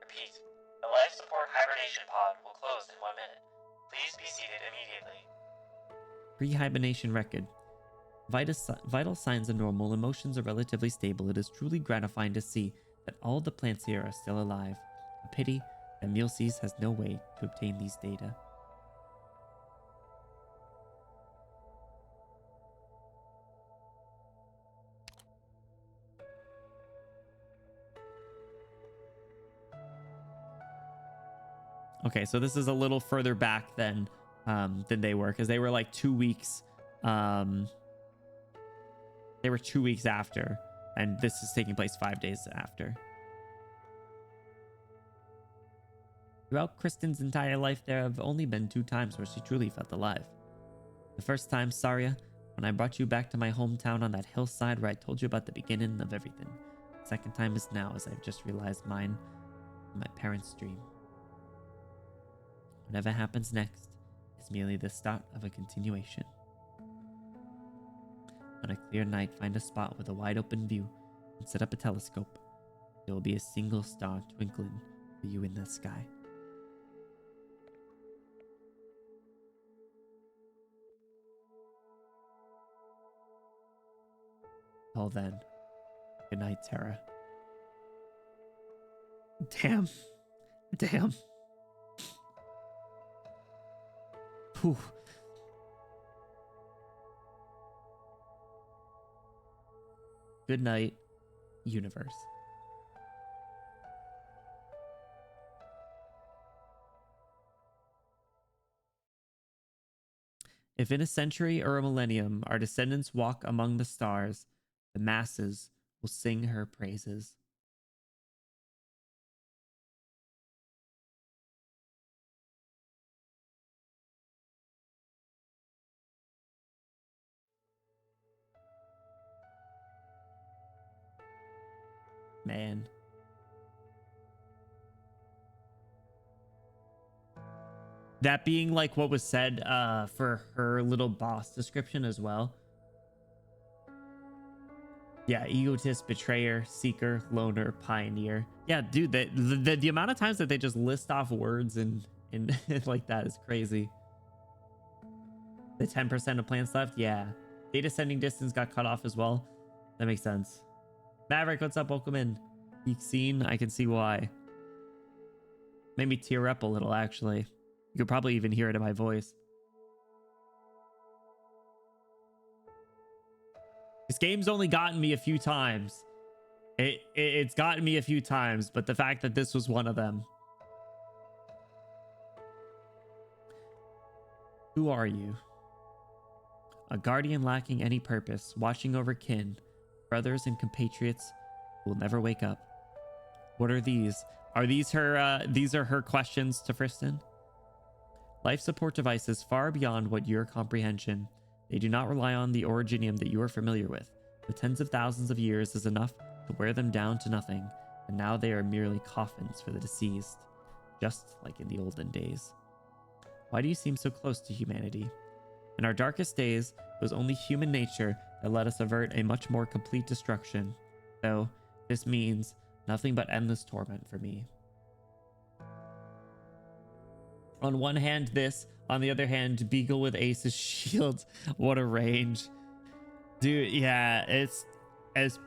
Repeat. The life support hibernation pod will close in 1 minute. Please be seated immediately. Pre-hibernation record. Vital signs are normal, emotions are relatively stable. It is truly gratifying to see that all the plants here are still alive. A pity that Mulces has no way to obtain these data. Okay, so this is a little further back than they were, because they were like 2 weeks. They were 2 weeks after, and this is taking place 5 days after. Throughout Kristen's entire life, there have only been 2 times where she truly felt alive. The first time, Saria, when I brought you back to my hometown on that hillside where I told you about the beginning of everything. The second time is now, as I've just realized mine and my parents' dream. Whatever happens next is merely the start of a continuation. On a clear night, find a spot with a wide open view and set up a telescope. There will be a single star twinkling for you in the sky. Till then, good night, Terra. Damn. Damn. Whew. Good night, universe. If in a century or a millennium our descendants walk among the stars, the masses will sing her praises. Man. That being like what was said for her little boss description as well. Yeah, egotist, betrayer, seeker, loner, pioneer. Yeah, dude, the amount of times that they just list off words and like that is crazy. The 10% of plants left, yeah. Data sending distance got cut off as well. That makes sense. Maverick, what's up? Welcome in. peak scene. I can see why. Made me tear up a little, actually. You could probably even hear it in my voice. This game's only gotten me a few times. It's gotten me a few times, but the fact that this was one of them. Who are you? A guardian lacking any purpose, watching over kin, brothers and compatriots who will never wake up. What are these? Are these her, these are her questions to Friston? Life support devices far beyond what your comprehension. They do not rely on the originium that you are familiar with. The tens of thousands of years is enough to wear them down to nothing, and now they are merely coffins for the deceased, just like in the olden days. Why do you seem so close to humanity? In our darkest days, it was only human nature that let us avert a much more complete destruction, though this means nothing but endless torment for me. On one hand, this. On the other hand, Beagle with Ace's shield. What a range. Dude, yeah, it's... as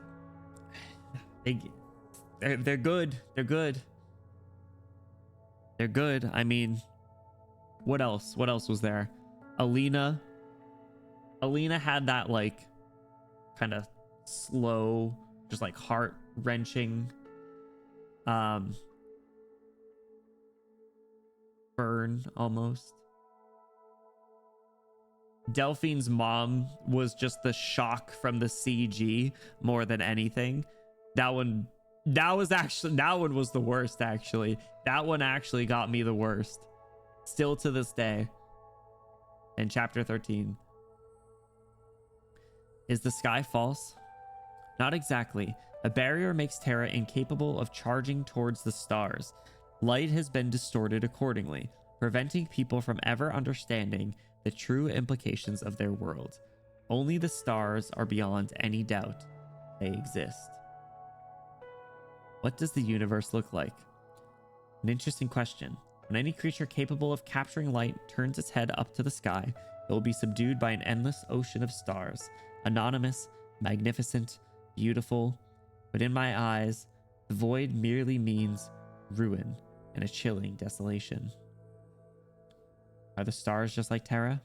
they're good. They're good. They're good. I mean, what else? What else was there? Alina. Alina had that, like, kind of slow, just, like, heart-wrenching... burn almost. Delphine's mom was just the shock from the CG more than anything. That one was the worst, actually. That one actually got me the worst. Still to this day. In chapter 13. Is the sky false? Not exactly. A barrier makes Terra incapable of charging towards the stars. Light has been distorted accordingly, preventing people from ever understanding the true implications of their world. Only the stars are beyond any doubt. They exist. What does the universe look like? An interesting question. When any creature capable of capturing light turns its head up to the sky, it will be subdued by an endless ocean of stars. Anonymous, magnificent, beautiful. But in my eyes, the void merely means ruin and a chilling desolation. Are the stars just like Terra?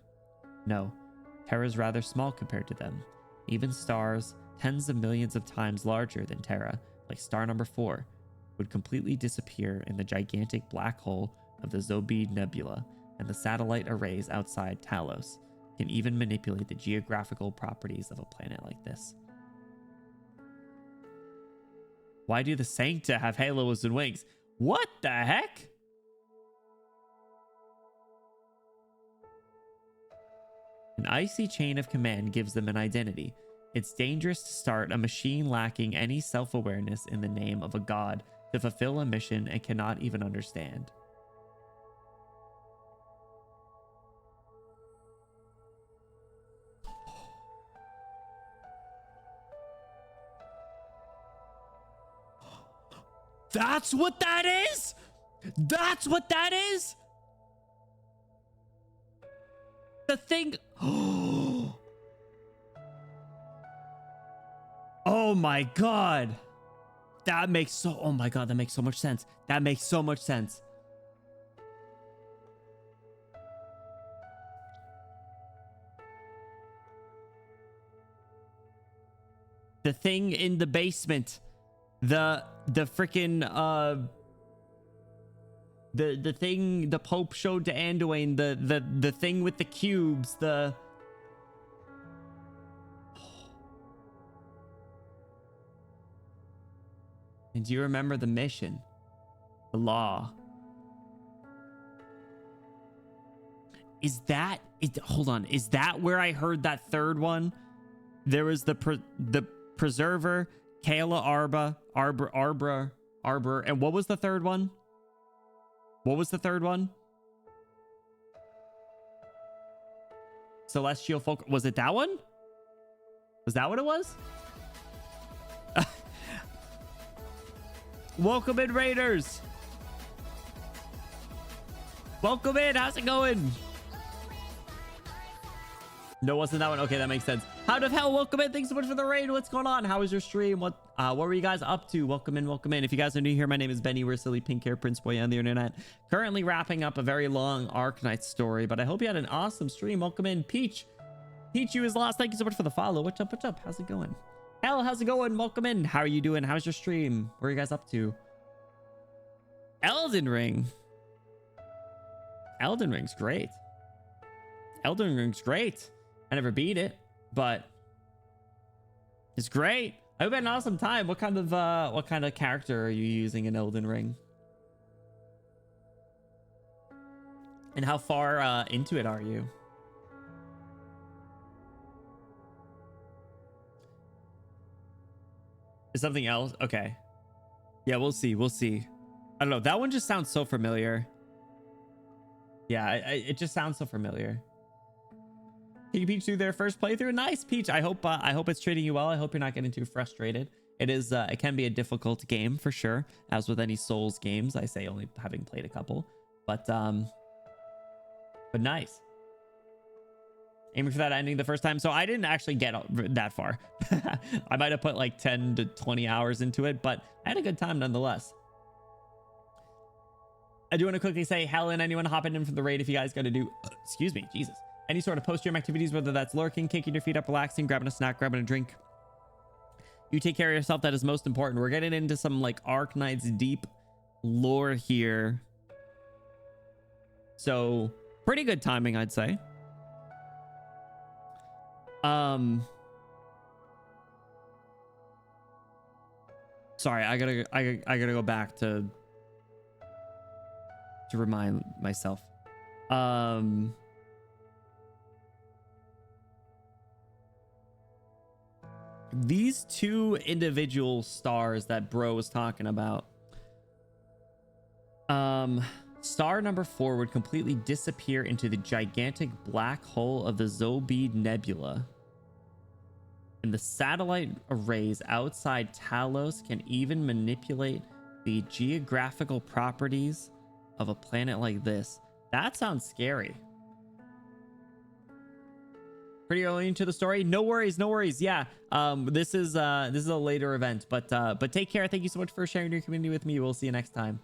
No, Terra is rather small compared to them. Even stars, tens of millions of times larger than Terra, like star number 4, would completely disappear in the gigantic black hole of the Zobe Nebula, and the satellite arrays outside Talos can even manipulate the geographical properties of a planet like this. Why do the Sancta have halos and wings? What the heck? An icy chain of command gives them an identity. It's dangerous to start a machine lacking any self-awareness in the name of a god to fulfill a mission it cannot even understand. That's what that is? That's what that is? The thing... Oh my god. That makes so... Oh my god, that makes so much sense. That makes so much sense. The thing in the basement. The freaking the thing the Pope showed to Anduin, the thing with the cubes, the... And do you remember the mission? The law. Is that it? Hold on. Is that where I heard that third one? There was the Preserver, Kayla Arbor, and what was the third one? What was the third one? Celestial Folk. Was it that one? Was that what it was? Welcome in, Raiders. Welcome in. How's it going? No, wasn't that one? Okay, that makes sense. How the hell? Welcome in. Thanks so much for the raid. What's going on? How was your stream? What? What were you guys up to? Welcome in, welcome in. If you guys are new here, my name is Benny. We're silly pink hair prince boy on the internet. Currently wrapping up a very long Arknights story, but I hope you had an awesome stream. Welcome in, Peach. Peach, you is lost. Thank you so much for the follow. What's up? What's up? How's it going? Hell, how's it going? Welcome in. How are you doing? How's your stream? What are you guys up to? Elden Ring. Elden Ring's great. Elden Ring's great. I never beat it, but it's great. I hope you had an awesome time. What kind of character are you using in Elden Ring? And how far into it are you? Is something else? Okay. Yeah, we'll see. We'll see. I don't know. That one just sounds so familiar. Yeah, it just sounds so familiar. Taking Peach through their first playthrough. Nice, Peach. I hope it's treating you well. I hope you're not getting too frustrated. It can be a difficult game for sure, as with any Souls games. I say only having played a couple, but nice. Aiming for that ending the first time. So I didn't actually get that far. I might have put like 10 to 20 hours into it, but I had a good time nonetheless. I do want to quickly say, Helen, anyone hopping in for the raid, if you guys got to do, excuse me, Jesus. Any sort of post-stream activities, whether that's lurking, kicking your feet up, relaxing, grabbing a snack, grabbing a drink. You take care of yourself. That is most important. We're getting into some like Arknights deep lore here. So pretty good timing, I'd say. Sorry, I gotta go back to remind myself. These two individual stars that bro was talking about. Star number 4 would completely disappear into the gigantic black hole of the Zobeid Nebula. And the satellite arrays outside Talos can even manipulate the geographical properties of a planet like this. That sounds scary. Pretty early into the story. No worries, no worries. Yeah, this is a later event, but take care. Thank you so much for sharing your community with me. We'll see you next time.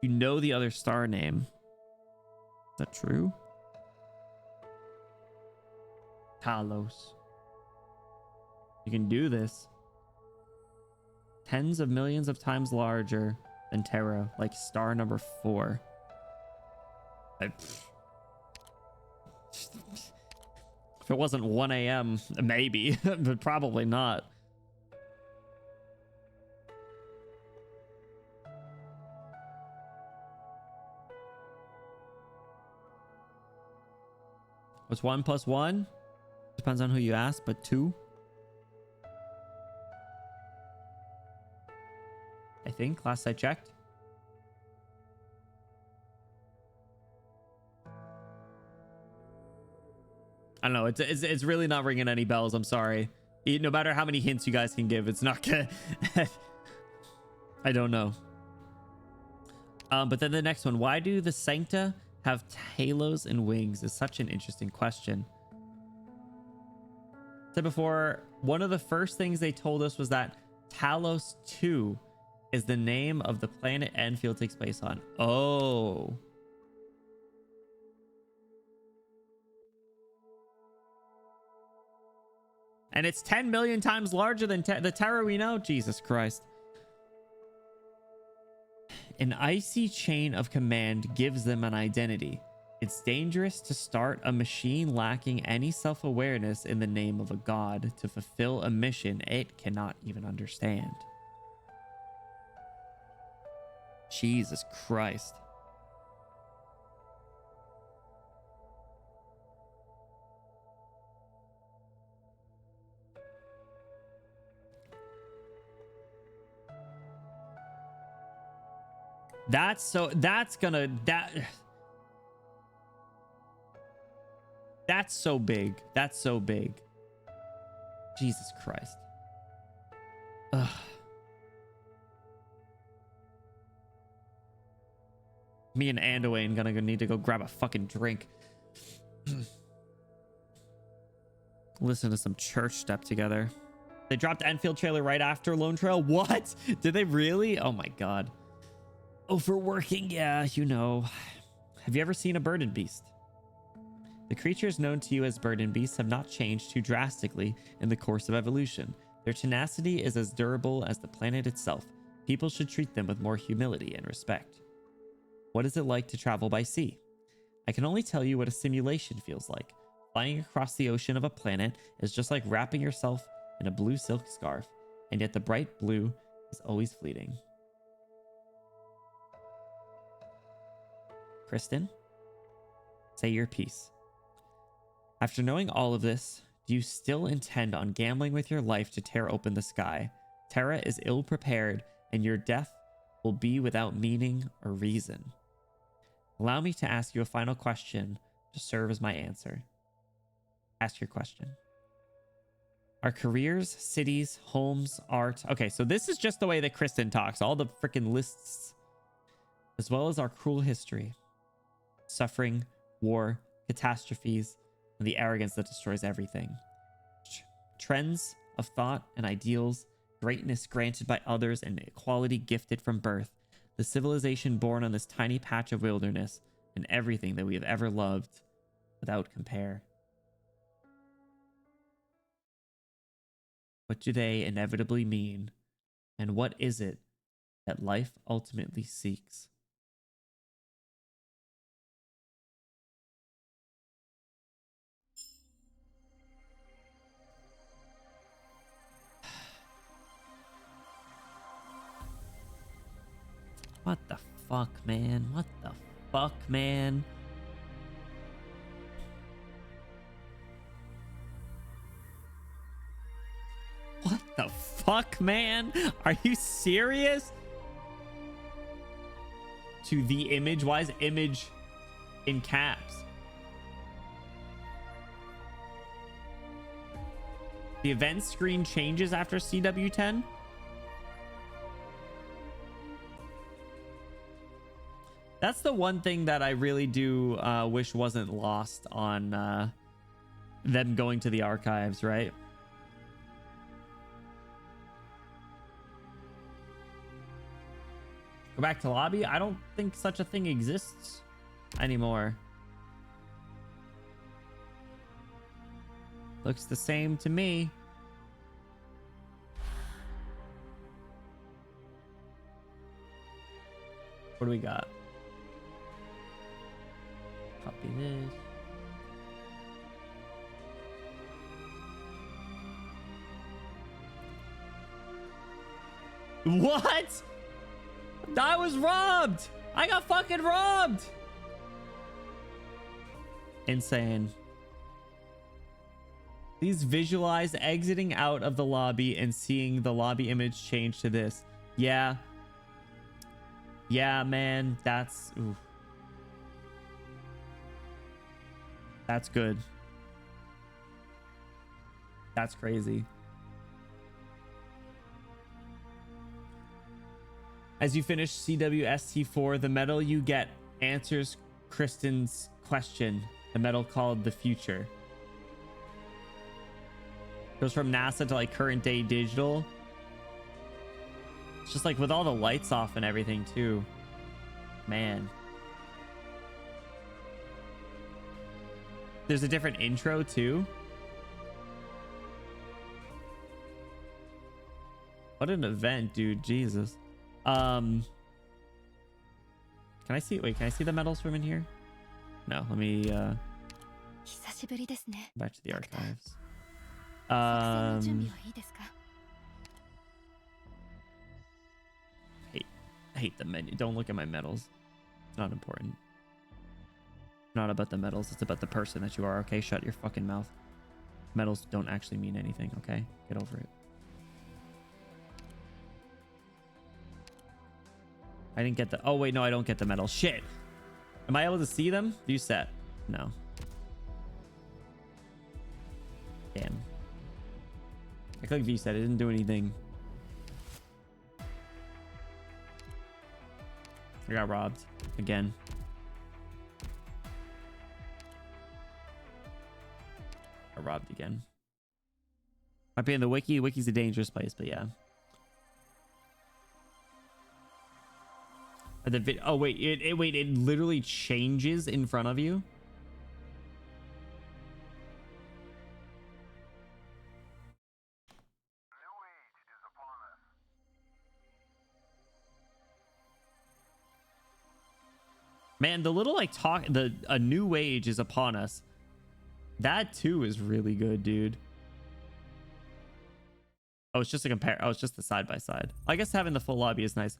You know the other star name. Is that true? Talos. You can do this. Tens of millions of times larger than Terra, like star number 4. If it wasn't 1 a.m., maybe, but probably not. What's 1 plus 1? Depends on who you ask, but 2. I think, last I checked. I don't know. It's really not ringing any bells. I'm sorry. No matter how many hints you guys can give, it's not gonna. I don't know. But then the next one. Why do the Sancta have halos and wings? Is such an interesting question. Said before, one of the first things they told us was that Talos 2 is the name of the planet Enfield takes place on. Oh. And it's 10 million times larger than the Terra we know. Jesus Christ. An icy chain of command gives them an identity. It's dangerous to start a machine lacking any self-awareness in the name of a god to fulfill a mission it cannot even understand. Jesus Christ. That's so big. That's so big. Jesus Christ. Ugh. Me and Anduin gonna need to go grab a fucking drink. Listen to some church step together. They dropped Enfield trailer right after Lone Trail. What? Did they really? Oh my god. Overworking, yeah, you know. Have you ever seen a burden beast? The creatures known to you as burden beasts have not changed too drastically in the course of evolution. Their tenacity is as durable as the planet itself. People should treat them with more humility and respect. What is it like to travel by sea? I can only tell you what a simulation feels like. Flying across the ocean of a planet is just like wrapping yourself in a blue silk scarf, and yet the bright blue is always fleeting. Kristen, say your piece. After knowing all of this, do you still intend on gambling with your life to tear open the sky? Terra is ill-prepared, and your death will be without meaning or reason. Allow me to ask you a final question to serve as my answer. Ask your question. Our careers, cities, homes, art. Okay, so this is just the way that Kristen talks. All the freaking lists. As well as our cruel history. Suffering, war, catastrophes, and the arrogance that destroys everything. Trends of thought and ideals, greatness granted by others, and equality gifted from birth. The civilization born on this tiny patch of wilderness, and everything that we have ever loved without compare. What do they inevitably mean? And what is it that life ultimately seeks? What the fuck, man? What the fuck, man? What the fuck, man? Are you serious? To the image? Why is image in caps? The event screen changes after CW10? That's the one thing that I really do wish wasn't lost on them going to the archives, right? Go back to lobby? I don't think such a thing exists anymore. Looks the same to me. What do we got? Copy this. What? I was robbed. I got fucking robbed. Insane. Please visualize exiting out of the lobby and seeing the lobby image change to this. Yeah. Yeah, man. That's... Oof. That's good. That's crazy. As you finish CWST4, the medal you get answers Kristen's question. The medal called the future. Goes from NASA to like current day digital. It's just like with all the lights off and everything too. Man. There's a different intro too. What an event, dude. Jesus. Can I see? Wait, can I see the medals from in here? No, let me back to the archives. Hate the menu. Don't look at my medals. It's not important. Not about the medals. It's about the person that you are. Okay, shut your fucking mouth. Medals don't actually mean anything. Okay, get over it. I didn't get the... Oh, wait, no, I don't get the medal. Shit. Am I able to see them? View set. No. Damn. I clicked view set. It didn't do anything. I got robbed. Again. I robbed again. Might be in the wiki. Wiki's a dangerous place, but yeah. Oh wait, it literally changes in front of you. Man, the little like a new age is upon us. That too is really good, dude. Oh, it's just a compare. Oh, it's just the side by side. I guess having the full lobby is nice.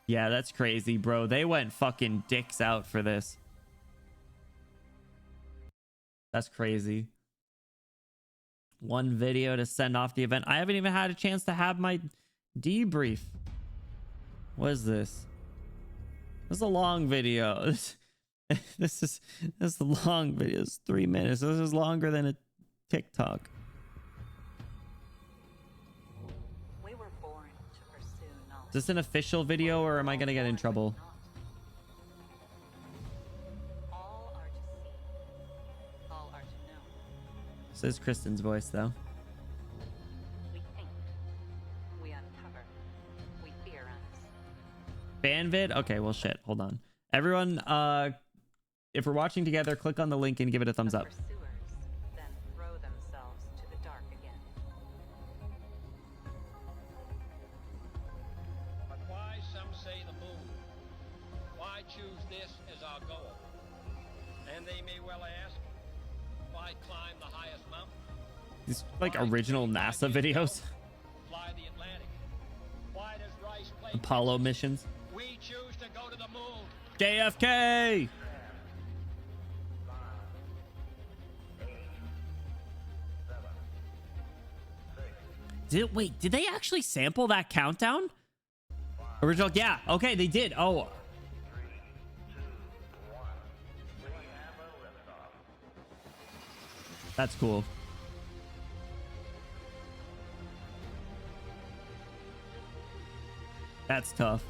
Yeah, that's crazy, bro. They went fucking dicks out for this. That's crazy. One video to send off the event. I haven't even had a chance to have my debrief. What is this? This is a long video. This is a long video. It's 3 minutes. This is longer than a TikTok. We were born to pursue knowledge. Is this an official video or am I gonna get in trouble? All are to see. All are to know. This is Kristen's voice though. We think. We uncover. We theorize. Banvid? Okay, well shit. Hold on. Everyone, if we're watching together, click on the link and give it a thumbs up. Pursuers then throw themselves to the dark again. But why, some say, the moon? Why choose this as our goal? And they may well ask, why climb the highest mountain? These like original NASA videos. Fly the Atlantic? Why does rice play Apollo missions. We choose to go to the moon. JFK! Wait, did they actually sample that countdown? Original, yeah, okay, they did. Oh. That's cool. That's tough.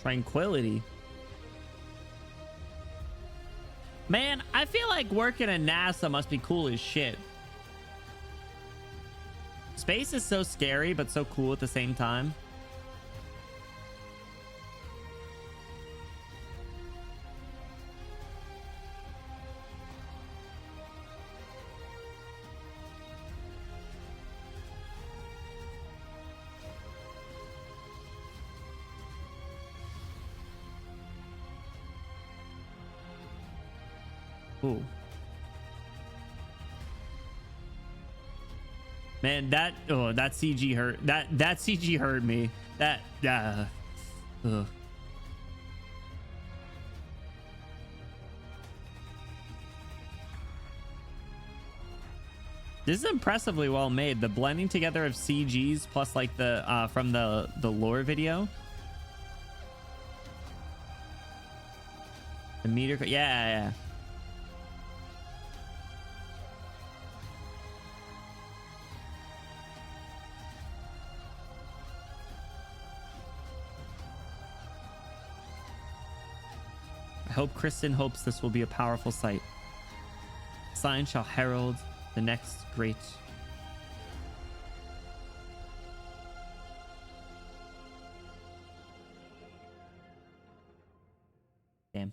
Tranquility. Man, I feel like working at NASA must be cool as shit. Space is so scary, but so cool at the same time. Ooh. Man, that CG hurt. That CG hurt me. Ugh. This is impressively well made. The blending together of CGs plus like the from the lore video. The meter, yeah. I hope Kristen hopes this will be a powerful sight. Sign shall herald the next great. Damn.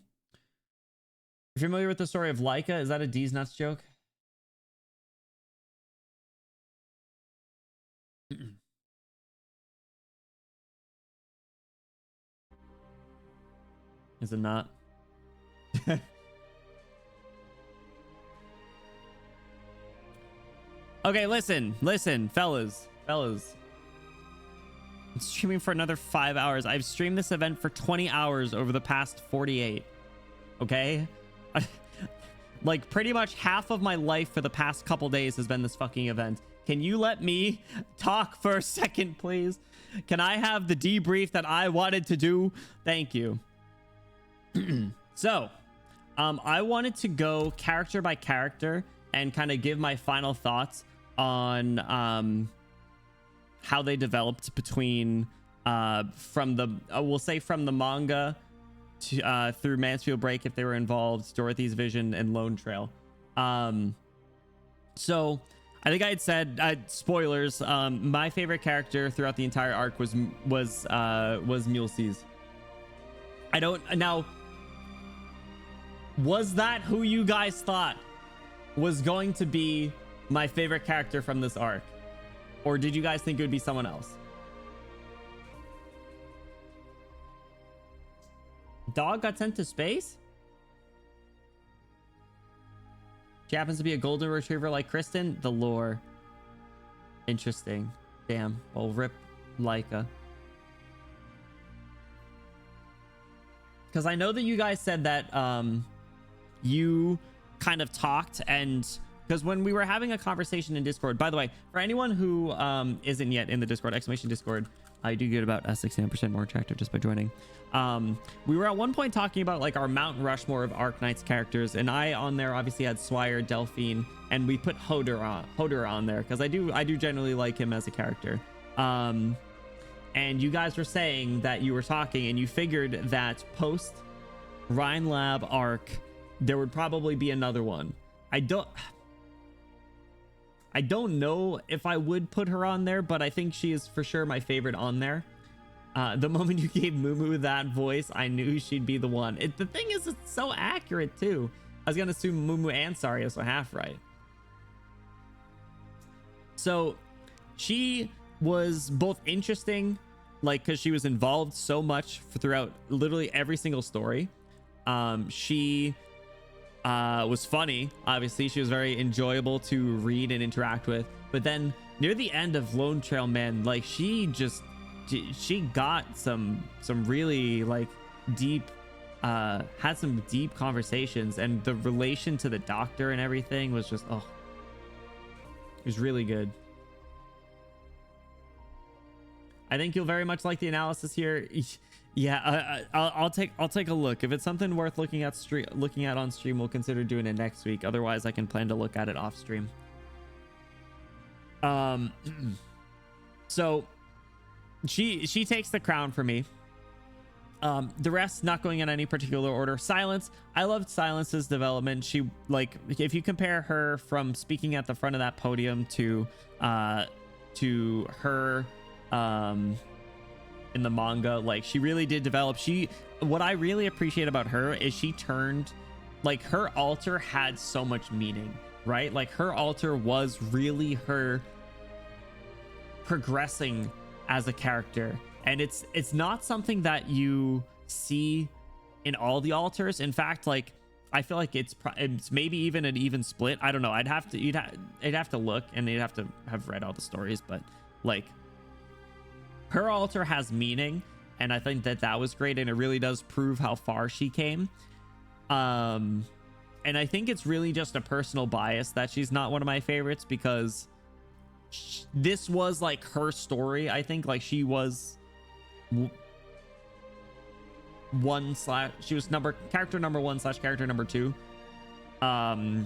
You're familiar with the story of Laika? Is that a D's Nuts joke? Is it not? Okay, listen, fellas. I'm streaming for another 5 hours. I've streamed this event for 20 hours over the past 48. Okay? Like, pretty much half of my life for the past couple days has been this fucking event. Can you let me talk for a second, please? Can I have the debrief that I wanted to do? Thank you. So, I wanted to go character by character and kind of give my final thoughts on how they developed between from the we'll say from the manga to, through Mansfield Break, if they were involved, Dorothy's Vision, and Lone Trail. So I think I had said, spoilers, my favorite character throughout the entire arc was Mulesses. I don't now. Was that who you guys thought was going to be my favorite character from this arc? Or did you guys think it would be someone else? Dog got sent to space? She happens to be a golden retriever like Kristen? The lore. Interesting. Damn. Well, rip Laika. Because I know that you guys said that you kind of talked, and because when we were having a conversation in Discord, by the way, for anyone who isn't yet in the Discord, exclamation Discord, I do get about 69% more attractive just by joining. We were at one point talking about like our Mount Rushmore of Arknights characters, and I on there obviously had Swire, Delphine, and we put Hoder on there because I do generally like him as a character. And you guys were saying that you were talking and you figured that post Rhine Lab arc there would probably be another one. I don't know if I would put her on there, but I think she is for sure my favorite on there. The moment you gave Mumu that voice, I knew she'd be the one. The thing is, it's so accurate too. I was gonna assume Mumu and Saria, so half right. So she was both interesting, like because she was involved so much throughout literally every single story. She was funny. Obviously, she was very enjoyable to read and interact with. But then near the end of Lone Trail, man, like she got some really like deep, had some deep conversations, and the relation to the doctor and everything was just, oh, it was really good. I think you'll very much like the analysis here. Yeah, I'll take a look. If it's something worth looking at on stream, we'll consider doing it next week. Otherwise, I can plan to look at it off stream. So she takes the crown for me. The rest not going in any particular order. Silence, I loved Silence's development. She, like, if you compare her from speaking at the front of that podium to her in the manga, like she really did develop. What I really appreciate about her is she turned, like, her altar had so much meaning, right? Like her altar was really her progressing as a character, and it's not something that you see in all the altars. In fact, like I feel like it's maybe even an even split. I don't know. You'd have to look, and you'd have to have read all the stories, but like her altar has meaning, and I think that was great, and it really does prove how far she came. And I think it's really just a personal bias that she's not one of my favorites, because this was like her story. I think like she was character number 1 / character number 2. And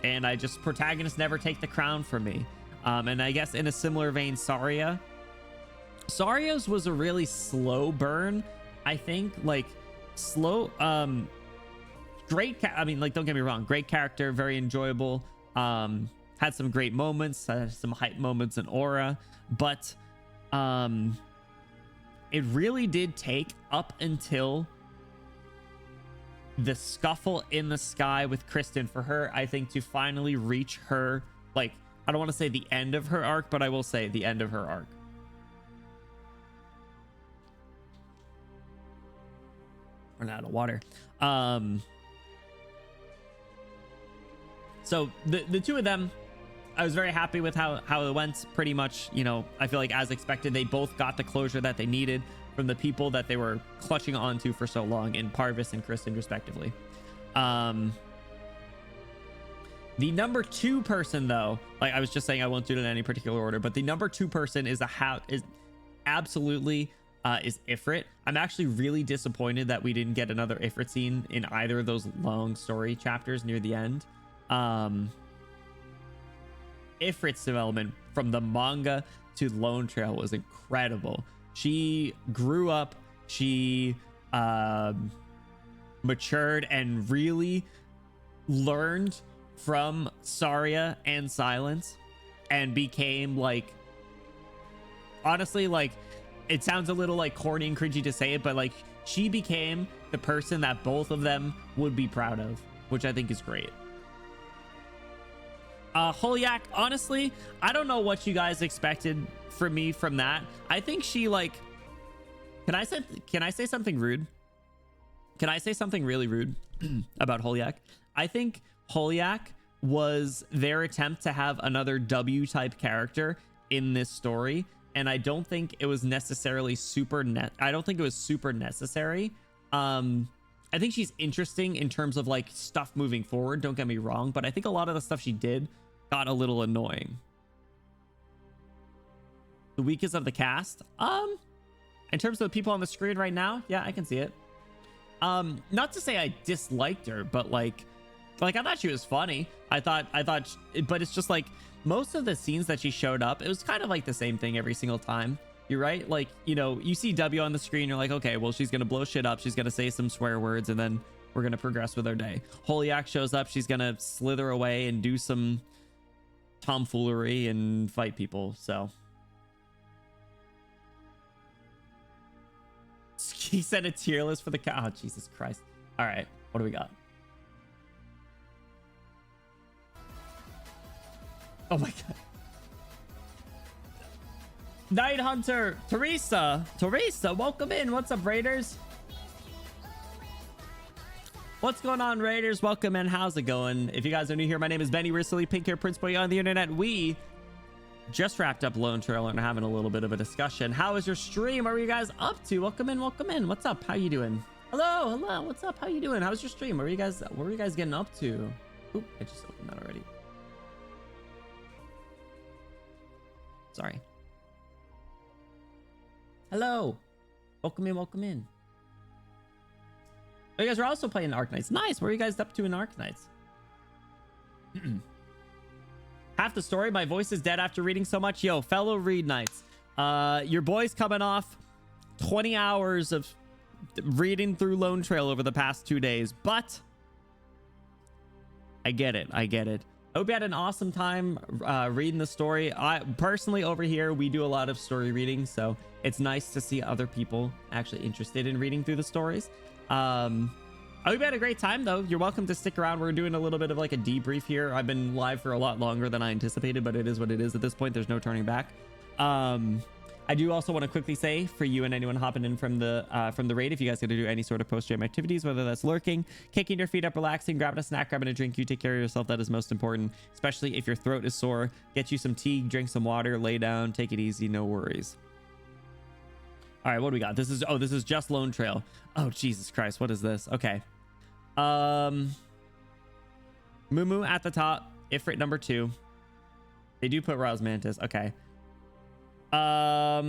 I just, protagonists never take the crown from me. And I guess in a similar vein, Saria's was a really slow burn. I think like slow, great. I mean, like, don't get me wrong, great character, very enjoyable. Had some great moments, some hype moments in Aura, but it really did take up until the scuffle in the sky with Kristen for her, I think, to finally reach her, like, I don't want to say the end of her arc, but I will say the end of her arc. Run out of water. So the two of them, I was very happy with how it went. Pretty much, you know, I feel like as expected, they both got the closure that they needed from the people that they were clutching onto for so long, in Parvis and Kristen respectively. The number 2 person, though, like I was just saying, I won't do it in any particular order, but the number 2 person is absolutely is Ifrit. I'm actually really disappointed that we didn't get another Ifrit scene in either of those long story chapters near the end. Ifrit's development from the manga to Lone Trail was incredible. She grew up, she matured and really learned from Saria and Silence and became like, honestly, like, it sounds a little like corny and cringy to say it, but like she became the person that both of them would be proud of, which I think is great. Holyak, honestly, I don't know what you guys expected from me from that. I think she like, can I say something rude? Can I say something really rude about Holyak? I think Holyak was their attempt to have another W type character in this story, and I don't think it was necessarily I don't think it was super necessary. I think she's interesting in terms of like stuff moving forward, don't get me wrong, but I think a lot of the stuff she did got a little annoying. The weakest of the cast, in terms of the people on the screen right now, yeah, I can see it. Not to say I disliked her, but like I thought she was funny. I thought, but it's just like most of the scenes that she showed up, it was kind of like the same thing every single time. You're right. Like, you know, you see W on the screen, you're like, okay, well, she's going to blow shit up. She's going to say some swear words, and then we're going to progress with our day. Holyak shows up. She's going to slither away and do some tomfoolery and fight people. So he said a tier list for the cow. Oh, Jesus Christ. All right. What do we got? Oh my God. Night Hunter, Teresa, welcome in. What's up, Raiders? What's going on, Raiders? Welcome in. How's it going? If you guys are new here, my name is Benny Rissley, pink hair Prince Boy on the internet. We just wrapped up Lone Trail and are having a little bit of a discussion. How was your stream? What were you guys up to? Welcome in, welcome in. What's up? How you doing? Hello, hello. What's up? How you doing? How was your stream? What were you guys getting up to? Oop, I just opened that already. Sorry. Hello. Welcome in, welcome in. Oh, you guys are also playing Arknights. Nice. What are you guys up to in Arknights? Half the story, my voice is dead after reading so much. Yo, fellow Read Knights. Your boy's coming off 20 hours of reading through Lone Trail over the past 2 days, but I get it. I get it. I hope you had an awesome time reading the story. I personally, over here, we do a lot of story reading, so it's nice to see other people actually interested in reading through the stories. I hope you had a great time, though. You're welcome to stick around. We're doing a little bit of like a debrief here. I've been live for a lot longer than I anticipated, but it is what it is at this point. There's no turning back. I do also want to quickly say, for you and anyone hopping in from the raid, if you guys got to do any sort of post-game activities, whether that's lurking, kicking your feet up, relaxing, grabbing a snack, grabbing a drink, you take care of yourself. That is most important, especially if your throat is sore. Get you some tea, drink some water, lay down, take it easy, no worries. All right, what do we got? This is just Lone Trail. Oh, Jesus Christ, what is this? Okay. Mumu at the top, Ifrit number 2. They do put Rouse Mantis. Okay. Let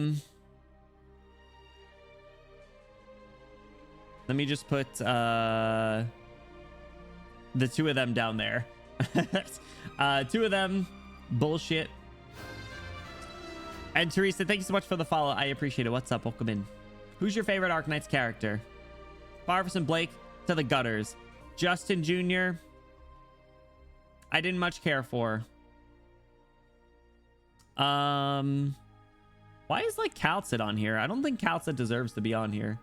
me just put the 2 of them down there. 2 of them, bullshit. And Teresa, thank you so much for the follow. I appreciate it. What's up? Welcome in. Who's your favorite Arknights character? Barverson Blake to the gutters. Justin Jr. I didn't much care for. Why is like Kaltsit on here? I don't think Kaltsit deserves to be on here.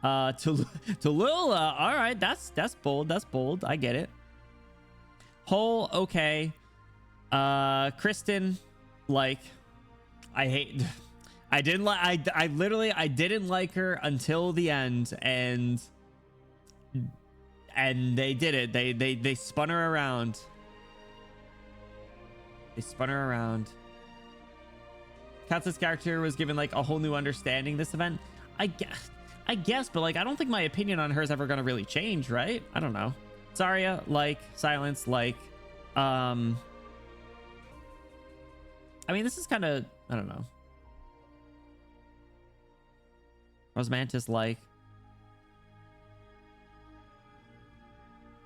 Tallulah. All right, that's bold. That's bold. I get it. Hole, okay. Kristen, like, I didn't like her until the end, and they did it. They spun her around. They spun her around. Katz's character was given like a whole new understanding this event. I guess, but like I don't think my opinion on her is ever gonna really change, right? I don't know. Saria, like, Silence, like, I mean, this is kind of, I don't know. Rosmantis like.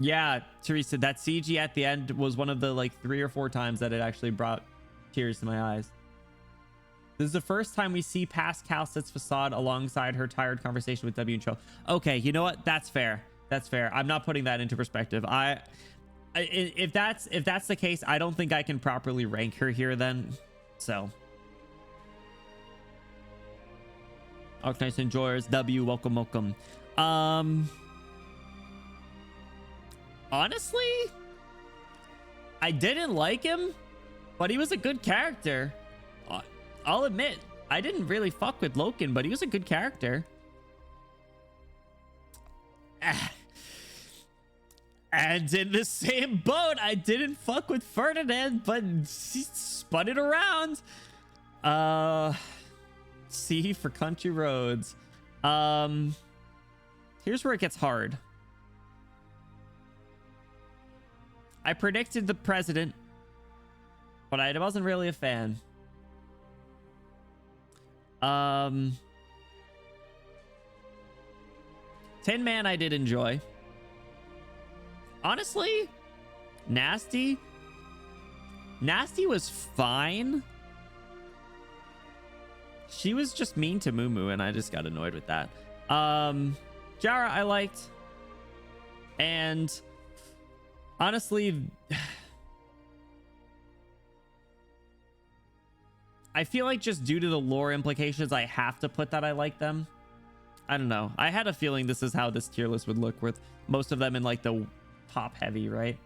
Yeah, Teresa, that CG at the end was one of the like 3 or 4 times that it actually brought tears to my eyes. This is the first time we see past Calcit's facade alongside her tired conversation with W and Cho. Okay, you know what? That's fair. That's fair. I'm not putting that into perspective. If that's the case, I don't think I can properly rank her here then. So. Arknights enjoyers, W, welcome, welcome. Honestly, I didn't like him, but he was a good character. I'll admit, I didn't really fuck with Loken, but he was a good character. And in the same boat, I didn't fuck with Ferdinand, but he spun it around. C for country roads. Here's where it gets hard. I predicted the president, but I wasn't really a fan. Tin Man I did enjoy. Honestly, Nasty was fine. She was just mean to Moo and I just got annoyed with that. Jara I liked. And honestly, I feel like just due to the lore implications, I have to put that I like them. I don't know. I had a feeling this is how this tier list would look with most of them in like the top heavy, right?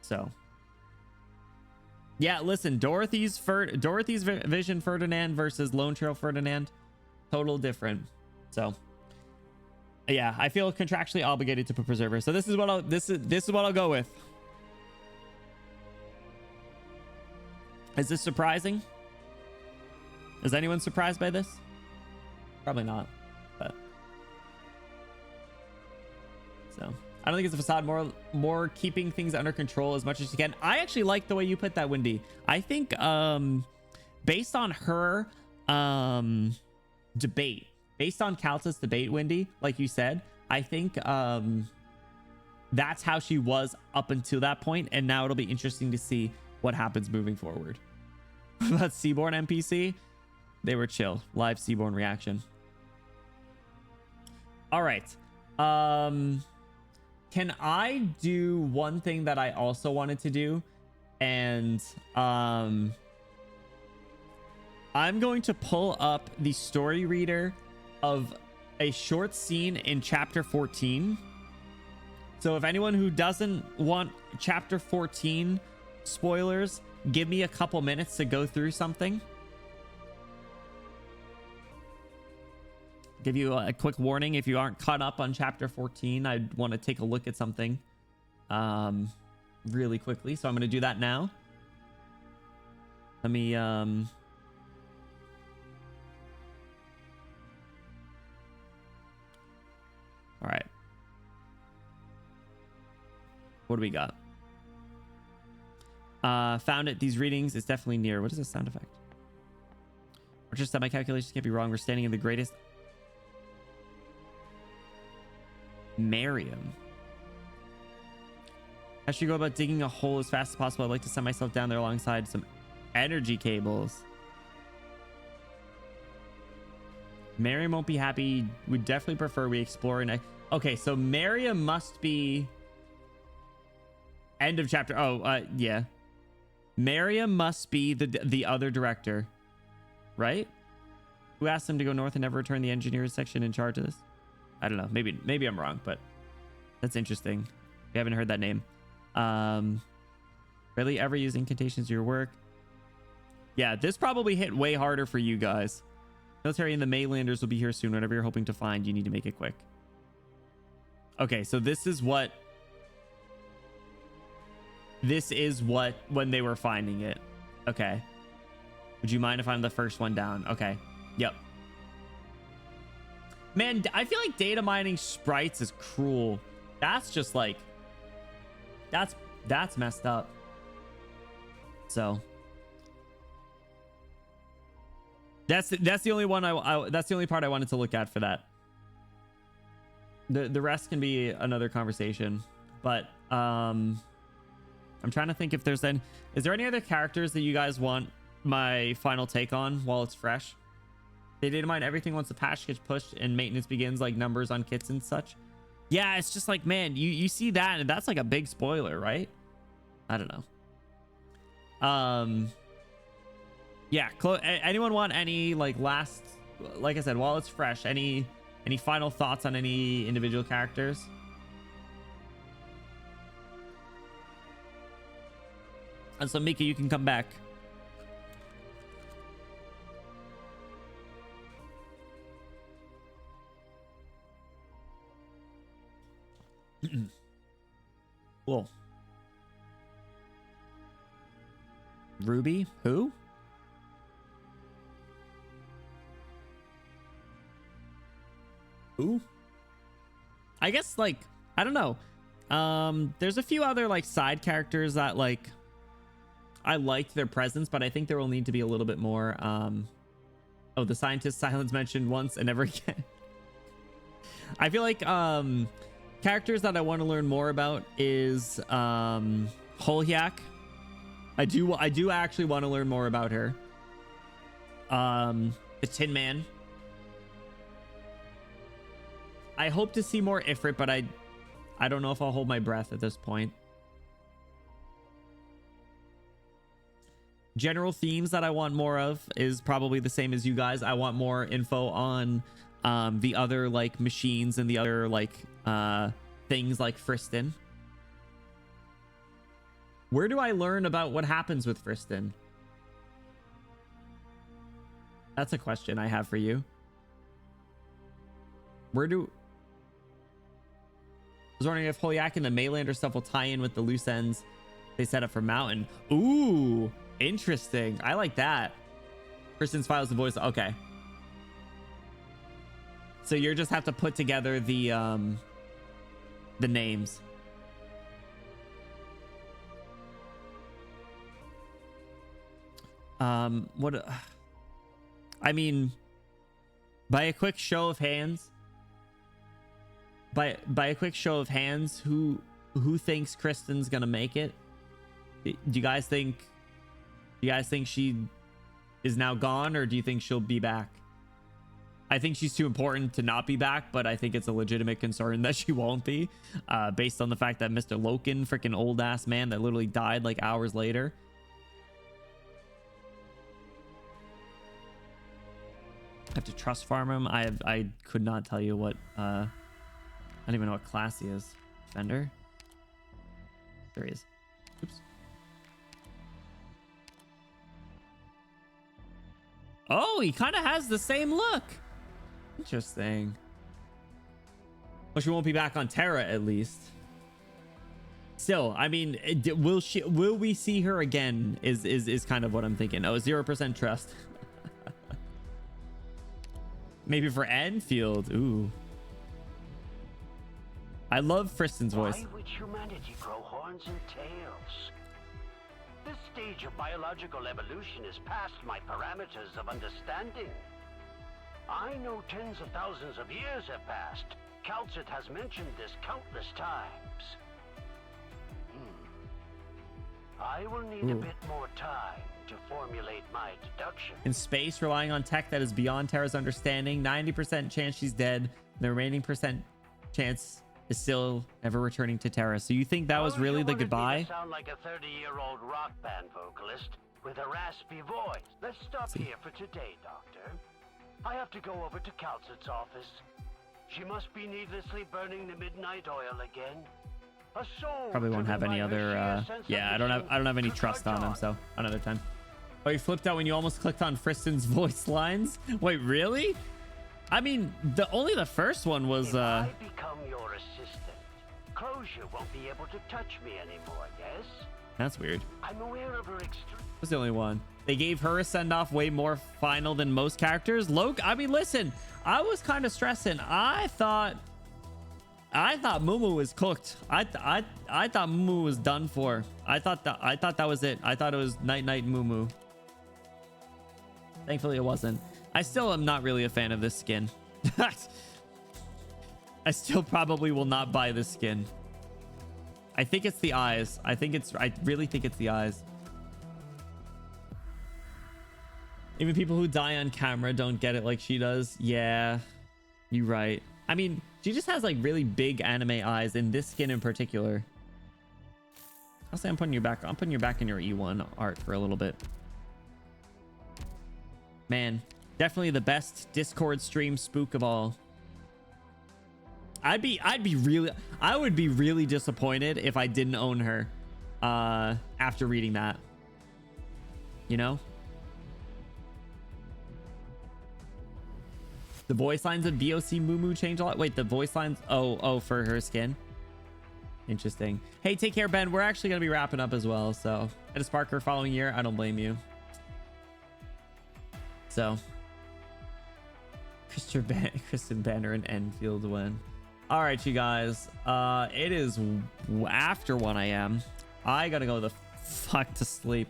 So yeah, listen, Dorothy's Vision Ferdinand versus Lone Trail Ferdinand, total different. So yeah, I feel contractually obligated to put Preserver. So this is what I'll go with. Is this surprising? Is anyone surprised by this? Probably not, but so I don't think it's a facade, more keeping things under control as much as you can. I actually like the way you put that, Wendy. I think based on her debate, based on Calta's debate, Wendy, like you said, I think that's how she was up until that point, and now it'll be interesting to see what happens moving forward. About Seaborn NPC, they were chill. Live Seaborn reaction. All right. Can I do one thing that I also wanted to do? And I'm going to pull up the story reader of a short scene in chapter 14. So if anyone who doesn't want chapter 14 spoilers, give me a couple minutes to go through something. Give you a quick warning if you aren't caught up on chapter 14. I'd want to take a look at something really quickly, so I'm going to do that now. Let me all right, what do we got? Found it. These readings is definitely near. What is this sound effect? Or just that my calculations can't be wrong. We're standing in the greatest Miriam. How should you go about digging a hole as fast as possible? I'd like to send myself down there alongside some energy cables. Miriam won't be happy. We'd definitely prefer we explore and okay, so Miriam must be end of chapter. Yeah. Miriam must be the other director, right? Who asked them to go north and never return the engineers section in charge of this? I don't know. Maybe I'm wrong, but that's interesting. We haven't heard that name. Really ever use incantations to your work? Yeah, this probably hit way harder for you guys. Military and the Mainlanders will be here soon. Whatever you're hoping to find, you need to make it quick. Okay, so this is what when they were finding it. Okay. Would you mind if I'm the first one down? Okay. Yep. Man, I feel like data mining sprites is cruel. That's just like, that's messed up. So That's the only one that's the only part I wanted to look at for that. The rest can be another conversation, but I'm trying to think if there's any. Is there any other characters that you guys want my final take on while it's fresh? They data mine everything once the patch gets pushed and maintenance begins, like numbers on kits and such. Yeah, it's just like, man, you see that and that's like a big spoiler, right? I don't know. Yeah, anyone want any like last, like I said, while it's fresh, any final thoughts on any individual characters? And so Mika, you can come back. Cool. Ruby? Who? Who? I guess, like, I don't know. There's a few other, like, side characters that, like, I liked their presence, but I think there will need to be a little bit more. Oh, the scientist Silence mentioned once and never again. I feel like, characters that I want to learn more about is, Holyak. I do actually want to learn more about her. The Tin Man. I hope to see more Ifrit, but I don't know if I'll hold my breath at this point. General themes that I want more of is probably the same as you guys. I want more info on the other like machines and the other like things like Friston. Where do I learn about what happens with Friston? That's a question I have for you. I was wondering if Holyak and the Maylander stuff will tie in with the loose ends they set up for Mountain. Ooh, interesting. I like that. Friston's files the voice. Okay. So you just have to put together the names. What? I mean, by a quick show of hands, by a quick show of hands, who thinks Kristen's gonna make it? Do you guys think she is now gone, or do you think she'll be back? I think she's too important to not be back, but I think it's a legitimate concern that she won't be, based on the fact that Mr. Loken, freaking old ass man that literally died like hours later. I have to trust farm him. I could not tell you what I don't even know what class he is. Defender? There he is. Oops. Oh, he kind of has the same look. Interesting. Well, she won't be back on Terra at least. Still, I mean, will we see her again is kind of what I'm thinking. Oh, 0% trust. Maybe for Enfield. Ooh. I love Friston's voice. Why would humanity grow horns and tails? This stage of biological evolution is past my parameters of understanding. I know tens of thousands of years have passed. Calcit has mentioned this countless times. I will need a bit more time to formulate my deduction. In space, relying on tech that is beyond Terra's understanding, 90% chance she's dead. The remaining percent chance is still never returning to Terra. So you think that was really the goodbye? Sound like a 30-year-old rock band vocalist with a raspy voice. Let's stop here for today, Doctor. I have to go over to Calcit's office. She must be needlessly burning the midnight oil again. A soul Probably won't have any other yeah, I don't have any trust on him, so another time. Oh, you flipped out when you almost clicked on Friston's voice lines? Wait, really? I mean, only the first one was If I become your assistant, Closure won't be able to touch me anymore, yes? That's weird. I'm aware of her extreme. Was the only one. They gave her a send-off way more final than most characters. I mean, listen, I was kind of stressing. I thought Mumu was cooked. I thought Mumu was done for. I thought that was it. I thought it was night Mumu. Thankfully it wasn't. I still am not really a fan of this skin. I still probably will not buy this skin. I think it's the eyes. I really think it's the eyes. Even people who die on camera don't get it like she does. Yeah, you're right. I mean, she just has like really big anime eyes in this skin in particular. I'll say I'm putting you back. I'm putting you back in your E1 art for a little bit. Man, definitely the best Discord stream spook of all. I would be really disappointed if I didn't own her after reading that. You know? The voice lines of BOC Mumu change a lot. Wait, the voice lines. Oh, for her skin. Interesting. Hey, take care, Ben. We're actually going to be wrapping up as well. So, at a Sparker following year, I don't blame you. So, Kristen Banner and Enfield win. All right, you guys. It is after 1 a.m. I got to go the fuck to sleep.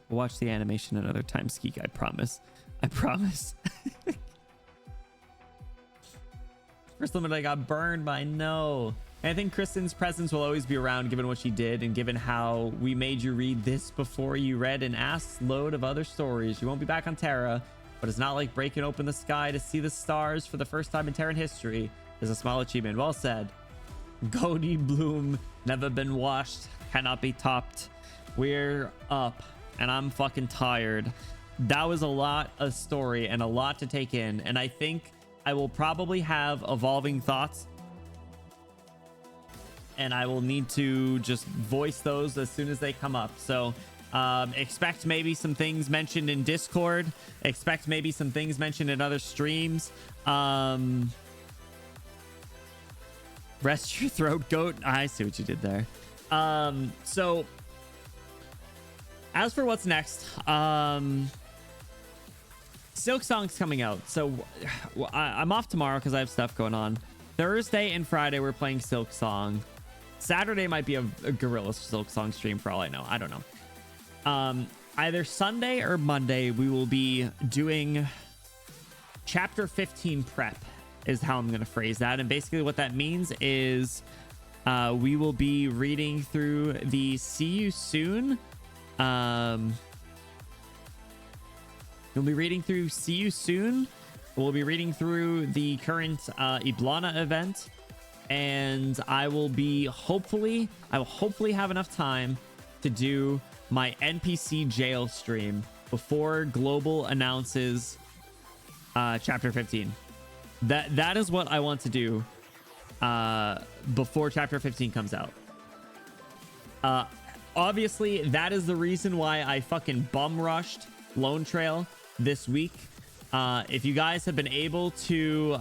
We'll watch the animation another time, Skeek. I promise. I promise. First limit, I got burned by no. And I think Kristen's presence will always be around given what she did and given how we made you read this before you read an ass load of other stories. You won't be back on Terra, but it's not like breaking open the sky to see the stars for the first time in Terran history. Is a small achievement. Well said. Goldie Bloom, never been washed, cannot be topped. We're up. And I'm fucking tired. That was a lot of story and a lot to take in. And I think I will probably have evolving thoughts. And I will need to just voice those as soon as they come up. So expect maybe some things mentioned in Discord. Expect maybe some things mentioned in other streams. Rest your throat, goat. I see what you did there. So... as for what's next, Silk Song's coming out. So I'm off tomorrow because I have stuff going on. Thursday and Friday, we're playing Silk Song. Saturday might be a Gorilla Silk Song stream for all I know. I don't know. Either Sunday or Monday, we will be doing Chapter 15 prep is how I'm going to phrase that. And basically what that means is we will be reading through the See You Soon. We'll be reading through See You Soon. We'll be reading through the current Iblana event, and I will hopefully have enough time to do my NPC jail stream before Global announces Chapter 15. That is what I want to do before Chapter 15 comes out. Obviously, that is the reason why I fucking bum rushed Lone Trail this week. If you guys have been able to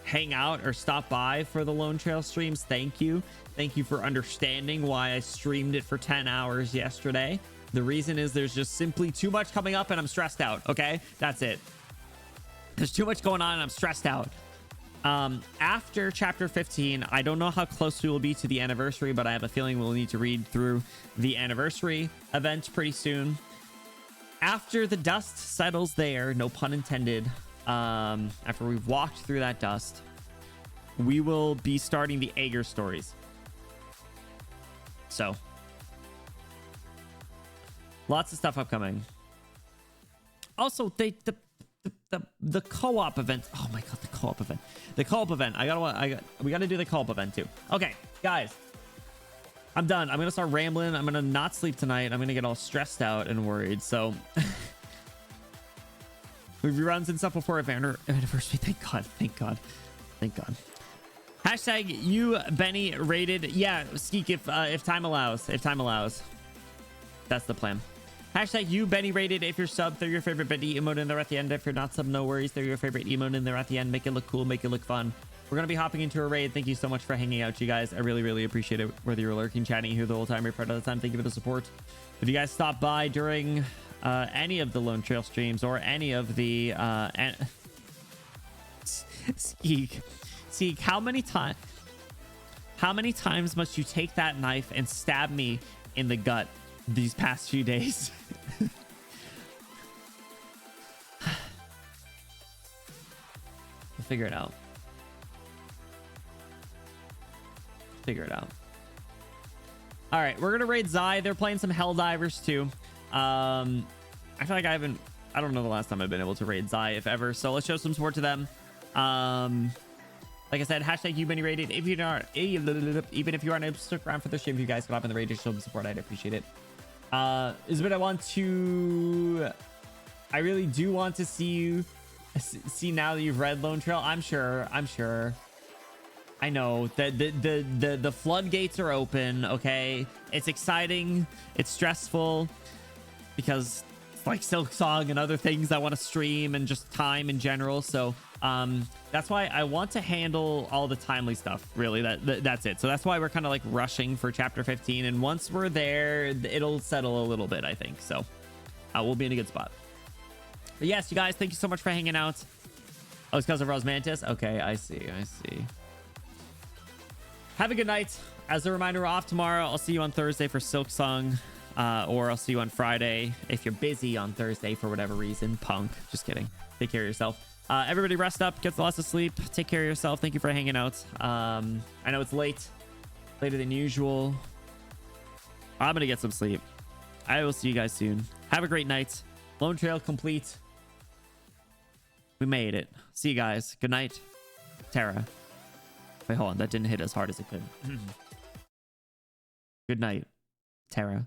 hang out or stop by for the Lone Trail streams, thank you. Thank you for understanding why I streamed it for 10 hours yesterday. The reason is there's just simply too much coming up and I'm stressed out, okay? That's it. There's too much going on and I'm stressed out. After Chapter 15, I don't know how close we will be to the anniversary, but I have a feeling we'll need to read through the anniversary event pretty soon. After the dust settles there, no pun intended, after we've walked through that dust, we will be starting the Aegir stories. So, lots of stuff upcoming. Also, the co-op event. Oh my god, the co-op event. The co-op event. We gotta do the co-op event too. Okay, guys. I'm done. I'm gonna start rambling. I'm gonna not sleep tonight. I'm gonna get all stressed out and worried. So we've reruns and stuff before anniversary. Thank God. Thank God. Thank God. Hashtag you Benny rated. Yeah, Skeek if time allows. If time allows. That's the plan. Hashtag you Benny rated. If you're sub, throw your favorite Benny emote in there at the end. If you're not sub, no worries. Throw your favorite emote in there at the end. Make it look cool. Make it look fun. We're going to be hopping into a raid. Thank you so much for hanging out, you guys. I really, really appreciate it. Whether you're lurking, chatting here the whole time or part of the time, thank you for the support. If you guys stop by during any of the Lone Trail streams or any of the Seek, how many times must you take that knife and stab me in the gut these past few days? We'll figure it out. Figure it out. All right, we're gonna raid Zai. They're playing some Helldivers too. I feel like I don't know the last time I've been able to raid Zai, if ever. So let's show some support to them. Like I said, hashtag you've been rated. If you're not, even if you aren't able to stick around for the stream, if you guys come up in the raid to show them support, I'd appreciate it. Isabel, I really do want to see now that you've read Lone Trail. I'm sure. I know that the floodgates are open. Okay, it's exciting. It's stressful because it's like Silk Song and other things I want to stream and just time in general. So that's why I want to handle all the timely stuff. Really, that's it. So that's why we're kind of like rushing for chapter 15. And once we're there, it'll settle a little bit, I think. So we'll be in a good spot. But yes, you guys, thank you so much for hanging out. Oh, it's because of Rosmantis. Okay, I see. Have a good night. As a reminder, we're off tomorrow. I'll see you on Thursday for Silk Song, or I'll see you on Friday if you're busy on Thursday for whatever reason. Punk. Just kidding. Take care of yourself. Everybody rest up. Get lots of sleep. Take care of yourself. Thank you for hanging out. I know it's late. Later than usual. I'm going to get some sleep. I will see you guys soon. Have a great night. Lone Trail complete. We made it. See you guys. Good night. Tara. Wait, hold on. That didn't hit as hard as it could. Good night, Tara.